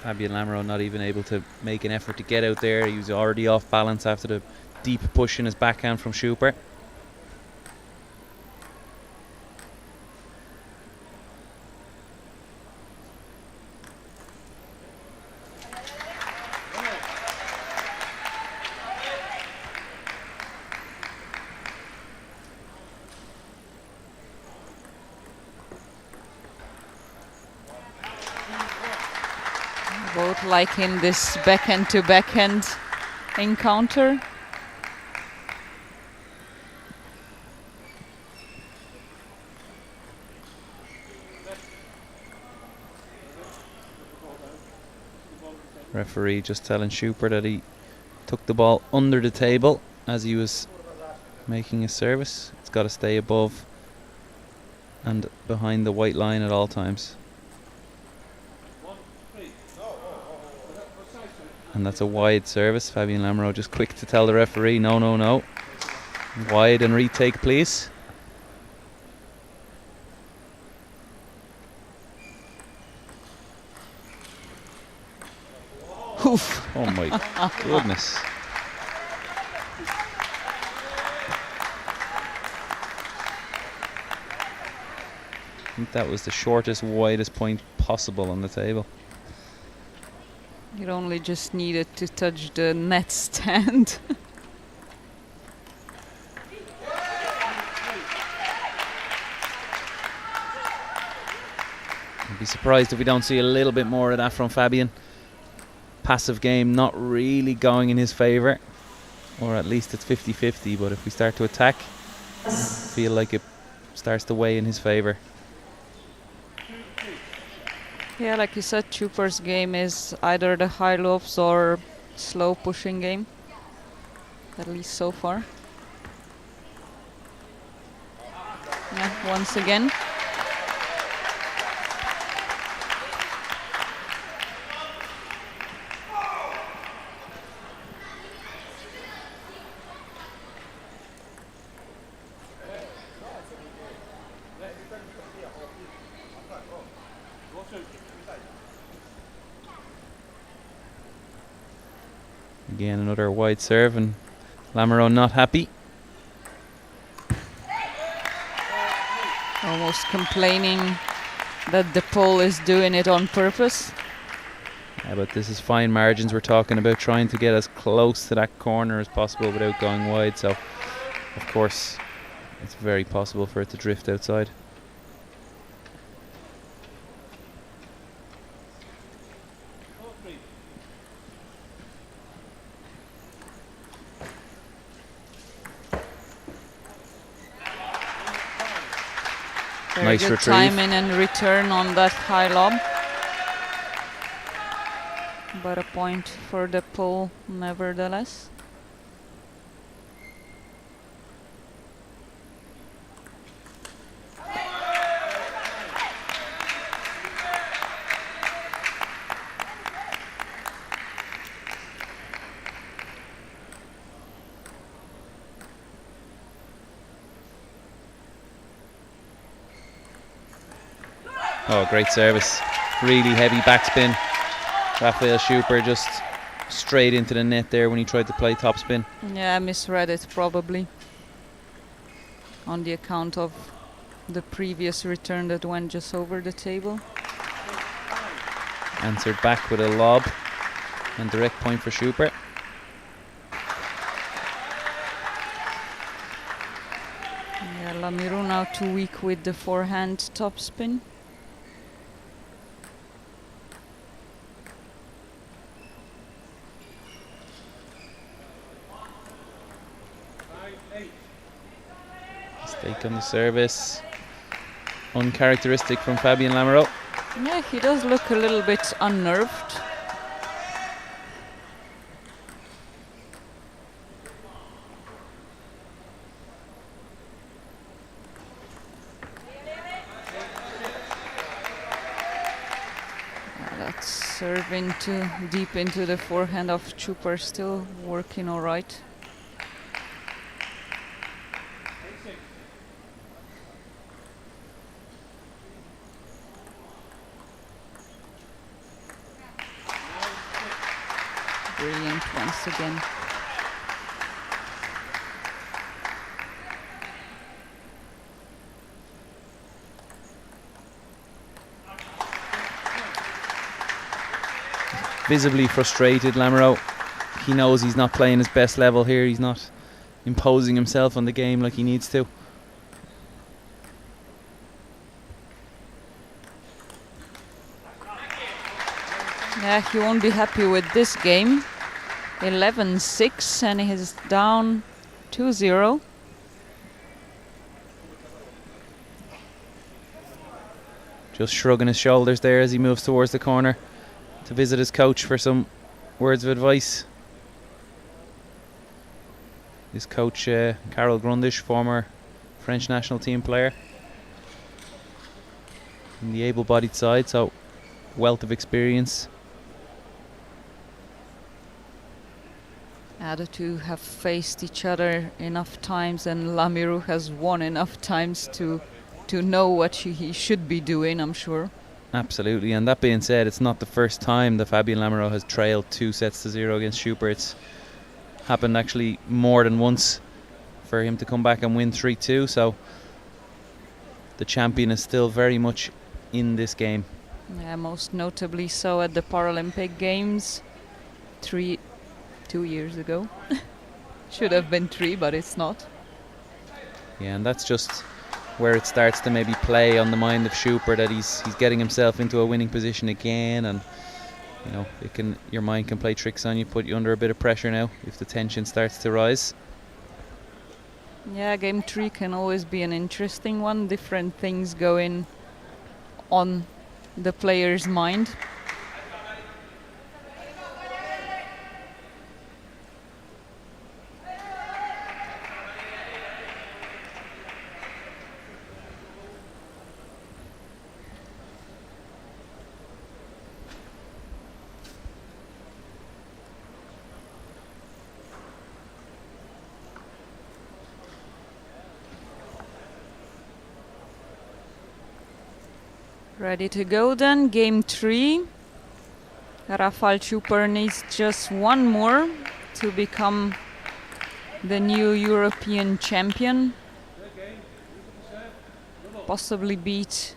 Fabien Lamoureux not even able to make an effort to get out there. He was already off balance after the deep push in his backhand from Čuper. Both like in this backhand to backhand encounter. Referee just telling Čuper that he took the ball under the table as he was making his service. It's got to stay above and behind the white line at all times. And that's a wide service. Fabien Lamoureux just quick to tell the referee, no, no, no. Wide and retake, please. Oof. Oh my goodness. I think that was the shortest, widest point possible on the table. It only just needed to touch the net stand. I'd be surprised if we don't see a little bit more of that from Fabien. Passive game not really going in his favour, or at least it's 50-50, but if we start to attack, I feel like it starts to weigh in his favour. Yeah, like you said, Čuper's game is either the high lofts or slow pushing game, at least so far. Yeah, once again. Again, another wide serve, and Lamoureux not happy. Almost complaining that the pole is doing it on purpose. Yeah, but this is fine margins. We're talking about trying to get as close to that corner as possible without going wide. So, of course, it's very possible for it to drift outside. Very Nice good retrieve. timing and return on that high lob. But a point for the pole nevertheless. Oh, great service. Really heavy backspin. Raphael Schubert just straight into the net there when he tried to play topspin. Yeah, I misread it probably on the account of the previous return that went just over the table. Answered back with a lob and direct point for Schubert. Yeah, Lamoureux now too weak with the forehand topspin. Mistake on the service. Uncharacteristic from Fabien Lamoureux. Yeah, he does look a little bit unnerved. That's serving too deep into the forehand of Schubert, still working all right. Brilliant once again. Visibly frustrated, Lamoureux. He knows he's not playing his best level here. He's not imposing himself on the game like he needs to. Yeah, he won't be happy with this game. 11-6 and he's down 2-0. Just shrugging his shoulders there as he moves towards the corner to visit his coach for some words of advice. His coach, Karel Grundisch, former French national team player. In the able-bodied side, so wealth of experience. The two have faced each other enough times and Lamoureux has won enough times to know what he should be doing, I'm sure. Absolutely, and that being said, it's not the first time that Fabien Lamoureux has trailed 2-0 against Schubert. It's happened actually more than once for him to come back and win 3-2, so the champion is still very much in this game. Yeah, most notably so at the Paralympic Games 2 years ago. Should have been 3, but it's not. Yeah, and that's just where it starts to maybe play on the mind of Schubert, that he's getting himself into a winning position again, and you know, your mind can play tricks on you, put you under a bit of pressure now if the tension starts to rise. Yeah, game 3 can always be an interesting one. Different things going on the player's mind. Ready to go then, game 3. Rafał Schubert needs just one more to become the new European champion. Possibly beat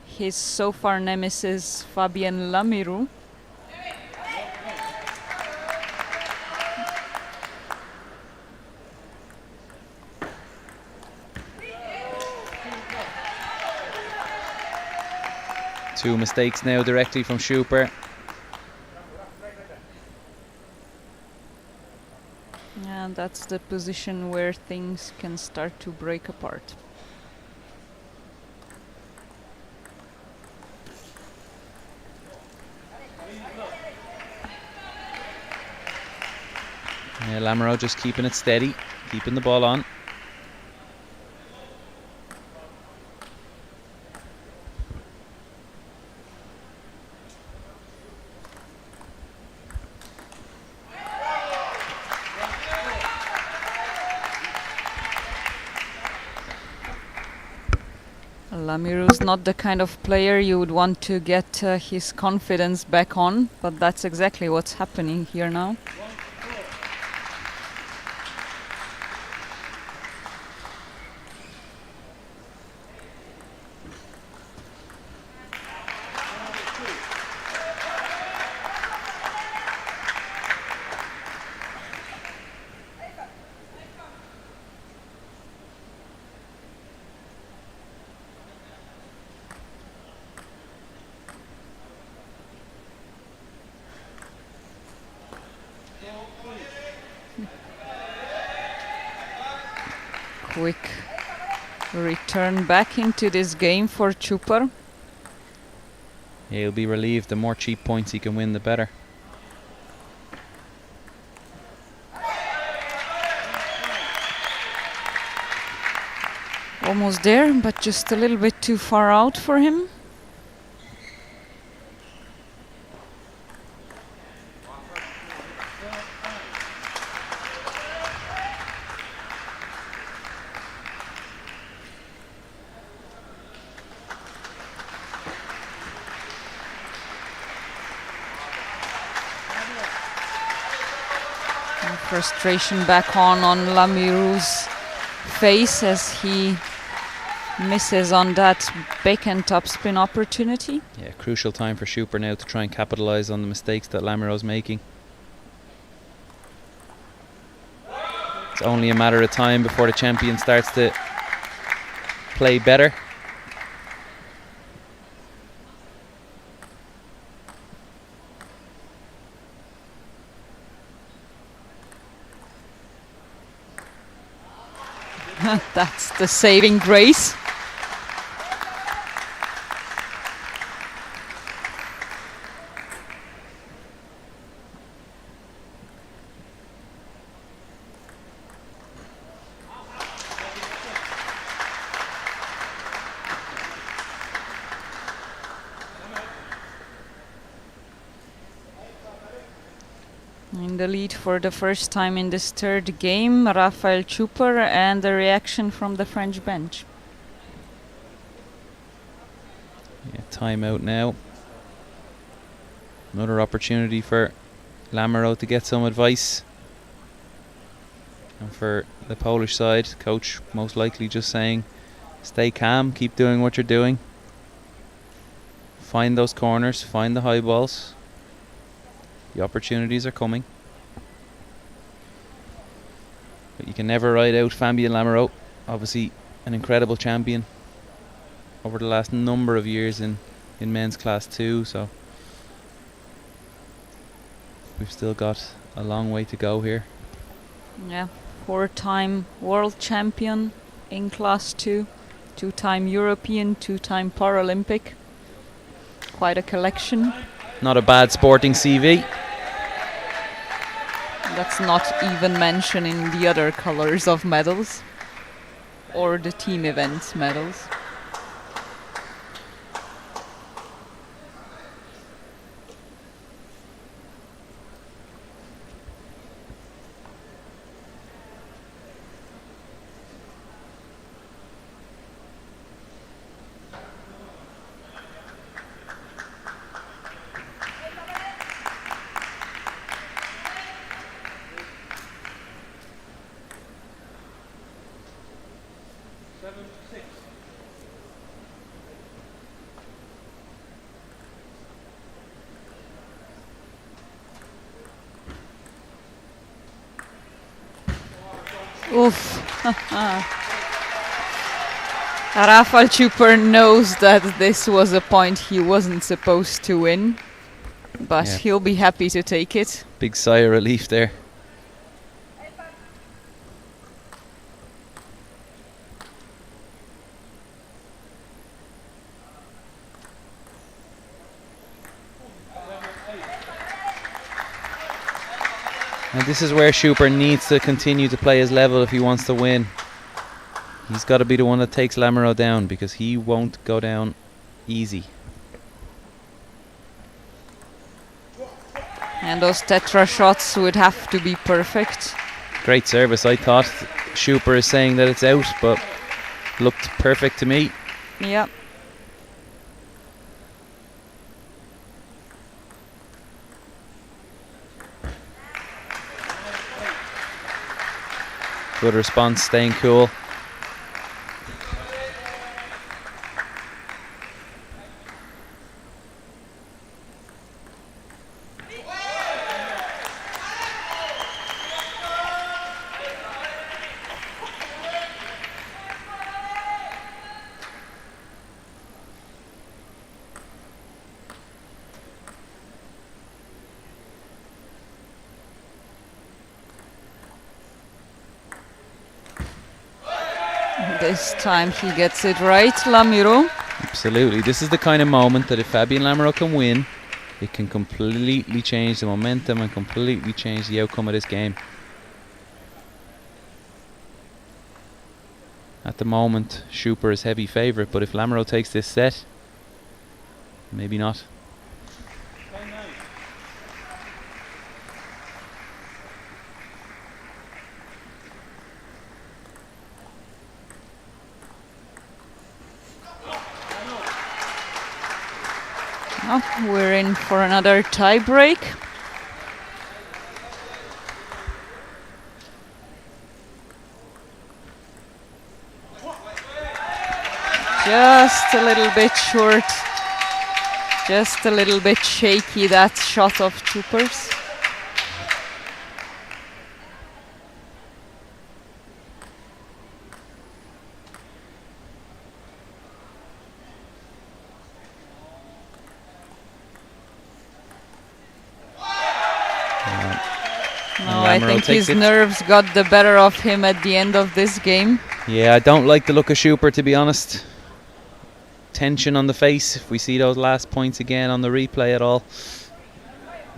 his so far nemesis Fabien Lamirou. Two mistakes now directly from Schupper. And that's the position where things can start to break apart. Yeah, Lamirou just keeping it steady, keeping the ball on. Lamirou's not the kind of player you would want to get his confidence back on, but that's exactly what's happening here now. Quick return back into this game for Schupper. Yeah, he'll be relieved. The more cheap points he can win, the better. Almost there, but just a little bit too far out for him. Frustration back on Lamirou's face as he misses on that backhand topspin opportunity. Yeah, crucial time for Schupper now to try and capitalise on the mistakes that Lamirou's making. It's only a matter of time before the champion starts to play better. That's the saving grace. In the lead for the first time in this third game, Rafael Schupper, and the reaction from the French bench. Yeah, timeout now. Another opportunity for Lamirou to get some advice. And for the Polish side, coach most likely just saying, stay calm, keep doing what you're doing. Find those corners, find the high balls. The opportunities are coming. But you can never ride out Fabien Lamirou. Obviously an incredible champion over the last number of years in men's class 2, so we've still got a long way to go here. Yeah, 4-time world champion in class 2, 2-time European, 2-time Paralympic. Quite a collection. Not a bad sporting CV. That's not even mentioning the other colors of medals or the team events medals. Oof. Rafał Čuper knows that this was a point he wasn't supposed to win, but Yeah. he'll be happy to take it. Big sigh of relief there. And this is where Schubert needs to continue to play his level if he wants to win. He's got to be the one that takes Lamoureux down, because he won't go down easy. And those tetra shots would have to be perfect. Great service. I thought Schubert is saying that it's out, but looked perfect to me. Yeah. Good response, staying cool. This time he gets it right, Lamoureux. Absolutely. This is the kind of moment that if Fabien Lamoureux can win, it can completely change the momentum and completely change the outcome of this game. At the moment, Schubert is heavy favourite, but if Lamoureux takes this set, maybe not. Oh, we're in for another tie break. Just a little bit short. Just a little bit shaky, that shot of Čuper's. No, I think his nerves got the better of him at the end of this game. Yeah, I don't like the look of Schubert, to be honest. Tension on the face, if we see those last points again on the replay at all.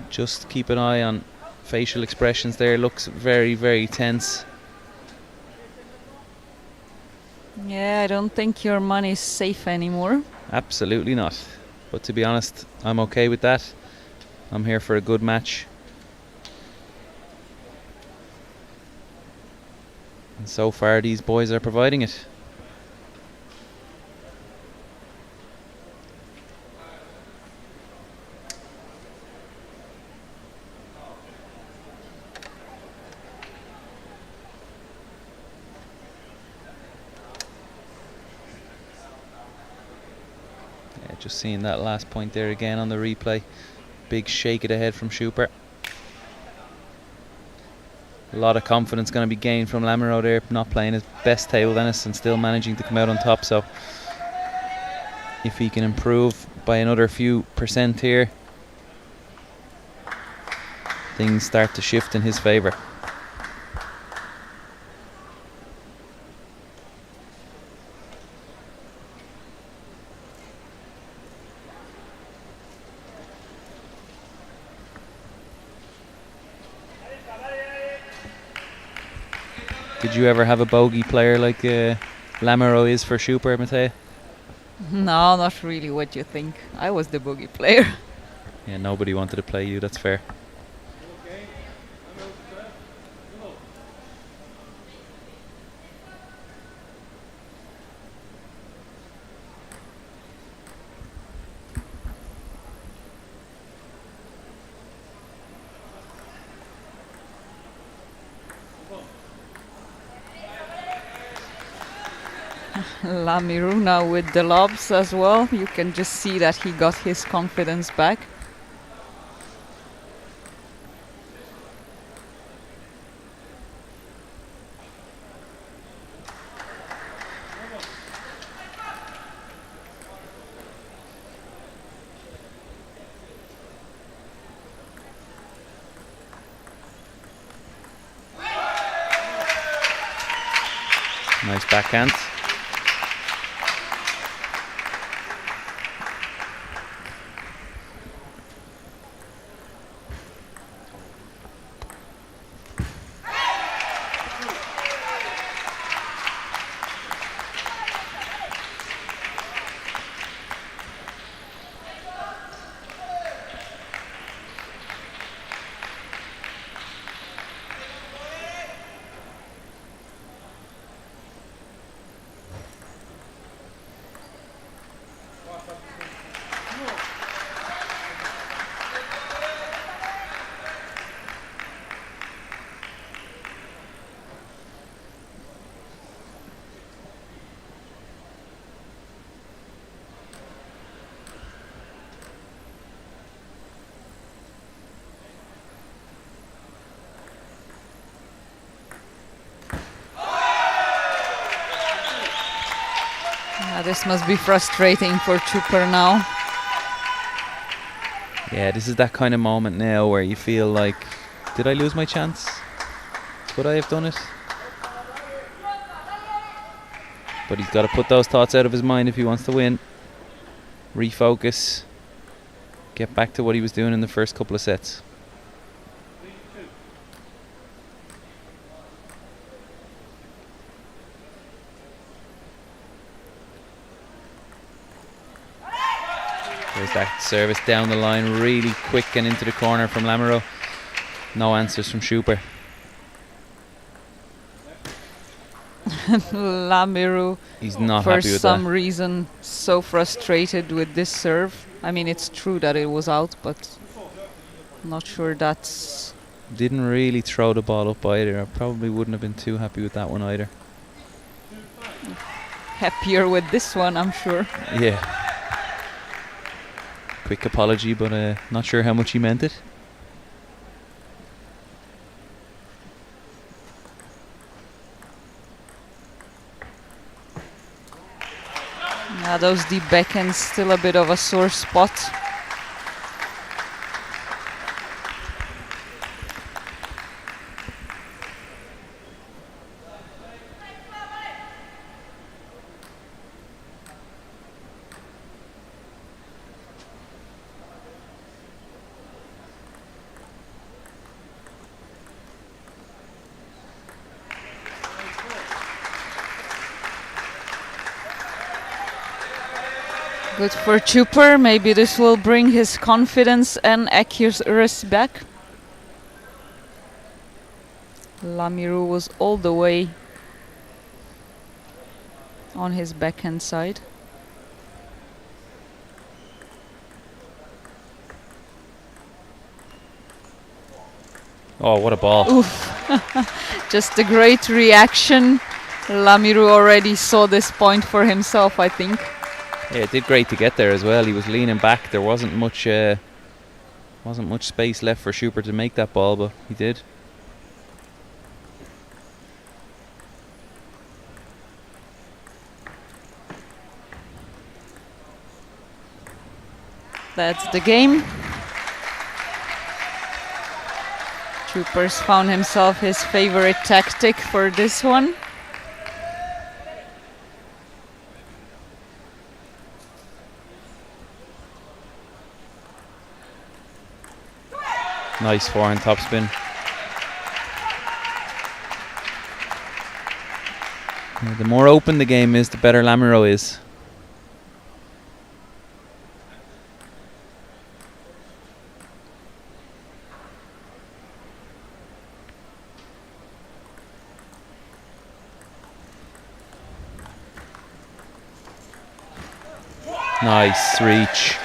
Just keep an eye on facial expressions there. Looks very, very tense. Yeah, I don't think your money's safe anymore. Absolutely not. But to be honest, I'm okay with that. I'm here for a good match. And so far these boys are providing it. Yeah, just seeing that last point there again on the replay. Big shake of the head from Schubert. A lot of confidence going to be gained from Lamoureux there, not playing his best table tennis and still managing to come out on top. So if he can improve by another few percent here, things start to shift in his favour. Did you ever have a bogey player like Lamoureux is for Schubert, Mattea? No, not really. What do you think? I was the bogey player. Yeah, nobody wanted to play you, that's fair. Lamoureux now with the lobs as well. You can just see that he got his confidence back. Nice backhand. This must be frustrating for Chuper now. Yeah, this is that kind of moment now where you feel like, did I lose my chance? Could I have done it? But he's got to put those thoughts out of his mind if he wants to win. Refocus. Get back to what he was doing in the first couple of sets. There's that service down the line, really quick and into the corner from Lamoureux. No answers from Schuper. Lamoureux, He's not for happy with some that. reason, so frustrated with this serve. I mean, it's true that it was out, but not sure that's... Didn't really throw the ball up either. I probably wouldn't have been too happy with that one either. Happier with this one, I'm sure. Yeah. Quick apology, but not sure how much he meant it. Yeah, those deep backhands still a bit of a sore spot. Good for Chuper. Maybe this will bring his confidence and accuracy back. Lamoureux was all the way on his backhand side. Oh, what a ball. Oof. Just a great reaction. Lamoureux already saw this point for himself, I think. Yeah, it did great to get there as well. He was leaning back. There wasn't much space left for Schuper to make that ball, but he did. That's the game. Chuper's found himself his favorite tactic for this one. Nice forehand topspin. Yeah, the more open the game is, the better Lamoureux is. Nice reach.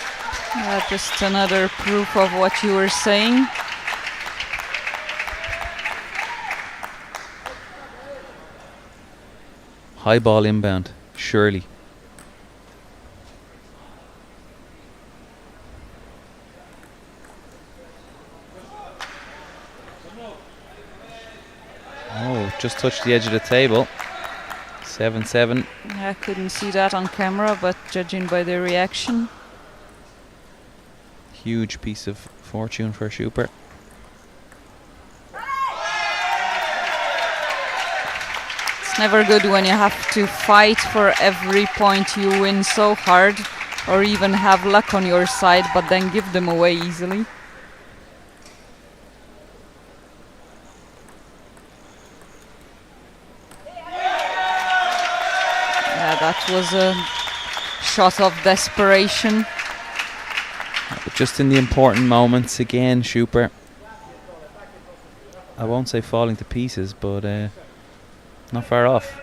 Just another proof of what you were saying. High ball inbound, surely. Oh, just touched the edge of the table. 7-7. I couldn't see that on camera, but judging by the reaction. Huge piece of fortune for Schuper. It's never good when you have to fight for every point you win so hard, or even have luck on your side, but then give them away easily. Yeah, that was a shot of desperation. But just in the important moments, again, Schubert, I won't say falling to pieces, but not far off.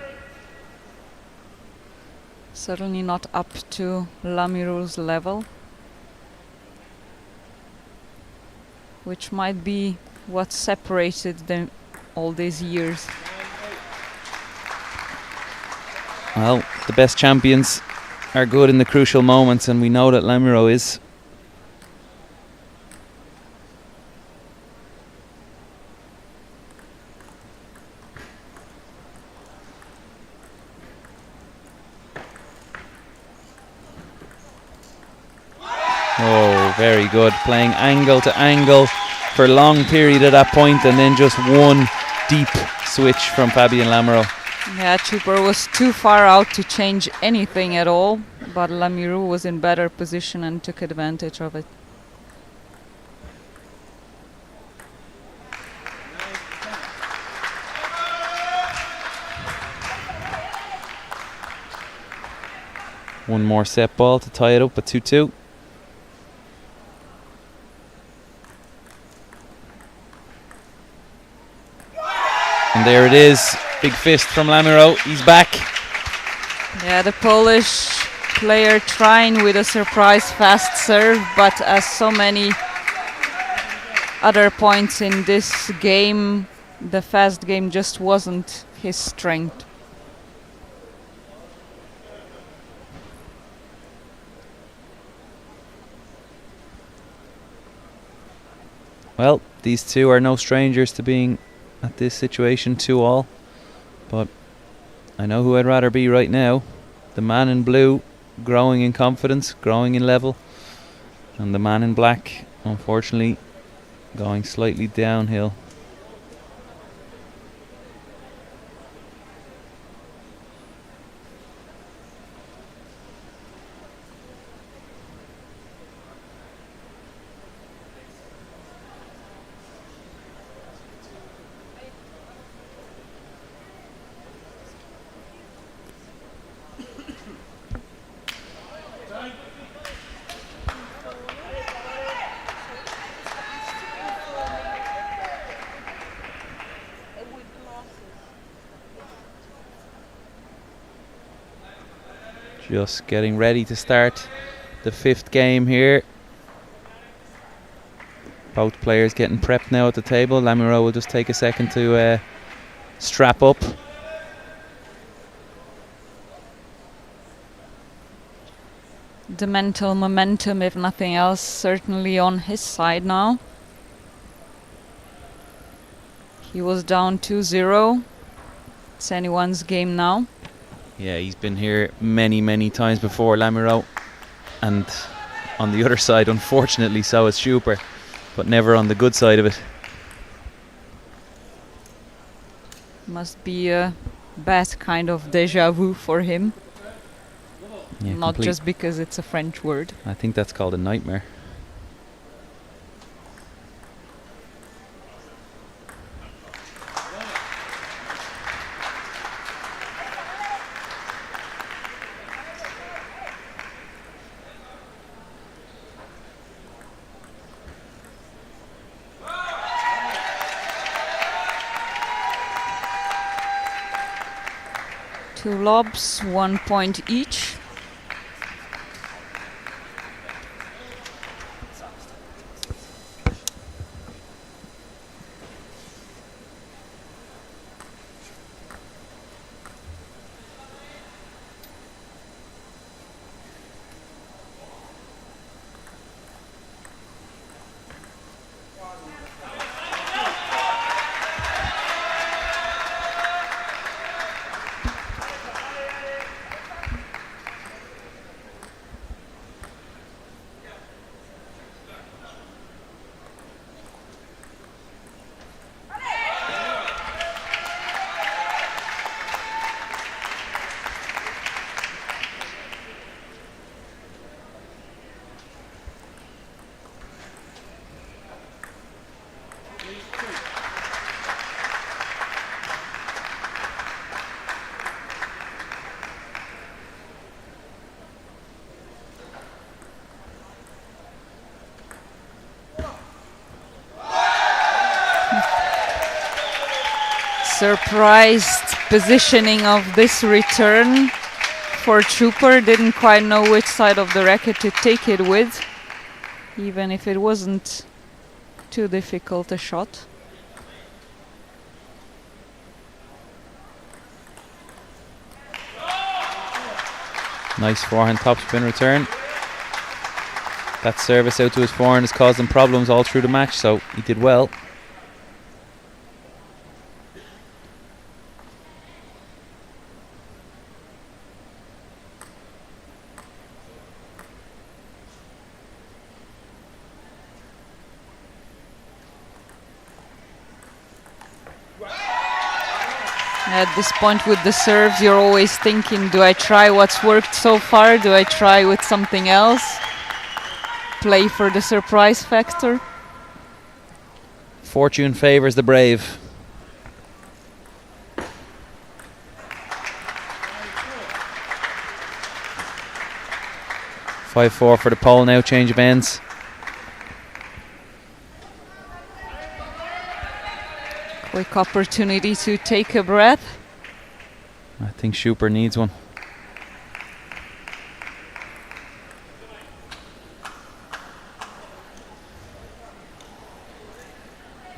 Certainly not up to Lamiroux's level, which might be what separated them all these years. Well, the best champions are good in the crucial moments, and we know that Lamiroux is. Oh, very good. Playing angle to angle for a long period at that point, and then just one deep switch from Fabien Lamiroux. Yeah, Chuper was too far out to change anything at all, but Lamiroux was in better position and took advantage of it. One more set ball to tie it up at 2-2. And there it is. Big fist from Lamiroux. He's back. Yeah, the Polish player trying with a surprise fast serve, but as so many other points in this game, the fast game just wasn't his strength. Well, these two are no strangers to being at this situation 2-all, but I know who I'd rather be right now. The man in blue growing in confidence, growing in level, and the man in black unfortunately going slightly downhill. Just getting ready to start the fifth game here. Both players getting prepped now at the table. Lamiroux will just take a second to strap up. The mental momentum, if nothing else, certainly on his side now. He was down 2-0. It's anyone's game now. Yeah, he's been here many times before, Lamiroux. And on the other side, unfortunately, so is Schubert, but never on the good side of it. Must be a bad kind of deja vu for him. Yeah, Not complete. just because it's a French word. I think that's called a nightmare. Two lobs, 1 point each. Surprised positioning of this return for Trooper. Didn't quite know which side of the racket to take it with, even if it wasn't too difficult a shot. Nice forehand topspin return. That service out to his forehand has caused him problems all through the match, so he did well. At this point with the serves, you're always thinking, do I try what's worked so far? Do I try with something else? Play for the surprise factor. Fortune favours the brave. (5-4) for the pole now, change of ends. Quick opportunity to take a breath. I think Schupper needs one.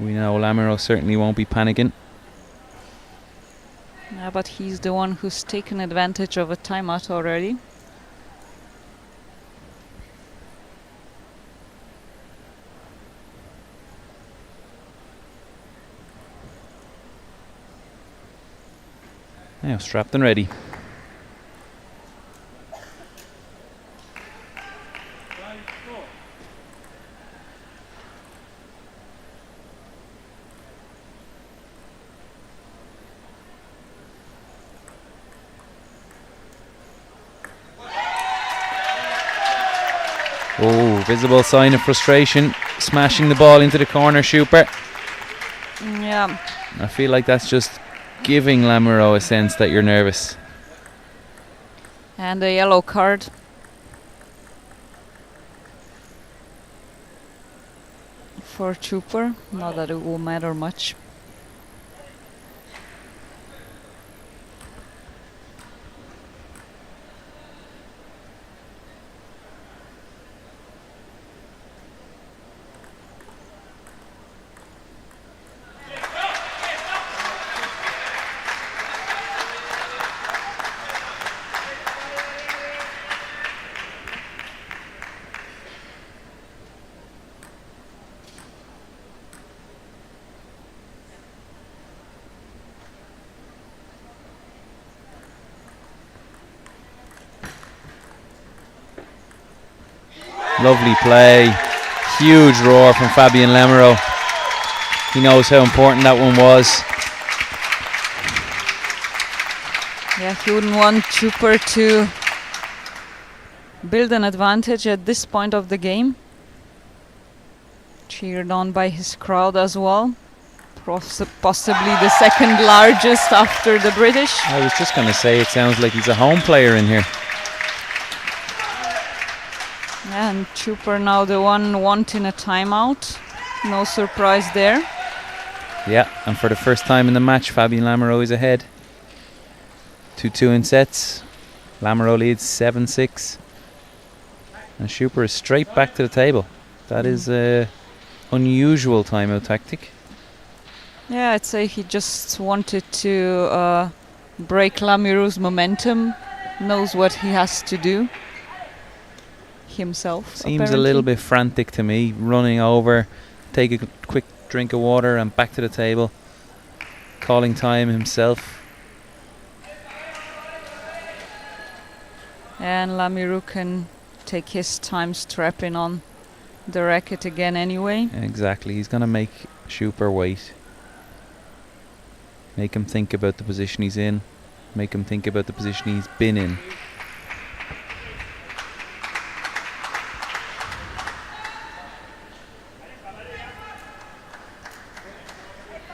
We know Lamiro certainly won't be panicking. Yeah, but he's the one who's taken advantage of a timeout already. Now strapped and ready. Oh, visible sign of frustration. Smashing the ball into the corner, Schupper. Yeah. I feel like that's just giving Lamiro a sense that you're nervous. And a yellow card. For Trooper. Not that it will matter much. Lovely play. Huge roar from Fabian Lamiro. He knows how important that one was. Yeah, he wouldn't want Trooper to build an advantage at this point of the game. Cheered on by his crowd as well. Possibly the second largest after the British. I was just going to say, it sounds like he's a home player in here. And Trooper now the one wanting a timeout. No surprise there. Yeah, and for the first time in the match, Fabian Lamiro is ahead. 2-2 in sets. Lamiro leads 7-6. And Schupper is straight back to the table. That is a unusual timeout tactic. Yeah, I'd say he just wanted to break Lamiro's momentum. Knows what he has to do himself. Seems apparently a little bit frantic to me. Running over, take a quick drink of water and back to the table. Calling time himself. And Lamiro can take his time strapping on the racket again anyway. Exactly, he's going to make Schupper wait. Make him think about the position he's in. Make him think about the position he's been in.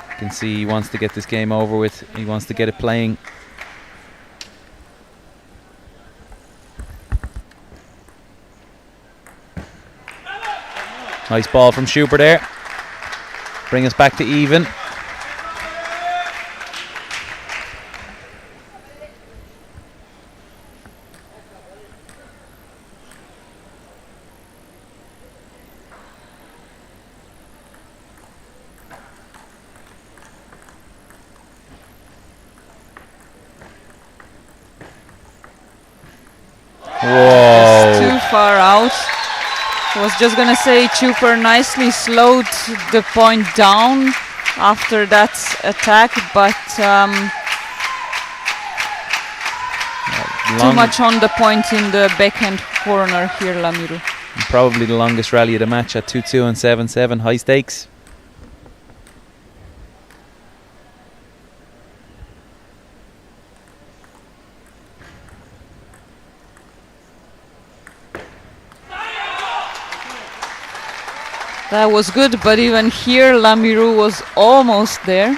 You can see he wants to get this game over with. He wants to get it playing. Nice ball from Schupper there. Bring us back to even. Whoa. Too far out. I was just gonna say Chuper nicely slowed the point down after that attack, but too much on the point in the backhand corner here, Lamiru. Probably the longest rally of the match at 2-2 and 7-7, high stakes. That was good, but even here Lamiru was almost there.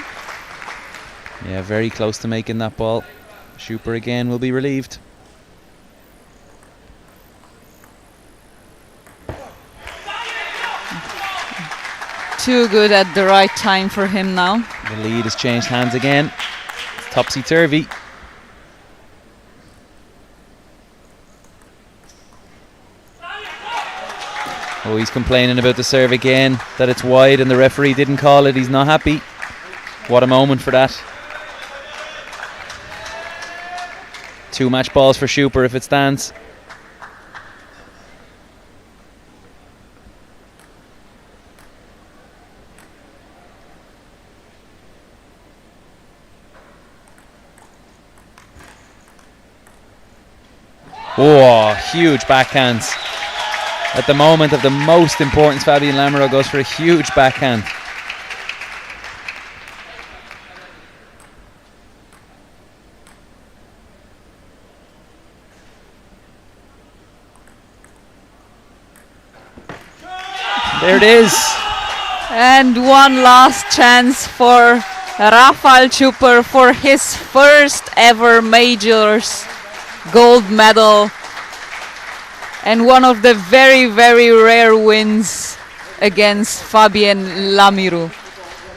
Yeah, very close to making that ball. Schuper again will be relieved. Too good at the right time for him now. The lead has changed hands again. It's topsy-turvy. Oh, he's complaining about the serve again, that it's wide and the referee didn't call it. He's not happy. What a moment for that. 2 match balls for Schuper if it stands. Oh, huge backhands. At the moment of the most importance, Fabian Lamiro goes for a huge backhand. There it is. And one last chance for Rafał Chuper for his first ever majors gold medal. And one of the very, very rare wins against Fabian Lamiru.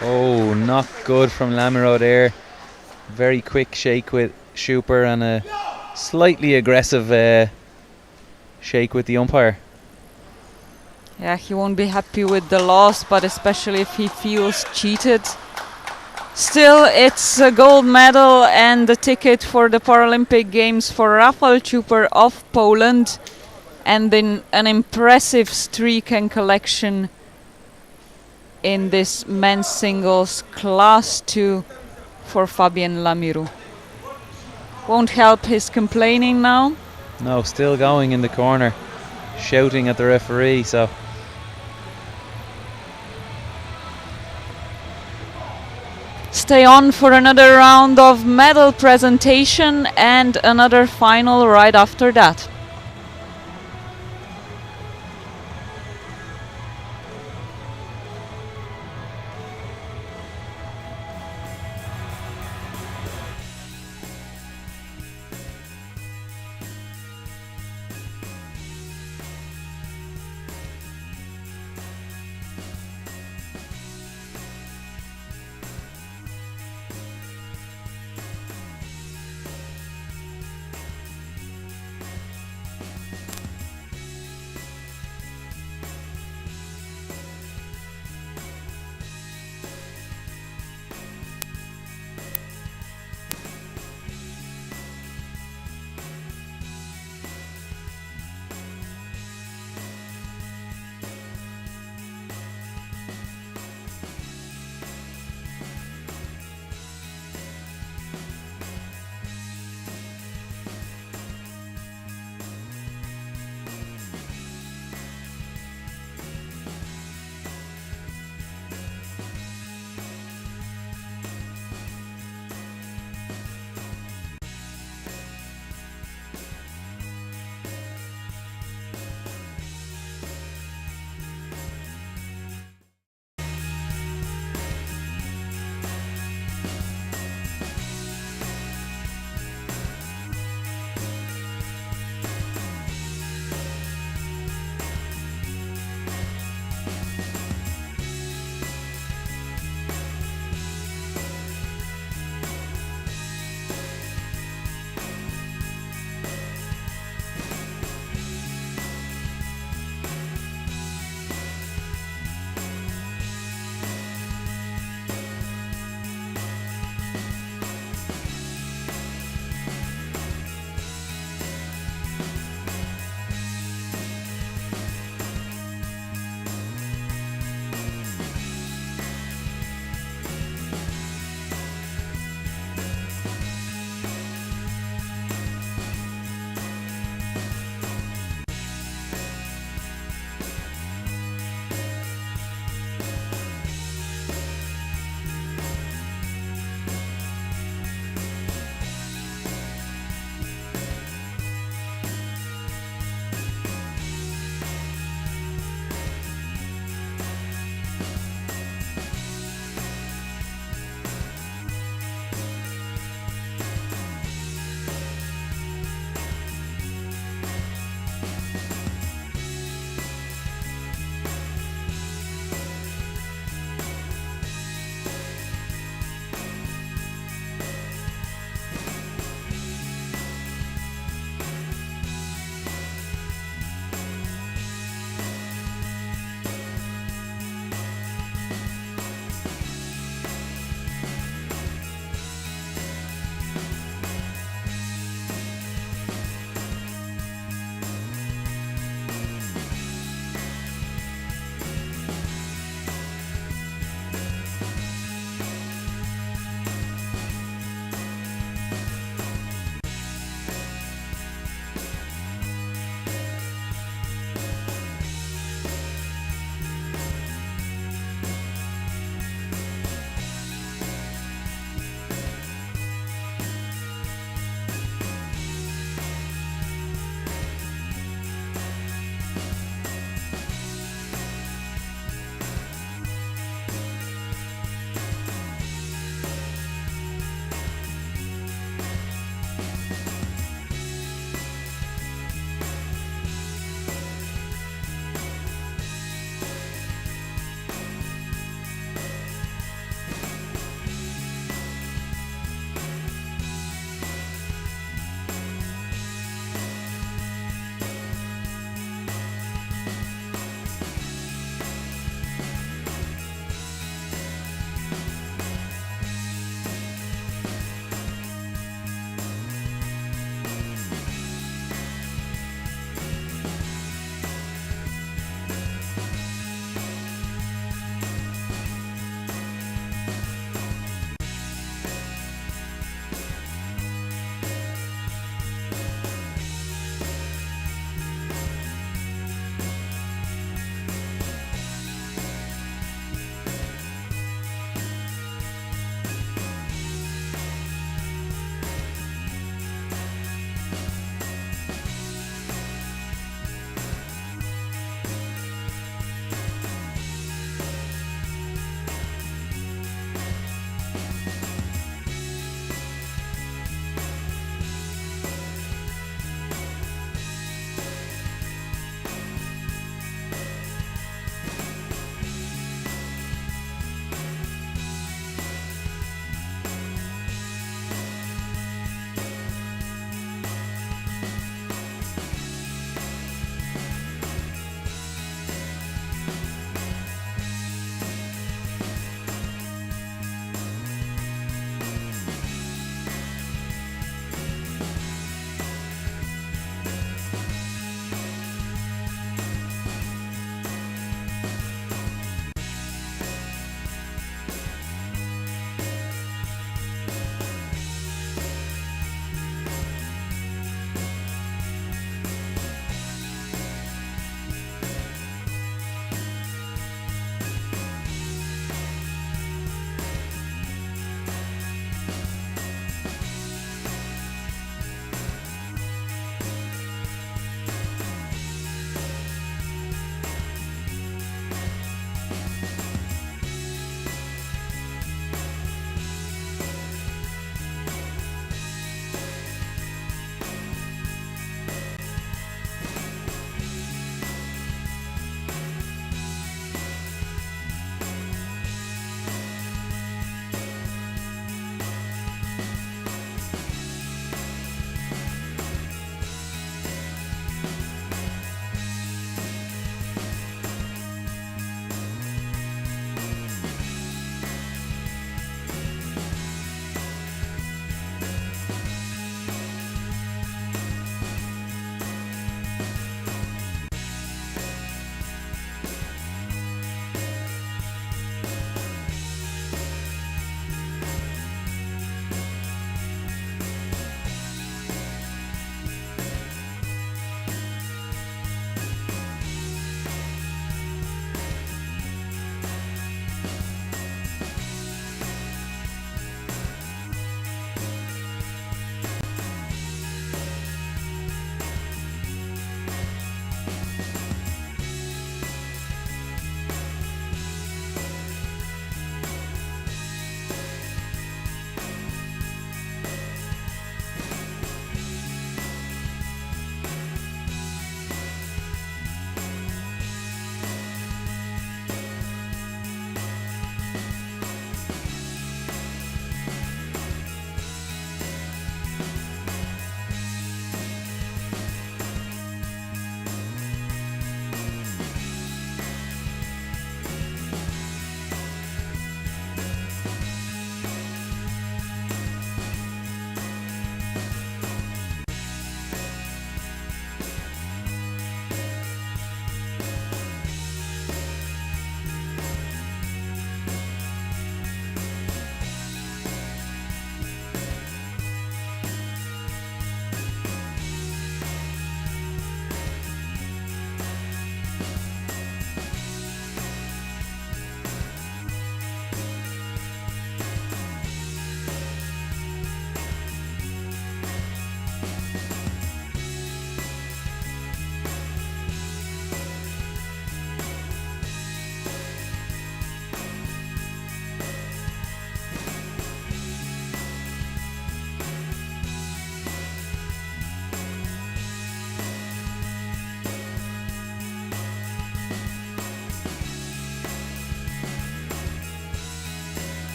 Oh, not good from Lamiro there. Very quick shake with Schuper and a slightly aggressive shake with the umpire. Yeah, he won't be happy with the loss, but especially if he feels cheated. Still, it's a gold medal and the ticket for the Paralympic Games for Rafał Chuper of Poland. And then an impressive streak and collection in this men's singles class 2 for Fabian Lamiru. Won't help his complaining now. No, still going in the corner, shouting at the referee. So stay on for another round of medal presentation and another final right after that.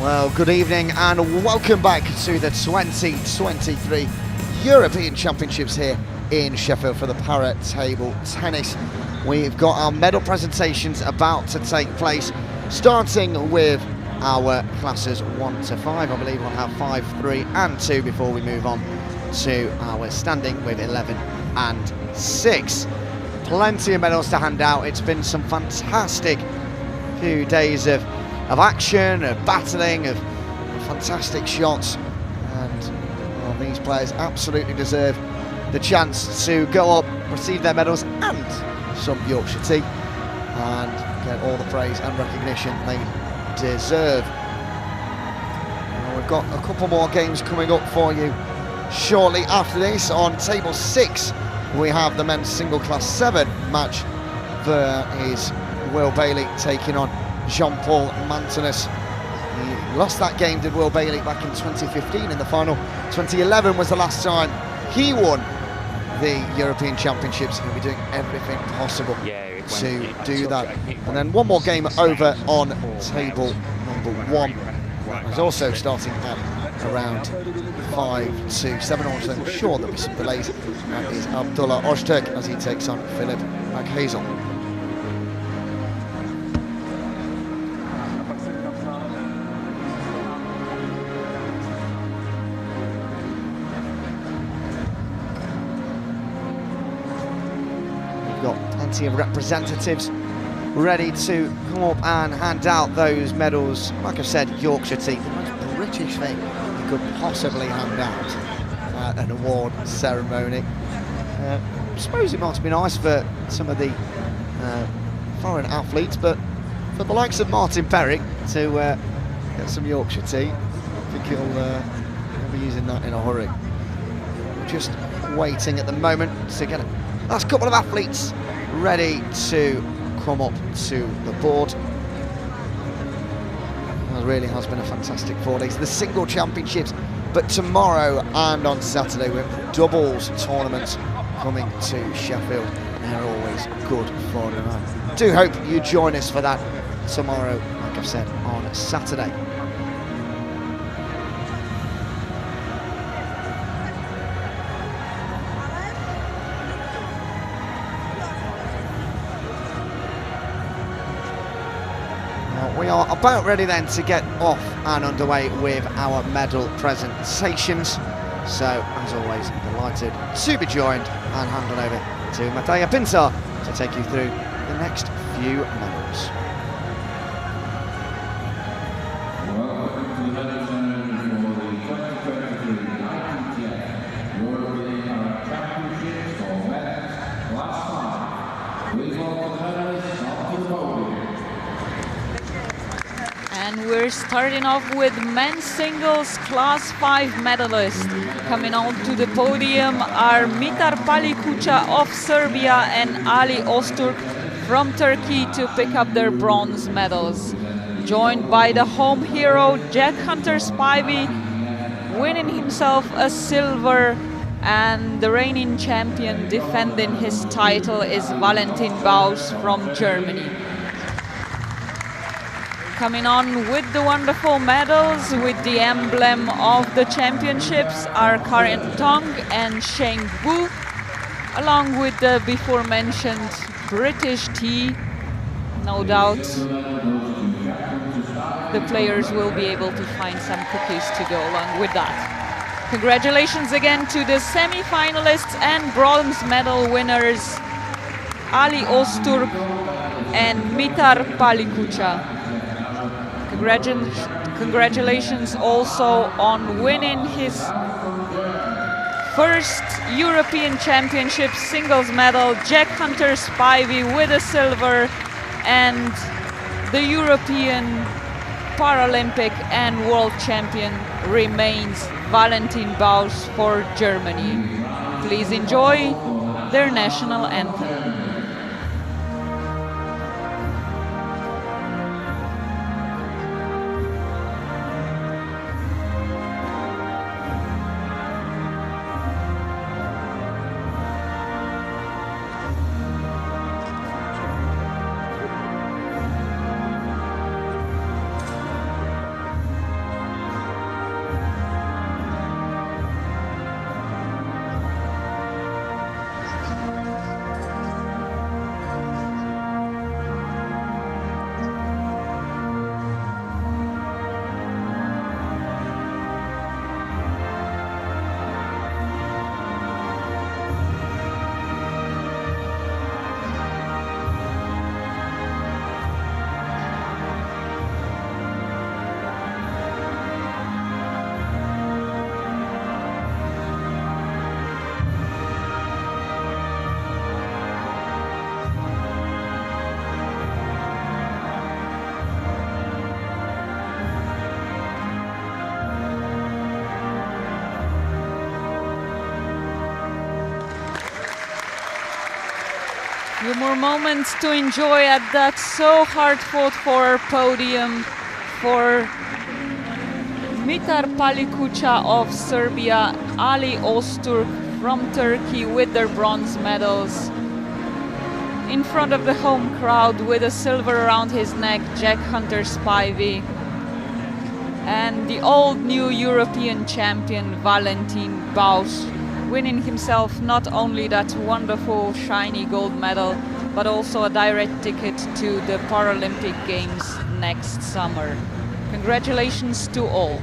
Well, good evening and welcome back to the 2023 European Championships here in Sheffield for the para table tennis. We've got our medal presentations about to take place, starting with our classes 1 to 5. I believe we'll have 5, 3 and 2 before we move on to our standing with 11 and 6. Plenty of medals to hand out. It's been some fantastic few days of action, of battling, of fantastic shots, and well, these players absolutely deserve the chance to go up, receive their medals and some Yorkshire tea, and get all the praise and recognition they deserve. Well, we've got a couple more games coming up for you shortly after this. On table 6 we have the men's single class 7 match. There is Will Bailey taking on Jean-Paul Mantonus. He lost that game, did Will Bailey, back in 2015 in the final. 2011 was the last time he won the European Championships. He'll be doing everything possible to do that. And then one more game over on table number 1. It's also starting at around 5 to 7. Also, I'm sure there'll be some delays. That is Abdullah Ozturk as he takes on Philip McHazel. Plenty of representatives ready to come up and hand out those medals. Like I said, Yorkshire tea, the most British thing you could possibly hand out at an award ceremony. I suppose it might be nice for some of the foreign athletes, but for the likes of Martin Perry to get some Yorkshire tea, I think he'll be using that in a hurry. We're just waiting at the moment to get a last couple of athletes ready to come up to the board. It really has been a fantastic 4 days. The single championships, but tomorrow and on Saturday we have doubles tournaments coming to Sheffield. They're always good fun, and I do hope you join us for that tomorrow, like I've said, on Saturday. We are about ready then to get off and underway with our medal presentations. So, as always, delighted to be joined and handed over to Mattia Pintar to take you through the next few medals. Welcome to the medal ceremony for the 2023 ITTF European Championships for men's class 5. Please welcome the medalists onto the podium. And we're starting off with men's singles class 5 medalists. Coming on to the podium are Mitar Palikucha of Serbia and Ali Ozturk from Turkey to pick up their bronze medals. Joined by the home hero Jack Hunter Spivey, winning himself a silver, and the reigning champion defending his title is Valentin Baus from Germany. Coming on with the wonderful medals with the emblem of the championships are Karen Tong and Sheng Wu, along with the before mentioned British tea. No doubt the players will be able to find some cookies to go along with that. Congratulations again to the semi-finalists and bronze medal winners Ali Ozturk and Mitar Palikucha. Congratulations also on winning his first European Championship singles medal, Jack Hunter Spivey with a silver, and the European Paralympic and World Champion remains Valentin Baus for Germany. Please enjoy their national anthem. Few more moments to enjoy at that so hard fought for podium for Mitar Palikucha of Serbia, Ali Ozturk from Turkey with their bronze medals. In front of the home crowd with a silver around his neck, Jack Hunter Spivey. And the old new European champion, Valentin Bausch, winning himself not only that wonderful shiny gold medal, but also a direct ticket to the Paralympic Games next summer. Congratulations to all.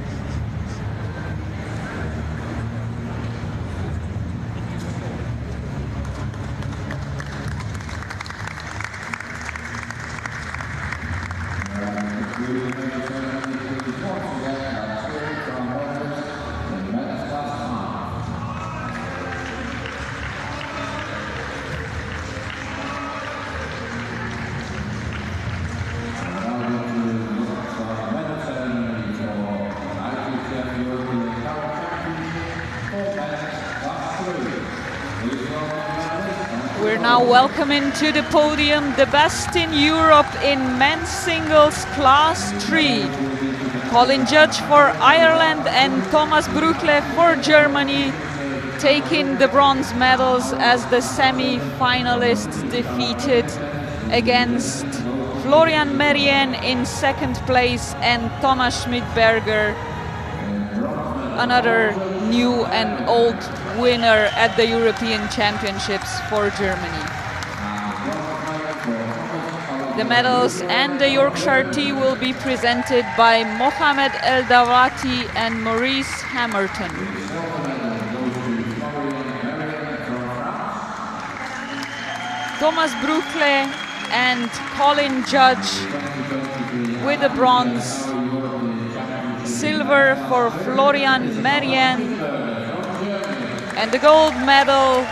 We're now welcoming to the podium the best in Europe in men's singles class 3. Colin Judge for Ireland and Thomas Bruckle for Germany, taking the bronze medals as the semi-finalists defeated against Florian Merien in second place and Thomas Schmidberger, another new and old winner at the European Championships for Germany. The medals and the Yorkshire tea will be presented by Mohamed El Dawati and Maurice Hammerton. Thomas Bruckle and Colin Judge with the bronze. Silver for Florian Merien, and the gold medal,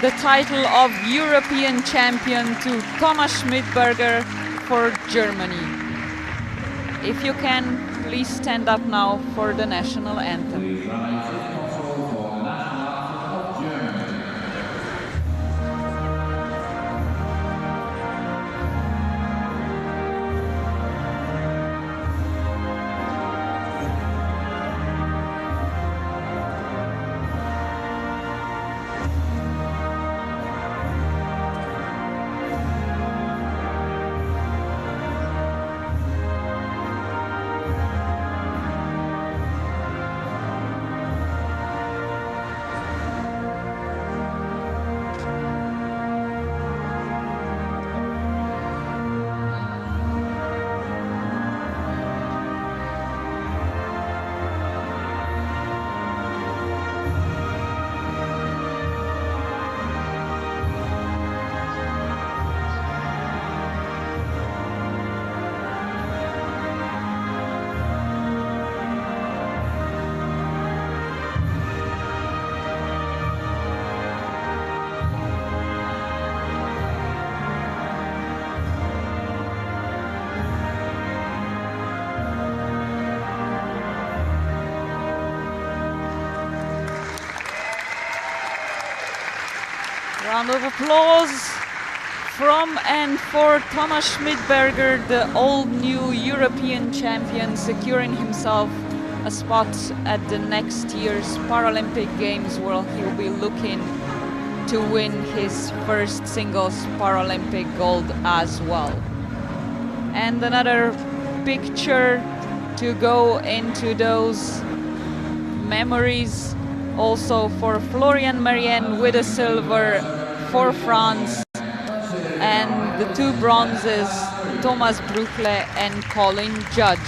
the title of European champion, to Thomas Schmidberger for Germany. If you can, please stand up now for the national anthem. Round of applause from and for Thomas Schmidberger, the old new European champion, securing himself a spot at the next year's Paralympic Games, where he'll be looking to win his first singles Paralympic gold as well. And another picture to go into those memories also for Florian Merien with a silver for France, and the two bronzes, Thomas Bruckle and Colin Judge.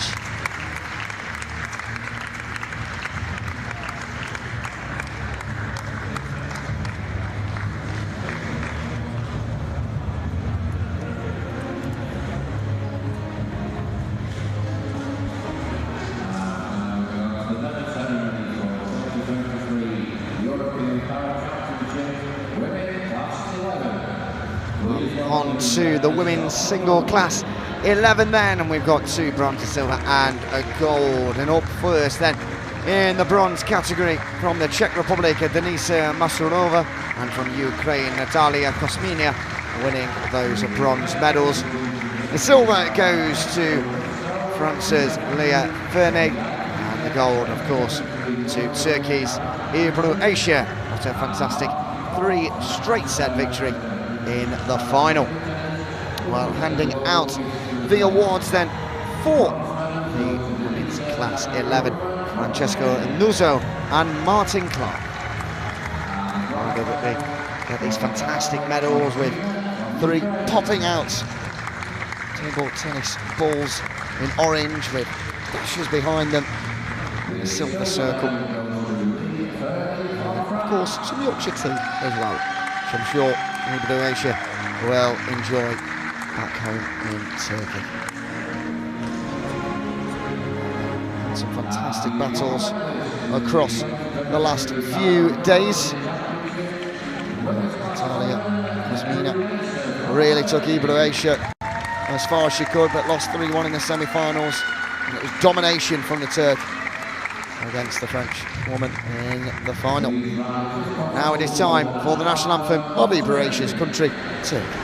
On to the women's single class 11 then, and we've got two bronze, a silver and a gold. And up first then in the bronze category from the Czech Republic, Denisa Masurova, and from Ukraine, Natalia Kosminia winning those bronze medals. The silver goes to France's Leah Fernet, and the gold, of course, to Turkey's Ebru Asia after a fantastic 3 straight set victory in the final. Well, handing out the awards then for the women's class 11, Francesco Nuzzo and Martin Clark. They get these fantastic medals with 3 popping out table tennis balls in orange with dashes behind them, a silver circle. And of course, some Yorkshire tea as well, which I'm sure Ebru Asia will enjoy back home in Turkey. And some fantastic battles across the last few days. Natalia Kuzmina really took Ebru Asia as far as she could, but lost 3-1 in the semi-finals. And it was domination from the Turk against the French woman in the final. Now it is time for the national anthem of Ebru Asia's country, Turkey.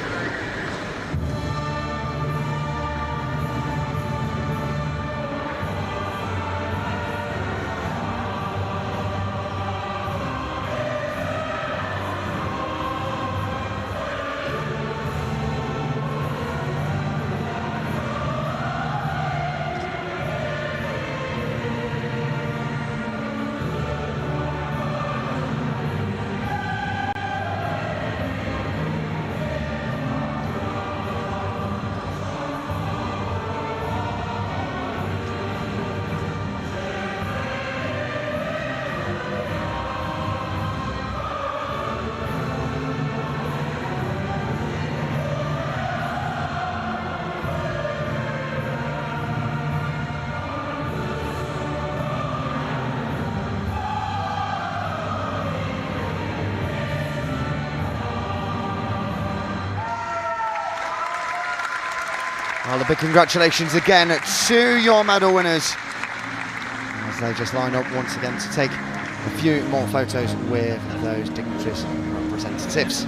Well, a big congratulations again to your medal winners as they just line up once again to take a few more photos with those dignitaries and representatives.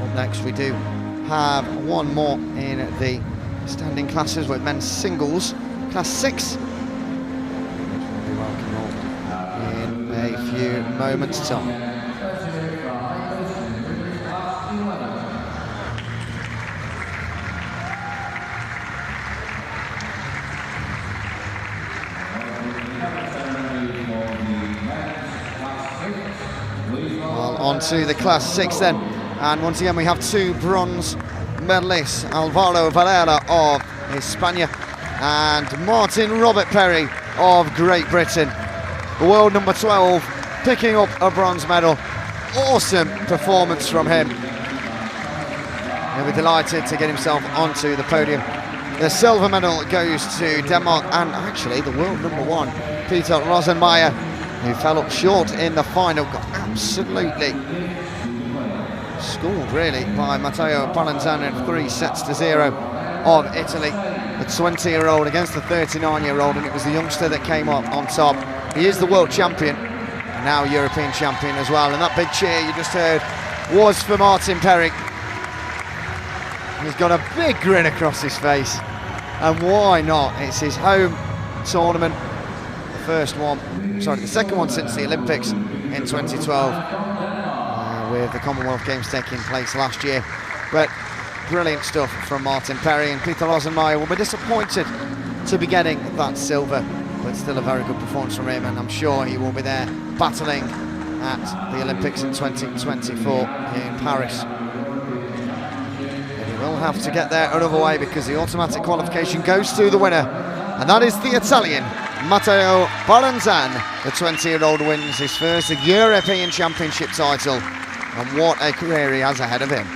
Up next we do have one more in the standing classes with men's singles, class 6. In a few moments' time. Well, on to the class 6 then, and once again we have 2 bronze medalists, Alvaro Valera of Hispania and Martin Robert Perry of Great Britain. World number 12 picking up a bronze medal. Awesome performance from him. He'll be delighted to get himself onto the podium. The silver medal goes to Denmark and actually the world number 1, Peter Rosenmeier, who fell up short in the final, got absolutely schooled really by Matteo Pallanzani in 3-0 of Italy. The 20-year-old against the 39-year-old, and it was the youngster that came up on top. He is the world champion, now European champion as well. And that big cheer you just heard was for Martin Perry. He's got a big grin across his face. And why not? It's his home tournament. The second one since the Olympics in 2012. With the Commonwealth Games taking place last year. But brilliant stuff from Martin Perry, and Peter Rosenmeier will be disappointed to be getting that silver. But still a very good performance from him, and I'm sure he will be there battling at the Olympics in 2024 in Paris. But he will have to get there another way because the automatic qualification goes to the winner, and that is the Italian Matteo Pallanzani. The 20-year-old wins his first European Championship title, and what a career he has ahead of him.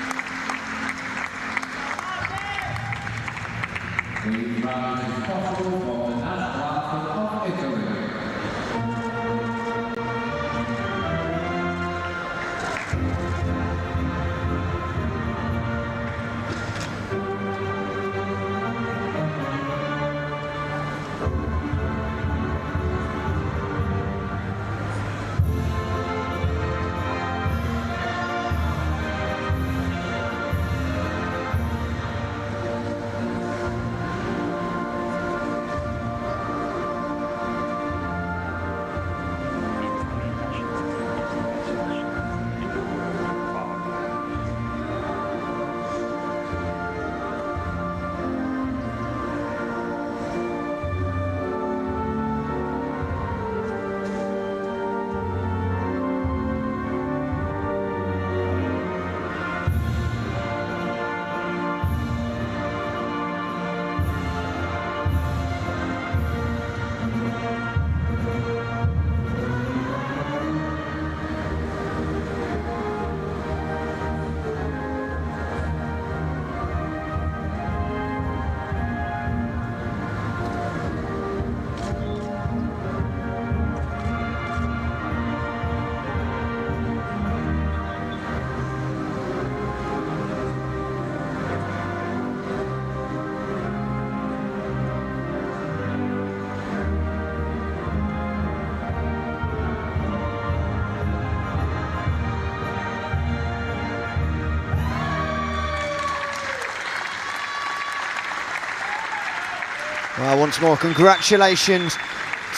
Well, once more, congratulations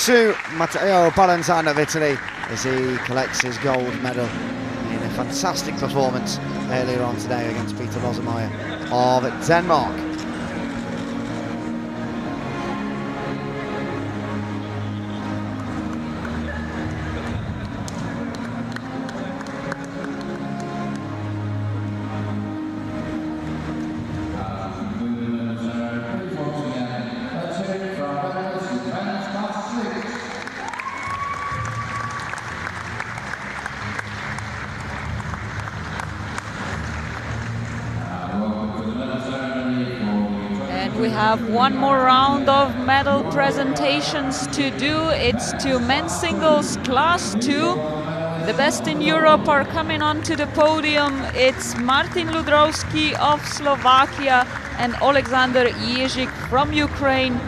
to Matteo Ballanzano of Italy as he collects his gold medal in a fantastic performance earlier on today against Peter Rosemeyer of Denmark. We have one more round of medal presentations to do. It's to men's singles class 2. The best in Europe are coming onto the podium. It's Martin Ludrowski of Slovakia and Alexander Jezik from Ukraine,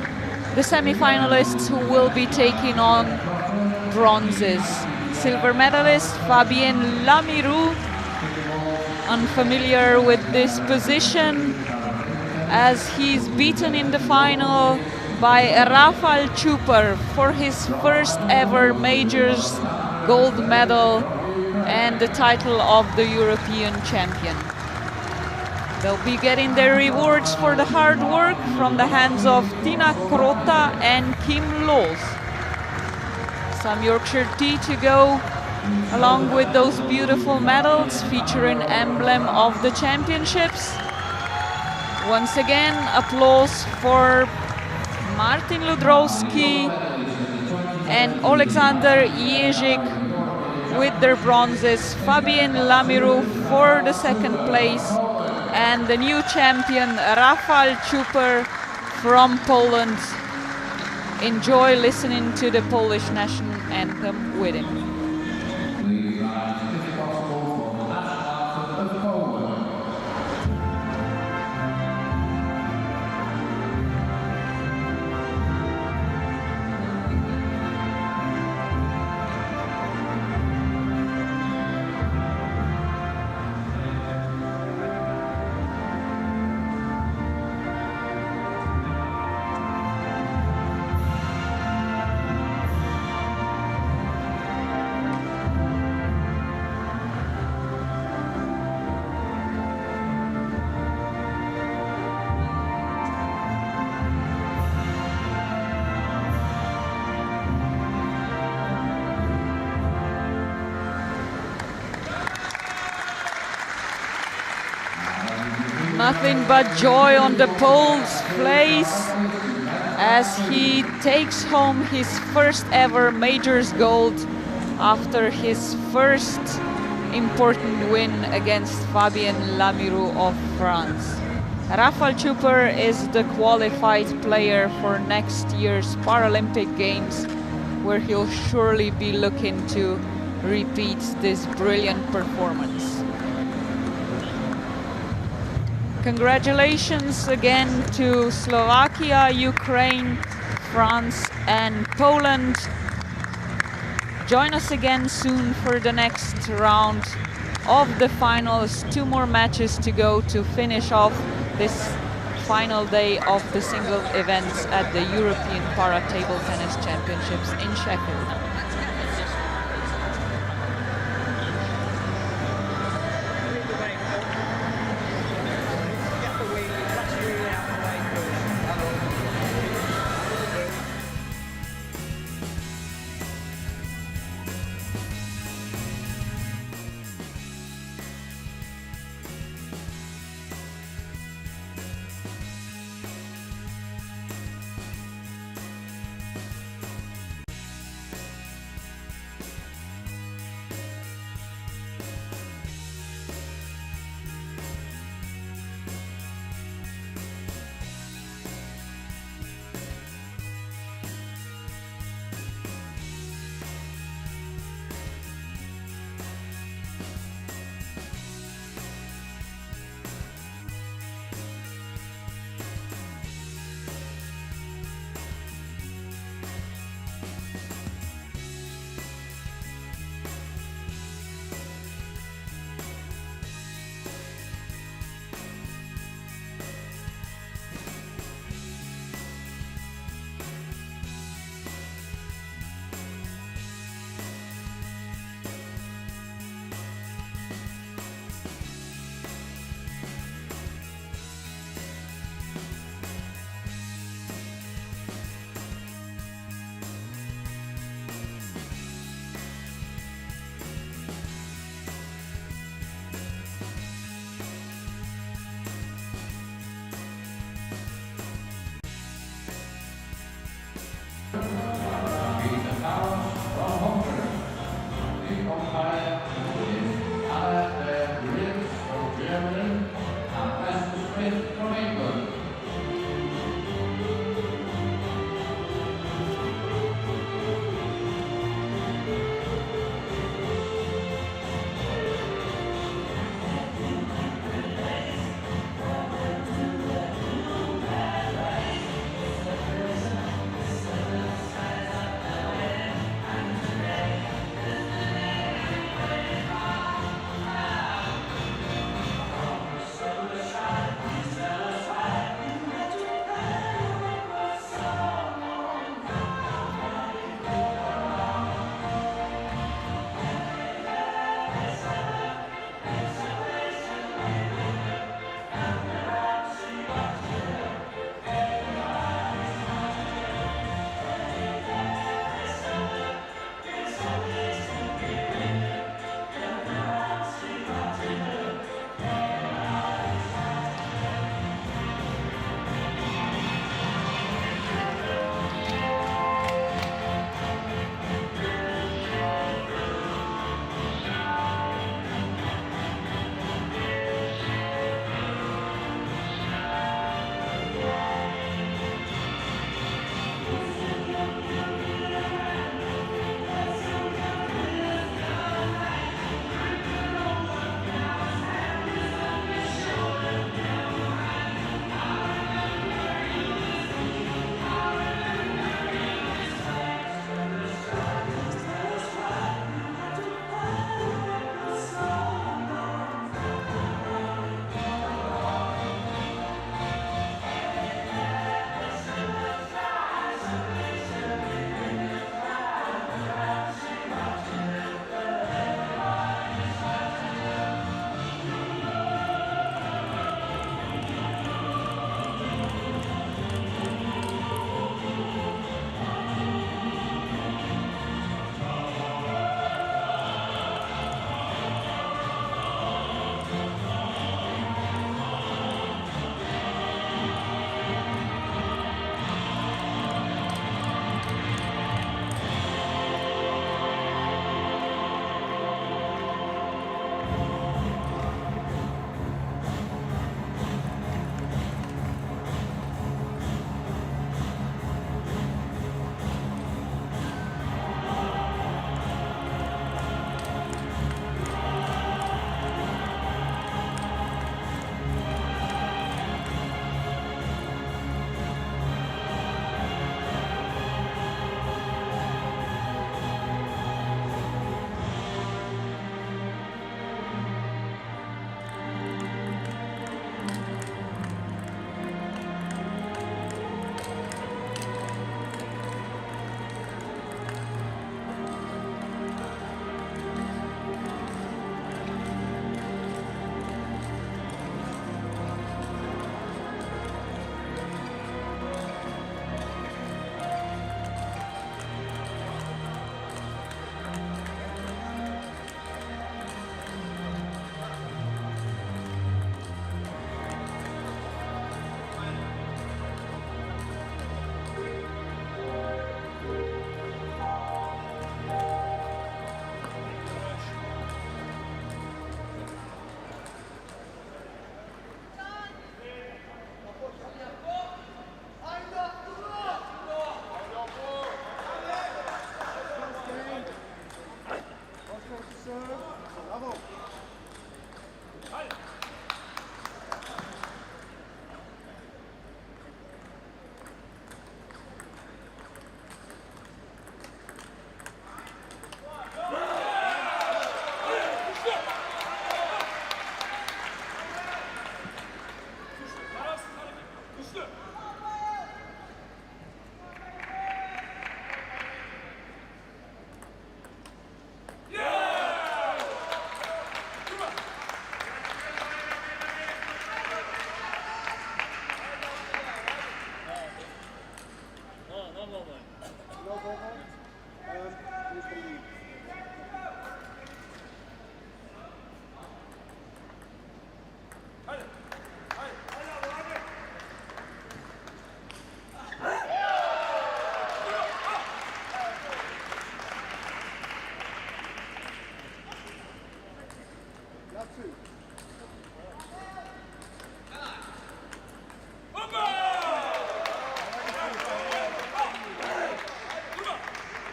the semi-finalists who will be taking on bronzes. Silver medalist Fabien Lamirou, unfamiliar with this position, as he's beaten in the final by Rafał Čupar for his first ever majors gold medal and the title of the European champion. They'll be getting their rewards for the hard work from the hands of Tina Krota and Kim Loos. Some Yorkshire tea to go along with those beautiful medals featuring emblem of the championships. Once again, applause for Martin Ludrowski and Alexander Jezik with their bronzes, Fabien Lamirou for the second place, and the new champion Rafał Čupar from Poland. Enjoy listening to the Polish national anthem with him. Nothing but joy on the Pole's face as he takes home his first ever majors gold after his first important win against Fabien Lamirou of France. Rafał Čupar is the qualified player for next year's Paralympic Games, where he'll surely be looking to repeat this brilliant performance. Congratulations again to Slovakia, Ukraine, France and Poland. Join us again soon for the next round of the finals. 2 more matches to go to finish off this final day of the single events at the European Para Table Tennis Championships in Sheffield.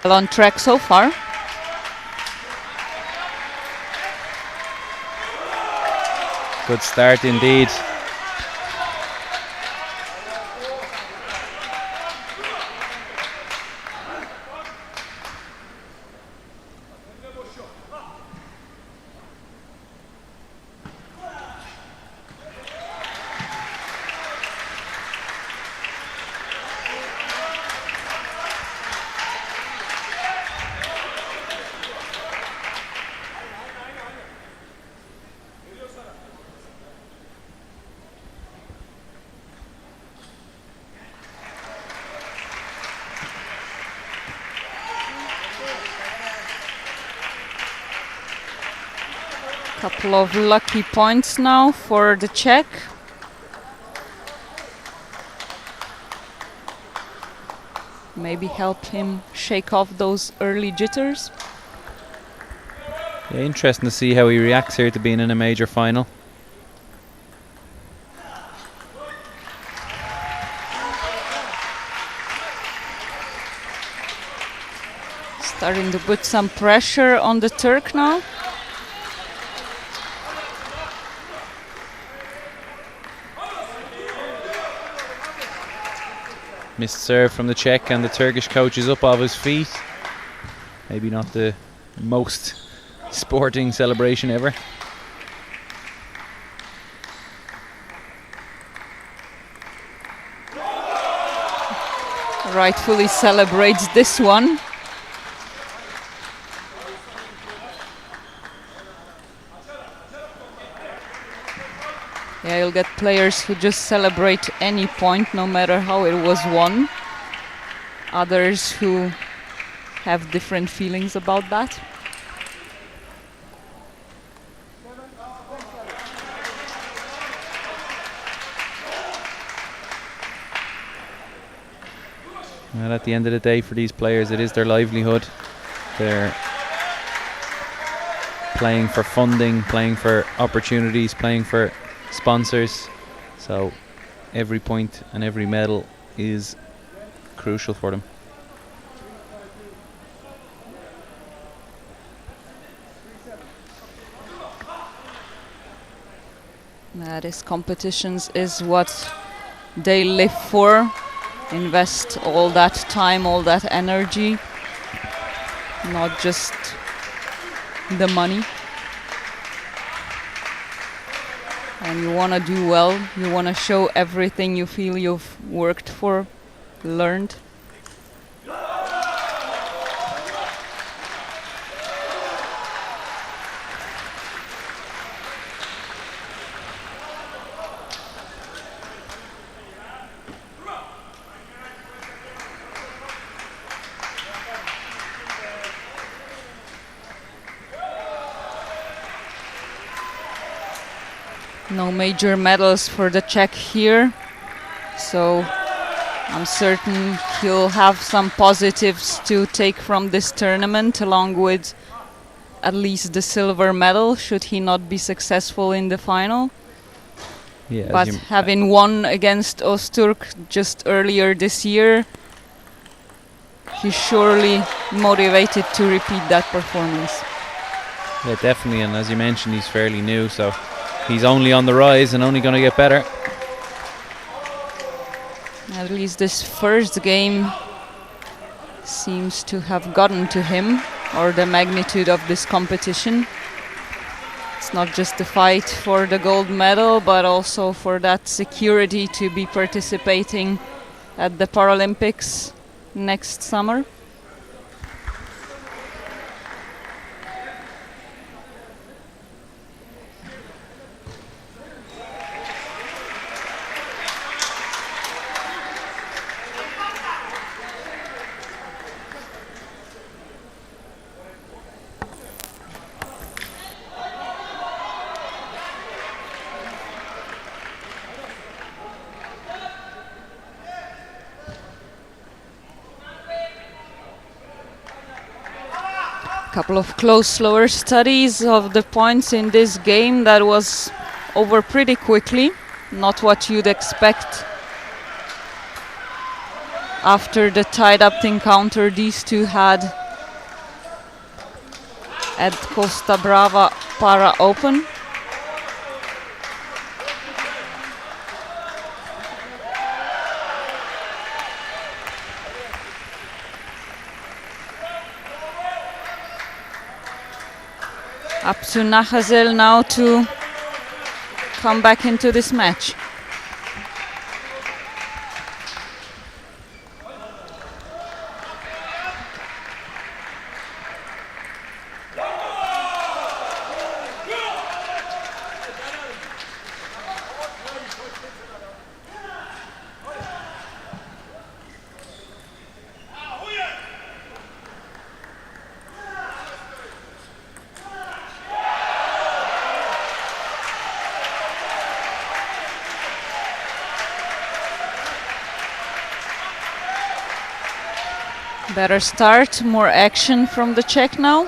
On track so far. Good start indeed. Couple of lucky points now for the Czech. Maybe help him shake off those early jitters. Yeah, interesting to see how he reacts here to being in a major final. Starting to put some pressure on the Turk now. Missed serve from the Czech, and the Turkish coach is up off his feet. Maybe not the most sporting celebration ever. Rightfully celebrates this one. Yeah, you'll get players who just celebrate any point, no matter how it was won. Others who have different feelings about that. And at the end of the day, for these players, it is their livelihood. They're playing for funding, playing for opportunities, playing for sponsors. So every point and every medal is crucial for them. These competitions is what they live for. Invest all that time, all that energy, not just the money. And you want to do well, you want to show everything you feel you've worked for, learned. No major medals for the Czech here, so I'm certain he'll have some positives to take from this tournament, along with at least the silver medal, should he not be successful in the final. Yeah, But having won against Ozturk just earlier this year, he's surely motivated to repeat that performance. yeah, definitely. And as you mentioned, he's fairly new, so he's only on the rise and only going to get better. At least this first game seems to have gotten to him, or the magnitude of this competition. It's not just the fight for the gold medal, but also for that security to be participating at the Paralympics next summer. Couple of close, slower studies of the points in this game that was over pretty quickly. Not what you'd expect after the tied-up encounter these two had at Costa Brava Para Open. Up to Nahazel now to come back into this match. Better start, more action from the Czech now.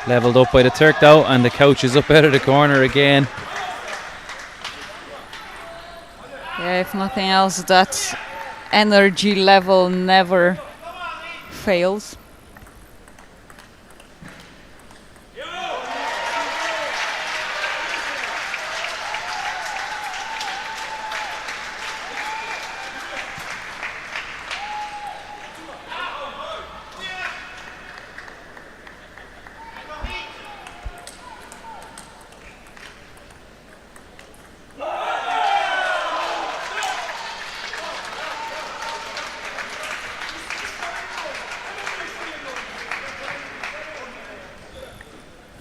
Levelled up by the Turk though, and the coach is up out of the corner again. Yeah, if nothing else, that energy level never fails.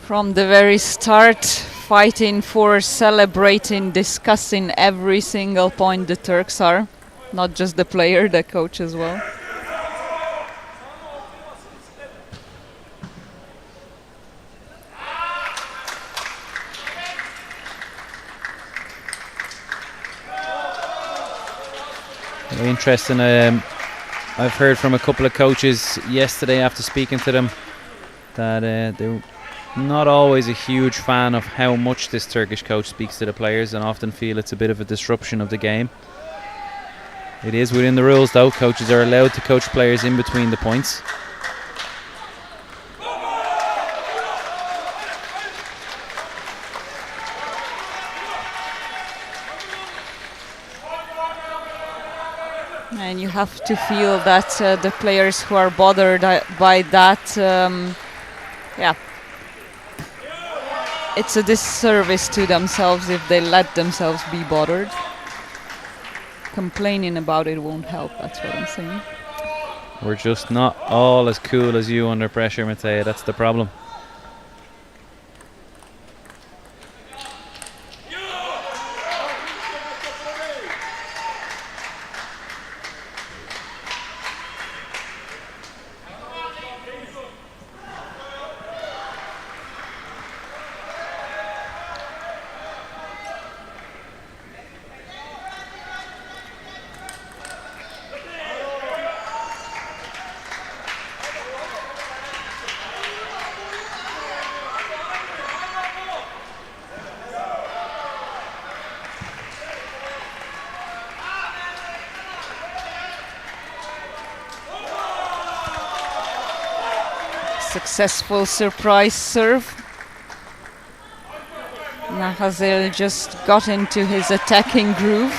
From the very start, fighting for, celebrating, discussing every single point the Turks are. Not just the player, the coach as well. Very interesting. I've heard from a couple of coaches yesterday after speaking to them that they're not always a huge fan of how much this Turkish coach speaks to the players, and often feel it's a bit of a disruption of the game. It is within the rules though. Coaches are allowed to coach players in between the points. And you have to feel that the players who are bothered by that, yeah, it's a disservice to themselves if they let themselves be bothered. Complaining about it won't help, that's what I'm saying. We're just not all as cool as you under pressure, Mattea. That's the problem. Successful surprise serve. Nahazel just got into his attacking groove.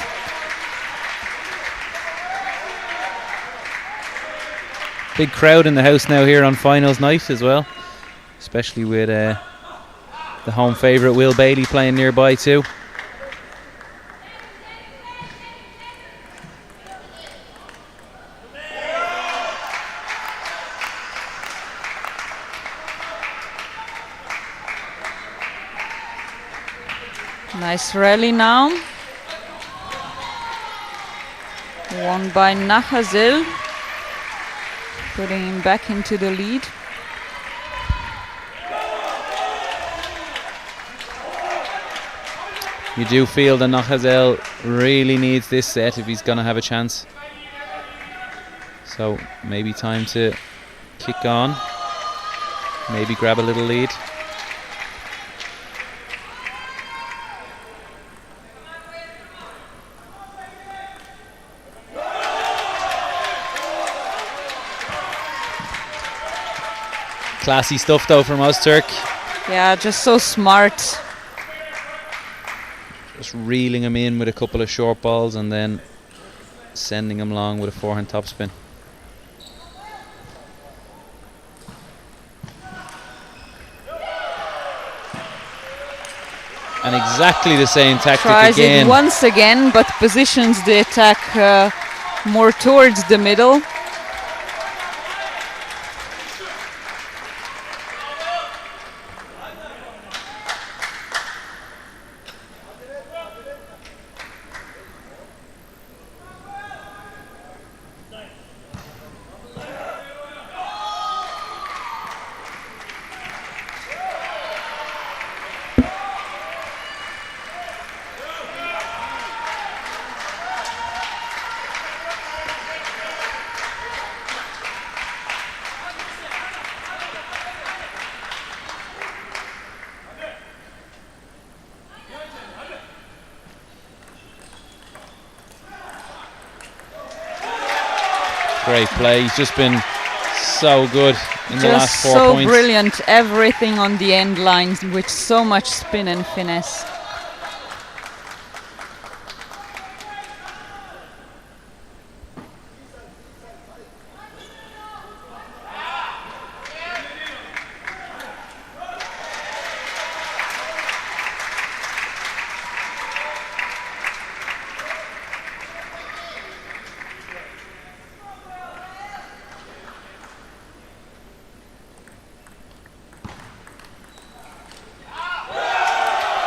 Big crowd in the house now here on finals night as well, especially with the home favourite Will Bailey playing nearby too. Nice rally now. Won by Nahazel, putting him back into the lead. You do feel that Nahazel really needs this set if he's going to have a chance. So maybe time to kick on, maybe grab a little lead. Classy stuff though from Ozturk. Yeah, just so smart. Just reeling him in with a couple of short balls and then sending him long with a forehand topspin. And exactly the same tactic Tries again. it once again, but positions the attack more towards the middle. Great play. He's just been so good in the last 4 so points. Brilliant. Everything on the end lines with so much spin and finesse.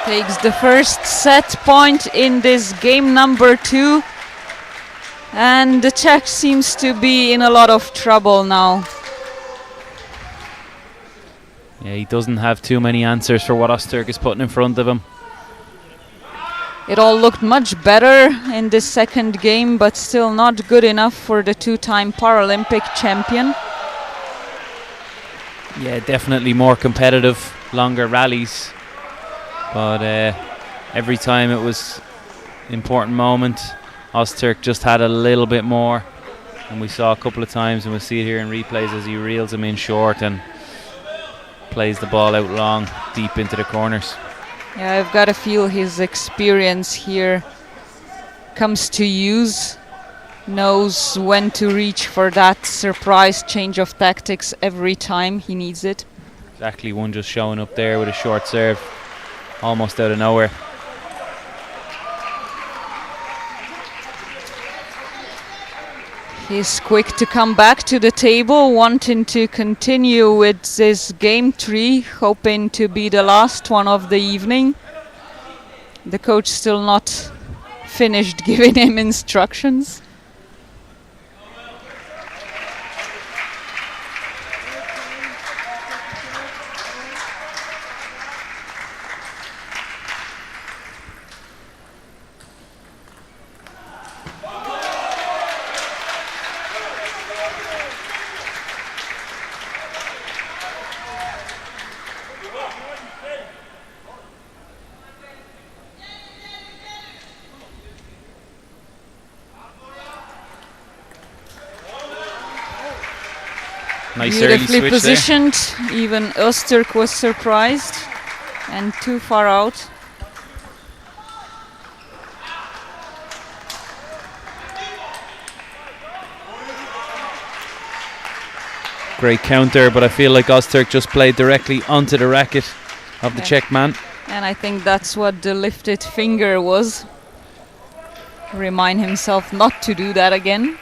Takes the first set point in this game number 2, and the Czech seems to be in a lot of trouble now. Yeah, he doesn't have too many answers for what Ozturk is putting in front of him. It all looked much better in this second game, but still not good enough for the two-time Paralympic champion. Yeah, definitely more competitive, longer rallies. But every time it was important moment, Ozturk just had a little bit more. And we saw a couple of times, and we'll see it here in replays, as he reels him in short and plays the ball out long, deep into the corners. Yeah, I've got to feel his experience here comes to use. Knows when to reach for that surprise change of tactics every time he needs it. Exactly, one just showing up there with a short serve, almost out of nowhere. He's quick to come back to the table, wanting to continue with this game 3, hoping to be the last one of the evening. The coach still not finished giving him instructions. Nice early Beautifully switch positioned. Even Ozturk was surprised and too far out. Great counter, but I feel like Ozturk just played directly onto the racket of the Czech man. And I think that's what the lifted finger was. Remind himself not to do that again.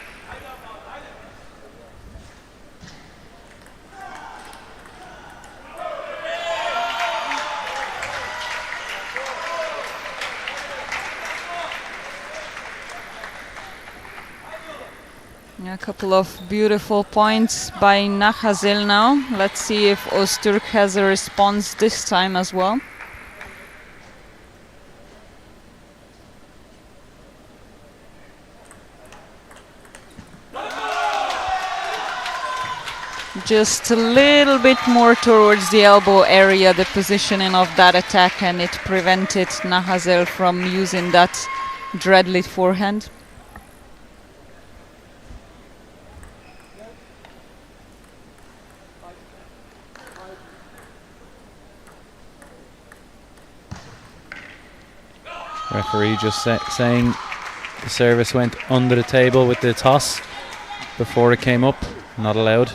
A couple of beautiful points by Nachazil now. Let's see if Ozturk has a response this time as well. Just a little bit more towards the elbow area, the positioning of that attack, and it prevented Nachazil from using that dreadlit forehand. Referee just saying the service went under the table with the toss before it came up. Not allowed.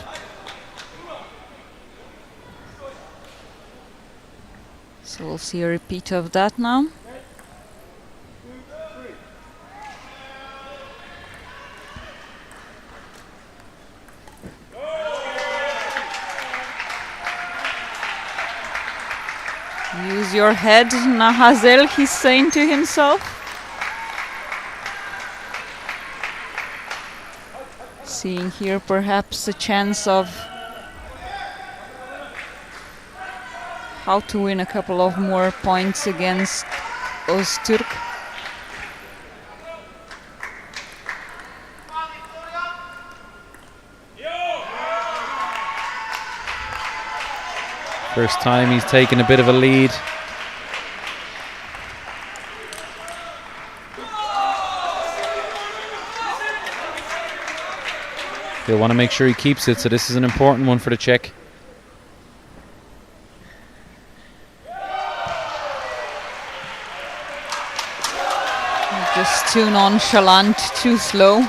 So we'll see a repeat of that now. Use your head, Nahazel, he's saying to himself. Seeing here perhaps a chance of how to win a couple of more points against Ozturk. First time he's taken a bit of a lead. He'll want to make sure he keeps it, so this is an important one for the Czech. Just too nonchalant, too slow.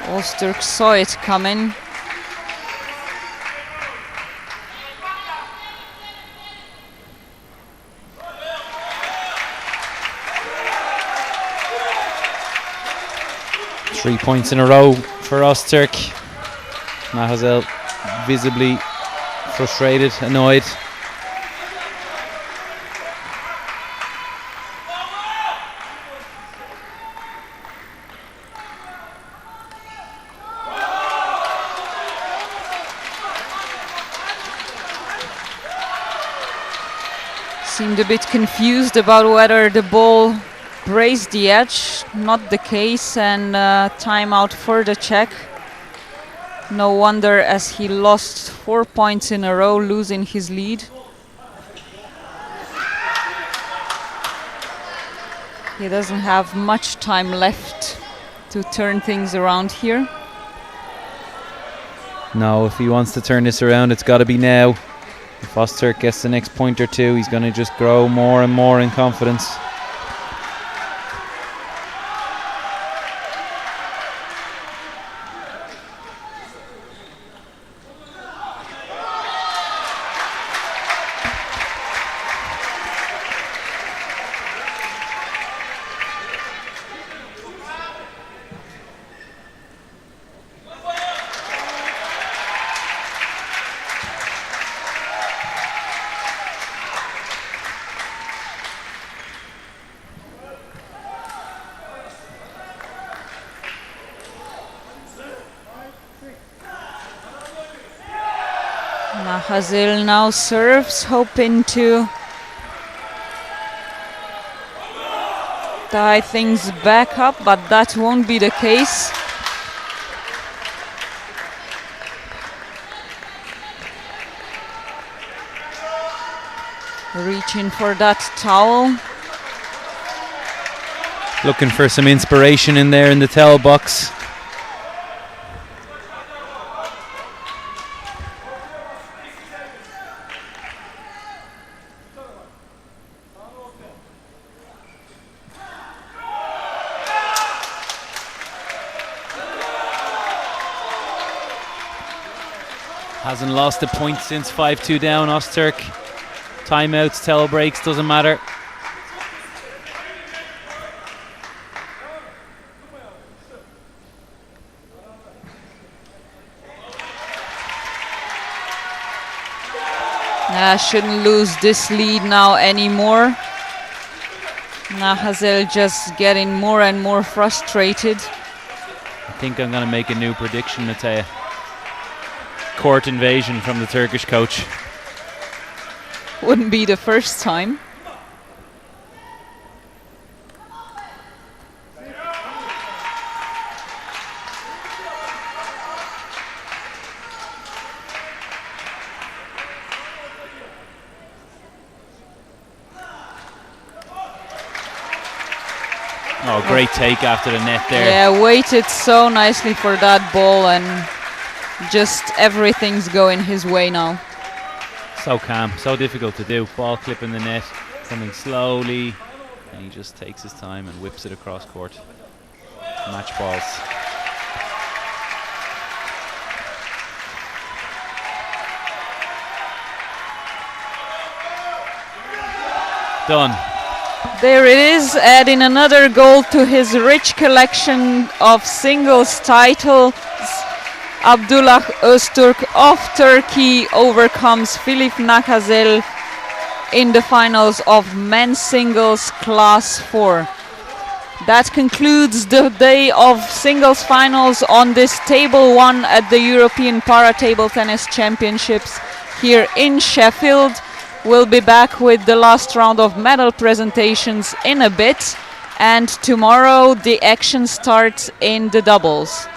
Ozturk saw it coming. Three points in a row for Ozturk. Nahazel visibly frustrated, annoyed. Seemed a bit confused about whether the ball grazed the edge. Not the case, and timeout for the Czech. No wonder, as he lost 4 points in a row, losing his lead. He doesn't have much time left to turn things around here. No, if he wants to turn this around, it's got to be now. If Ozturk gets the next point or two, he's going to just grow more and more in confidence. Nahazel now serves, hoping to tie things back up, but that won't be the case. Reaching for that towel. Looking for some inspiration in there in the towel box. Hasn't lost a point since 5-2 down, Ozturk. Timeouts, towel breaks, doesn't matter. Shouldn't lose this lead now anymore. Nahazel just getting more and more frustrated. I think I'm going to make a new prediction, Matea. Court invasion from the Turkish coach. Wouldn't be the first time. Oh, great take after the net there. Yeah, waited so nicely for that ball, and just everything's going his way now. So calm, so difficult to do. Ball clipping the net, Coming slowly, and he just takes his time and whips it across court. Match balls. Done. There it is, adding another goal to his rich collection of singles titles. Abdullah Ozturk of Turkey overcomes Philip Nakazel in the finals of men's singles class 4. That concludes the day of singles finals on this table 1 at the European Para Table Tennis Championships here in Sheffield. We'll be back with the last round of medal presentations in a bit, and tomorrow the action starts in the doubles.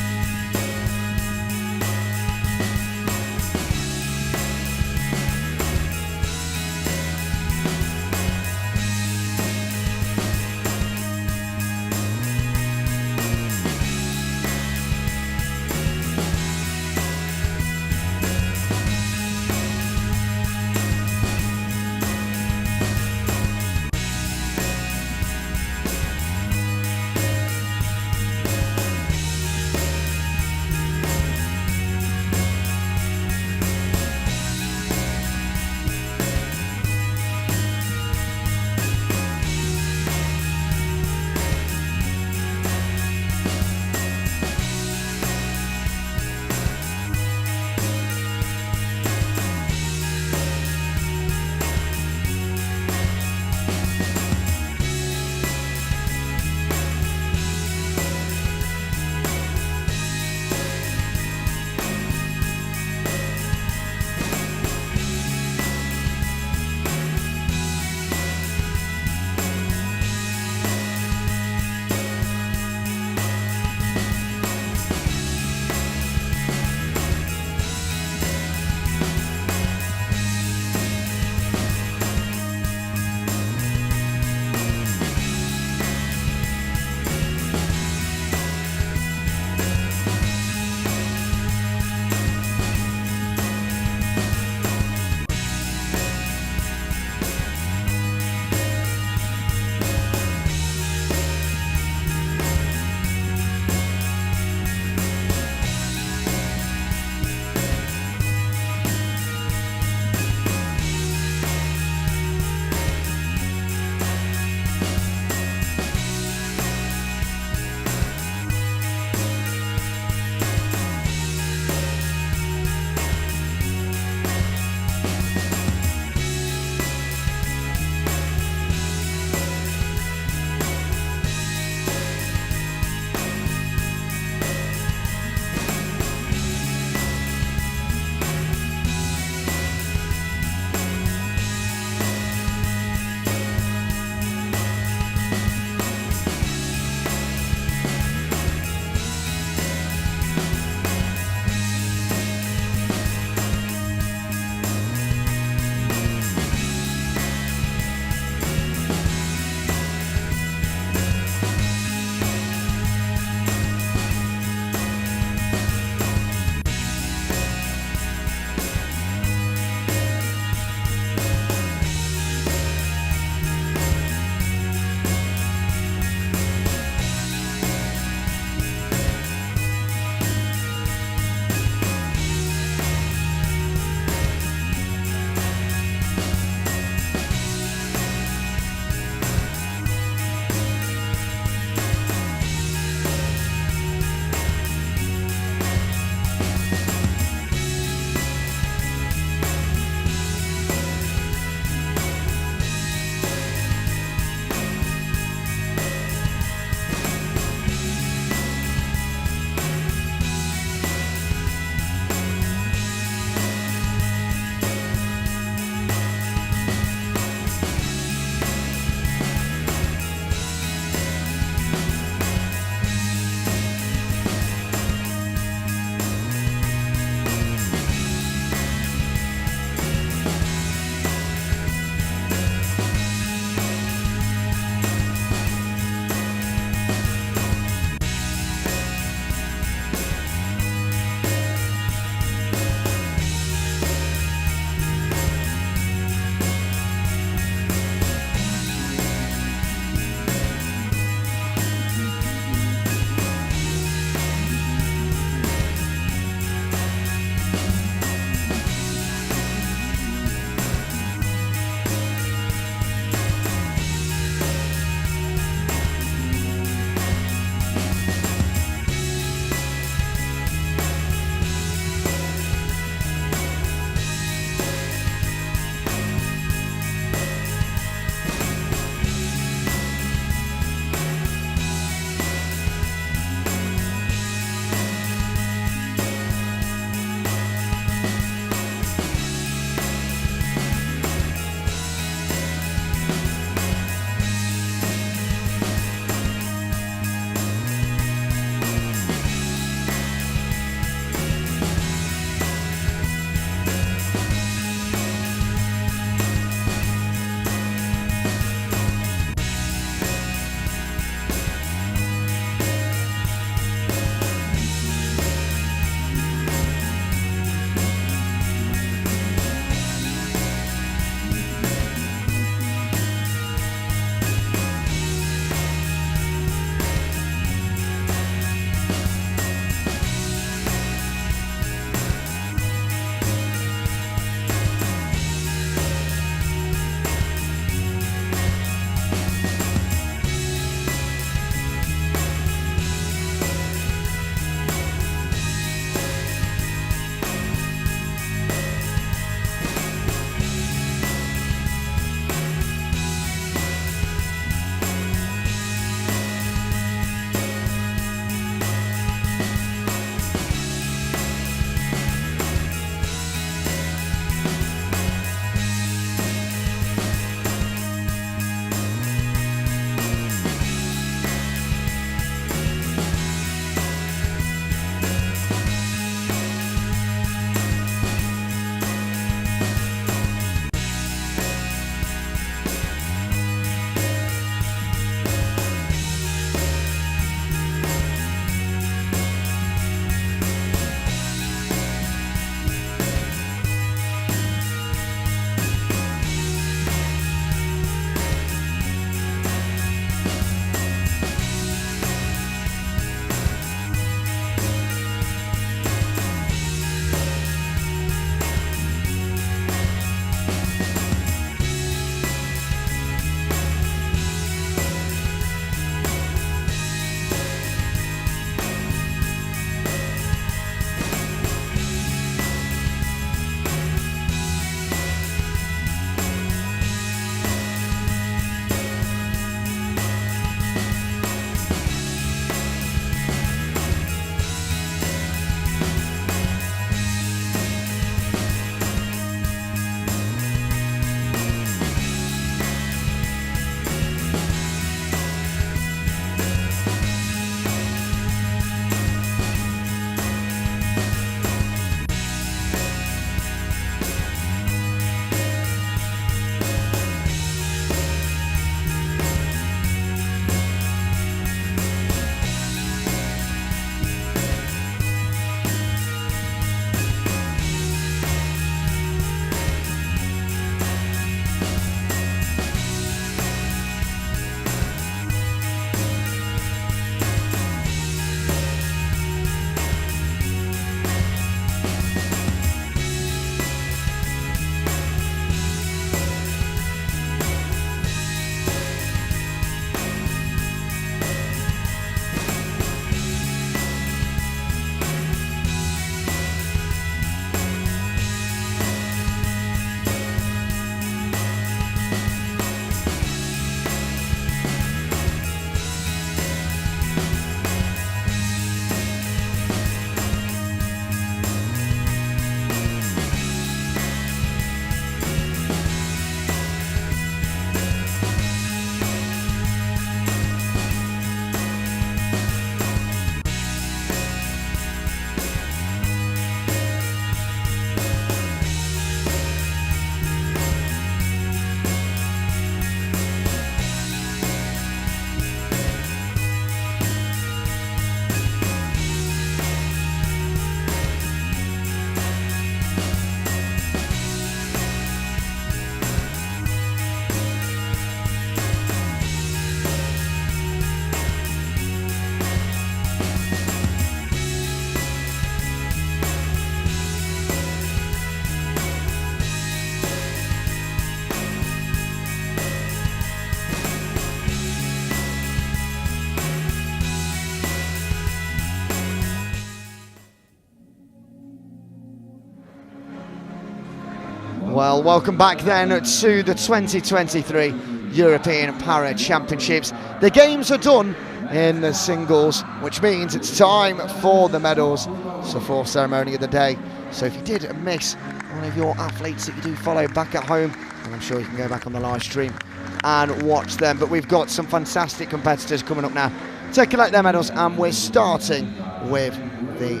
Well, welcome back then to the 2023 European Para Championships. The games are done in the singles, which means it's time for the medals. It's the fourth ceremony of the day. So if you did miss one of your athletes that you do follow back at home, and I'm sure you can go back on the live stream and watch them. But we've got some fantastic competitors coming up now to collect their medals, and we're starting with the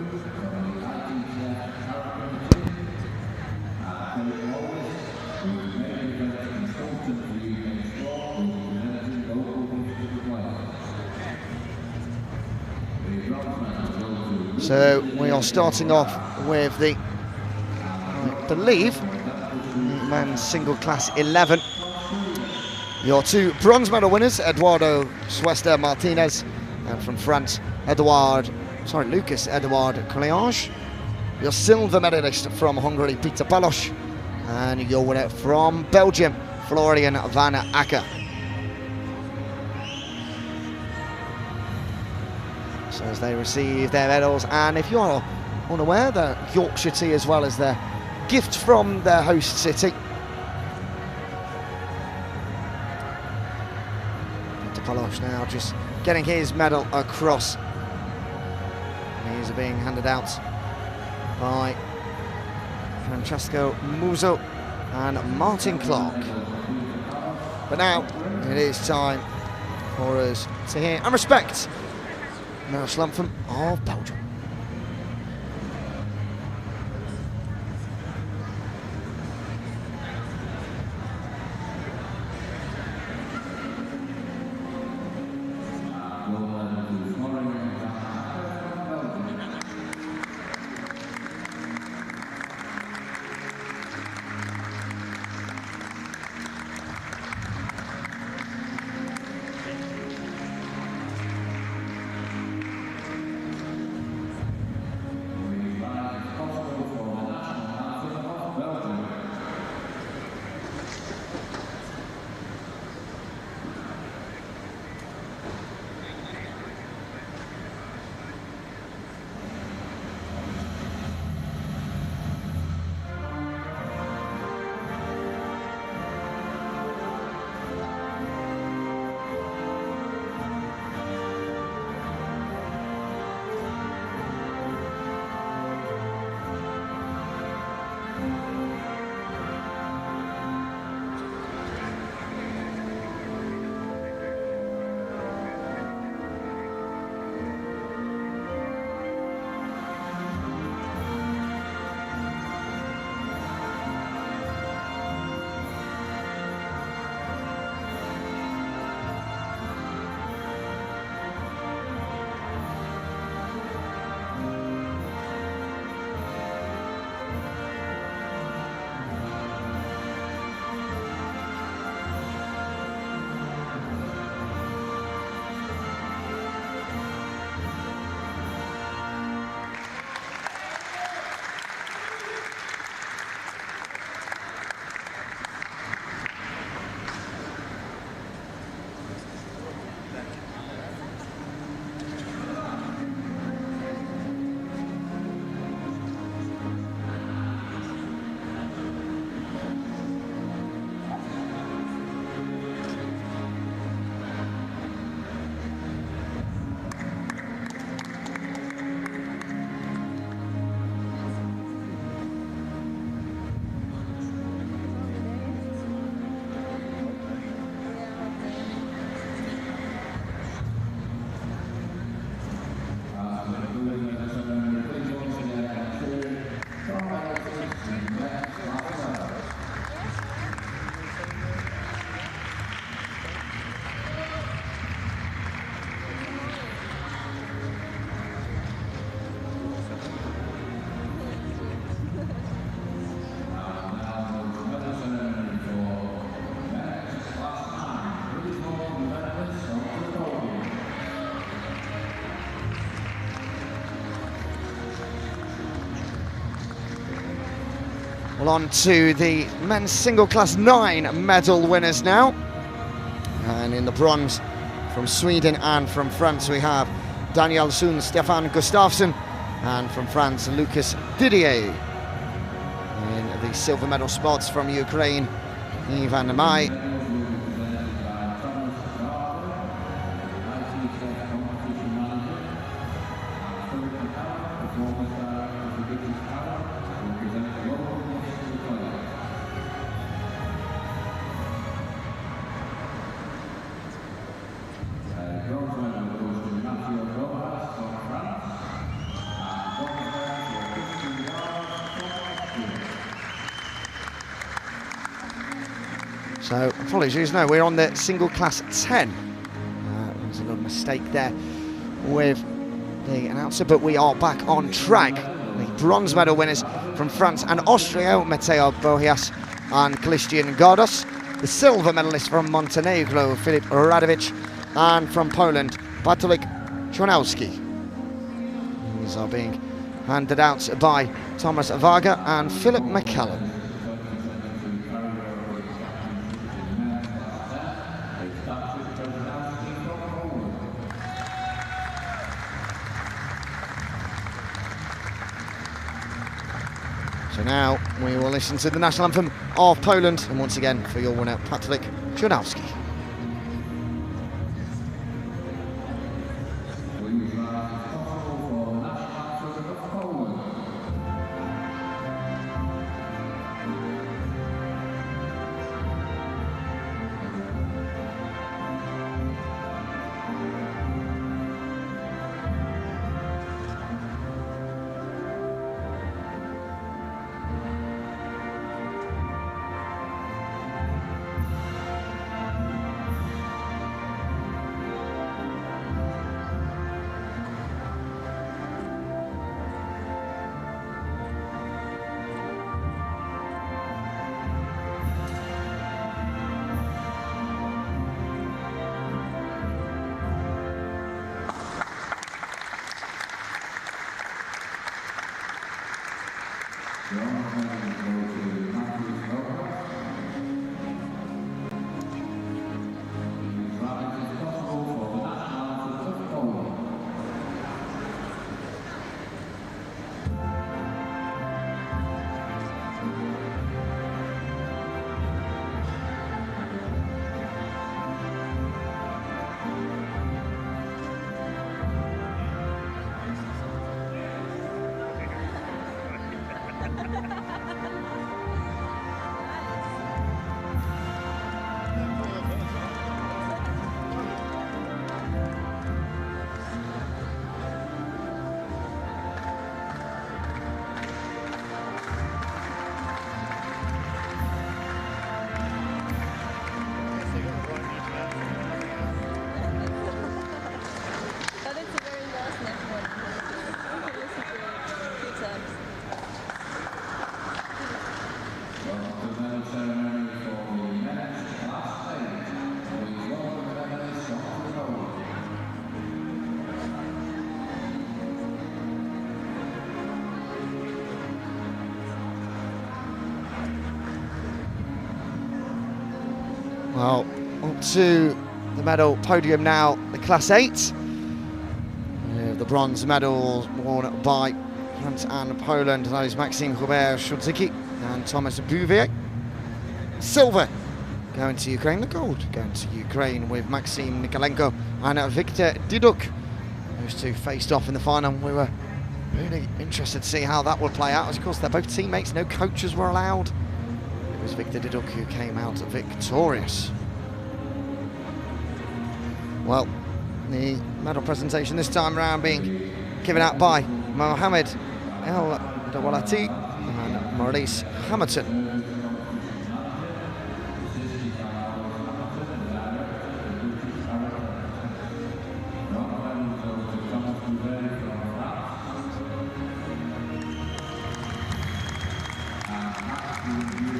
So we are starting off with the, I believe, men's single class 11. Your two bronze medal winners, Eduardo Suester Martinez, and from France, Lucas Edouard Cléange. Your silver medalist from Hungary, Peter Palos, and your winner from Belgium, Florian van Acker. So as they receive their medals, and if you are unaware, the Yorkshire tea as well as their gift from their host city. Peter Palos now just getting his medal across. These are being handed out by Francesco Muso and Martin Clark. But now it is time for us to hear and respect Miros Lumpham of Belgium. Well, on to the men's single class 9 medal winners now. And in the bronze from Sweden and from France we have Daniel Sun, Stefan Gustafsson, and from France Lucas Didier. In the silver medal spots from Ukraine, Ivan Mai. So, apologies, no, we're on the single class 10. There was a little mistake there with the announcer, but we are back on track. The bronze medal winners from France and Austria, Mateo Bohias and Christian Gardos. The silver medalist from Montenegro, Filip Radovic, and from Poland, Bartolik Czornowski. These are being handed out by Thomas Varga and Philip McCallum. So now we will listen to the national anthem of Poland, and once again for your winner, Bartolik Czornowski. Well, up to the medal podium now, the Class 8. The bronze medal won by France and Poland, those Maxime Robert-Szudzicki and Thomas Bouvier. Silver going to Ukraine, the gold going to Ukraine with Maxim Nikolenko and Viktor Diduk. Those two faced off in the final. We were really interested to see how that would play out. Of course, they're both teammates, no coaches were allowed. It was Viktor Diduk who came out victorious. Well, the medal presentation this time around being given out by Mohamed El Dawalati and Maurice Hamilton.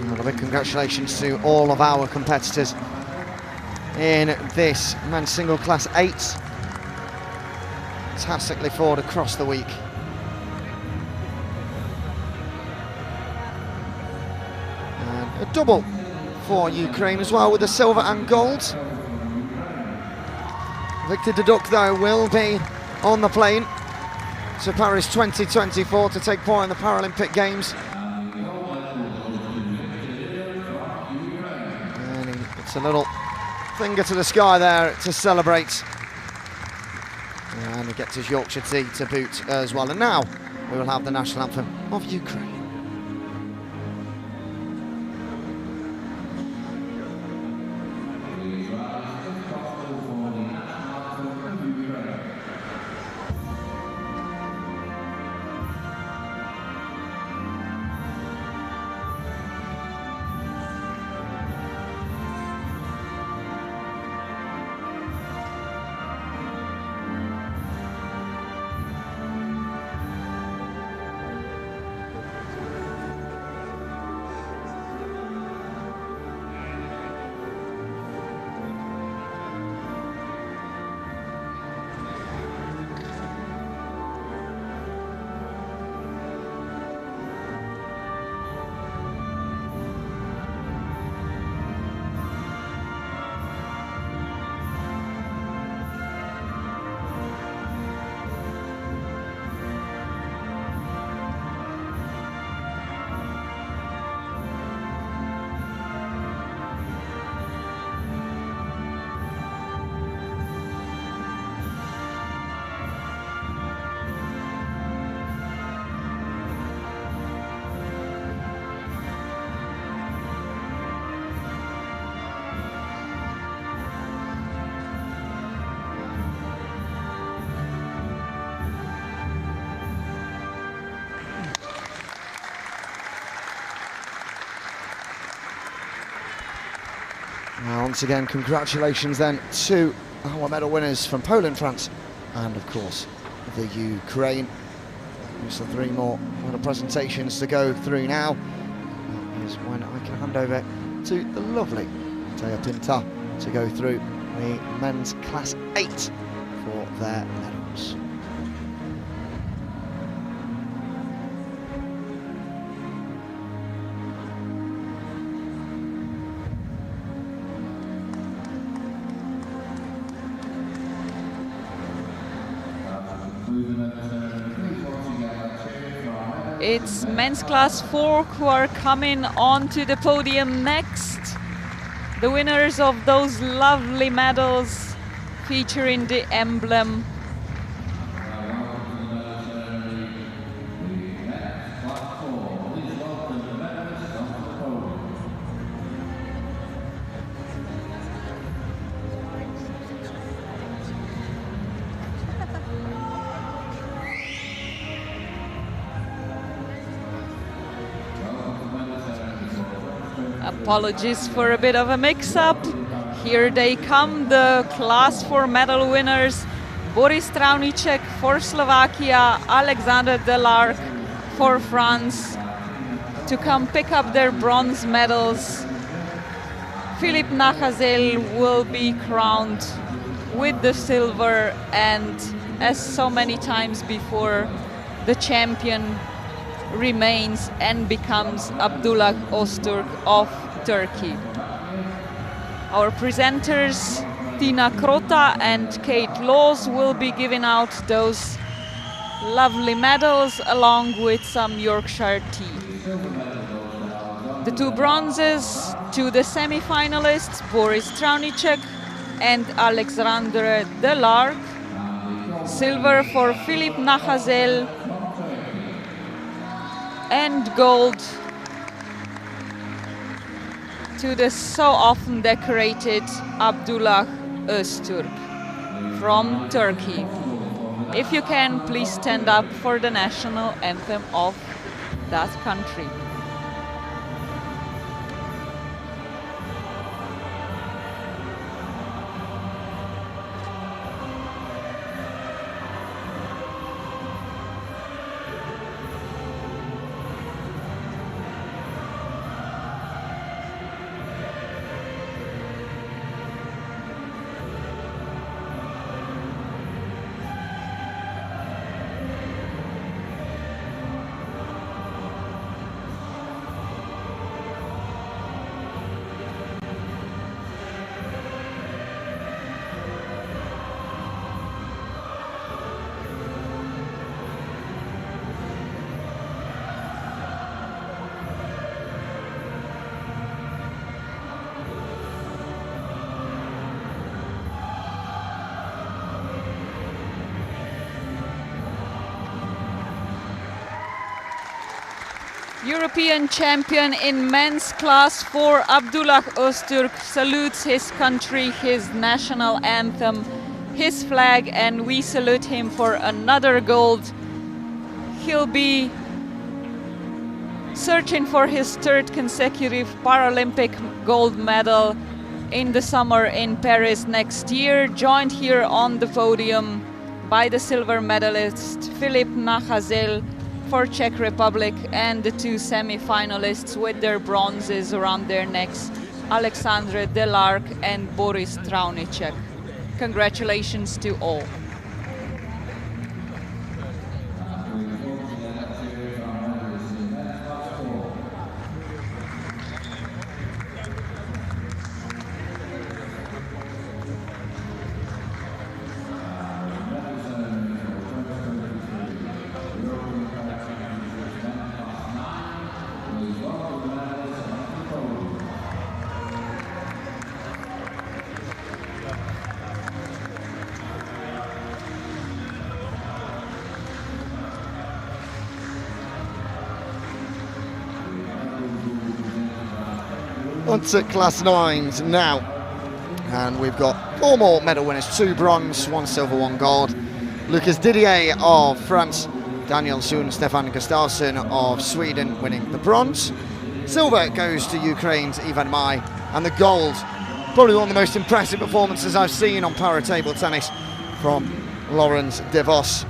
Well, a big congratulations to all of our competitors in this men's single class 8. Fantastically forward across the week. And a double for Ukraine as well with the silver and gold. Viktor Diduk though will be on the plane to Paris 2024 to take part in the Paralympic Games. It's a little finger to the sky there to celebrate. And he gets his Yorkshire tea to boot as well. And now we will have the national anthem of Ukraine. Now, once again, congratulations then to our medal winners from Poland, France, and of course the Ukraine. Just the three more medal presentations to go through now. That is when I can hand over to the lovely Teo Pinta to go through the men's class 8 for their medals. It's men's class 4 who are coming onto the podium next. The winners of those lovely medals featuring the emblem. Apologies for a bit of a mix-up. Here they come, the class 4 medal winners. Boris Travnichek for Slovakia, Alexander Delarc for France, to come pick up their bronze medals. Philippe Nachazel will be crowned with the silver, and as so many times before, the champion remains and becomes Abdullah Ozturk of Turkey. Our presenters Tina Krota and Kate Laws will be giving out those lovely medals along with some Yorkshire tea. The two bronzes to the semi-finalists, Boris Travnichek and Alexandre Delarc. Silver for Philippe Nachazel, and gold to the so often decorated Abdullah Ozturk from Turkey. If you can, please stand up for the national anthem of that country. European champion in men's class 4, Abdullah Ozturk, salutes his country, his national anthem, his flag, and we salute him for another gold. He'll be searching for his 3rd consecutive Paralympic gold medal in the summer in Paris next year, joined here on the podium by the silver medalist Filip Nachazel for Czech Republic and the 2 semi-finalists with their bronzes around their necks, Alexandre Delarc and Boris Travnichek. Congratulations to all. On to class 9s now, and we've got 4 more medal winners, 2 bronze, 1 silver, 1 gold. Lucas Didier of France, Daniel Sun, Stefan Gustafsson of Sweden winning the bronze. Silver goes to Ukraine's Ivan Mai, and the gold, probably one of the most impressive performances I've seen on para table tennis, from Laurens de Vos,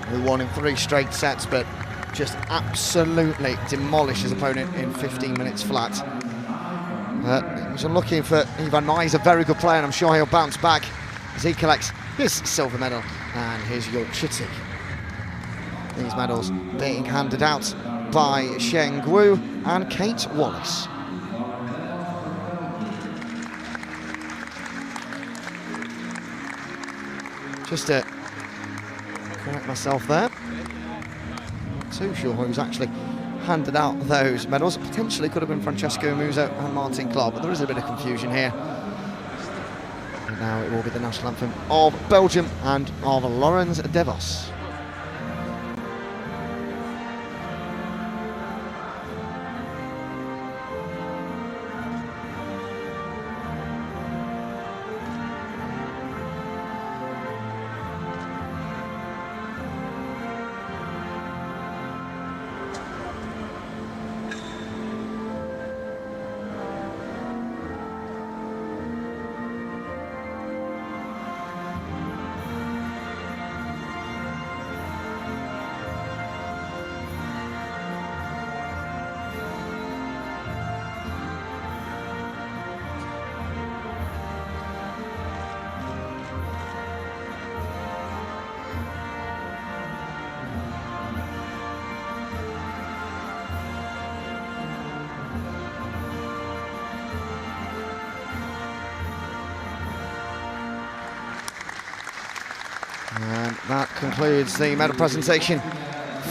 who won in 3 straight sets, but just absolutely demolished his opponent in 15 minutes flat. He was unlucky for Ivan Mai. He's a very good player, and I'm sure he'll bounce back as he collects his silver medal and his Yorkshire tea. These medals being handed out by Sheng Wu and Kate Wallace. Just to correct myself there, not too sure who's actually handed out those medals. Potentially could have been Francesco Muso and Martin Clark, but there is a bit of confusion here. And now it will be the national anthem of Belgium and of Laurens de Vos. And that concludes the medal presentation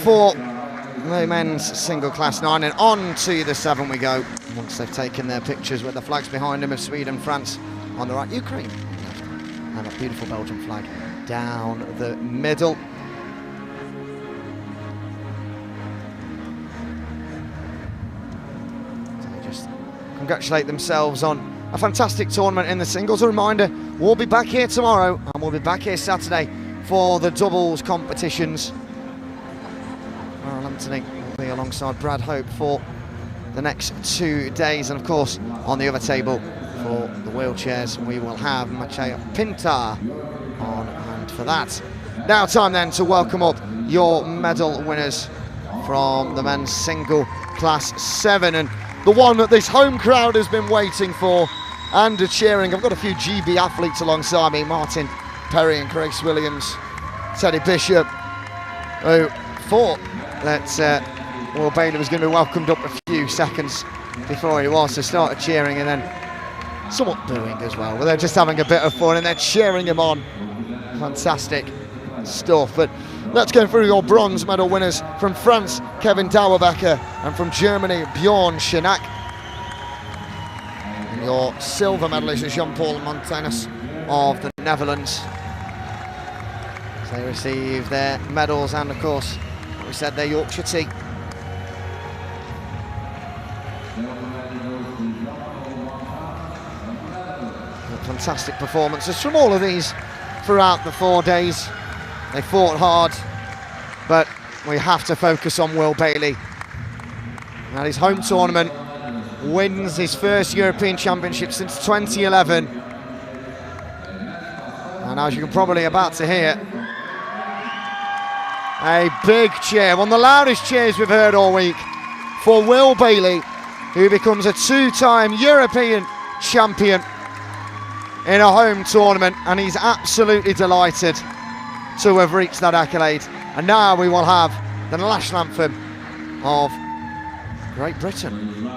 for the men's single class 9, and on to the 7 we go once they've taken their pictures with the flags behind them of Sweden, France on the right, Ukraine, and a beautiful Belgian flag down the middle. So they just congratulate themselves on a fantastic tournament in the singles. A reminder, we'll be back here tomorrow and we'll be back here Saturday for the doubles competitions. Well, Anthony will be alongside Brad Hope for the next 2 days, and of course on the other table for the wheelchairs we will have Maciej Pintar on hand for that. Now time then to welcome up your medal winners from the men's single class 7, and the one that this home crowd has been waiting for and cheering. I've got a few GB athletes alongside me, Martin Perry and Grace Williams, Teddy Bishop, who thought that Will Bailey was going to be welcomed up a few seconds before he was, so started cheering and then somewhat booing as well, but they're just having a bit of fun and they're cheering him on. Fantastic stuff. But let's go through your bronze medal winners. From France, Kevin Dauerbecker, and from Germany, Bjorn Schenack. And your silver medalist is Jean-Paul Montanus of the Netherlands. So they receive their medals and, of course, like we said, their Yorkshire tea. Fantastic performances from all of these throughout the 4 days. They fought hard, but we have to focus on Will Bailey. At his home tournament, wins his first European Championship since 2011. And as you can probably about to hear, a big cheer, one of the loudest cheers we've heard all week for Will Bailey, who becomes a 2-time European champion in a home tournament, and he's absolutely delighted to have reached that accolade. And now we will have the national anthem of Great Britain.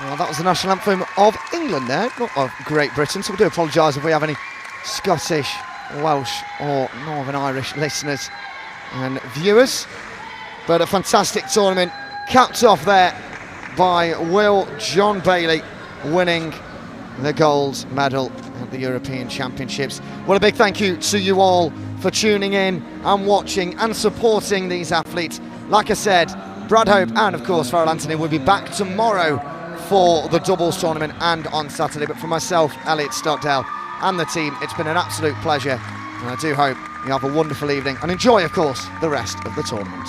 Well, that was the national anthem of England there, not of Great Britain, so we do apologise if we have any Scottish, Welsh or Northern Irish listeners and viewers. But a fantastic tournament, capped off there by Will John Bailey, winning the gold medal at the European Championships. Well, a big thank you to you all for tuning in and watching and supporting these athletes. Like I said, Brad Hope and of course Farrell Anthony will be back tomorrow for the doubles tournament and on Saturday. But for myself, Elliot Stockdale and the team, it's been an absolute pleasure, and I do hope you have a wonderful evening and enjoy, of course, the rest of the tournament.